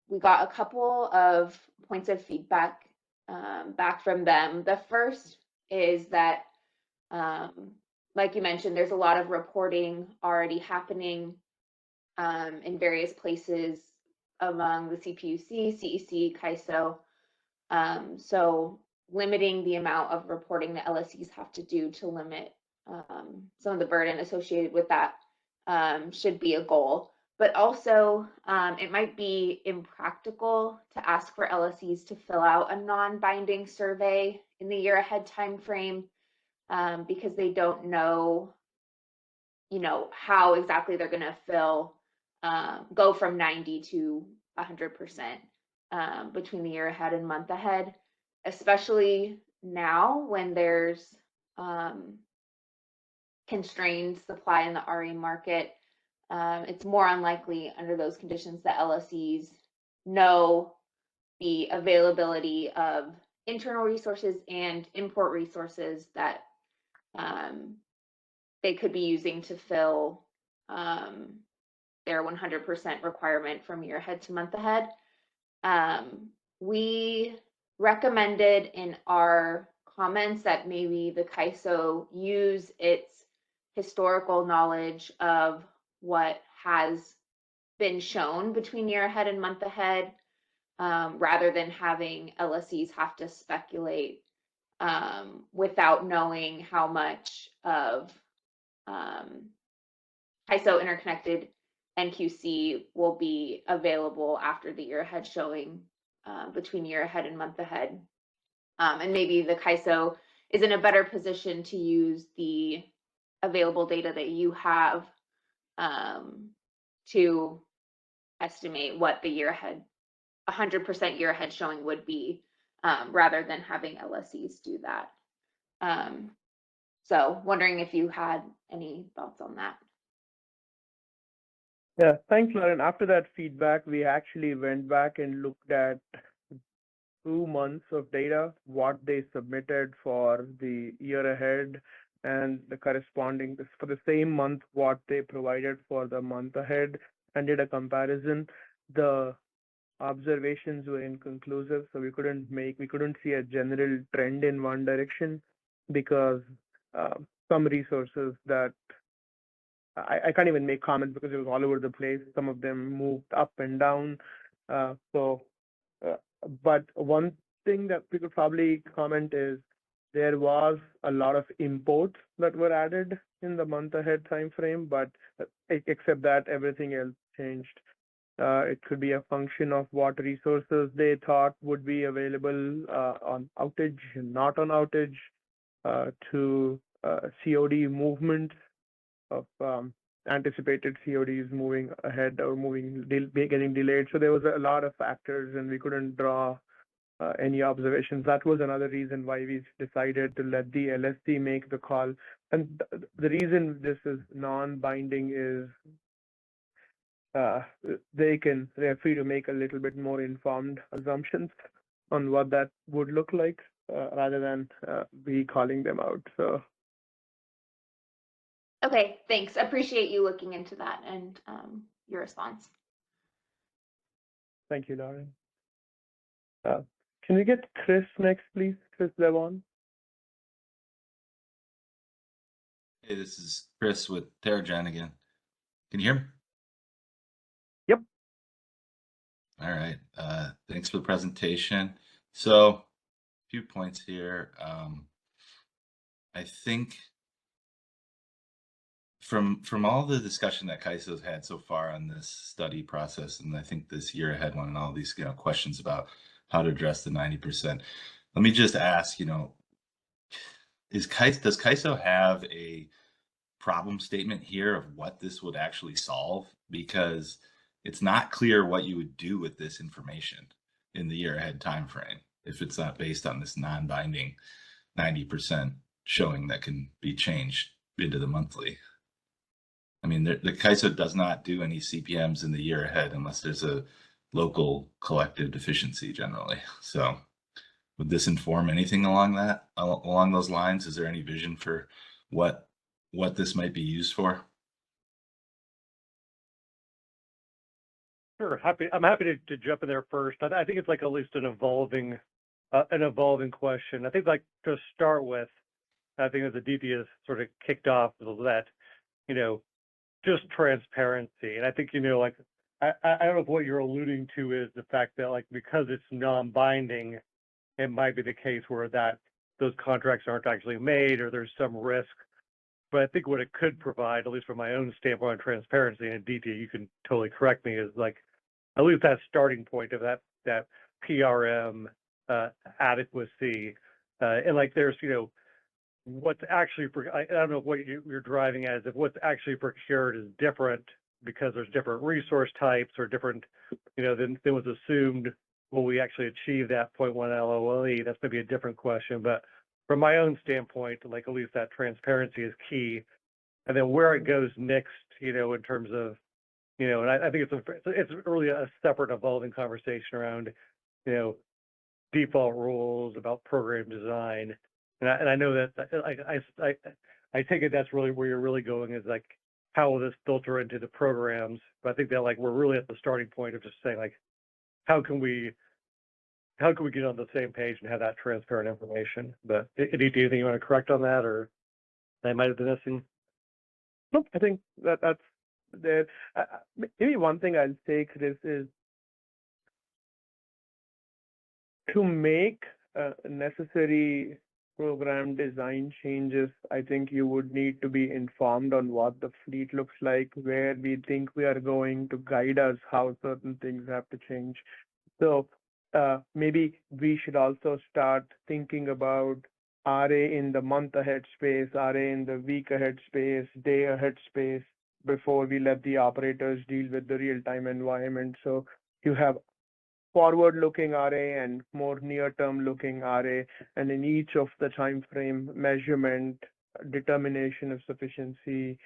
we got a couple of points of feedback back from them. The first is that, like you mentioned, there's a lot of reporting already happening in various places among the CPUC, CEC, CAISO. So limiting the amount of reporting that LSEs have to do to limit some of the burden associated with that should be a goal. But also, it might be impractical to ask for LSEs to fill out a non-binding survey in the year ahead timeframe because they don't know, how exactly they're going to go from 90 to 100% between the year ahead and month ahead, especially now when there's constrained supply in the RE market. It's more unlikely under those conditions that LSEs know the availability of internal resources and import resources that they could be using to fill their 100% requirement from year ahead to month ahead. We recommended in our comments that maybe the CAISO use its historical knowledge of what has been shown between year ahead and month ahead, rather than having LSEs have to speculate without knowing how much of CAISO interconnected NQC will be available after the year ahead showing between year ahead and month ahead. And maybe the CAISO is in a better position to use the available data that you have to estimate what the year ahead, 100% year ahead showing would be, rather than having LSEs do that. So wondering if you had any thoughts on that. Yeah, thanks, Lauren. After that feedback, we actually went back and looked at 2 months of data, what they submitted for the year ahead and the corresponding for the same month, what they provided for the month ahead, and did a comparison. The observations were inconclusive, so we couldn't see a general trend in one direction because some resources that I can't even make comments because it was all over the place. Some of them moved up and down. But one thing that we could probably comment is there was a lot of imports that were added in the month ahead time frame, but except that everything else changed. It could be a function of what resources they thought would be available on outage and not on outage, to COD movement of anticipated CODs moving ahead or getting delayed. So there was a lot of factors and we couldn't draw any observations. That was another reason why we decided to let the LSC make the call. And the reason this is non-binding is they're free to make a little bit more informed assumptions on what that would look like, rather than we calling them out. So. Okay, thanks. Appreciate you looking into that and your response. Thank you, Lauren. Can we get Chris next, please? Chris Levon. Hey, this is Chris with TerraGen again. Can you hear me? Yep. All right. Thanks for the presentation. So, a few points here. I think from all the discussion that CAISO's had so far on this study process, and I think this year ahead one and all these questions about how to address the 90%. Let me just ask, does CAISO have a problem statement here of what this would actually solve? Because it's not clear what you would do with this information in the year ahead timeframe if it's not based on this non-binding 90% showing that can be changed into the monthly. I mean, the CAISO does not do any CPMs in the year ahead unless there's a local collective deficiency generally. So would this inform anything along those lines? Is there any vision for what this might be used for? Sure, I'm happy to jump in there first. I think it's like at least an evolving question. I think like to start with, I think as the DP has sort of kicked off that, just transparency. And I think, like, I don't know if what you're alluding to is the fact that like, because it's non-binding, it might be the case where those contracts aren't actually made or there's some risk But I think what it could provide, at least from my own standpoint on transparency, and Aditya, you can totally correct me, is like at least that starting point of that PRM adequacy, and like there's what's actually I don't know what you're driving at, is if what's actually procured is different because there's different resource types or different than was assumed. Will we actually achieve that 0.1 LOLE? That's maybe a different question, but from my own standpoint, like at least that transparency is key. And then where it goes next, in terms of, and I think it's really a separate evolving conversation around, default rules about program design. And I know that I take it that's really where you're really going, is like, how will this filter into the programs? But I think that like we're really at the starting point of just saying like, how can we get on the same page and have that transparent information? But anything you want to correct on that, or I might have been missing? Nope, I think that's there. Maybe one thing I'll say, Chris, is to make necessary program design changes. I think you would need to be informed on what the fleet looks like, where we think we are going, to guide us how certain things have to change. So maybe we should also start thinking about RA in the month ahead space, RA in the week ahead space, day ahead space, before we let the operators deal with the real-time environment. So you have forward-looking RA and more near-term looking RA, and in each of the time frame measurement, determination of sufficiency,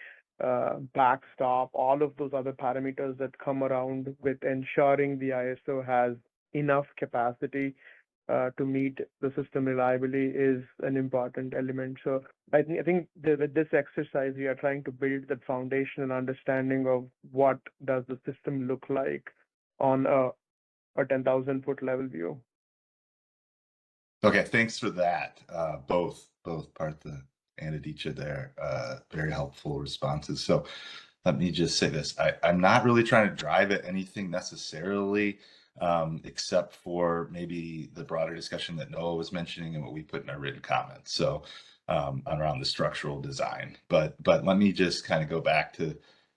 backstop, all of those other parameters that come around with ensuring the ISO has enough capacity to meet the system reliably is an important element. So I think with this exercise, we are trying to build that foundation and understanding of what does the system look like on a 10,000-foot level view. Okay, thanks for that. Both Partha and Aditya there, very helpful responses. So let me just say this. I'm not really trying to drive at anything necessarily, except for maybe the broader discussion that Noah was mentioning and what we put in our written comments. So around the structural design. But let me just kind of go back to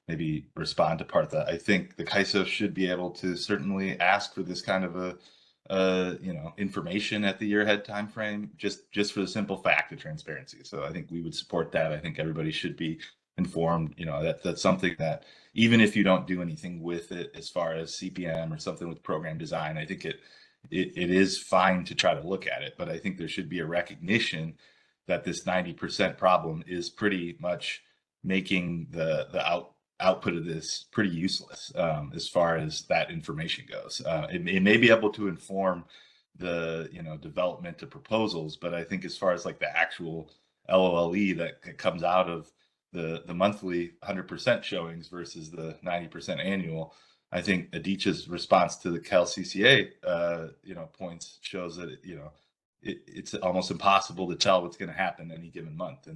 maybe respond to Partha. I think the CAISO should be able to certainly ask for this kind of information at the year ahead timeframe, just for the simple fact of transparency. So I think we would support that. I think everybody should be informed. That's something that even if you don't do anything with it as far as CPM or something with program design, I think it is fine to try to look at it. But I think there should be a recognition that this 90% problem is pretty much making the output of this pretty useless as far as that information goes. It may be able to inform the development of proposals, but I think as far as like the actual LOLE that comes out of the monthly 100% showings versus the 90% annual, I think Aditya's response to the CalCCA points shows that it's almost impossible to tell what's going to happen any given month.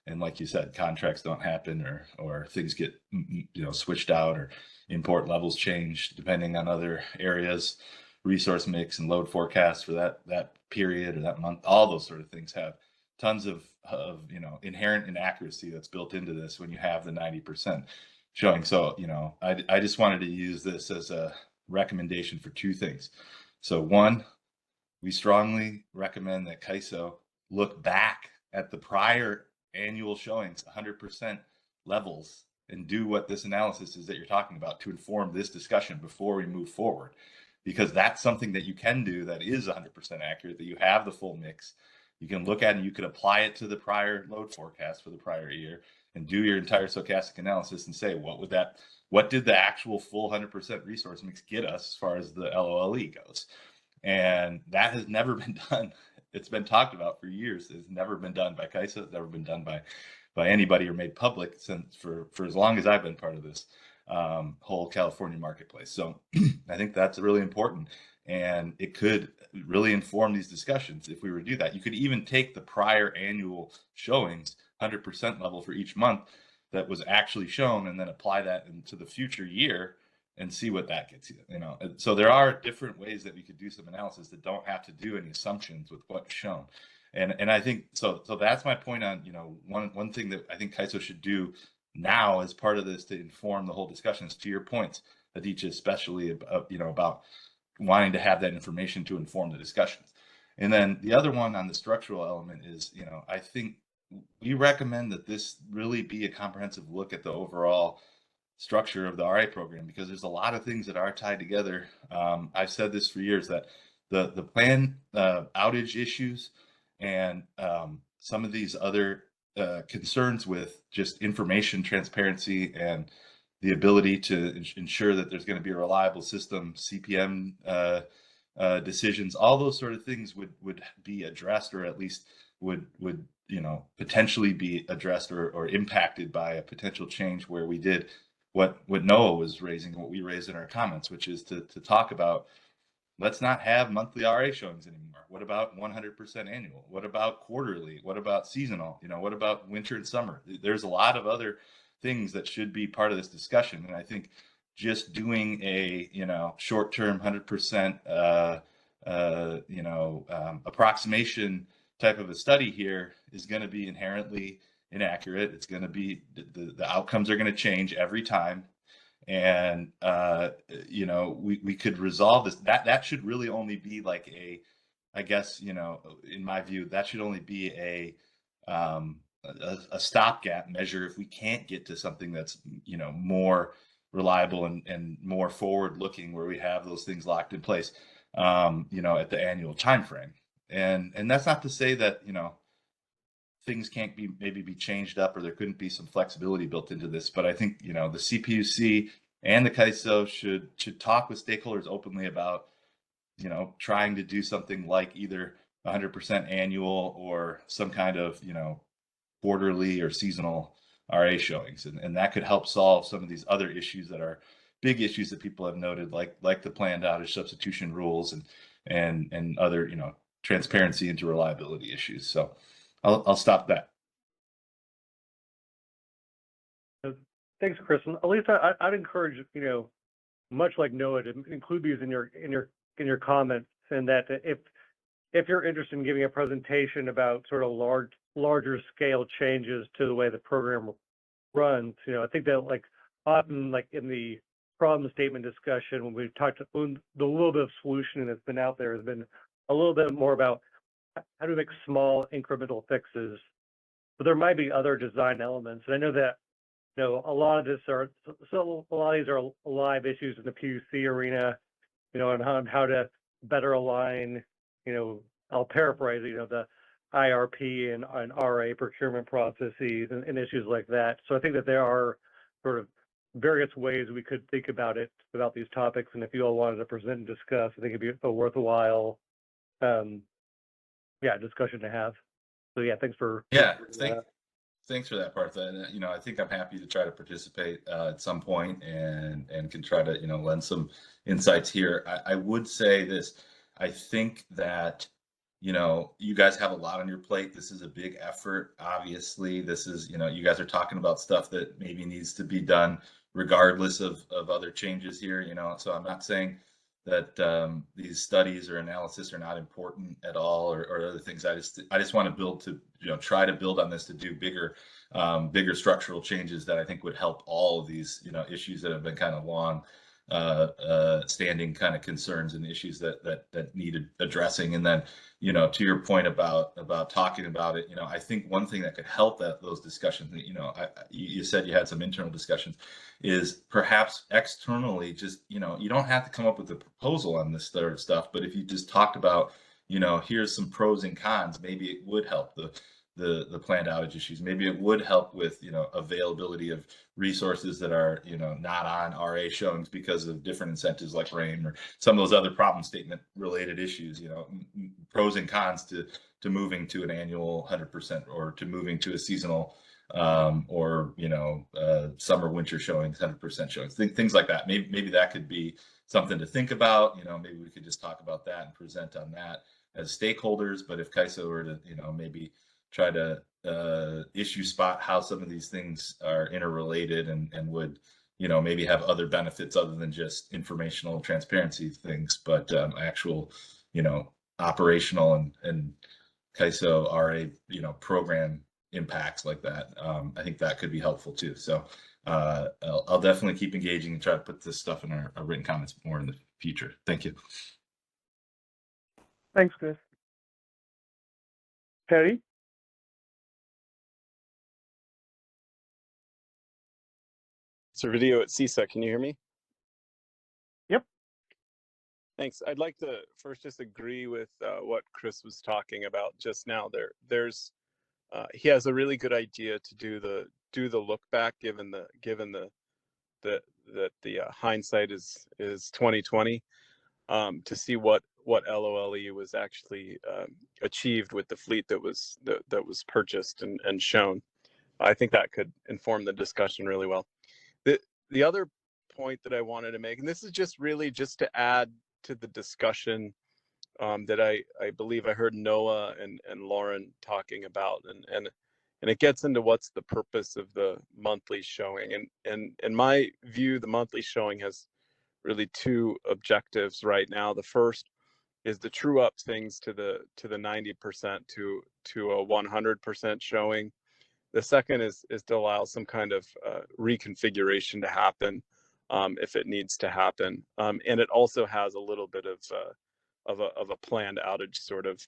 And like you said, contracts don't happen, or things get switched out, or import levels change depending on other areas, resource mix and load forecasts for that period or that month. All those sort of things have tons of inherent inaccuracy that's built into this when you have the 90% showing. So I just wanted to use this as a recommendation for two things. So one, we strongly recommend that CAISO look back at the prior annual showings, 100% levels, and do what this analysis is that you're talking about to inform this discussion before we move forward. Because that's something that you can do that is 100% accurate, that you have the full mix. You can look at it and you could apply it to the prior load forecast for the prior year and do your entire stochastic analysis and say, what did the actual full 100% resource mix get us as far as the LOLE goes? And that has never been done. It's been talked about for years. It's never been done by CAISO. It's never been done by anybody or made public since for as long as I've been part of this whole California marketplace. So I think that's really important, and it could really inform these discussions if we were to do that. You could even take the prior annual showings, 100% level for each month that was actually shown, and then apply that into the future year and see what that gets you. So there are different ways that we could do some analysis that don't have to do any assumptions with what's shown. And I think so that's my point on, one thing that I think CAISO should do now as part of this to inform the whole discussion is, to your points, Aditya, especially about wanting to have that information to inform the discussions. And then the other one on the structural element is, I think we recommend that this really be a comprehensive look at the overall structure of the RA program, because there's a lot of things that are tied together. I've said this for years, that the plan outage issues and some of these other concerns with just information transparency and the ability to ensure that there's going to be a reliable system, CPM decisions, all those sort of things would be addressed, or at least would potentially be addressed or impacted by a potential change where we did what Noah was raising, what we raised in our comments, which is to talk about, let's not have monthly RA showings anymore. What about 100% annual? What about quarterly? What about seasonal? What about winter and summer? There's a lot of other things that should be part of this discussion. And I think just doing a, short-term 100%, approximation type of a study here is going to be inherently inaccurate. It's going to be, the outcomes are going to change every time. And, we could resolve this. That should really only be like I guess, in my view, that should only be a stopgap measure if we can't get to something that's, more reliable and more forward looking, where we have those things locked in place, at the annual time frame. And that's not to say that, things can't maybe be changed up, or there couldn't be some flexibility built into this. But I think, the CPUC and the CAISO should talk with stakeholders openly about, trying to do something like either 100% annual or some kind of, quarterly or seasonal RA showings. And that could help solve some of these other issues that are big issues that people have noted, like the planned outage substitution rules and other, transparency into reliability issues. So I'll stop that. Thanks, Chris. And Elisa, I'd encourage, much like Noah, to include these in your comments, and that if you're interested in giving a presentation about sort of larger scale changes to the way the program runs, I think that often in the problem statement discussion, when we've talked, the little bit of solution that's been out there has been a little bit more about how to make small incremental fixes. But there might be other design elements. And I know that, a lot of these are live issues in the PUC arena, on how to better align, I'll paraphrase, the IRP and RA procurement processes and issues like that. So I think that there are sort of various ways we could think about these topics. And if you all wanted to present and discuss, I think it'd be a worthwhile discussion to have. So thanks for thanks for that, Partha. And I think I'm happy to try to participate at some point and can try to lend some insights here. I would say this. I think that you guys have a lot on your plate. This is a big effort. Obviously, this is you guys are talking about stuff that maybe needs to be done regardless of other changes here. So I'm not saying that these studies or analysis are not important at all, or other things. I just want to build to try to build on this to do bigger structural changes that I think would help all of these issues that have been kind of long standing kind of concerns and issues that needed addressing. And then to your point about talking about it, I think one thing that could help those discussions, you said you had some internal discussions, is perhaps externally, just you don't have to come up with a proposal on this sort of stuff, but if you just talked about here's some pros and cons, maybe it would help the planned outage issues. Maybe it would help with availability of resources that are not on RA showings because of different incentives like RAIN or some of those other problem statement related issues. Pros and cons to moving to an annual 100% or to moving to a seasonal or summer winter showings, 100% showings, things like that. Maybe that could be something to think about. Maybe we could just talk about that and present on that as stakeholders. But if CAISO were to maybe try to issue spot how some of these things are interrelated and would maybe have other benefits other than just informational transparency things, but actual operational and CAISO RA, program impacts like that. I think that could be helpful too. So I'll definitely keep engaging and try to put this stuff in our written comments more in the future. Thank you. Thanks, Chris. Terry? So video at CISA, can you hear me? Yep. Thanks. I'd like to first just agree with what Chris was talking about just now. He has a really good idea to do the look back, given the hindsight is 2020, to see what LOLE was actually achieved with the fleet that was purchased and shown. I think that could inform the discussion really well. The other point that I wanted to make, and this is just really just to add to the discussion that I believe I heard Noah and Lauren talking about, and it gets into what's the purpose of the monthly showing. And in my view, the monthly showing has really two objectives right now. The first is to true up things to the 90% to a 100% showing. The second is to allow some kind of reconfiguration to happen if it needs to happen, and it also has a little bit of a planned outage sort of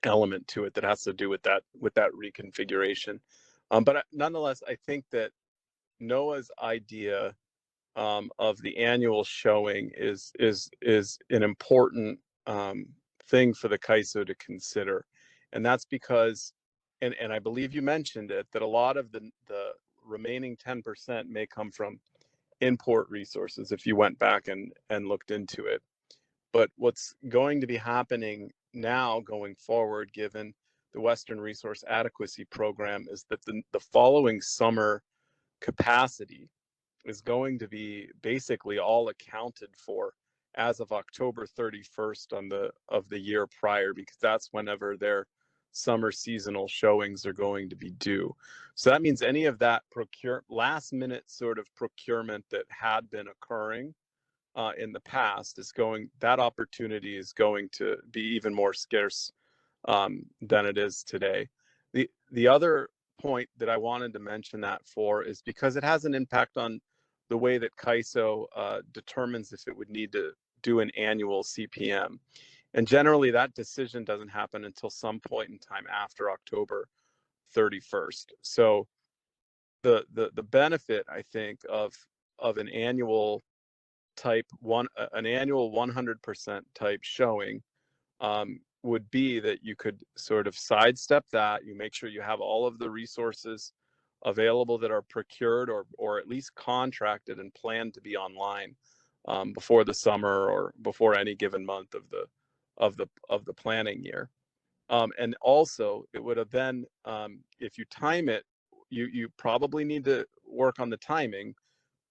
element to it that has to do with that reconfiguration. But nonetheless, I think that Noah's idea of the annual showing is an important thing for the CAISO to consider, and that's because, and I believe you mentioned it, that a lot of the remaining 10% may come from import resources if you went back and looked into it. But what's going to be happening now going forward, given the Western Resource Adequacy Program, is that the following summer capacity is going to be basically all accounted for as of October 31st of the year prior, because that's whenever their summer seasonal showings are going to be due. So that means any of that last minute sort of procurement that had been occurring in the past that opportunity is going to be even more scarce than it is today. The other point that I wanted to mention that for is because it has an impact on the way that CAISO determines if it would need to do an annual CPM. And generally that decision doesn't happen until some point in time after October 31st. So the benefit, I think, of an annual 100% type showing would be that you could sort of sidestep that. You make sure you have all of the resources available that are procured or at least contracted and planned to be online before the summer or before any given month of the planning year. And also it would have then, if you time it, you probably need to work on the timing,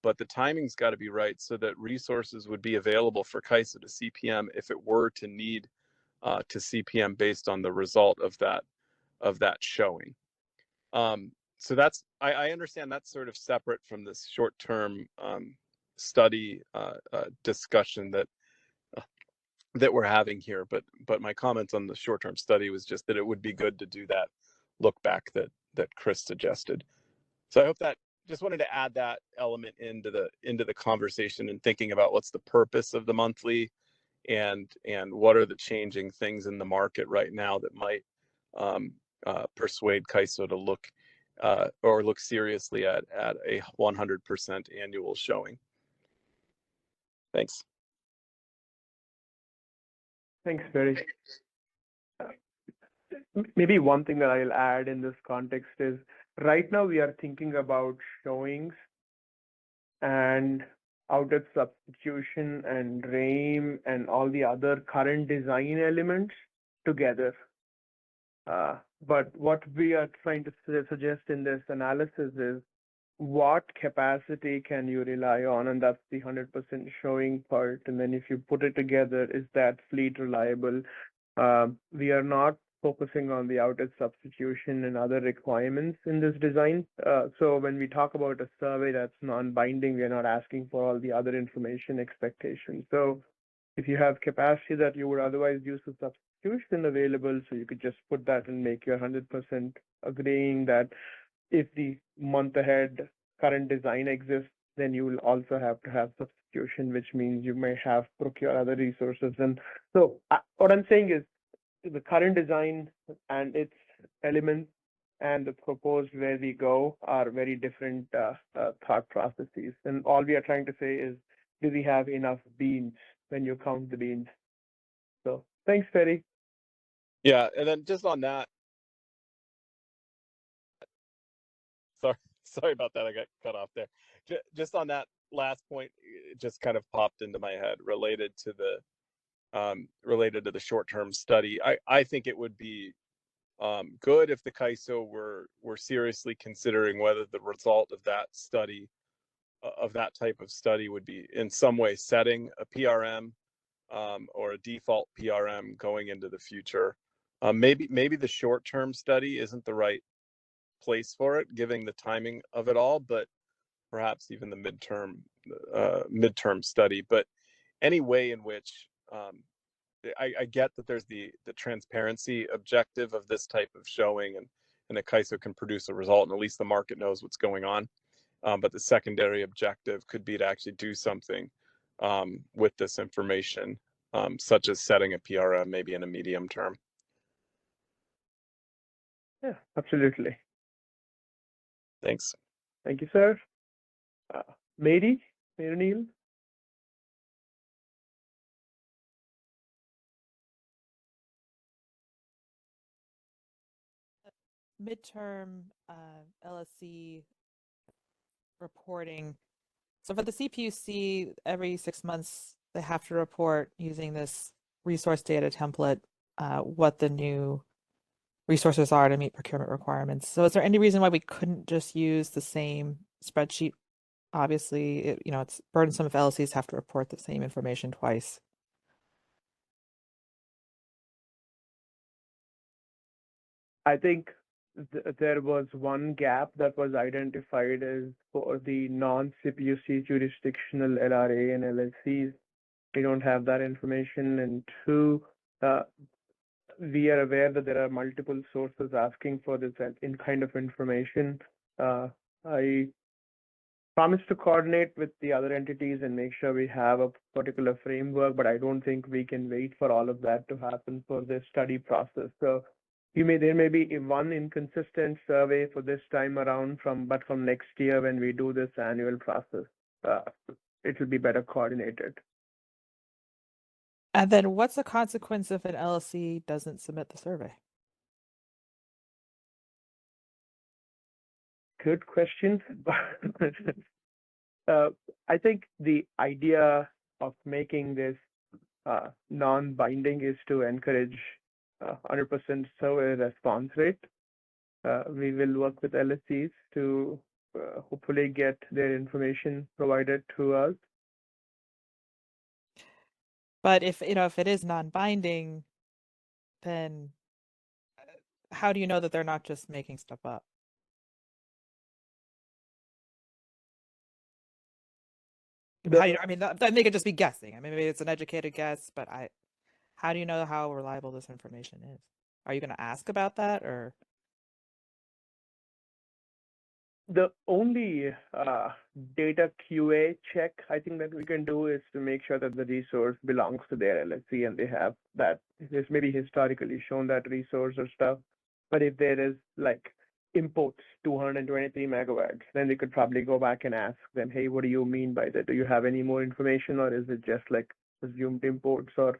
but the timing's got to be right so that resources would be available for CAISO to CPM if it were to need to CPM based on the result of that showing. So that's, I understand that's sort of separate from this short-term study discussion that we're having here, but my comments on the short-term study was just that it would be good to do that look back that Chris suggested. So I hope that, just wanted to add that element into the conversation and thinking about what's the purpose of the monthly and what are the changing things in the market right now that might persuade CAISO to look seriously at a 100% annual showing. Thanks. Thanks, Barry. Maybe one thing that I'll add in this context is right now we are thinking about showings and outage substitution and RAIM and all the other current design elements together. But what we are trying to suggest in this analysis is what capacity can you rely on, and that's the 100% showing part. And then if you put it together, is that fleet reliable? We are not focusing on the outage substitution and other requirements in this design. So when we talk about a survey that's non-binding, we're not asking for all the other information expectations. So if you have capacity that you would otherwise use to substitute substitution available, so you could just put that and make your 100% agreeing that if the month ahead current design exists, then you will also have to have substitution, which means you may have procure other resources. And so what I'm saying is the current design and its elements and the proposed where we go are very different thought processes. And all we are trying to say is, do we have enough beans when you count the beans? So thanks, Ferry. Yeah, and then just on that, sorry about that, I got cut off there. Just on that last point, it just kind of popped into my head related to the short-term study. I think it would be good if the CAISO were seriously considering whether the result of that study, of that type of study, would be in some way setting a PRM or a default PRM going into the future. Maybe the short-term study isn't the right place for it, given the timing of it all, but perhaps even the midterm study. But any way in which I get that there's the transparency objective of this type of showing, and the CAISO can produce a result, and at least the market knows what's going on. But the secondary objective could be to actually do something with this information, such as setting a PRM maybe in a medium term. Yeah, absolutely. Thanks. Thank you, sir. Mary Neil. Midterm LSC reporting. So for the CPUC, every 6 months, they have to report using this resource data template what the new resources are to meet procurement requirements. So is there any reason why we couldn't just use the same spreadsheet? Obviously, it's burdensome if LLCs have to report the same information twice. I think there was one gap that was identified as for the non-CPUC jurisdictional LRA and LLCs. We don't have that information. And two, we are aware that there are multiple sources asking for this kind of information. I promise to coordinate with the other entities and make sure we have a particular framework, but I don't think we can wait for all of that to happen for this study process. So there may be one inconsistent survey for this time around, but from next year when we do this annual process, it will be better coordinated. And then what's the consequence if an LLC doesn't submit the survey? Good question. I think the idea of making this non-binding is to encourage 100% survey response rate. We will work with LSCs to hopefully get their information provided to us. But if it is non-binding, then how do you know that they're not just making stuff up? Then they could just be guessing. I mean, maybe it's an educated guess, but how do you know how reliable this information is? Are you going to ask about that, or? The only data QA check I think that we can do is to make sure that the resource belongs to their LLC and they have that. It's maybe historically shown that resource or stuff. But if there is like imports 223 megawatts, then we could probably go back and ask them, hey, what do you mean by that? Do you have any more information, or is it just like assumed imports or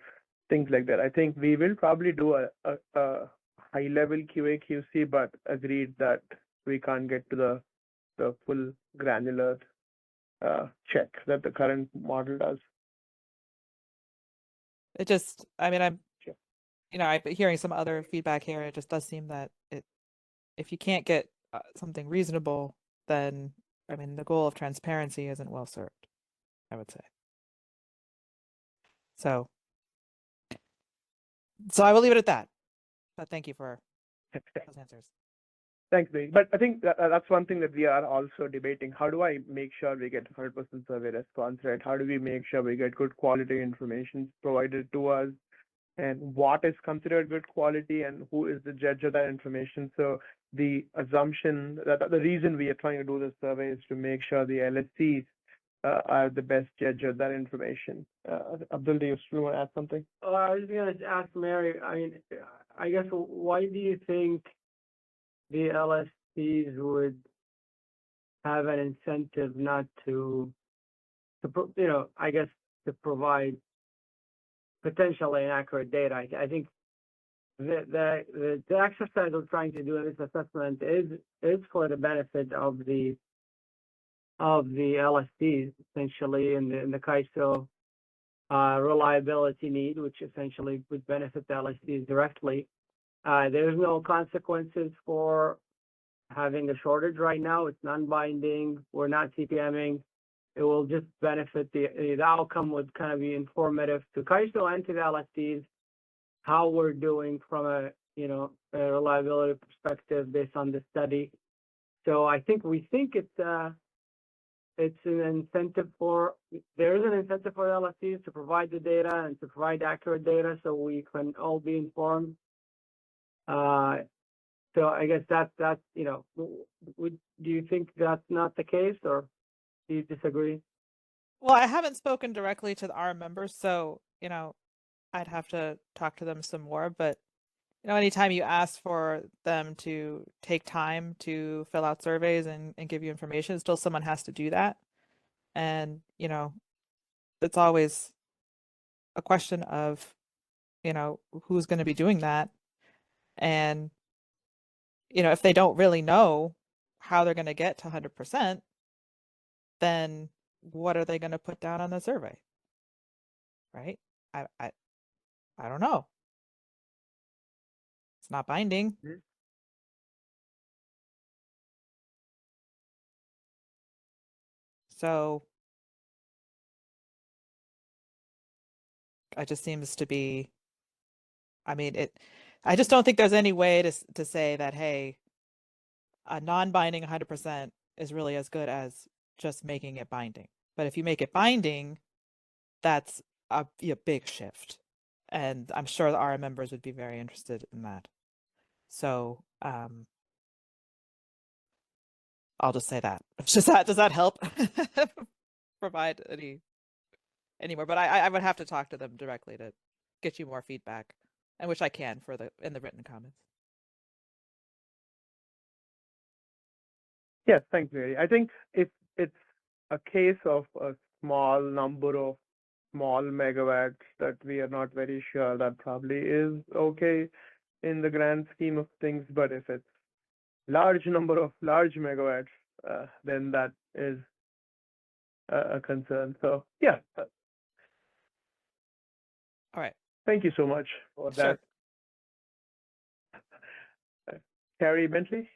things like that? I think we will probably do a high level QA QC, but agreed that we can't get to the full granular check that the current model does. It just, I'm hearing some other feedback here. It just does seem that if you can't get something reasonable, then, the goal of transparency isn't well served, I would say. So I will leave it at that. But thank you for those answers. Thanks, Dave. But I think that's one thing that we are also debating. How do I make sure we get 100% survey response rate? How do we make sure we get good quality information provided to us? and what is considered good quality and who is the judge of that information. So the assumption that the reason we are trying to do this survey is to make sure the LSCs are the best judge of that information. Abdul, do you still want to add something? I was going to ask Mary, I mean, I guess, why do you think the LSCs would have an incentive not to I guess, to provide potentially inaccurate data? I think the exercise we're trying to do in this assessment is for the benefit of the LSCs, essentially, in the CAISO reliability need, which essentially would benefit the LSCs directly. There's no consequences for having a shortage right now. It's non-binding. We're not CPMing. It will just benefit the outcome would kind of be informative to CAISO and to the LSCs, how we're doing from a reliability perspective based on the study. So I think it's an incentive there is an incentive for the LSCs to provide the data and to provide accurate data so we can all be informed. So I guess that's do you think that's not the case, or do you disagree? Well, I haven't spoken directly to our members, so, I'd have to talk to them some more. But, anytime you ask for them to take time to fill out surveys and give you information, still someone has to do that. And, it's always a question of, who's going to be doing that. And, if they don't really know how they're going to get to 100%, then what are they going to put down on the survey? Right? I don't know. It's not binding. So it just seems to be, I just don't think there's any way to say that, hey, a non-binding 100% is really as good as just making it binding. But if you make it binding, that's a big shift. And I'm sure our members would be very interested in that. So I'll just say that. Does that help provide any more? But I would have to talk to them directly to get you more feedback, and which I can in the written comments. Yes, thanks, Mary. I think if it's a case of a small number of small megawatts that we are not very sure, that probably is okay in the grand scheme of things. But if it's large number of large megawatts, then that is a concern. So yeah. All right. Thank you so much for that. Carrie Bentley.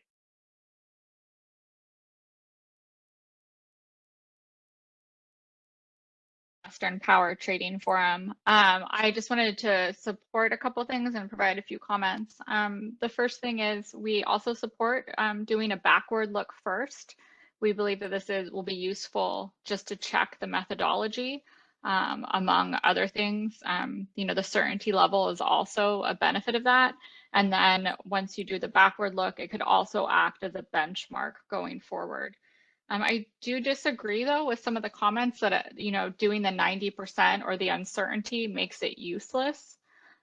Western Power Trading Forum. I just wanted to support a couple things and provide a few comments. The first thing is we also support doing a backward look first. We believe that this will be useful just to check the methodology, among other things. The certainty level is also a benefit of that. And then once you do the backward look, it could also act as a benchmark going forward. I do disagree, though, with some of the comments that, doing the 90% or the uncertainty makes it useless.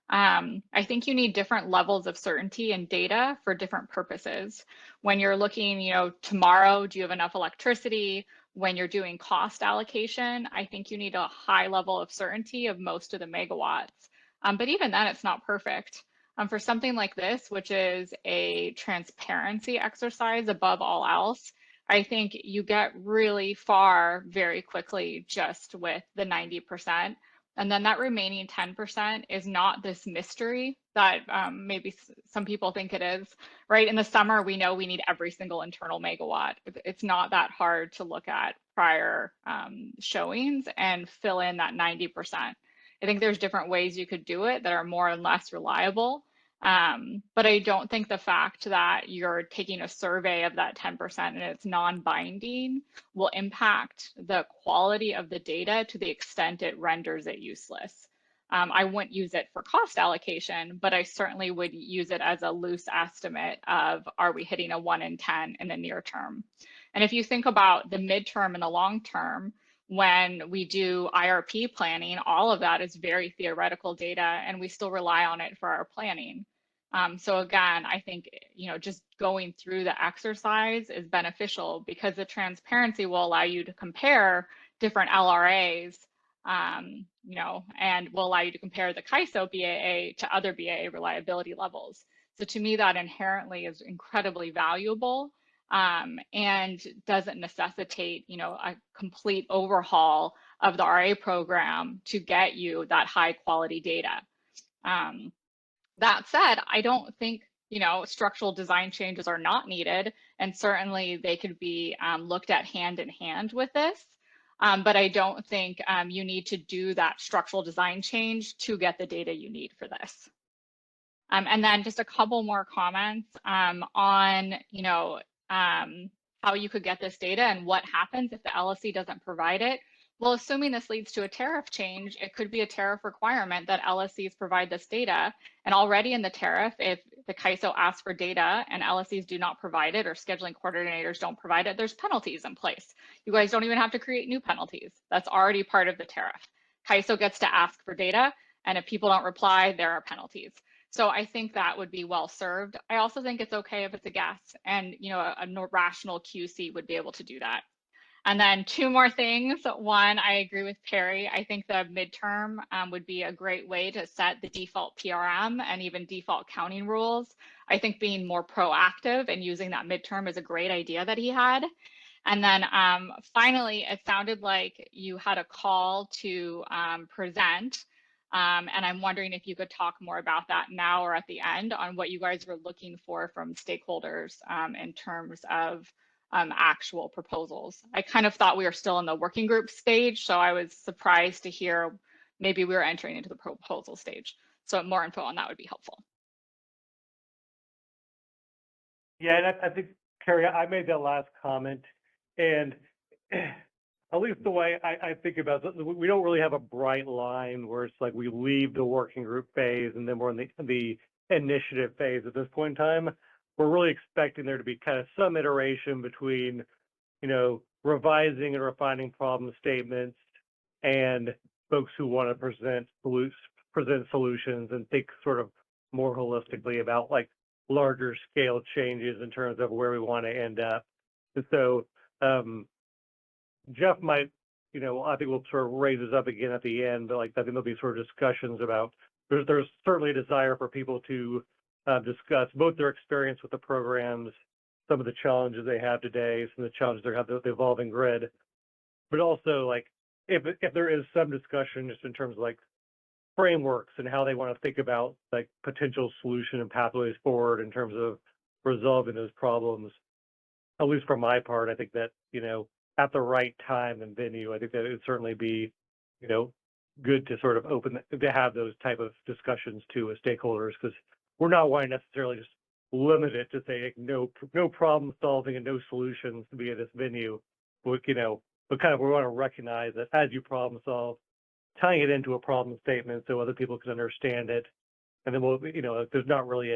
I think you need different levels of certainty and data for different purposes. When you're looking, tomorrow, do you have enough electricity? When you're doing cost allocation, I think you need a high level of certainty of most of the megawatts. But even then, it's not perfect. For something like this, which is a transparency exercise above all else, I think you get really far very quickly just with the 90%. And then that remaining 10% is not this mystery that maybe some people think it is, right? In the summer, we know we need every single internal megawatt. It's not that hard to look at prior showings and fill in that 90%. I think there's different ways you could do it that are more and less reliable. But I don't think the fact that you're taking a survey of that 10% and it's non-binding will impact the quality of the data to the extent it renders it useless. I wouldn't use it for cost allocation, but I certainly would use it as a loose estimate of, are we hitting a 1 in 10 in the near term? And if you think about the midterm and the long term, when we do IRP planning, all of that is very theoretical data, and we still rely on it for our planning. So again, I think, you know, just going through the exercise is beneficial because the transparency will allow you to compare different LRAs, you know, and will allow you to compare the CAISO BAA to other BAA reliability levels. So to me, that inherently is incredibly valuable, and doesn't necessitate, you know, a complete overhaul of the RA program to get you that high quality data. That said, I don't think, you know, structural design changes are not needed, and certainly they could be looked at hand in hand with this. But I don't think you need to do that structural design change to get the data you need for this. And then just a couple more comments on, you know, how you could get this data and what happens if the LSC doesn't provide it. Well, assuming this leads to a tariff change, it could be a tariff requirement that LSCs provide this data. And already in the tariff, if the CAISO asks for data and LSCs do not provide it, or scheduling coordinators don't provide it, there's penalties in place. You guys don't even have to create new penalties. That's already part of the tariff. CAISO gets to ask for data, and if people don't reply, there are penalties. So I think that would be well served. I also think it's okay if it's a guess, and you know, a rational QC would be able to do that. And then two more things. One, I agree with Perry. I think the midterm would be a great way to set the default PRM and even default counting rules. I think being more proactive and using that midterm is a great idea that he had. And then finally, it sounded like you had a call to present. And I'm wondering if you could talk more about that now or at the end on what you guys were looking for from stakeholders in terms of actual proposals. I kind of thought we were still in the working group stage, so I was surprised to hear maybe we were entering into the proposal stage. So more info on that would be helpful. Yeah, and I think, Carrie, I made that last comment, and at least the way I think about it, we don't really have a bright line where it's like we leave the working group phase and then we're in the initiative phase at this point in time. We're really expecting there to be kind of some iteration between, you know, revising and refining problem statements and folks who want to present solutions and think sort of more holistically about like larger scale changes in terms of where we want to end up. And so Jeff might, you know, I think we'll sort of raise this up again at the end, but like I think there'll be sort of discussions about, there's certainly a desire for people to discuss both their experience with the programs, some of the challenges they have today, some of the challenges they have with the evolving grid, but also like if there is some discussion just in terms of like frameworks and how they want to think about like potential solution and pathways forward in terms of resolving those problems. At least for my part, I think that, you know, at the right time and venue, I think that it would certainly be, you know, good to sort of to have those type of discussions too with stakeholders, because we're not wanting necessarily just limit it to say no problem solving and no solutions to be at this venue. But, you know, but kind of we want to recognize that as you problem solve, tying it into a problem statement so other people can understand it. And then we'll, you know, there's not really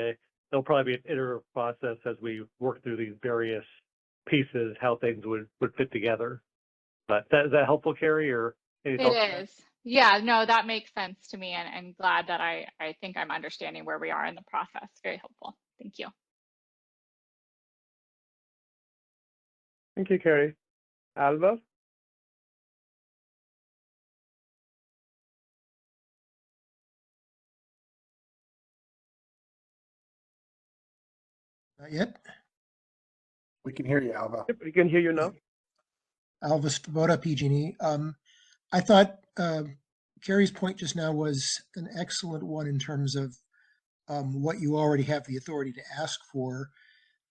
there'll probably be an iterative process as we work through these various pieces, how things would fit together. But is that helpful, Carrie, or any thoughts? It is. Yeah, no, that makes sense to me, and I'm glad that I think I'm understanding where we are in the process. Very helpful. Thank you. Thank you, Carrie. Alva? Not yet. We can hear you, Alva. Yep, we can hear you now. Alva Svoboda, PG&E. I thought Carrie's point just now was an excellent one in terms of what you already have the authority to ask for.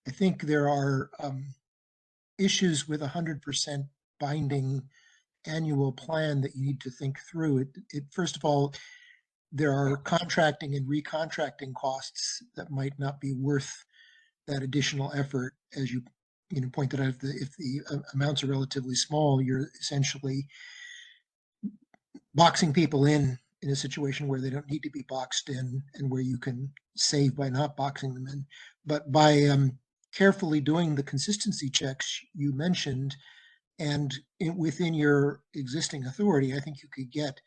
I think there are issues with 100% binding annual plan that you need to think through. First of all, there are contracting and recontracting costs that might not be worth that additional effort. As you pointed out, if the amounts are relatively small, you're essentially boxing people in in a situation where they don't need to be boxed in and where you can save by not boxing them in. But by carefully doing the consistency checks you mentioned and within your existing authority, I think you could get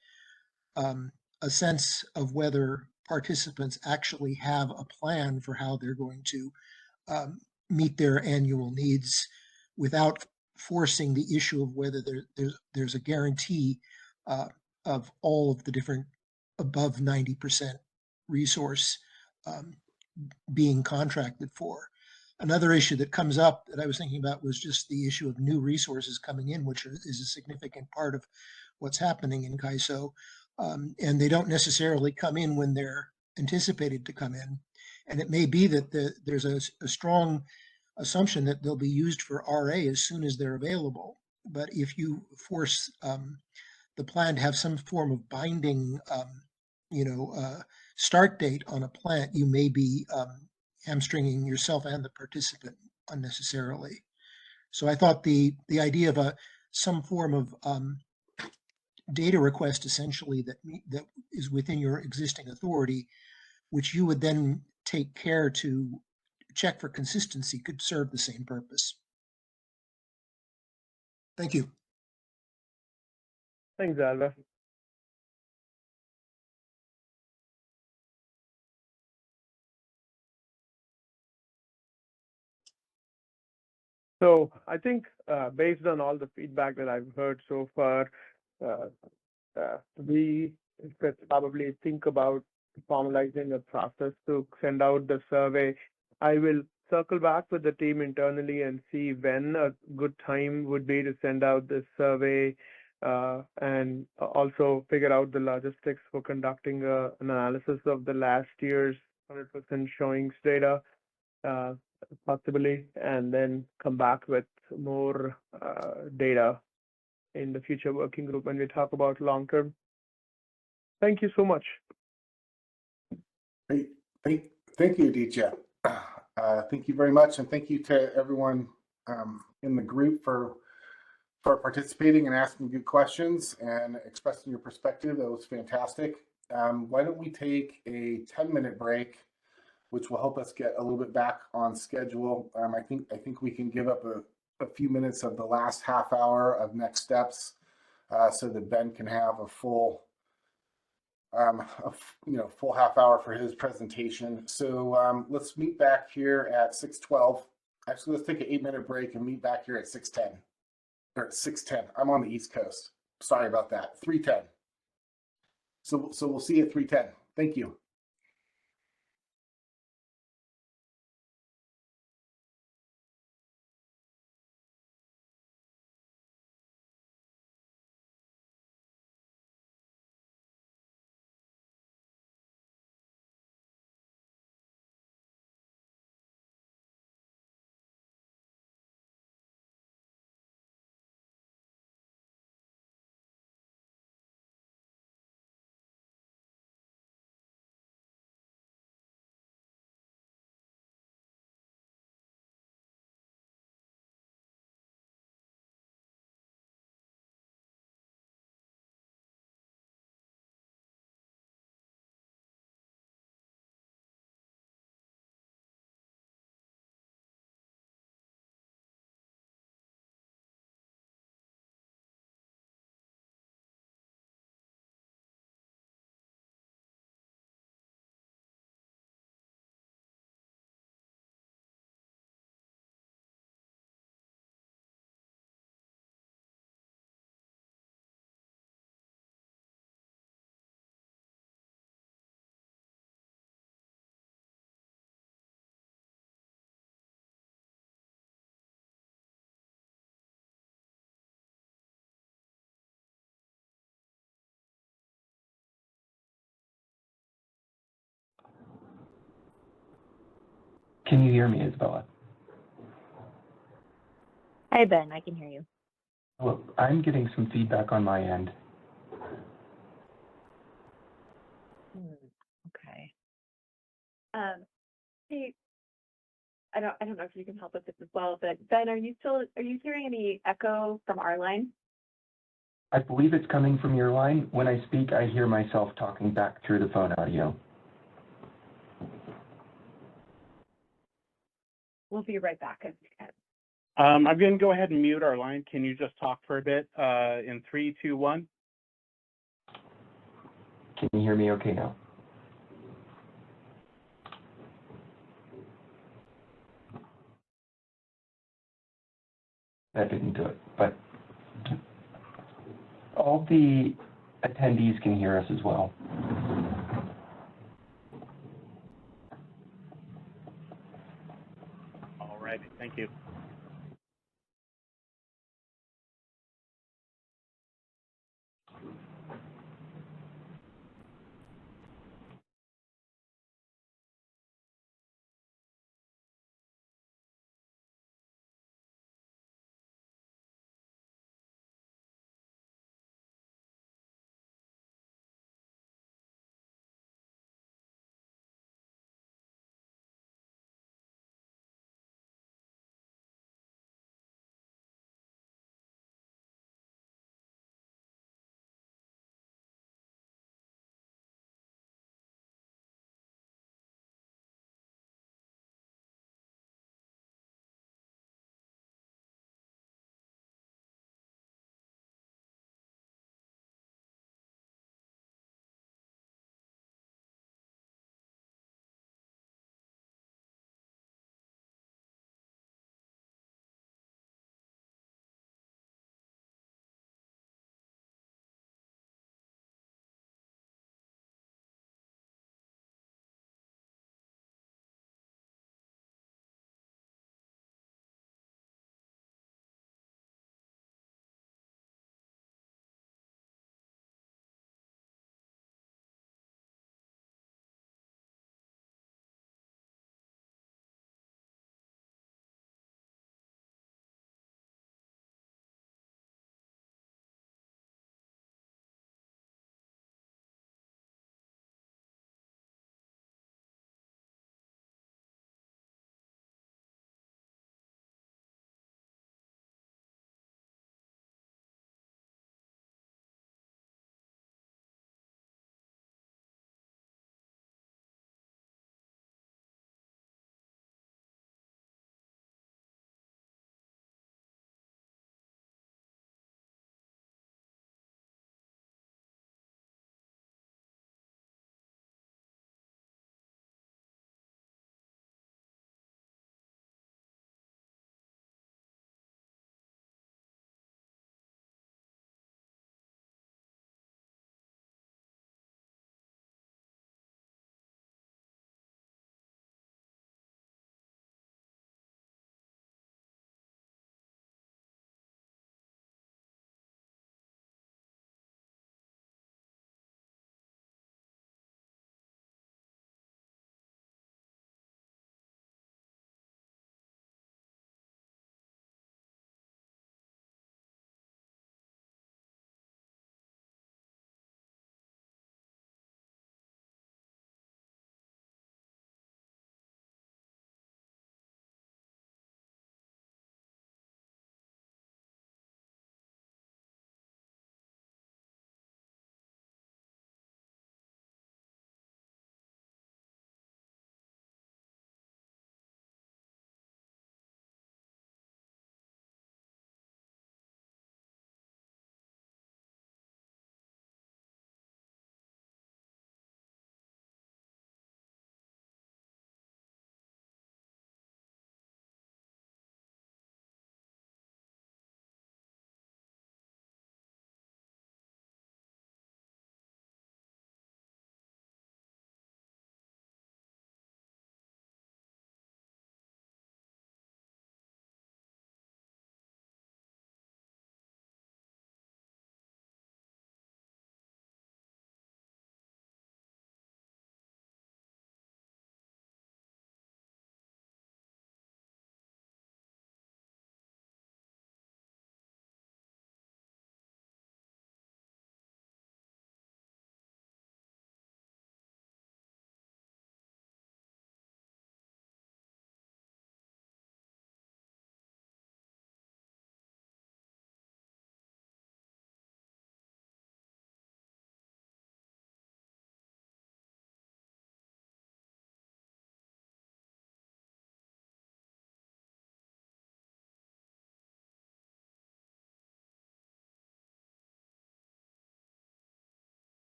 a sense of whether participants actually have a plan for how they're going to meet their annual needs without forcing the issue of whether there's a guarantee of all of the different above 90% resource being contracted for. Another issue that comes up that I was thinking about was just the issue of new resources coming in, which is a significant part of what's happening in CAISO. And they don't necessarily come in when they're anticipated to come in. And it may be that there's a strong assumption that they'll be used for RA as soon as they're available. But if you force the plan to have some form of binding, start date on a plant, you may be hamstringing yourself and the participant unnecessarily. So I thought the idea of some form of data request essentially that is within your existing authority, which you would then take care to check for consistency, could serve the same purpose. Thank you. Thanks, Alva. So I think based on all the feedback that I've heard so far, we could probably think about formalizing a process to send out the survey. I will circle back with the team internally and see when a good time would be to send out this survey and also figure out the logistics for conducting an analysis of the last year's 100% showings data. Possibly, and then come back with more data in the future working group when we talk about long term. Thank you so much. Thank you, Aditya. Thank you very much, and thank you to everyone in the group for participating and asking good questions and expressing your perspective. That was fantastic. Why don't we take a 10-minute break, which will help us get a little bit back on schedule. I think we can give up a few minutes of the last half hour of next steps so that Ben can have a full full half hour for his presentation. So let's meet back here at 6:12. Actually, let's take an 8-minute break and meet back here at 6:10 or 6:10. I'm on the East Coast. Sorry about that. 3:10. So we'll see you at 3:10. Thank you. Can you hear me, Isabella? Hi, Ben. I can hear you. Well, I'm getting some feedback on my end. Okay. Hey, I don't know if you can help with this as well, but Ben, are you hearing any echo from our line? I believe it's coming from your line. When I speak, I hear myself talking back through the phone audio. We'll be right back. I'm going to go ahead and mute our line. Can you just talk for a bit in 3, 2, 1? Can you hear me okay now? That didn't do it, but all the attendees can hear us as well. All right, thank you.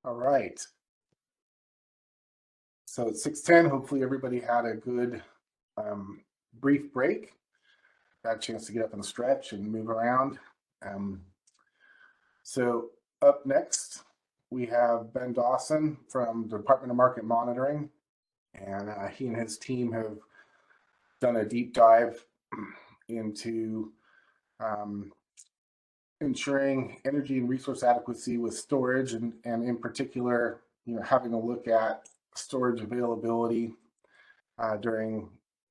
All right. So it's 6:10. Hopefully everybody had a good brief break. Got a chance to get up and stretch and move around. So up next, we have Ben Dawson from the Department of Market Monitoring. And he and his team have done a deep dive into ensuring energy and resource adequacy with storage, and in particular, having a look at storage availability during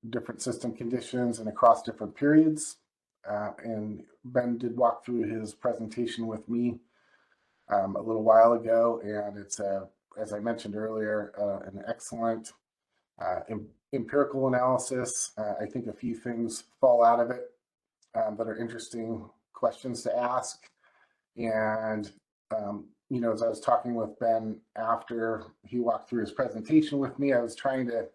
different system conditions and across different periods. And Ben did walk through his presentation with me a little while ago, and it's as I mentioned earlier, an excellent empirical analysis. I think a few things fall out of it that are interesting questions to ask. And as I was talking with Ben after he walked through his presentation with me, I was trying to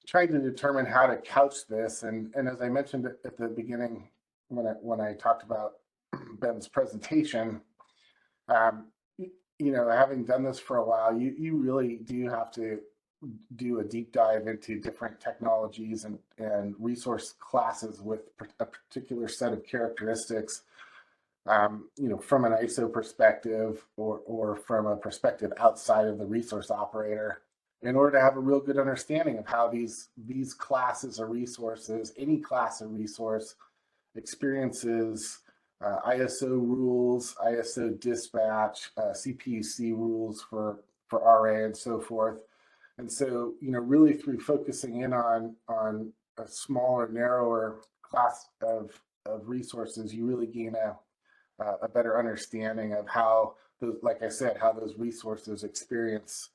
determine how to couch this. And as I mentioned at the beginning, when I talked about Ben's presentation, having done this for a while, you really do have to do a deep dive into different technologies and resource classes with a particular set of characteristics, from an ISO perspective or from a perspective outside of the resource operator, in order to have a real good understanding of how these classes of resources, any class of resource, experiences ISO rules, ISO dispatch, CPUC rules for RA and so forth. And so, really through focusing in on a smaller, narrower class of resources, you really gain a better understanding of how, like I said, how those resources experience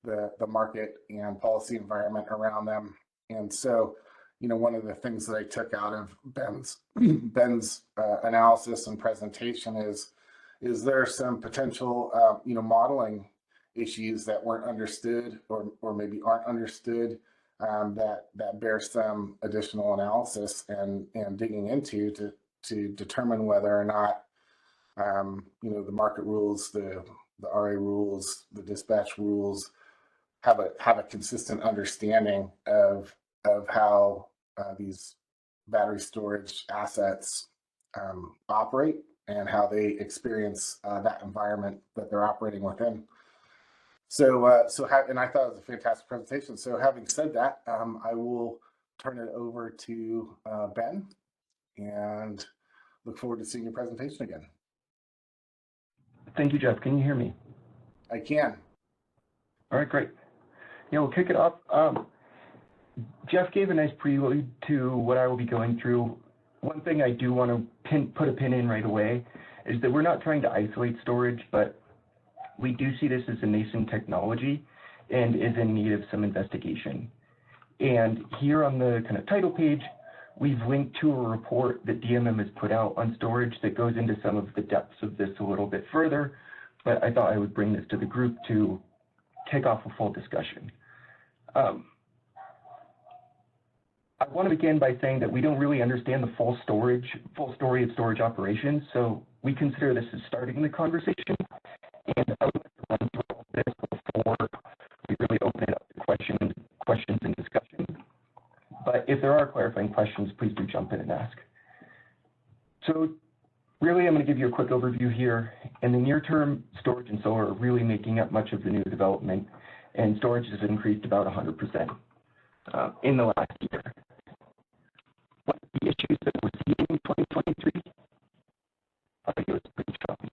the market and policy environment around them. And so, one of the things that I took out of Ben's analysis and presentation is there some potential, modeling issues that weren't understood or maybe aren't understood that bear some additional analysis and digging into to determine whether or not the market rules, the RA rules, the dispatch rules have a consistent understanding of how these battery storage assets operate and how they experience that environment that they're operating within. And I thought it was a fantastic presentation. So having said that, I will turn it over to Ben and look forward to seeing your presentation again. Thank you, Jeff. Can you hear me? I can. All right, great. Yeah, we'll kick it off. Jeff gave a nice prelude to what I will be going through. One thing I do want to put a pin in right away is that we're not trying to isolate storage, but we do see this as a nascent technology and is in need of some investigation. And here on the kind of title page, we've linked to a report that DMM has put out on storage that goes into some of the depths of this a little bit further, but I thought I would bring this to the group to kick off a full discussion. I want to begin by saying that we don't really understand the full story of storage operations, so we consider this as starting the conversation. And I would like to run through all this before we really open it up to questions and discussion. But if there are clarifying questions, please do jump in and ask. So really, I'm going to give you a quick overview here. In the near term, storage and solar are really making up much of the new development, and storage has increased about 100% in the last year. One of the issues that we're seeing in 2023, audio is pretty choppy.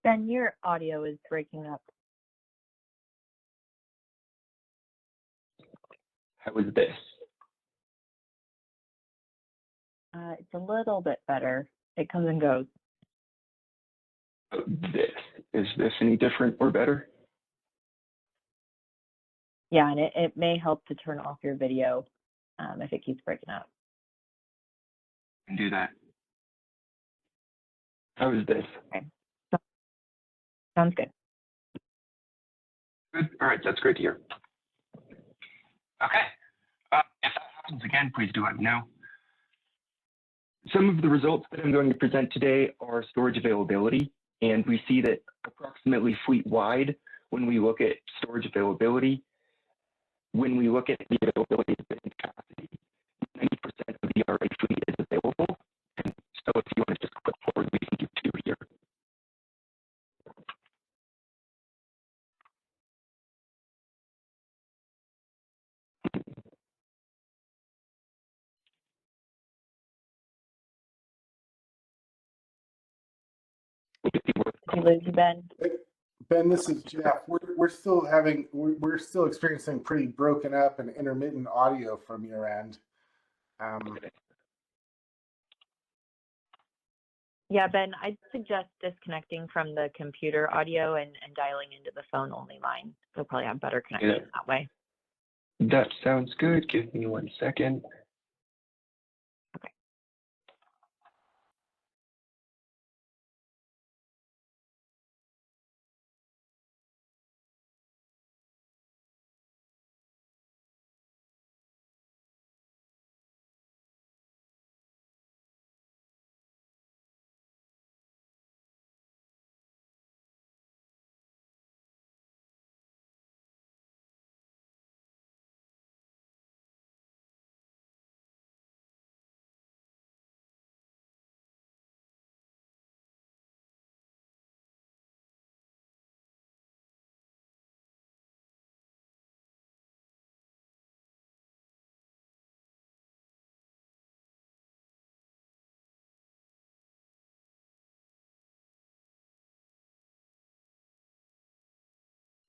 Ben, your audio is breaking up. How is this? It's a little bit better. It comes and goes. Is this any different or better? Yeah, and it may help to turn off your video if it keeps breaking up. I can do that. How is this? Okay. Sounds good. Good. All right, that's great to hear. Okay. If that happens again, please do let me know. some of the results that I'm going to present today are storage availability, and we see that approximately fleet-wide, when we look at storage availability, when we look at the availability of bin capacity, 90% of the RA fleet is available. And so if you want to just click forward, we can do 2 here. Ben. Ben, this is Jeff. We're still experiencing pretty broken up and intermittent audio from your end. Yeah, Ben, I'd suggest disconnecting from the computer audio and dialing into the phone only line. You'll probably have better connection that way. That sounds good. Give me 1 second. Okay.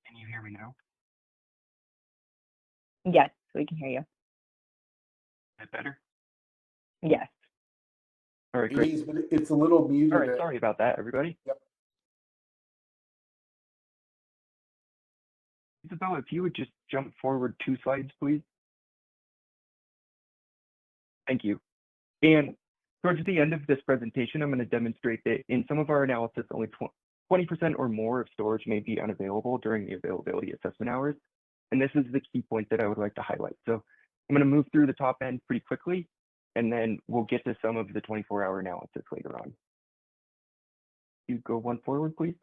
Can you hear me now? Yes, we can hear you. Is that better? Yes. All right, It great. is, but it's a little muted. All right, sorry about that, everybody. Yep. Isabella, if you would just jump forward 2 slides, please. Thank you. And towards the end of this presentation, I'm going to demonstrate that in some of our analysis, only 20% or more of storage may be unavailable during the availability assessment hours. And this is the key point that I would like to highlight. So I'm going to move through the top end pretty quickly, and then we'll get to some of the 24-hour analysis later on. You go 1 forward, please.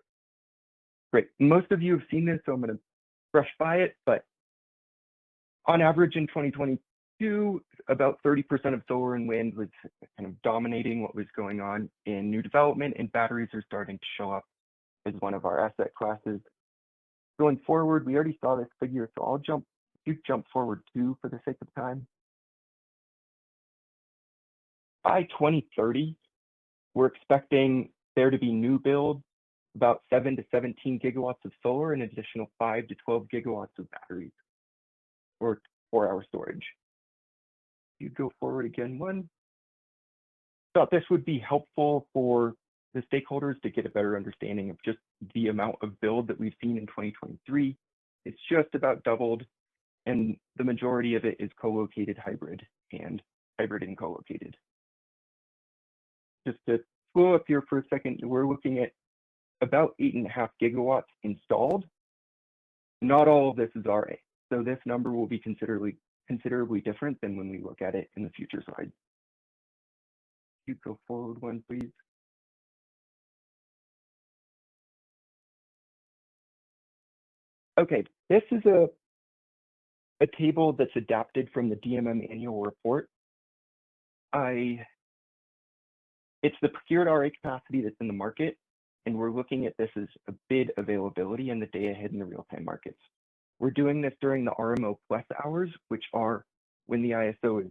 Great. Most of you have seen this, so I'm going to brush by it, but on average in 2022, about 30% of solar and wind was kind of dominating what was going on in new development, and batteries are starting to show up as one of our asset classes. Going forward, we already saw this figure, so I'll jump forward 2 for the sake of time. By 2030, we're expecting there to be new builds, about 7 to 17 gigawatts of solar, and an additional 5 to 12 gigawatts of batteries or 4-hour storage. You go forward again 1. Thought this would be helpful for the stakeholders to get a better understanding of just the amount of build that we've seen in 2023. It's just about doubled, and the majority of it is co-located hybrid and co-located. Just to slow up here for a second, we're looking at about 8.5 gigawatts installed. Not all of this is RA, so this number will be considerably different than when we look at it in the future slides. You go forward 1, please. Okay, this is a table that's adapted from the DMM annual report. It's the procured RA capacity that's in the market, and we're looking at this as a bid availability and the day ahead in the real-time markets. We're doing this during the RMO plus hours, which are when the ISO is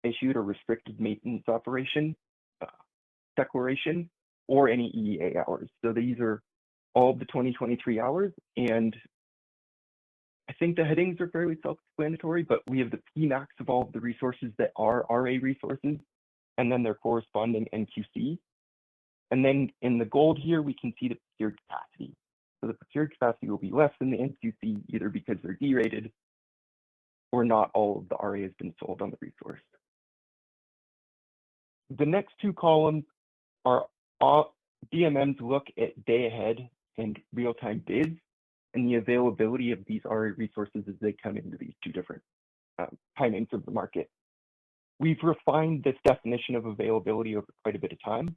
issued a restricted maintenance operation declaration, or any EEA hours. So these are all of the 2023 hours, and I think the headings are fairly self-explanatory, but we have the Pmax of all of the resources that are RA resources, and then their corresponding NQC. And then in the gold here, we can see the procured capacity. So the procured capacity will be less than the NQC, either because they're derated or not all of the RA has been sold on the resource. The next 2 columns are DMM's look at day ahead and real-time bids and the availability of these RA resources as they come into these 2 different timings of the market. we've refined this definition of availability over quite a bit of time,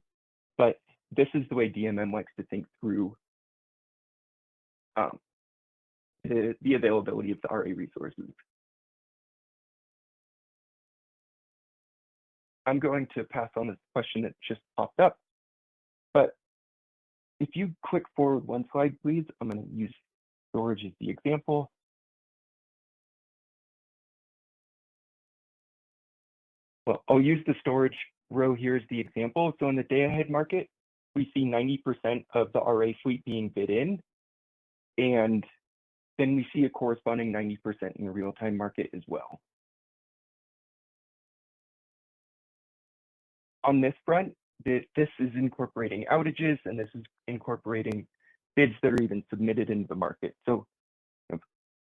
but this is the way DMM likes to think through the availability of the RA resources. I'm going to pass on this question that just popped up, but if you click forward one slide, please, I'm going to use storage as the example. Well, I'll use the storage row here as the example. So in the day ahead market, we see 90% of the RA fleet being bid in, and then we see a corresponding 90% in the real-time market as well. On this front, this is incorporating outages, and this is incorporating bids that are even submitted into the market. So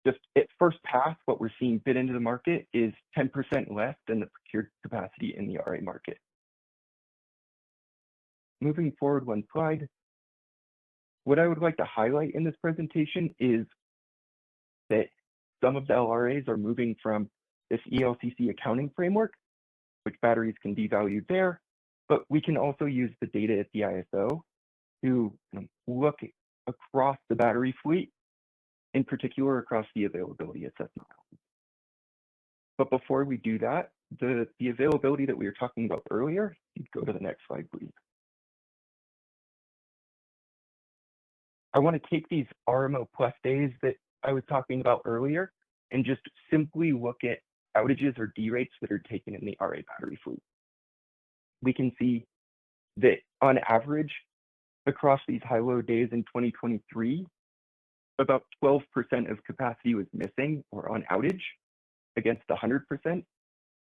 just at first pass, what we're seeing bid into the market is 10% less than the procured capacity in the RA market. Moving forward one slide, what I would like to highlight in this presentation is that some of the LRAs are moving from this ELCC accounting framework, which batteries can be valued there, but we can also use the data at the ISO to look across the battery fleet, in particular across the availability assessment. But before we do that, the availability that we were talking about earlier, you'd go to the next slide, please. I want to take these RMO plus days that I was talking about earlier and just simply look at outages or derates that are taken in the RA battery fleet. We can see that on average, across these high load days in 2023, about 12% of capacity was missing or on outage against 100%, and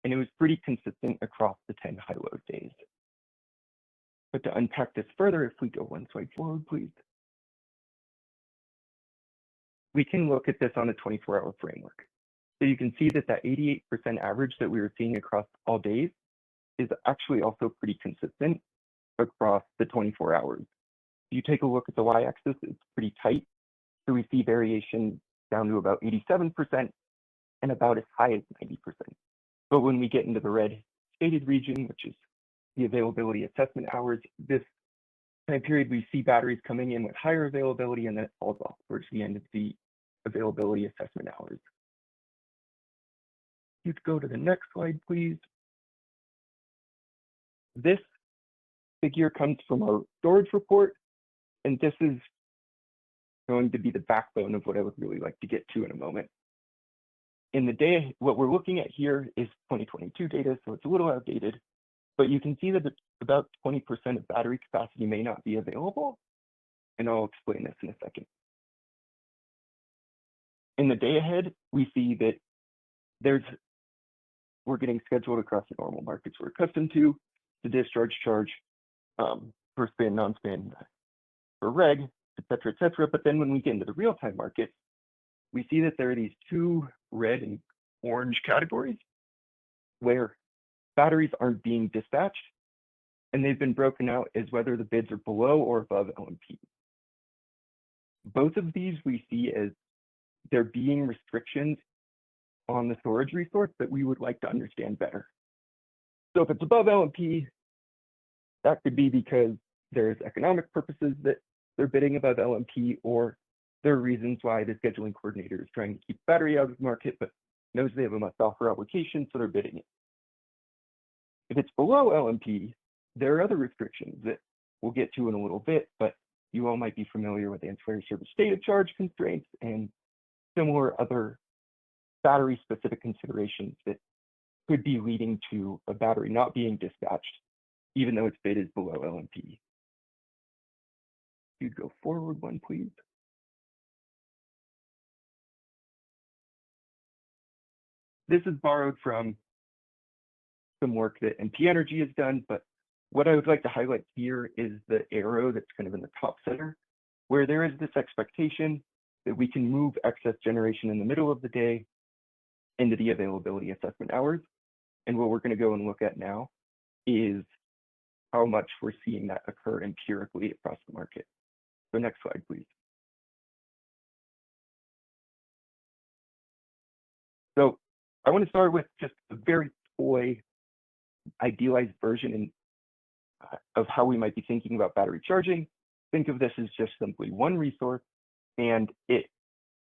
it was pretty consistent across the 10 high load days. But to unpack this further, if we go one slide forward, please. We can look at this on a 24-hour framework. So you can see that that 88% average that we were seeing across all days is actually also pretty consistent across the 24 hours. If you take a look at the y-axis, it's pretty tight. So we see variation down to about 87% and about as high as 90%. But when we get into the red shaded region, which is the availability assessment hours, this time period, we see batteries coming in with higher availability, and then it falls off towards the end of the availability assessment hours. You could go to the next slide, please. This figure comes from our storage report, and this is going to be the backbone of what I would really like to get to in a moment. In the day, what we're looking at here is 2022 data, so it's a little outdated, but you can see that about 20% of battery capacity may not be available, and I'll explain this in a second. In the day ahead, we see that we're getting scheduled across the normal markets we're accustomed to, the discharge charge, for spin, non-spin, for reg, et cetera, but then when we get into the real-time market, we see that there are these two red and orange categories where batteries aren't being dispatched, and they've been broken out as whether the bids are below or above LMP. Both of these we see as there being restrictions on the storage resource that we would like to understand better. So if it's above LMP, that could be because there's economic purposes that they're bidding above LMP, or there are reasons why the scheduling coordinator is trying to keep battery out of the market, but knows they have a must-offer obligation, so they're bidding it. If it's below LMP, there are other restrictions that we'll get to in a little bit, but you all might be familiar with ancillary service data charge constraints and similar other battery-specific considerations that could be leading to a battery not being dispatched, even though its bid is below LMP. You go forward one, please. This is borrowed from some work that NP Energy has done, but what I would like to highlight here is the arrow that's kind of in the top center, where there is this expectation that we can move excess generation in the middle of the day into the availability assessment hours. And what we're going to go and look at now is how much we're seeing that occur empirically across the market. So next slide, please. So I want to start with just a very toy idealized version of how we might be thinking about battery charging, think of this as just simply one resource, and it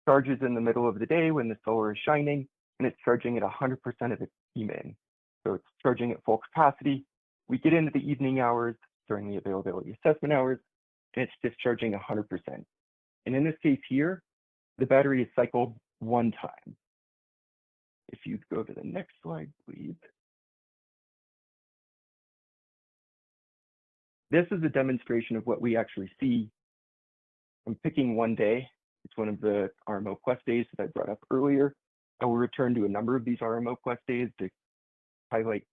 charges in the middle of the day when the solar is shining, and it's charging at 100% of its P-min. So it's charging at full capacity. We get into the evening hours during the availability assessment hours, and it's discharging 100%. And in this case here, the battery is cycled one time. If you go to the next slide, please. This is a demonstration of what we actually see. I'm picking one day. It's one of the RMO Quest days that I brought up earlier. I will return to a number of these RMO Quest days to highlight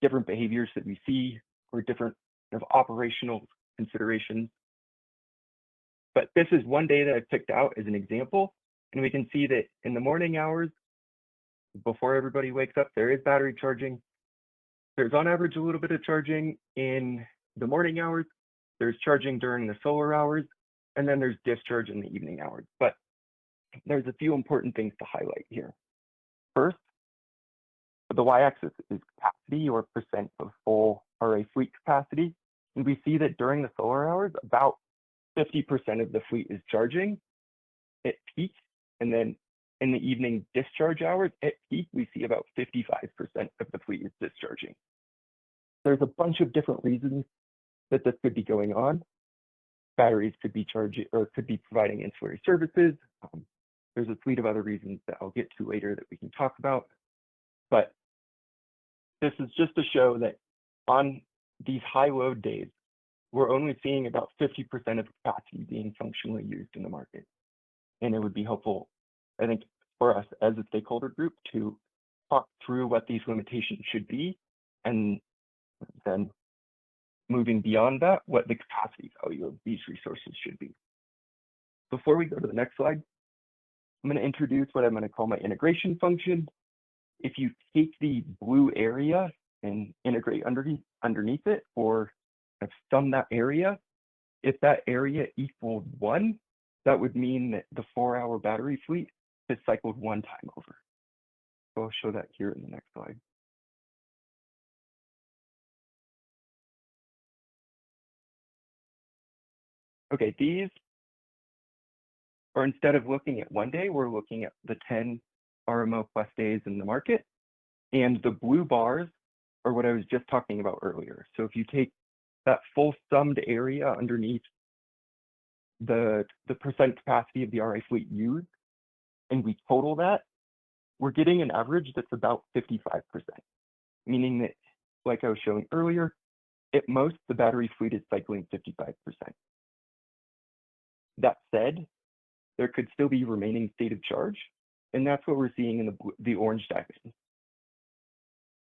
different behaviors that we see or different kind of operational considerations. But this is one day that I've picked out as an example. And we can see that in the morning hours, before everybody wakes up, there is battery charging. There's on average a little bit of charging in the morning hours. There's charging during the solar hours, and then there's discharge in the evening hours. But there's a few important things to highlight here. First, the y-axis is capacity or percent of full RA fleet capacity. And we see that during the solar hours, about 50% of the fleet is charging at peak. And then in the evening discharge hours at peak, we see about 55% of the fleet is discharging. There's a bunch of different reasons that this could be going on. Batteries could be charging or could be providing ancillary services. There's a suite of other reasons that I'll get to later that we can talk about. But this is just to show that on these high load days, we're only seeing about 50% of capacity being functionally used in the market. And it would be helpful, I think, for us as a stakeholder group to talk through what these limitations should be, and then moving beyond that, what the capacity value of these resources should be. Before we go to the next slide, I'm going to introduce what I'm going to call my integration function. If you take the blue area and integrate underneath it, or sum that area, if that area equaled 1, that would mean that the 4-hour battery fleet is cycled one time over. So I'll show that here in the next slide. Okay, these are, instead of looking at one day, we're looking at the 10 RMO Quest days in the market. And the blue bars are what I was just talking about earlier. So if you take that full summed area underneath the percent capacity of the RA fleet used, and we total that, we're getting an average that's about 55%, meaning that, like I was showing earlier, at most, the battery fleet is cycling 55%. That said, there could still be remaining state of charge, and that's what we're seeing in the orange diamond.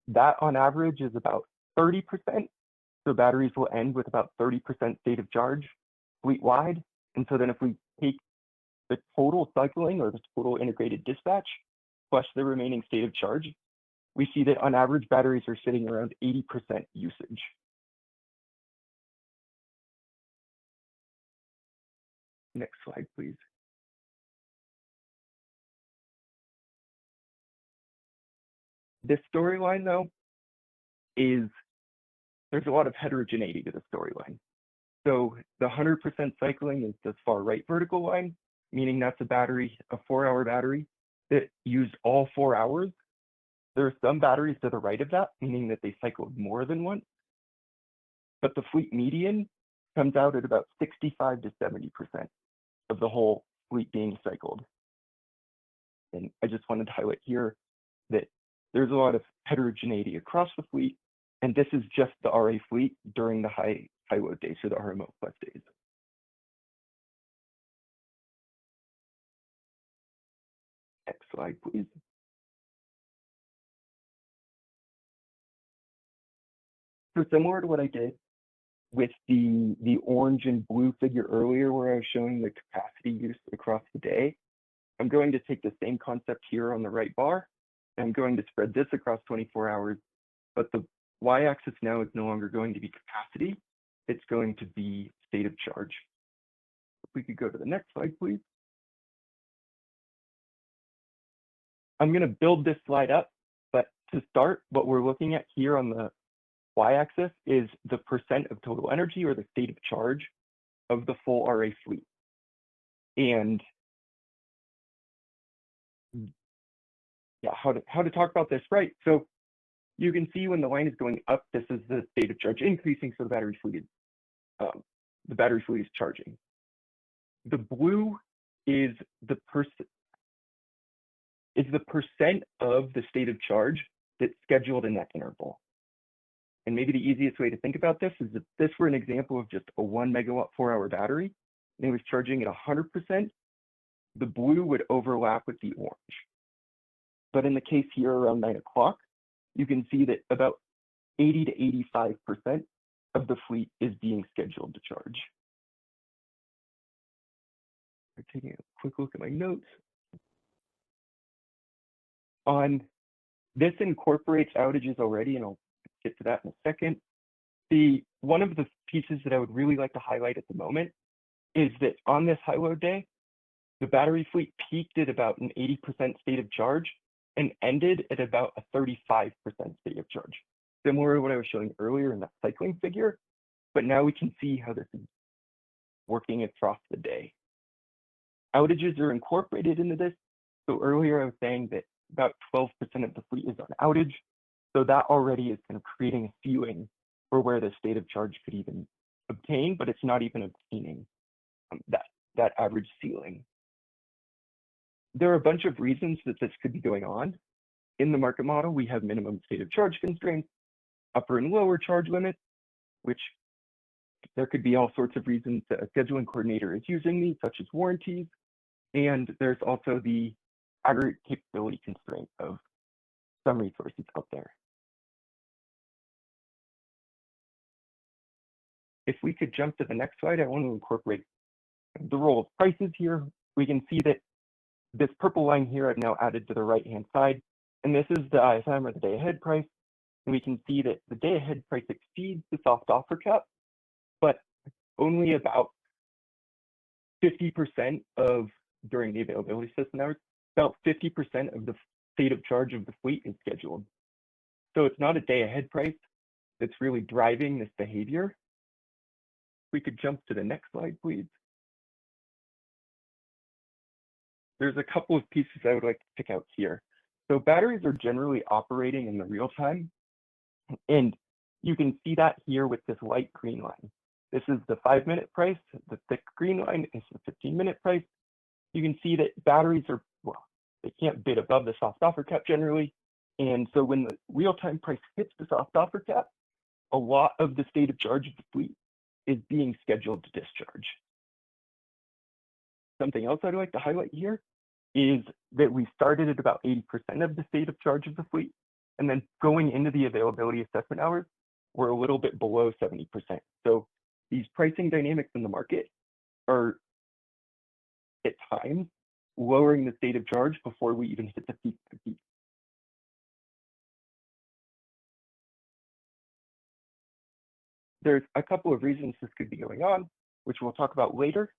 That on average is about 30%, so batteries will end with about 30% state of charge fleet-wide. And so then if we take the total cycling or the total integrated dispatch plus the remaining state of charge, we see that on average batteries are sitting around 80% usage. Next slide, please. This storyline, though, there's a lot of heterogeneity to the storyline. So the 100% cycling is the far right vertical line, meaning that's a battery, a 4-hour battery that used all 4 hours. There are some batteries to the right of that, meaning that they cycled more than once. But the fleet median comes out at about 65 to 70% of the whole fleet being cycled. And I just wanted to highlight here that there's a lot of heterogeneity across the fleet, and this is just the RA fleet during the high load days, so the RMO Quest days. Next slide, please. So similar to what I did with the orange and blue figure earlier, where I was showing the capacity use across the day, I'm going to take the same concept here on the right bar. I'm going to spread this across 24 hours, but the y-axis now is no longer going to be capacity. It's going to be state of charge. If we could go to the next slide, please. I'm going to build this slide up, but to start, what we're looking at here on the y-axis is the percent of total energy or the state of charge of the full RA fleet. And yeah, how to talk about this, right? So you can see when the line is going up, this is the state of charge increasing, so the battery fleet is charging. The blue is the percent of the state of charge that's scheduled in that interval. And maybe the easiest way to think about this is if this were an example of just a 1 megawatt 4-hour battery, and it was charging at 100%, the blue would overlap with the orange. But in the case here around 9 o'clock, you can see that about 80 to 85% of the fleet is being scheduled to charge. I'm taking a quick look at my notes. On this incorporates outages already, and I'll get to that in a second. One of the pieces that I would really like to highlight at the moment is that on this high load day, the battery fleet peaked at about an 80% state of charge and ended at about a 35% state of charge. Similar to what I was showing earlier in that cycling figure, but now we can see how this is working across the day. Outages are incorporated into this. So earlier I was saying that about 12% of the fleet is on outage. So that already is kind of creating a ceiling for where the state of charge could even obtain, but it's not even obtaining that average ceiling. There are a bunch of reasons that this could be going on. In the market model, we have minimum state of charge constraints, upper and lower charge limits, which there could be all sorts of reasons that a scheduling coordinator is using these, such as warranties. And there's also the aggregate capability constraint of some resources out there. If we could jump to the next slide, I want to incorporate the role of prices here. We can see that this purple line here I've now added to the right-hand side, and this is the ISM or the day-ahead price. And we can see that the day-ahead price exceeds the soft offer cap, but only about 50% of, during the availability system hours, about 50% of the state of charge of the fleet is scheduled. So it's not a day-ahead price that's really driving this behavior. We could jump to the next slide, please. There's a couple of pieces I would like to pick out here. So batteries are generally operating in the real time, and you can see that here with this light green line. This is the 5-minute price. The thick green line is the 15-minute price. You can see that batteries are, well, they can't bid above the soft offer cap generally. And so when the real-time price hits the soft offer cap, a lot of the state of charge of the fleet is being scheduled to discharge. Something else I'd like to highlight here is that we started at about 80% of the state of charge of the fleet, and then going into the availability assessment hours, we're a little bit below 70%. So these pricing dynamics in the market are at times lowering the state of charge before we even hit the peak. There's a couple of reasons this could be going on, which we'll talk about later.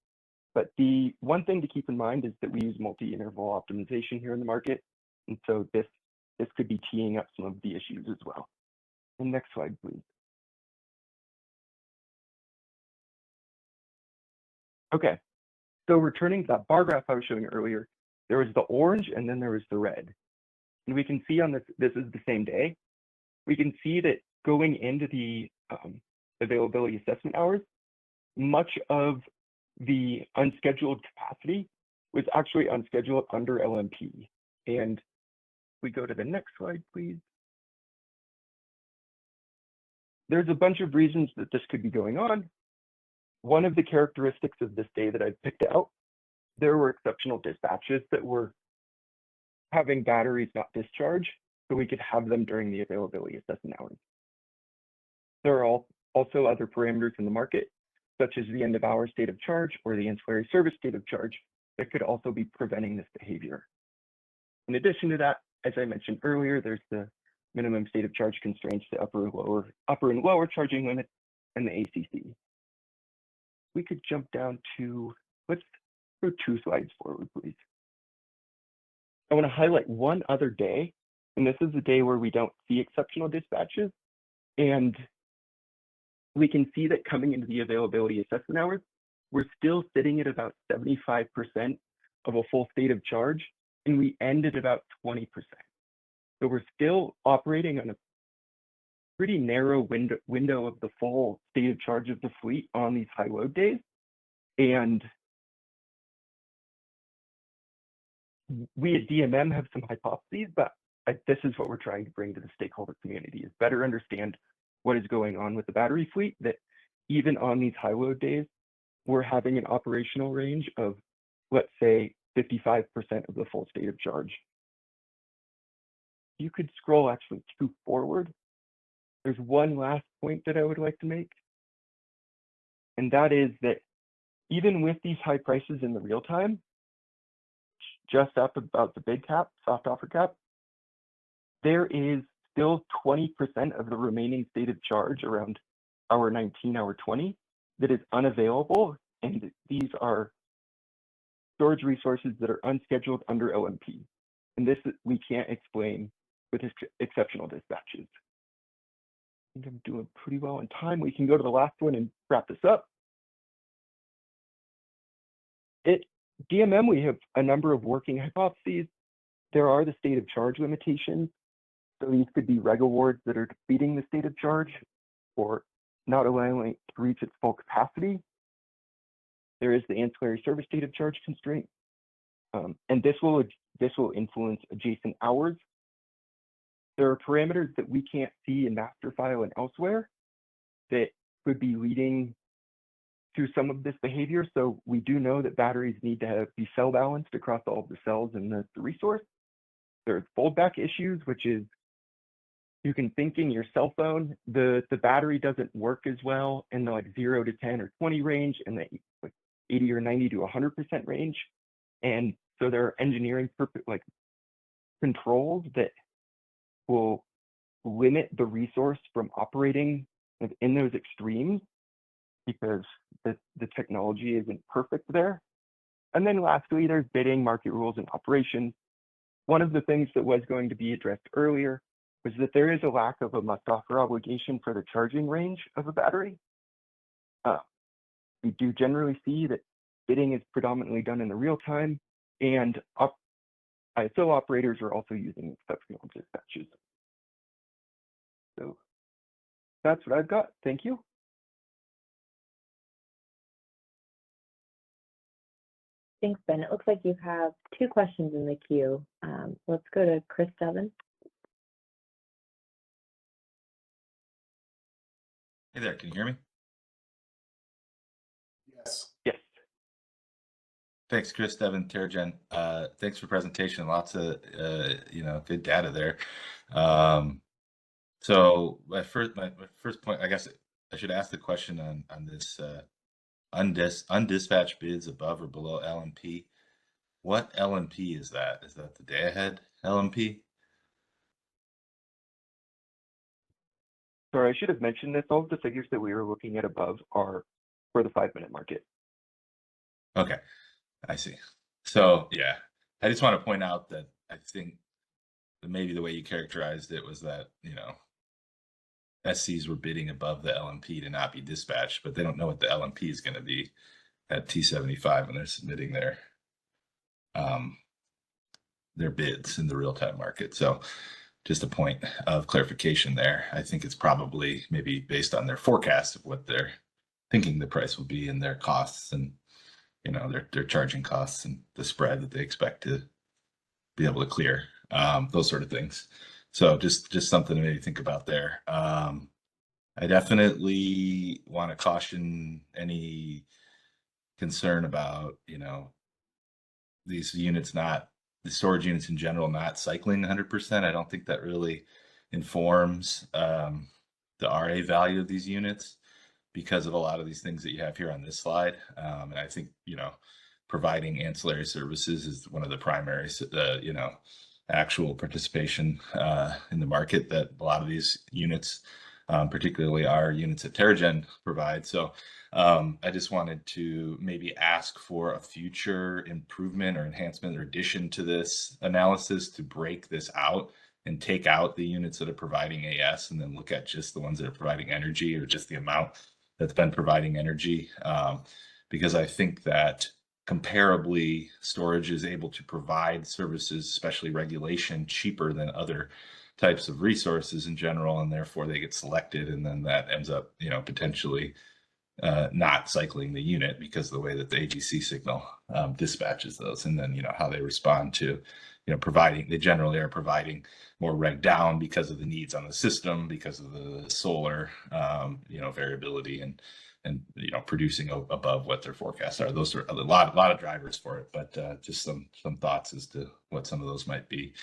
But the one thing to keep in mind is that we use multi-interval optimization here in the market. And so this could be teeing up some of the issues as well. And next slide, please. Okay, so returning to that bar graph I was showing earlier, there was the orange and then there was the red. And we can see on this is the same day. We can see that going into the availability assessment hours, much of the unscheduled capacity was actually unscheduled under LMP. And we go to the next slide, please. There's a bunch of reasons that this could be going on. One of the characteristics of this day that I picked out, there were exceptional dispatches that were having batteries not discharge, so we could have them during the availability assessment hours. There are also other parameters in the market, such as the end of hour state of charge or the ancillary service state of charge, that could also be preventing this behavior. In addition to that, as I mentioned earlier, there's the minimum state of charge constraints, the upper and lower charging limits, and the ACC. We could jump down to, let's go 2 slides forward, please. I want to highlight one other day And this is a day where we don't see exceptional dispatches. And we can see that coming into the availability assessment hours, we're still sitting at about 75% of a full state of charge, and we end at about 20%. So we're still operating on a pretty narrow window of the full state of charge of the fleet on these high load days. And we at DMM have some hypotheses, but this is what we're trying to bring to the stakeholder community, is better understand what is going on with the battery fleet, that even on these high load days, we're having an operational range of, let's say, 55% of the full state of charge. You could scroll actually 2 forward. There's one last point that I would like to make, and that is that even with these high prices in the real time, just up about the bid cap, soft offer cap, there is still 20% of the remaining state of charge around hour 19, hour 20 that is unavailable, and these are storage resources that are unscheduled under LMP. And this we can't explain with exceptional dispatches. I think I'm doing pretty well on time. We can go to the last one and wrap this up. At DMM, we have a number of working hypotheses. There are the state of charge limitations. So these could be reg awards that are defeating the state of charge or not allowing it to reach its full capacity. There is the ancillary service state of charge constraint. And this will influence adjacent hours. There are parameters that we can't see in master file and elsewhere that could be leading to some of this behavior. So we do know that batteries need to be cell balanced across all of the cells in the resource. There's foldback issues, which is you can think in your cell phone, the battery doesn't work as well in the like 0 to 10 or 20 range and the like 80 or 90 to 100% range. And so there are engineering controls that will limit the resource from operating in those extremes because the technology isn't perfect there. And then lastly, there's bidding, market rules, and operations. One of the things that was going to be addressed earlier was that there is a lack of a must-offer obligation for the charging range of a battery. We do generally see that bidding is predominantly done in the real time, and ISO operators are also using exceptional dispatches. So that's what I've got. Thank you. Thanks, Ben. It looks like you have 2 questions in the queue. Let's go to Chris Devon. Hey there, can you hear me? Yes. Yes. Thanks, Chris, Devin, Terragen. Thanks for the presentation. Lots of good data there. So my first point, I guess I should ask the question on this undispatched bids above or below LMP. What LMP is that? Is that the day ahead LMP? Sorry, I should have mentioned this. All of the figures that we were looking at above are for the 5-minute market. Okay, I see. So yeah, I just want to point out that I think that maybe the way you characterized it was that, SCs were bidding above the LMP to not be dispatched, but they don't know what the LMP is going to be at T75 when they're submitting their bids in the real-time market. So just a point of clarification there. I think it's probably maybe based on their forecast of what they're thinking the price will be and their costs and, their charging costs and the spread that they expect to be able to clear, those sort of things. So just something to maybe think about there. I definitely want to caution any concern about, these units the storage units in general not cycling 100%. I don't think that really informs the RA value of these units because of a lot of these things that you have here on this slide. And I think, providing ancillary services is one of the primary, actual participation in the market that a lot of these units, particularly our units at Terragen, provide. So I just wanted to maybe ask for a future improvement or enhancement or addition to this analysis to break this out and take out the units that are providing AS and then look at just the ones that are providing energy or just the amount that's been providing energy. Because I think that comparably, storage is able to provide services, especially regulation, cheaper than other types of resources in general, and therefore they get selected, and then that ends up, potentially not cycling the unit because of the way that the AGC signal dispatches those, and then how they respond to they generally are providing more reg down because of the needs on the system, because of the solar variability and producing above what their forecasts are. Those are a lot of drivers for it, but just some thoughts as to what some of those might be.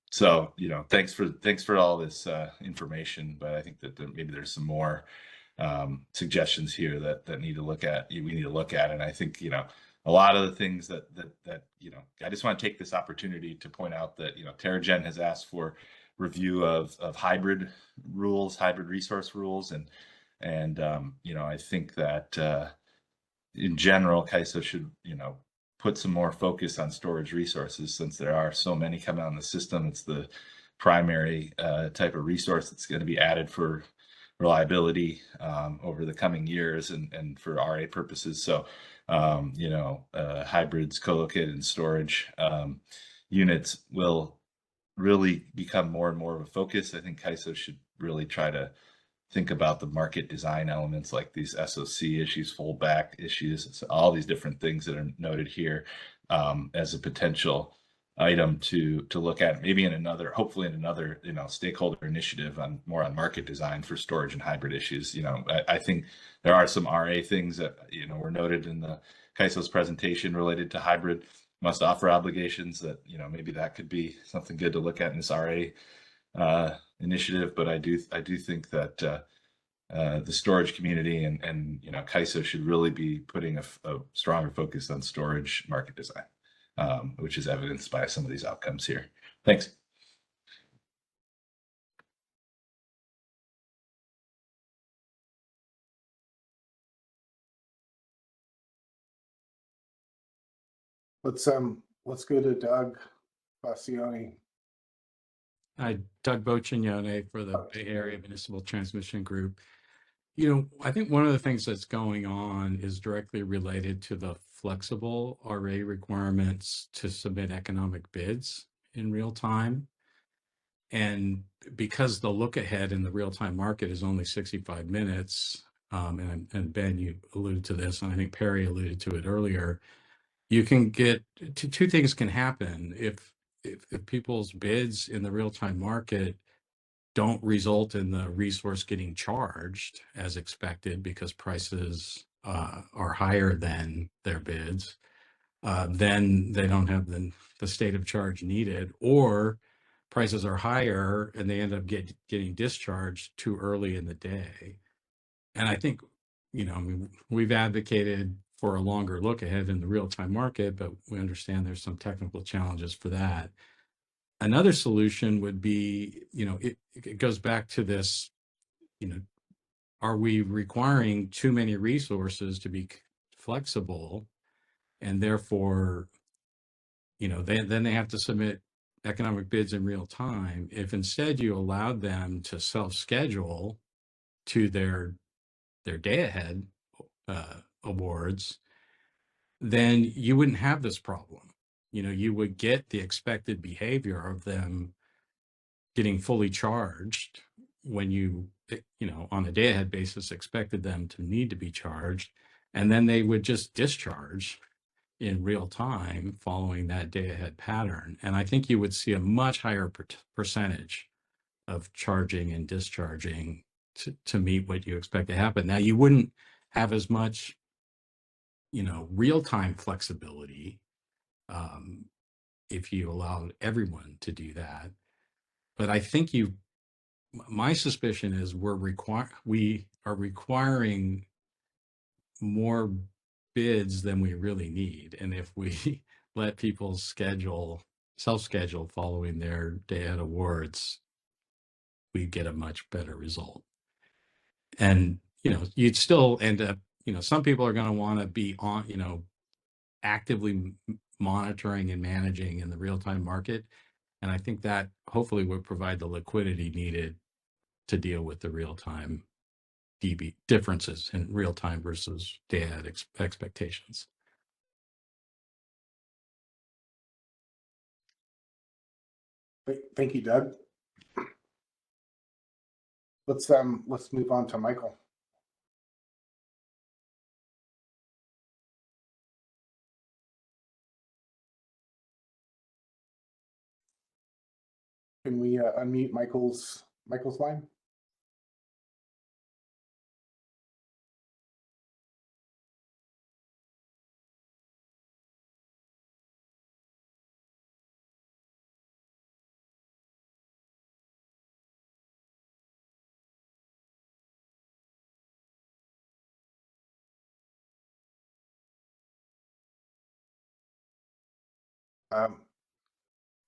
So thanks for all this information, but I think that maybe there's some more suggestions here that we need to look at, and I think a lot of the things that I just want to take this opportunity to point out that TerraGen has asked for review of hybrid resource rules, and I think that in general CAISO should put some more focus on storage resources, since there are so many coming on the system. It's the primary type of resource that's going to be added for reliability over the coming years and for RA purposes. So, hybrids, co-located and storage units will really become more and more of a focus. I think CAISO should really try to think about the market design elements like these SOC issues, foldback issues, all these different things that are noted here as a potential item to look at, maybe hopefully in another stakeholder initiative on market design for storage and hybrid issues. I think there are some RA things that were noted in the CAISO's presentation related to hybrid must offer obligations that maybe that could be something good to look at in this RA initiative. But I do think that the storage community and CAISO should really be putting a stronger focus on storage market design, which is evidenced by some of these outcomes here. Thanks. Let's go to Doug Bassioni. Hi, Doug Boccignone for the Bay Area Municipal Transmission Group. I think one of the things that's going on is directly related to the flexible RA requirements to submit economic bids in real time. And because the look ahead in the real time market is only 65 minutes, and Ben, you alluded to this, and I think Perry alluded to it earlier, you can get two things can happen if people's bids in the real time market don't result in the resource getting charged as expected because prices are higher than their bids, then they don't have the state of charge needed, or prices are higher and they end up getting discharged too early in the day. And I think, we've advocated for a longer look ahead in the real-time market, but we understand there's some technical challenges for that. Another solution would be, it goes back to this, are we requiring too many resources to be flexible, and therefore, then they have to submit economic bids in real time? If instead you allowed them to self-schedule to their day ahead awards, then you wouldn't have this problem. You would get the expected behavior of them getting fully charged when you on a day ahead basis expected them to need to be charged, and then they would just discharge in real time following that day ahead pattern. And I think you would see a much higher percentage of charging and discharging to meet what you expect to happen. Now, you wouldn't have as much real-time flexibility if you allowed everyone to do that. But I think my suspicion is we are requiring more bids than we really need. And if we let people self-schedule following their day ahead awards, we get a much better result. And, you'd still end up, some people are going to want to be on, actively monitoring and managing in the real-time market. And I think that hopefully would provide the liquidity needed to deal with the real-time DB differences in real time versus data expectations. Thank you, Doug. Let's move on to Michael. Can we unmute Michael's line?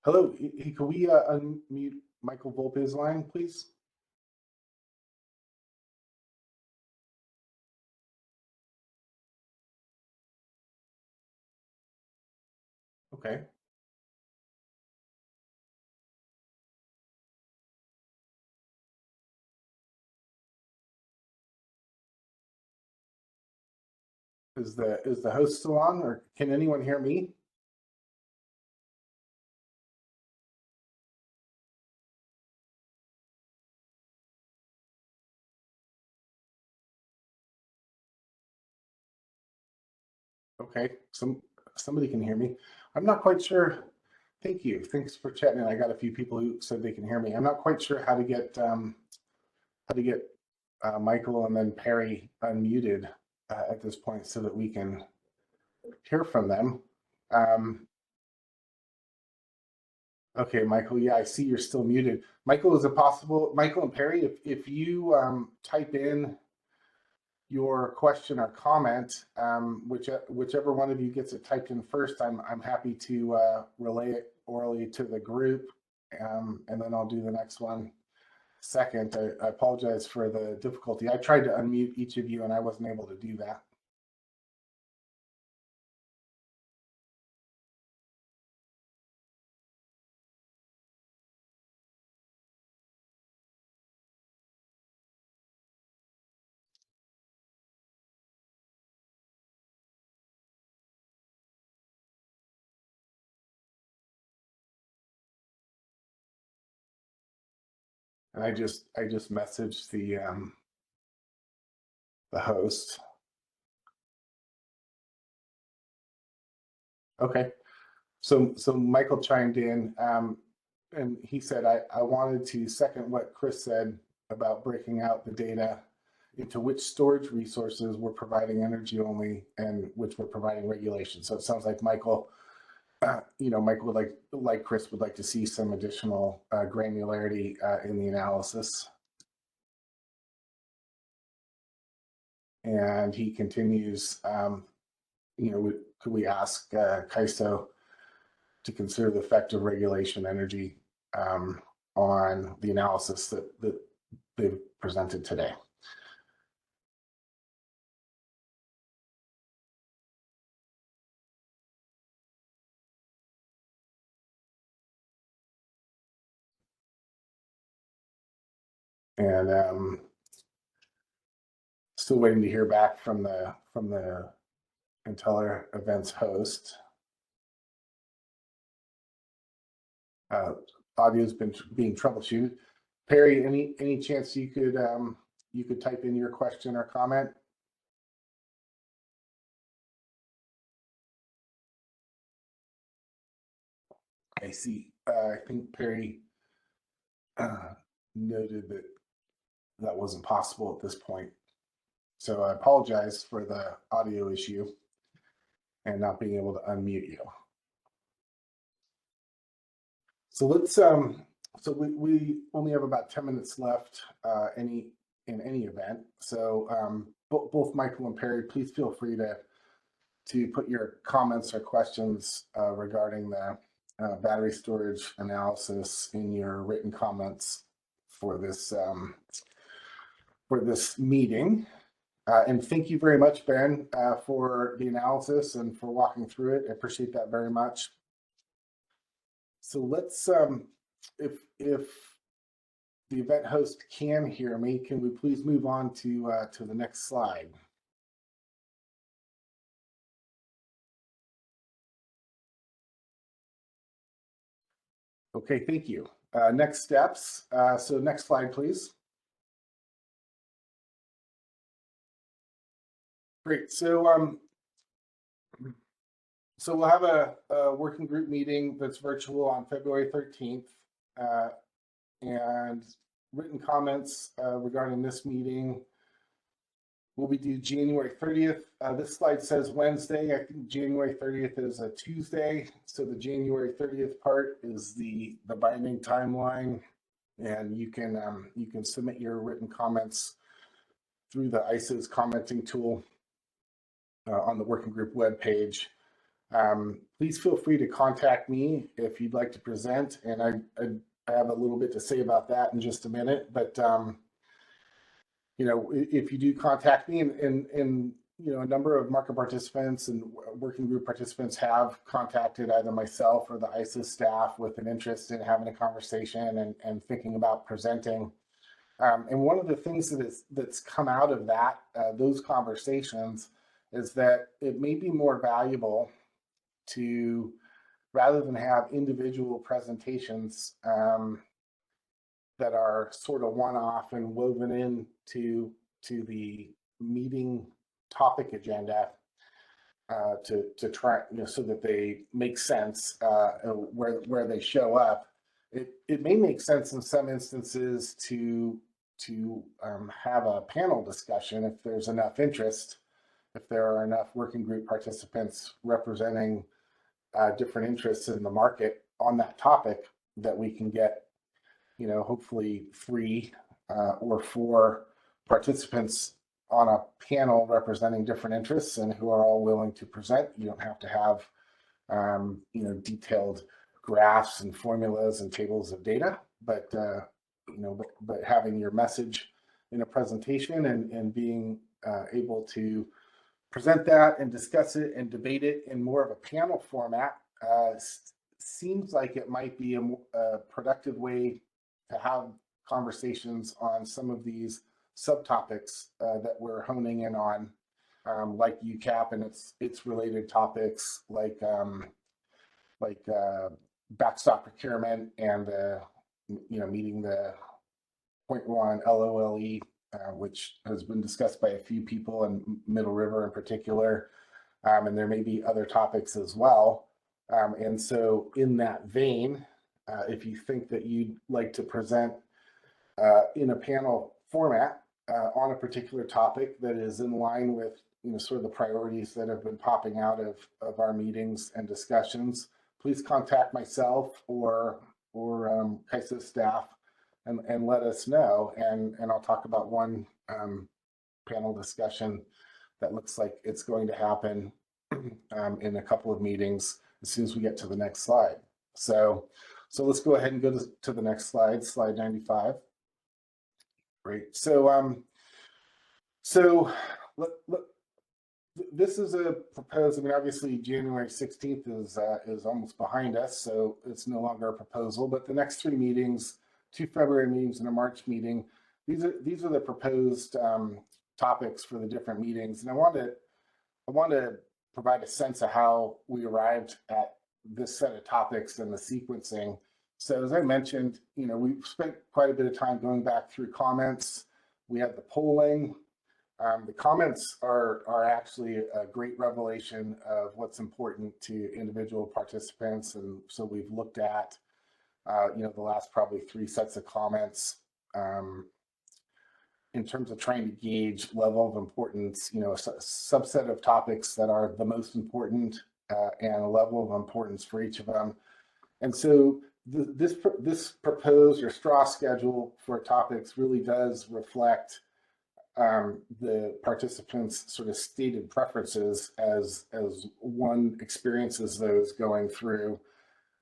Hello, can we unmute Michael Volpe's line, please? Okay. Is the host still on, or can anyone hear me? Okay, somebody can hear me. I'm not quite sure. Thank you. Thanks for chatting. I got a few people who said they can hear me. I'm not quite sure how to get Michael and then Perry unmuted at this point so that we can hear from them. Okay, Michael. Yeah, I see you're still muted. Michael, is it possible, Michael and Perry, if you type in your question or comment, whichever one of you gets it typed in first, I'm happy to relay it orally to the group, and then I'll do the next one second. I apologize for the difficulty. I tried to unmute each of you and I wasn't able to do that. And I just messaged the host. Okay, so Michael chimed in, and he said I wanted to second what Chris said about breaking out the data into which storage resources were providing energy only and which were providing regulation. So it sounds like Michael, Michael would like Chris would like to see some additional granularity in the analysis. And he continues, could we ask CAISO to consider the effect of regulation energy on the analysis that they've presented today? And still waiting to hear back from the Inteller events host. Audio's been being troubleshooted. Perry, any chance you could type in your question or comment? I see. I think Perry noted that that wasn't possible at this point. So I apologize for the audio issue and not being able to unmute you. So let's so we only have about 10 minutes left in any event. So both Michael and Perry, please feel free to put your comments or questions regarding the battery storage analysis in your written comments for this meeting. And thank you very much, Ben, for the analysis and for walking through it. I appreciate that very much. So let's, if the event host can hear me, can we please move on to the next slide? Okay, thank you. Next steps. So next slide, please. Great. So we'll have a working group meeting that's virtual on February 13th, and written comments regarding this meeting will be due January 30th. This slide says Wednesday. I think January 30th is a Tuesday. So the January 30th part is the binding timeline, and you can submit your written comments through the ISO's commenting tool on the working group webpage. Please feel free to contact me if you'd like to present, and I have a little bit to say about that in just a minute. But you know, if you do contact me, and you know, a number of market participants and working group participants have contacted either myself or the ISO staff with an interest in having a conversation and thinking about presenting. And one of the things that's come out of that those conversations is that it may be more valuable to, rather than have individual presentations that are sort of one-off and woven into the meeting topic agenda, to try, you know, so that they make sense where they show up. It may make sense in some instances to have a panel discussion if there's enough interest, if there are enough working group participants representing different interests in the market on that topic, that we can get, you know, hopefully 3 or 4 participants on a panel representing different interests and who are all willing to present. You don't have to have, you know, detailed graphs and formulas and tables of data, but you know, but having your message in a presentation and being able to present that and discuss it and debate it in more of a panel format seems like it might be a productive way to have conversations on some of these subtopics that we're honing in on, like UCAP and its related topics, like backstop procurement and you know, meeting the 0.1 LOLE, which has been discussed by a few people in Middle River in particular, and there may be other topics as well. And so in that vein, if you think that you'd like to present in a panel format on a particular topic that is in line with, you know, sort of the priorities that have been popping out of our meetings and discussions, please contact myself or CAISO staff and let us know, and I'll talk about one panel discussion that looks like it's going to happen in a couple of meetings as soon as we get to the next slide. So let's go ahead and go to the next slide, slide 95. Great. So this is a proposed, I mean, obviously January 16th is almost behind us, so it's no longer a proposal, but the next 3 meetings, 2 February meetings and a March meeting, these are the proposed topics for the different meetings. And I want to provide a sense of how we arrived at this set of topics and the sequencing. So as I mentioned, you know, we've spent quite a bit of time going back through comments. We had the polling. The comments are actually a great revelation of what's important to individual participants. And so we've looked at, you know, the last probably 3 sets of comments in terms of trying to gauge level of importance, you know, a subset of topics that are the most important and a level of importance for each of them. And so this proposed or straw schedule for topics really does reflect the participants' sort of stated preferences as one experiences those going through,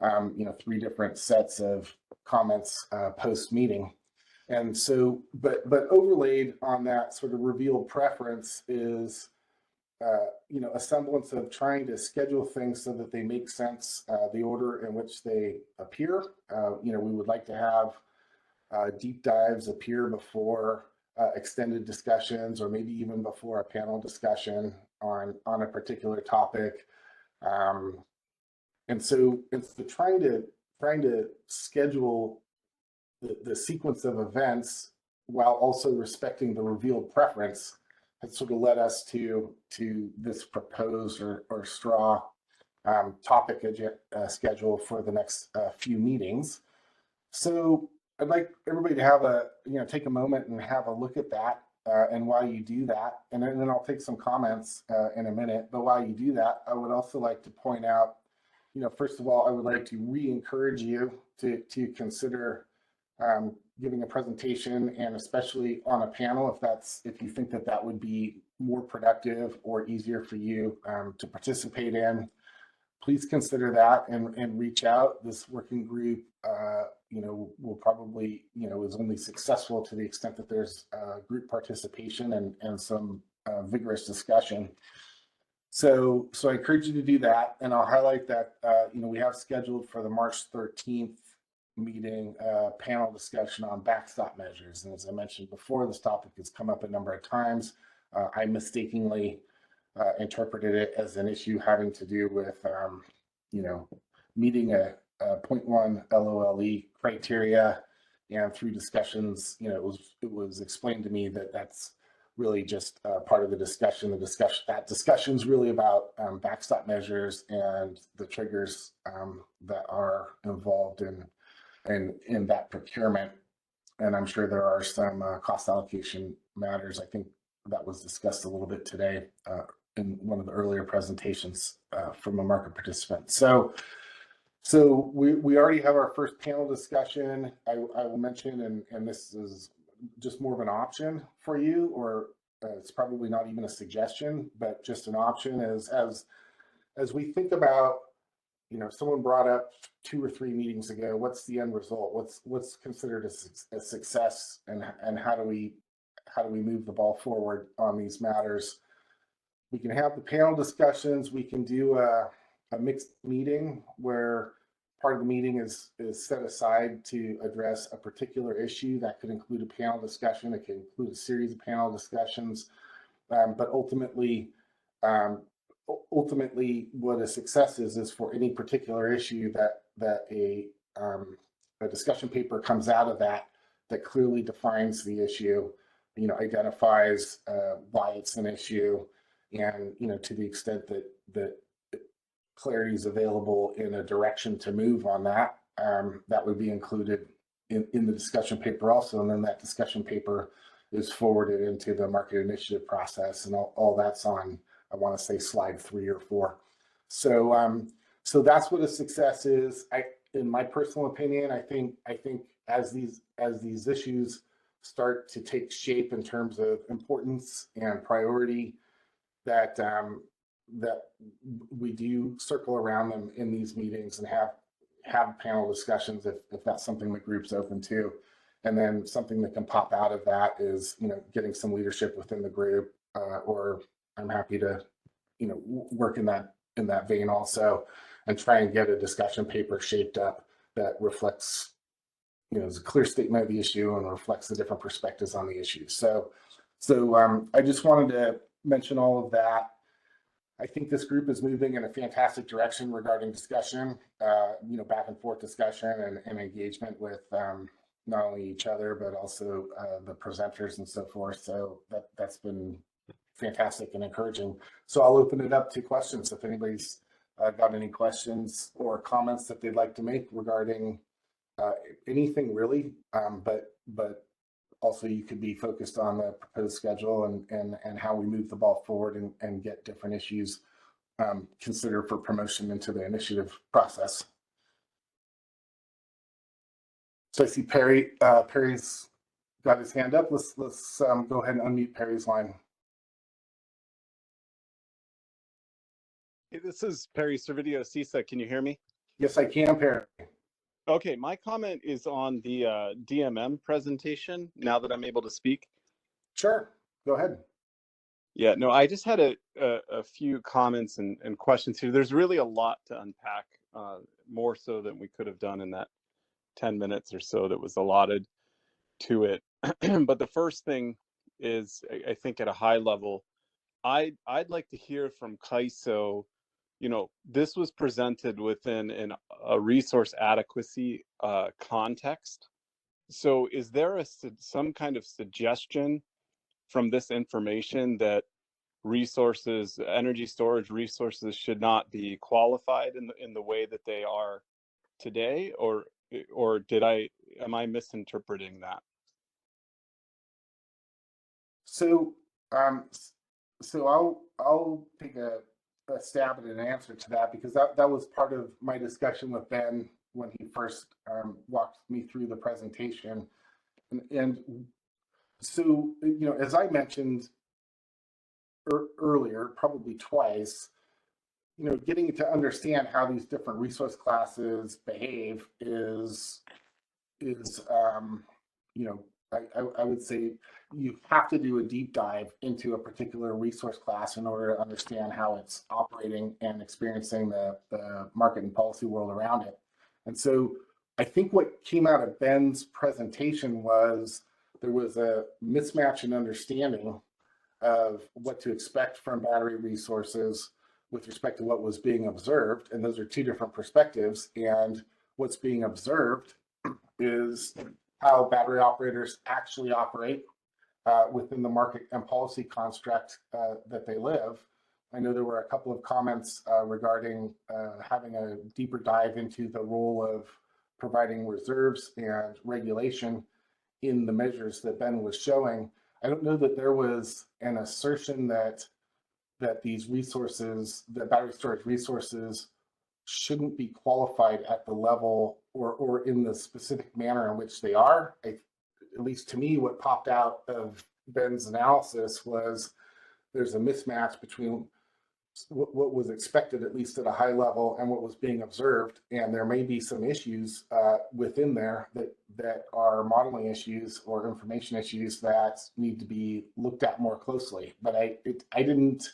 you know, 3 different sets of comments post meeting. And so, but overlaid on that sort of revealed preference is a semblance of trying to schedule things so that they make sense, the order in which they appear. We would like to have deep dives appear before extended discussions, or maybe even before a panel discussion on a particular topic. And so trying to schedule the sequence of events while also respecting the revealed preference has sort of led us to this proposed or straw topic schedule for the next few meetings. So I'd like everybody to have take a moment and have a look at that. And while you do that, and then I'll take some comments in a minute, but while you do that, I would also like to point out, first of all, I would like to re-encourage you to consider giving a presentation, and especially on a panel, if you think that would be more productive or easier for you to participate in. Please consider that and reach out. This working group, will probably, is only successful to the extent that there's group participation and some vigorous discussion. So I encourage you to do that, and I'll highlight that we have scheduled for the March 13th meeting panel discussion on backstop measures. And as I mentioned before, this topic has come up a number of times. I mistakenly interpreted it as an issue having to do with meeting a 0.1 LOLE criteria, and through discussions, it was explained to me that that's really just part of the discussion. That discussion is really about backstop measures and the triggers that are involved in that procurement. And I'm sure there are some cost allocation matters. I think that was discussed a little bit today in one of the earlier presentations from a market participant. So we already have our first panel discussion. I will mention, and this is just more of an option for you, or it's probably not even a suggestion, but just an option as we think about, someone brought up 2 or 3 meetings ago, what's the end result? What's considered a success, and how do we move the ball forward on these matters? We can have the panel discussions. We can do a mixed meeting where part of the meeting is set aside to address a particular issue. That could include a panel discussion. It could include a series of panel discussions. But ultimately, what a success is for any particular issue that a discussion paper comes out of that clearly defines the issue, identifies why it's an issue, and to the extent that clarity is available in a direction to move on that, that would be included in the discussion paper also, and then that discussion paper is forwarded into the market initiative process, and all that's on, I want to say, slide 3 or 4. So that's what a success is. In my personal opinion, I think as these issues start to take shape in terms of importance and priority, that we do circle around them in these meetings and have panel discussions if that's something the group's open to. And then something that can pop out of that is, getting some leadership within the group, or I'm happy to, work in that vein also, and try and get a discussion paper shaped up that reflects, is a clear statement of the issue and reflects the different perspectives on the issue. So I just wanted to mention all of that. I think this group is moving in a fantastic direction regarding discussion, back and forth discussion and engagement with not only each other, but also the presenters and so forth. So that's been fantastic and encouraging. So I'll open it up to questions if anybody's got any questions or comments that they'd like to make regarding anything really, but also you could be focused on the proposed schedule and how we move the ball forward and get different issues considered for promotion into the initiative process. So I see Perry's got his hand up. Let's go ahead and unmute Perry's line. Hey, this is Perry Servideo CISA. Can you hear me? Yes, I can, Perry. Okay, my comment is on the DMM presentation, now that I'm able to speak. Sure, go ahead. Yeah, no, I just had a few comments and questions here. There's really a lot to unpack, more so than we could have done in that 10 minutes or so that was allotted to it. But the first thing is, I think at a high level, I'd like to hear from CAISO. You know, this was presented within a resource adequacy context. So is there some kind of suggestion from this information that resources, energy storage resources, should not be qualified in the way that they are today, or am I misinterpreting that? So, I'll take a stab at an answer to that, because that was part of my discussion with Ben when he first walked me through the presentation. And so, you know, as I mentioned earlier, probably twice, you know, getting to understand how these different resource classes behave is you know, I would say you have to do a deep dive into a particular resource class in order to understand how it's operating and experiencing the market and policy world around it. And so I think what came out of Ben's presentation was there was a mismatch in understanding of what to expect from battery resources with respect to what was being observed. And those are two different perspectives. And what's being observed is how battery operators actually operate within the market and policy construct that they live. I know there were a couple of comments regarding having a deeper dive into the role of providing reserves and regulation in the measures that Ben was showing. I don't know that there was an assertion that these resources, that battery storage resources, shouldn't be qualified at the level or in the specific manner in which they are. At least to me, what popped out of Ben's analysis was there's a mismatch between what was expected, at least at a high level, and what was being observed. And there may be some issues within there that are modeling issues or information issues that need to be looked at more closely. But I didn't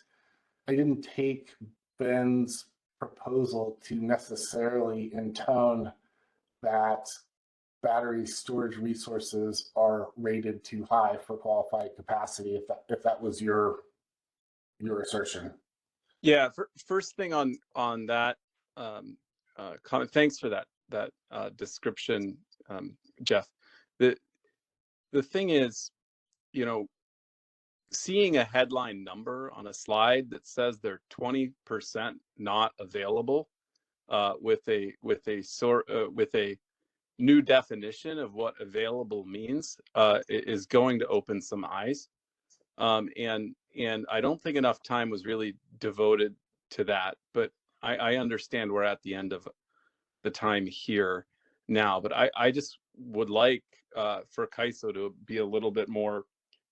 take Ben's proposal to necessarily intone that battery storage resources are rated too high for qualified capacity, if that was your assertion. Yeah, first thing on that comment. Thanks for that description, Jeff. The thing is, you know, seeing a headline number on a slide that says they're 20% not available with a new definition of what available means is going to open some eyes. And I don't think enough time was really devoted to that, but I understand we're at the end of the time here now. But I just would like for CAISO to be a little bit more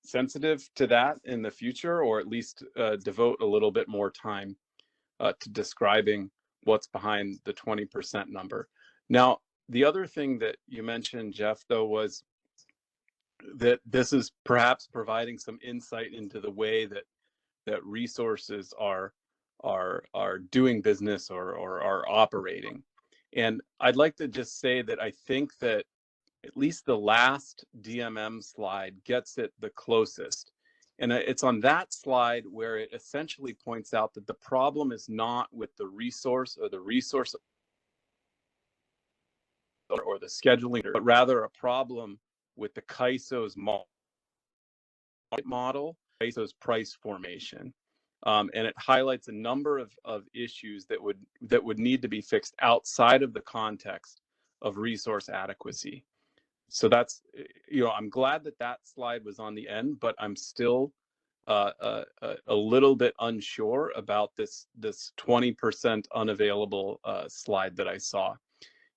sensitive to that in the future, or at least devote a little bit more time to describing what's behind the 20% number. Now, the other thing that you mentioned, Jeff, though, was that this is perhaps providing some insight into the way that resources are doing business or are operating. And I'd like to just say that I think that at least the last DMM slide gets it the closest. And it's on that slide where it essentially points out that the problem is not with the resource or the resource or the scheduling, but rather a problem with the CAISO's model, CAISO's price formation. And it highlights a number of issues that would need to be fixed outside of the context of resource adequacy. So that's, you know, I'm glad that slide was on the end, but I'm still a little bit unsure about this 20% unavailable slide that I saw.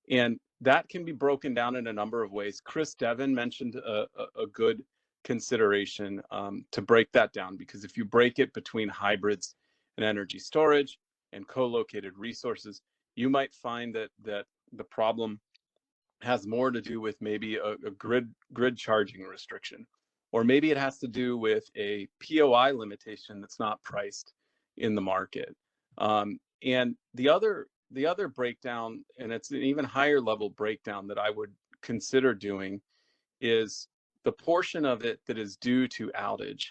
And that can be broken down in a number of ways. Chris Devon mentioned a good consideration to break that down, because if you break it between hybrids and energy storage and co-located resources, you might find that the problem has more to do with maybe a grid charging restriction, or maybe it has to do with a POI limitation that's not priced in the market. And the other breakdown, and it's an even higher level breakdown that I would consider doing, is the portion of it that is due to outage.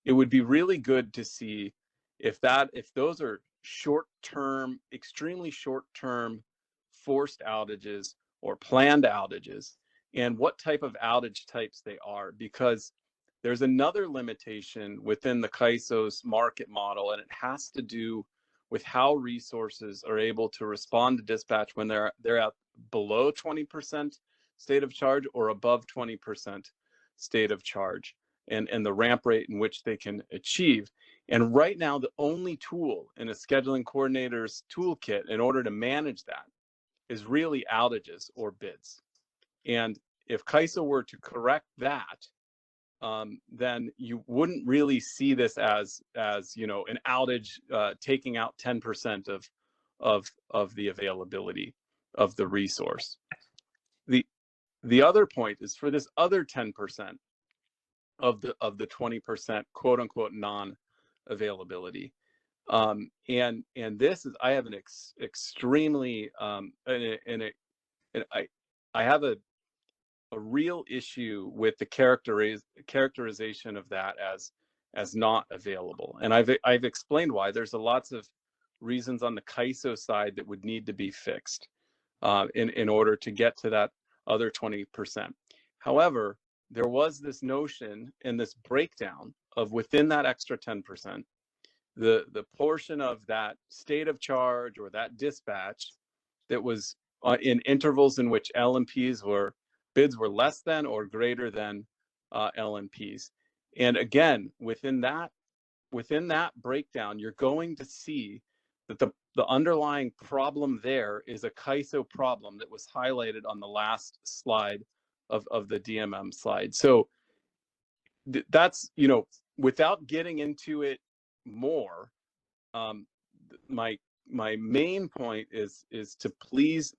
It would be really good to see if those are short-term, extremely short-term forced outages or planned outages, and what type of outage types they are, because there's another limitation within the CAISO's market model, and it has to do with how resources are able to respond to dispatch when they're at below 20% state of charge or above 20% state of charge, and the ramp rate in which they can achieve. And right now, the only tool in a scheduling coordinator's toolkit in order to manage that is really outages or bids. And if CAISO were to correct that, then you wouldn't really see this as you know, an outage taking out 10% of the availability of the resource. The other point is for this other 10% of the 20% quote unquote non-availability. And this is, I have an extremely I have a real issue with the characterization of that as not available. And I've explained why. There's lots of reasons on the CAISO side that would need to be fixed in order to get to that other 20%. However, there was this notion and this breakdown of within that extra 10%, the portion of that state of charge or that dispatch that was in intervals in which LMPs bids were less than or greater than LMPs. And again, within that breakdown, you're going to see that the underlying problem there is a CAISO problem that was highlighted on the last slide of the DMM slide. So that's, you know, without getting into it more, my main point is to please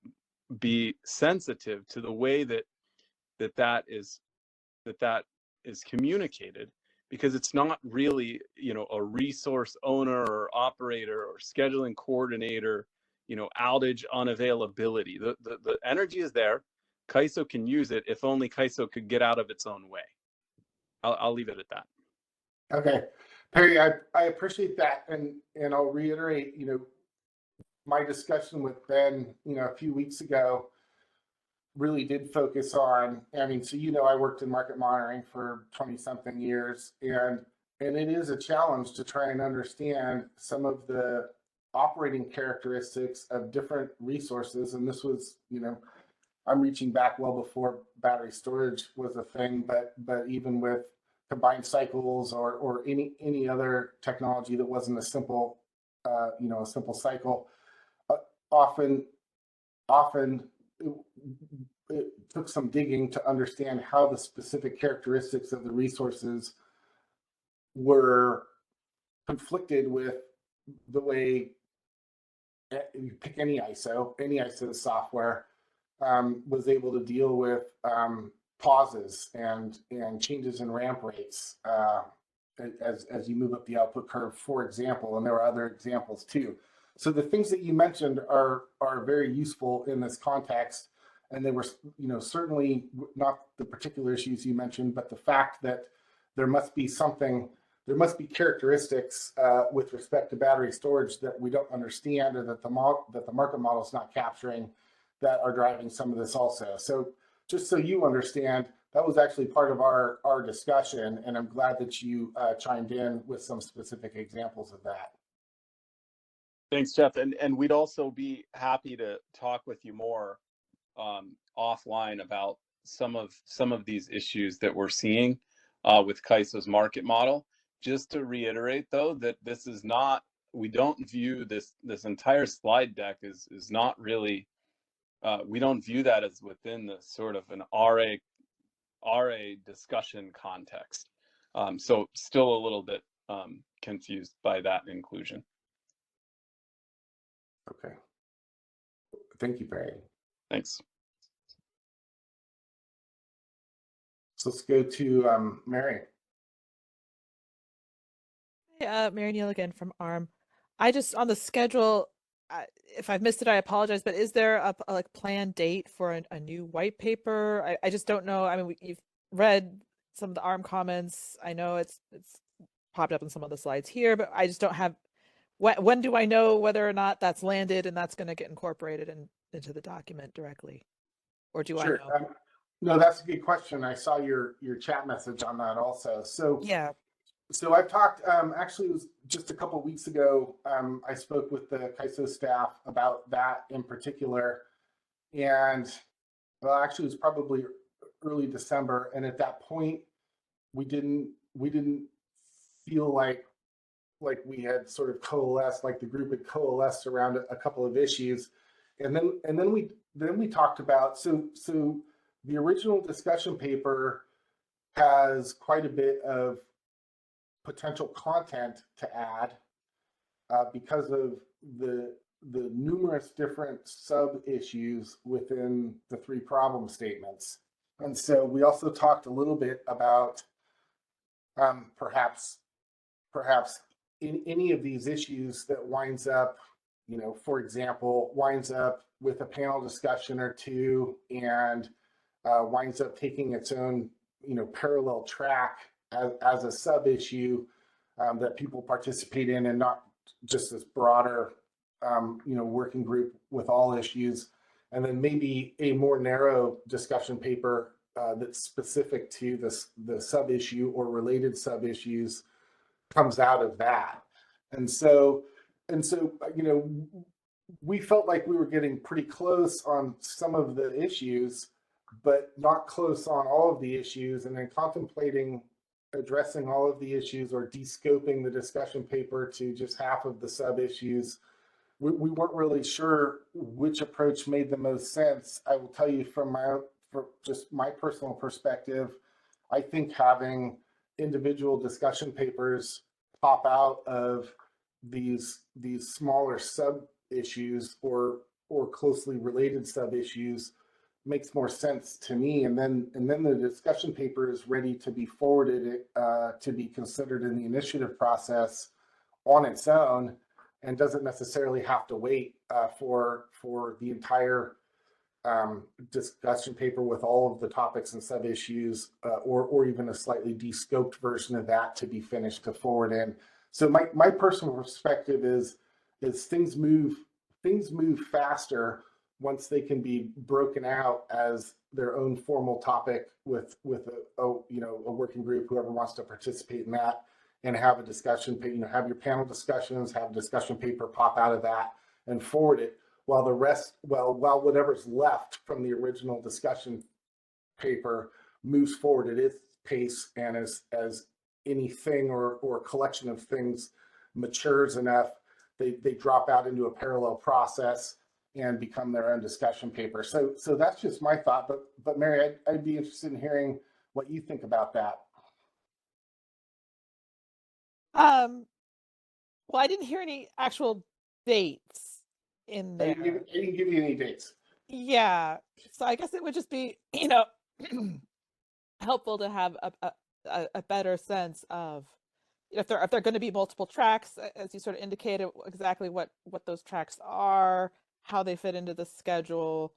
be sensitive to the way that is communicated, because it's not really, you know, a resource owner or operator or scheduling coordinator, you know, outage unavailability. The energy is there. CAISO can use it if only CAISO could get out of its own way. I'll leave it at that. Okay, Perry, I appreciate that, and I'll reiterate, you know, my discussion with Ben, you know, a few weeks ago really did focus on, I mean, so, you know, I worked in market monitoring for 20-something years, and it is a challenge to try and understand some of the operating characteristics of different resources. And this was, you know, I'm reaching back well before battery storage was a thing, but even with combined cycles or any other technology that wasn't a simple, you know, a simple cycle, often it took some digging to understand how the specific characteristics of the resources were conflicted with the way you pick any ISO software was able to deal with pauses and changes in ramp rates as you move up the output curve, for example, and there are other examples too. So the things that you mentioned are very useful in this context, and they were, you know, certainly not the particular issues you mentioned, but the fact that there must be characteristics with respect to battery storage that we don't understand, or that the market model is not capturing, that are driving some of this also. So just so you understand, that was actually part of our discussion, and I'm glad that you chimed in with some specific examples of that. Thanks, Jeff. And we'd also be happy to talk with you more offline about some of these issues that we're seeing with CAISO's market model. Just to reiterate, though, that this is not, we don't view this entire slide deck is not really, we don't view that as within the sort of an RA discussion context. So still a little bit confused by that inclusion. Okay. Thank you, Barry. Thanks. So let's go to Mary. Mary Neal again from ARM. I just, on the schedule, if I've missed it, I apologize, but is there a like planned date for a new white paper? I just don't know. I mean, you've read some of the ARM comments. I know it's popped up in some of the slides here, but I just don't have, when do I know whether or not that's landed and that's going to get incorporated into the document directly? Or do Sure. I know? No, that's a good question. I saw your chat message on that also. So Yeah. So I've talked, actually it was just a couple of weeks ago, I spoke with the CAISO staff about that in particular. And well, actually it was probably early December. And at that point, we didn't feel like we had sort of coalesced, like the group had coalesced around a couple of issues. And then we talked about, so the original discussion paper has quite a bit of potential content to add because of the numerous different sub issues within the 3 problem statements. And so we also talked a little bit about perhaps in any of these issues that winds up, for example, winds up with a panel discussion or 2 and winds up taking its own, parallel track as a sub issue that people participate in, and not just this broader, working group with all issues. And then maybe a more narrow discussion paper that's specific to the sub issue or related sub issues comes out of that. And so, we felt like we were getting pretty close on some of the issues, but not close on all of the issues, and then contemplating addressing all of the issues or de-scoping the discussion paper to just half of the sub issues. We weren't really sure which approach made the most sense. I will tell you from just my personal perspective, I think having individual discussion papers pop out of these smaller sub issues or closely related sub issues makes more sense to me. And then the discussion paper is ready to be forwarded to be considered in the initiative process on its own, and doesn't necessarily have to wait for the entire discussion paper with all of the topics and sub issues, or even a slightly de-scoped version of that to be finished to forward in. So my personal perspective is things move faster once they can be broken out as their own formal topic with a working group, whoever wants to participate in that, and have a discussion, have your panel discussions, have a discussion paper pop out of that and forward it, while whatever's left from the original discussion paper moves forward at its pace, and as anything or collection of things matures enough, they drop out into a parallel process and become their own discussion paper. So that's just my thought. But Mary, I'd be interested in hearing what you think about that. Well, I didn't hear any actual dates in there. I didn't give you any dates. Yeah. So I guess it would just be, helpful to have a better sense of if there are going to be multiple tracks, as you sort of indicated, exactly what those tracks are, how they fit into the schedule.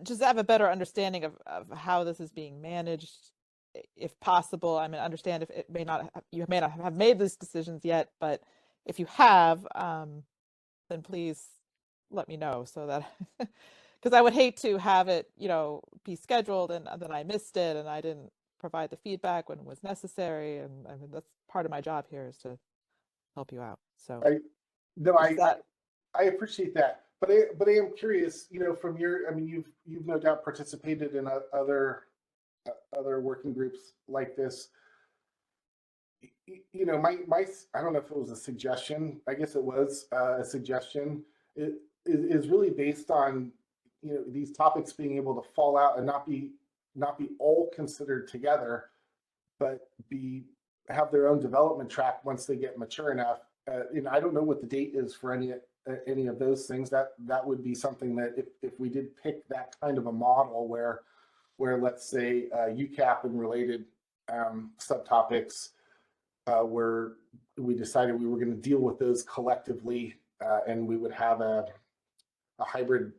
Just have a better understanding of how this is being managed, if possible. I mean, understand if it you may not have made these decisions yet, but if you have, then please let me know, so that because I would hate to have it, be scheduled and then I missed it and I didn't provide the feedback when it was necessary. And I mean, that's part of my job here, is to help you out. So I appreciate that, but I am curious, from your, I mean, you've no doubt participated in other working groups like this. My I don't know if it was a suggestion. I guess it was a suggestion. It is really based on these topics being able to fall out and not be all considered together, but have their own development track once they get mature enough. I don't know what the date is for any of those things. That would be something that if we did pick that kind of a model where let's say UCAP and related subtopics where we decided we were going to deal with those collectively, and we would have a hybrid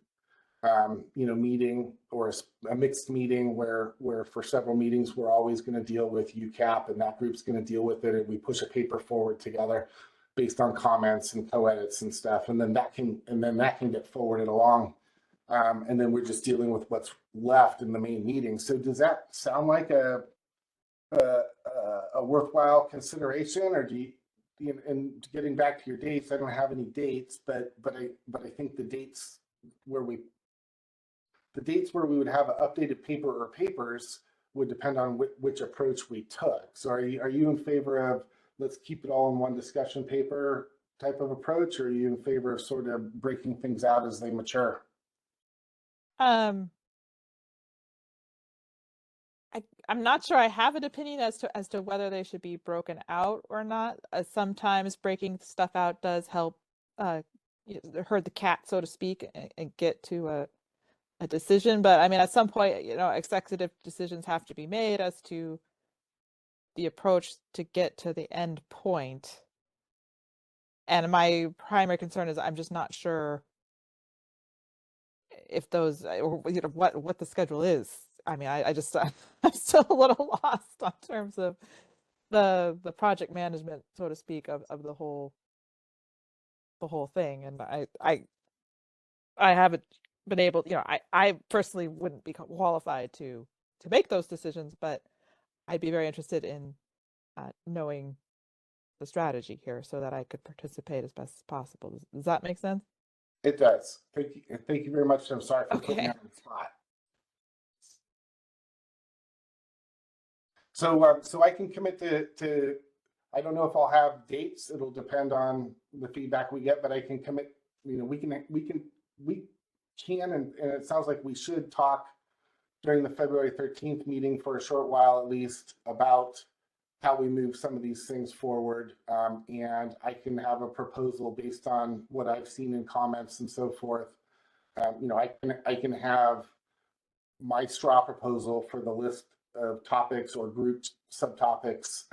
meeting or a mixed meeting where for several meetings we're always going to deal with UCAP and that group's going to deal with it, and we push a paper forward together based on comments and co-edits and stuff, and then that can get forwarded along, and then we're just dealing with what's left in the main meeting. So does that sound like a worthwhile consideration, or do you? And getting back to your dates, I don't have any dates, but I think the dates where we would have an updated paper or papers would depend on which approach we took. So are you in favor of let's keep it all in one discussion paper type of approach, or are you in favor of sort of breaking things out as they mature? I'm not sure I have an opinion as to whether they should be broken out or not. Sometimes breaking stuff out does help herd the cat, so to speak, and get to a decision. But I mean, at some point, executive decisions have to be made as to the approach to get to the end point. And my primary concern is I'm just not sure if those, or what the schedule is. I mean, I'm still a little lost on terms of the project management, so to speak, of the whole thing. And I haven't been able, I personally wouldn't be qualified to make those decisions, but I'd be very interested in knowing the strategy here so that I could participate as best as possible. Does that make sense? It does. Thank you very much. I'm sorry for putting you on the spot. So I can commit to, I don't know if I'll have dates. It'll depend on the feedback we get, but I can commit, we can, and it sounds like we should talk during the February 13th meeting for a short while at least about how we move some of these things forward. And I can have a proposal based on what I've seen in comments and so forth. I can have my straw proposal for the list of topics or grouped subtopics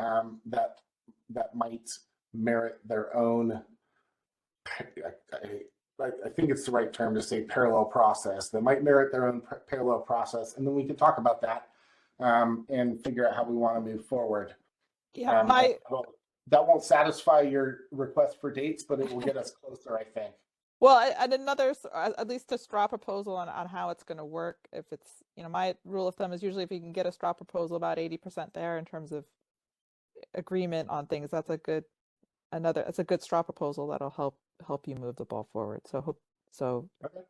that might merit their own, I think it's the right term to say parallel process, that might merit their own parallel process. And then we can talk about that and figure out how we want to move forward. Yeah, that won't satisfy your request for dates, but it will get us closer, I think. Well, and another, at least a straw proposal on how it's going to work. If it's, my rule of thumb is usually if you can get a straw proposal about 80% there in terms of agreement on things, that's a good straw proposal that'll help you move the ball forward. So okay.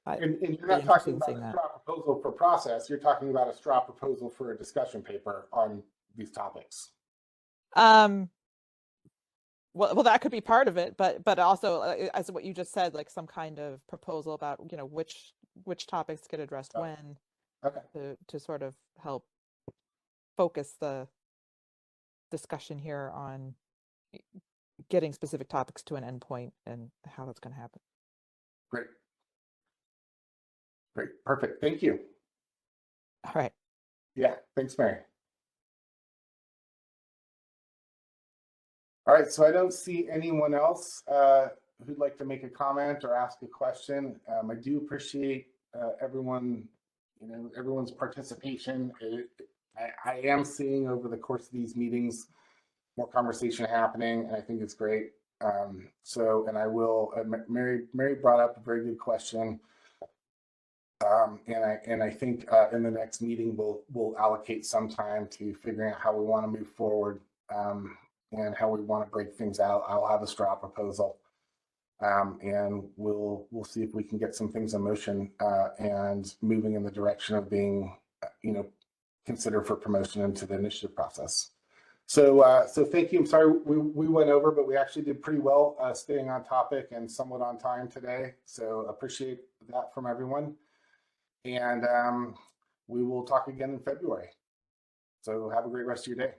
And you're not talking about a straw proposal for process. You're talking about a straw proposal for a discussion paper on these topics. Well, that could be part of it, but also as what you just said, like some kind of proposal about which topics get addressed when, to sort of help focus the discussion here on getting specific topics to an endpoint and how that's going to happen. Great, perfect. Thank you. All right. Yeah, thanks, Mary. All right, so I don't see anyone else who'd like to make a comment or ask a question. I do appreciate everyone's participation. I am seeing over the course of these meetings more conversation happening, and I think it's great. And I will. Mary brought up a very good question, and I think in the next meeting we'll allocate some time to figuring out how we want to move forward. And how we want to break things out. I'll have a straw proposal, and we'll see if we can get some things in motion and moving in the direction of being, considered for promotion into the initiative process. So thank you. I'm sorry we went over, but we actually did pretty well staying on topic and somewhat on time today. So appreciate that from everyone, and we will talk again in February. So have a great rest of your day.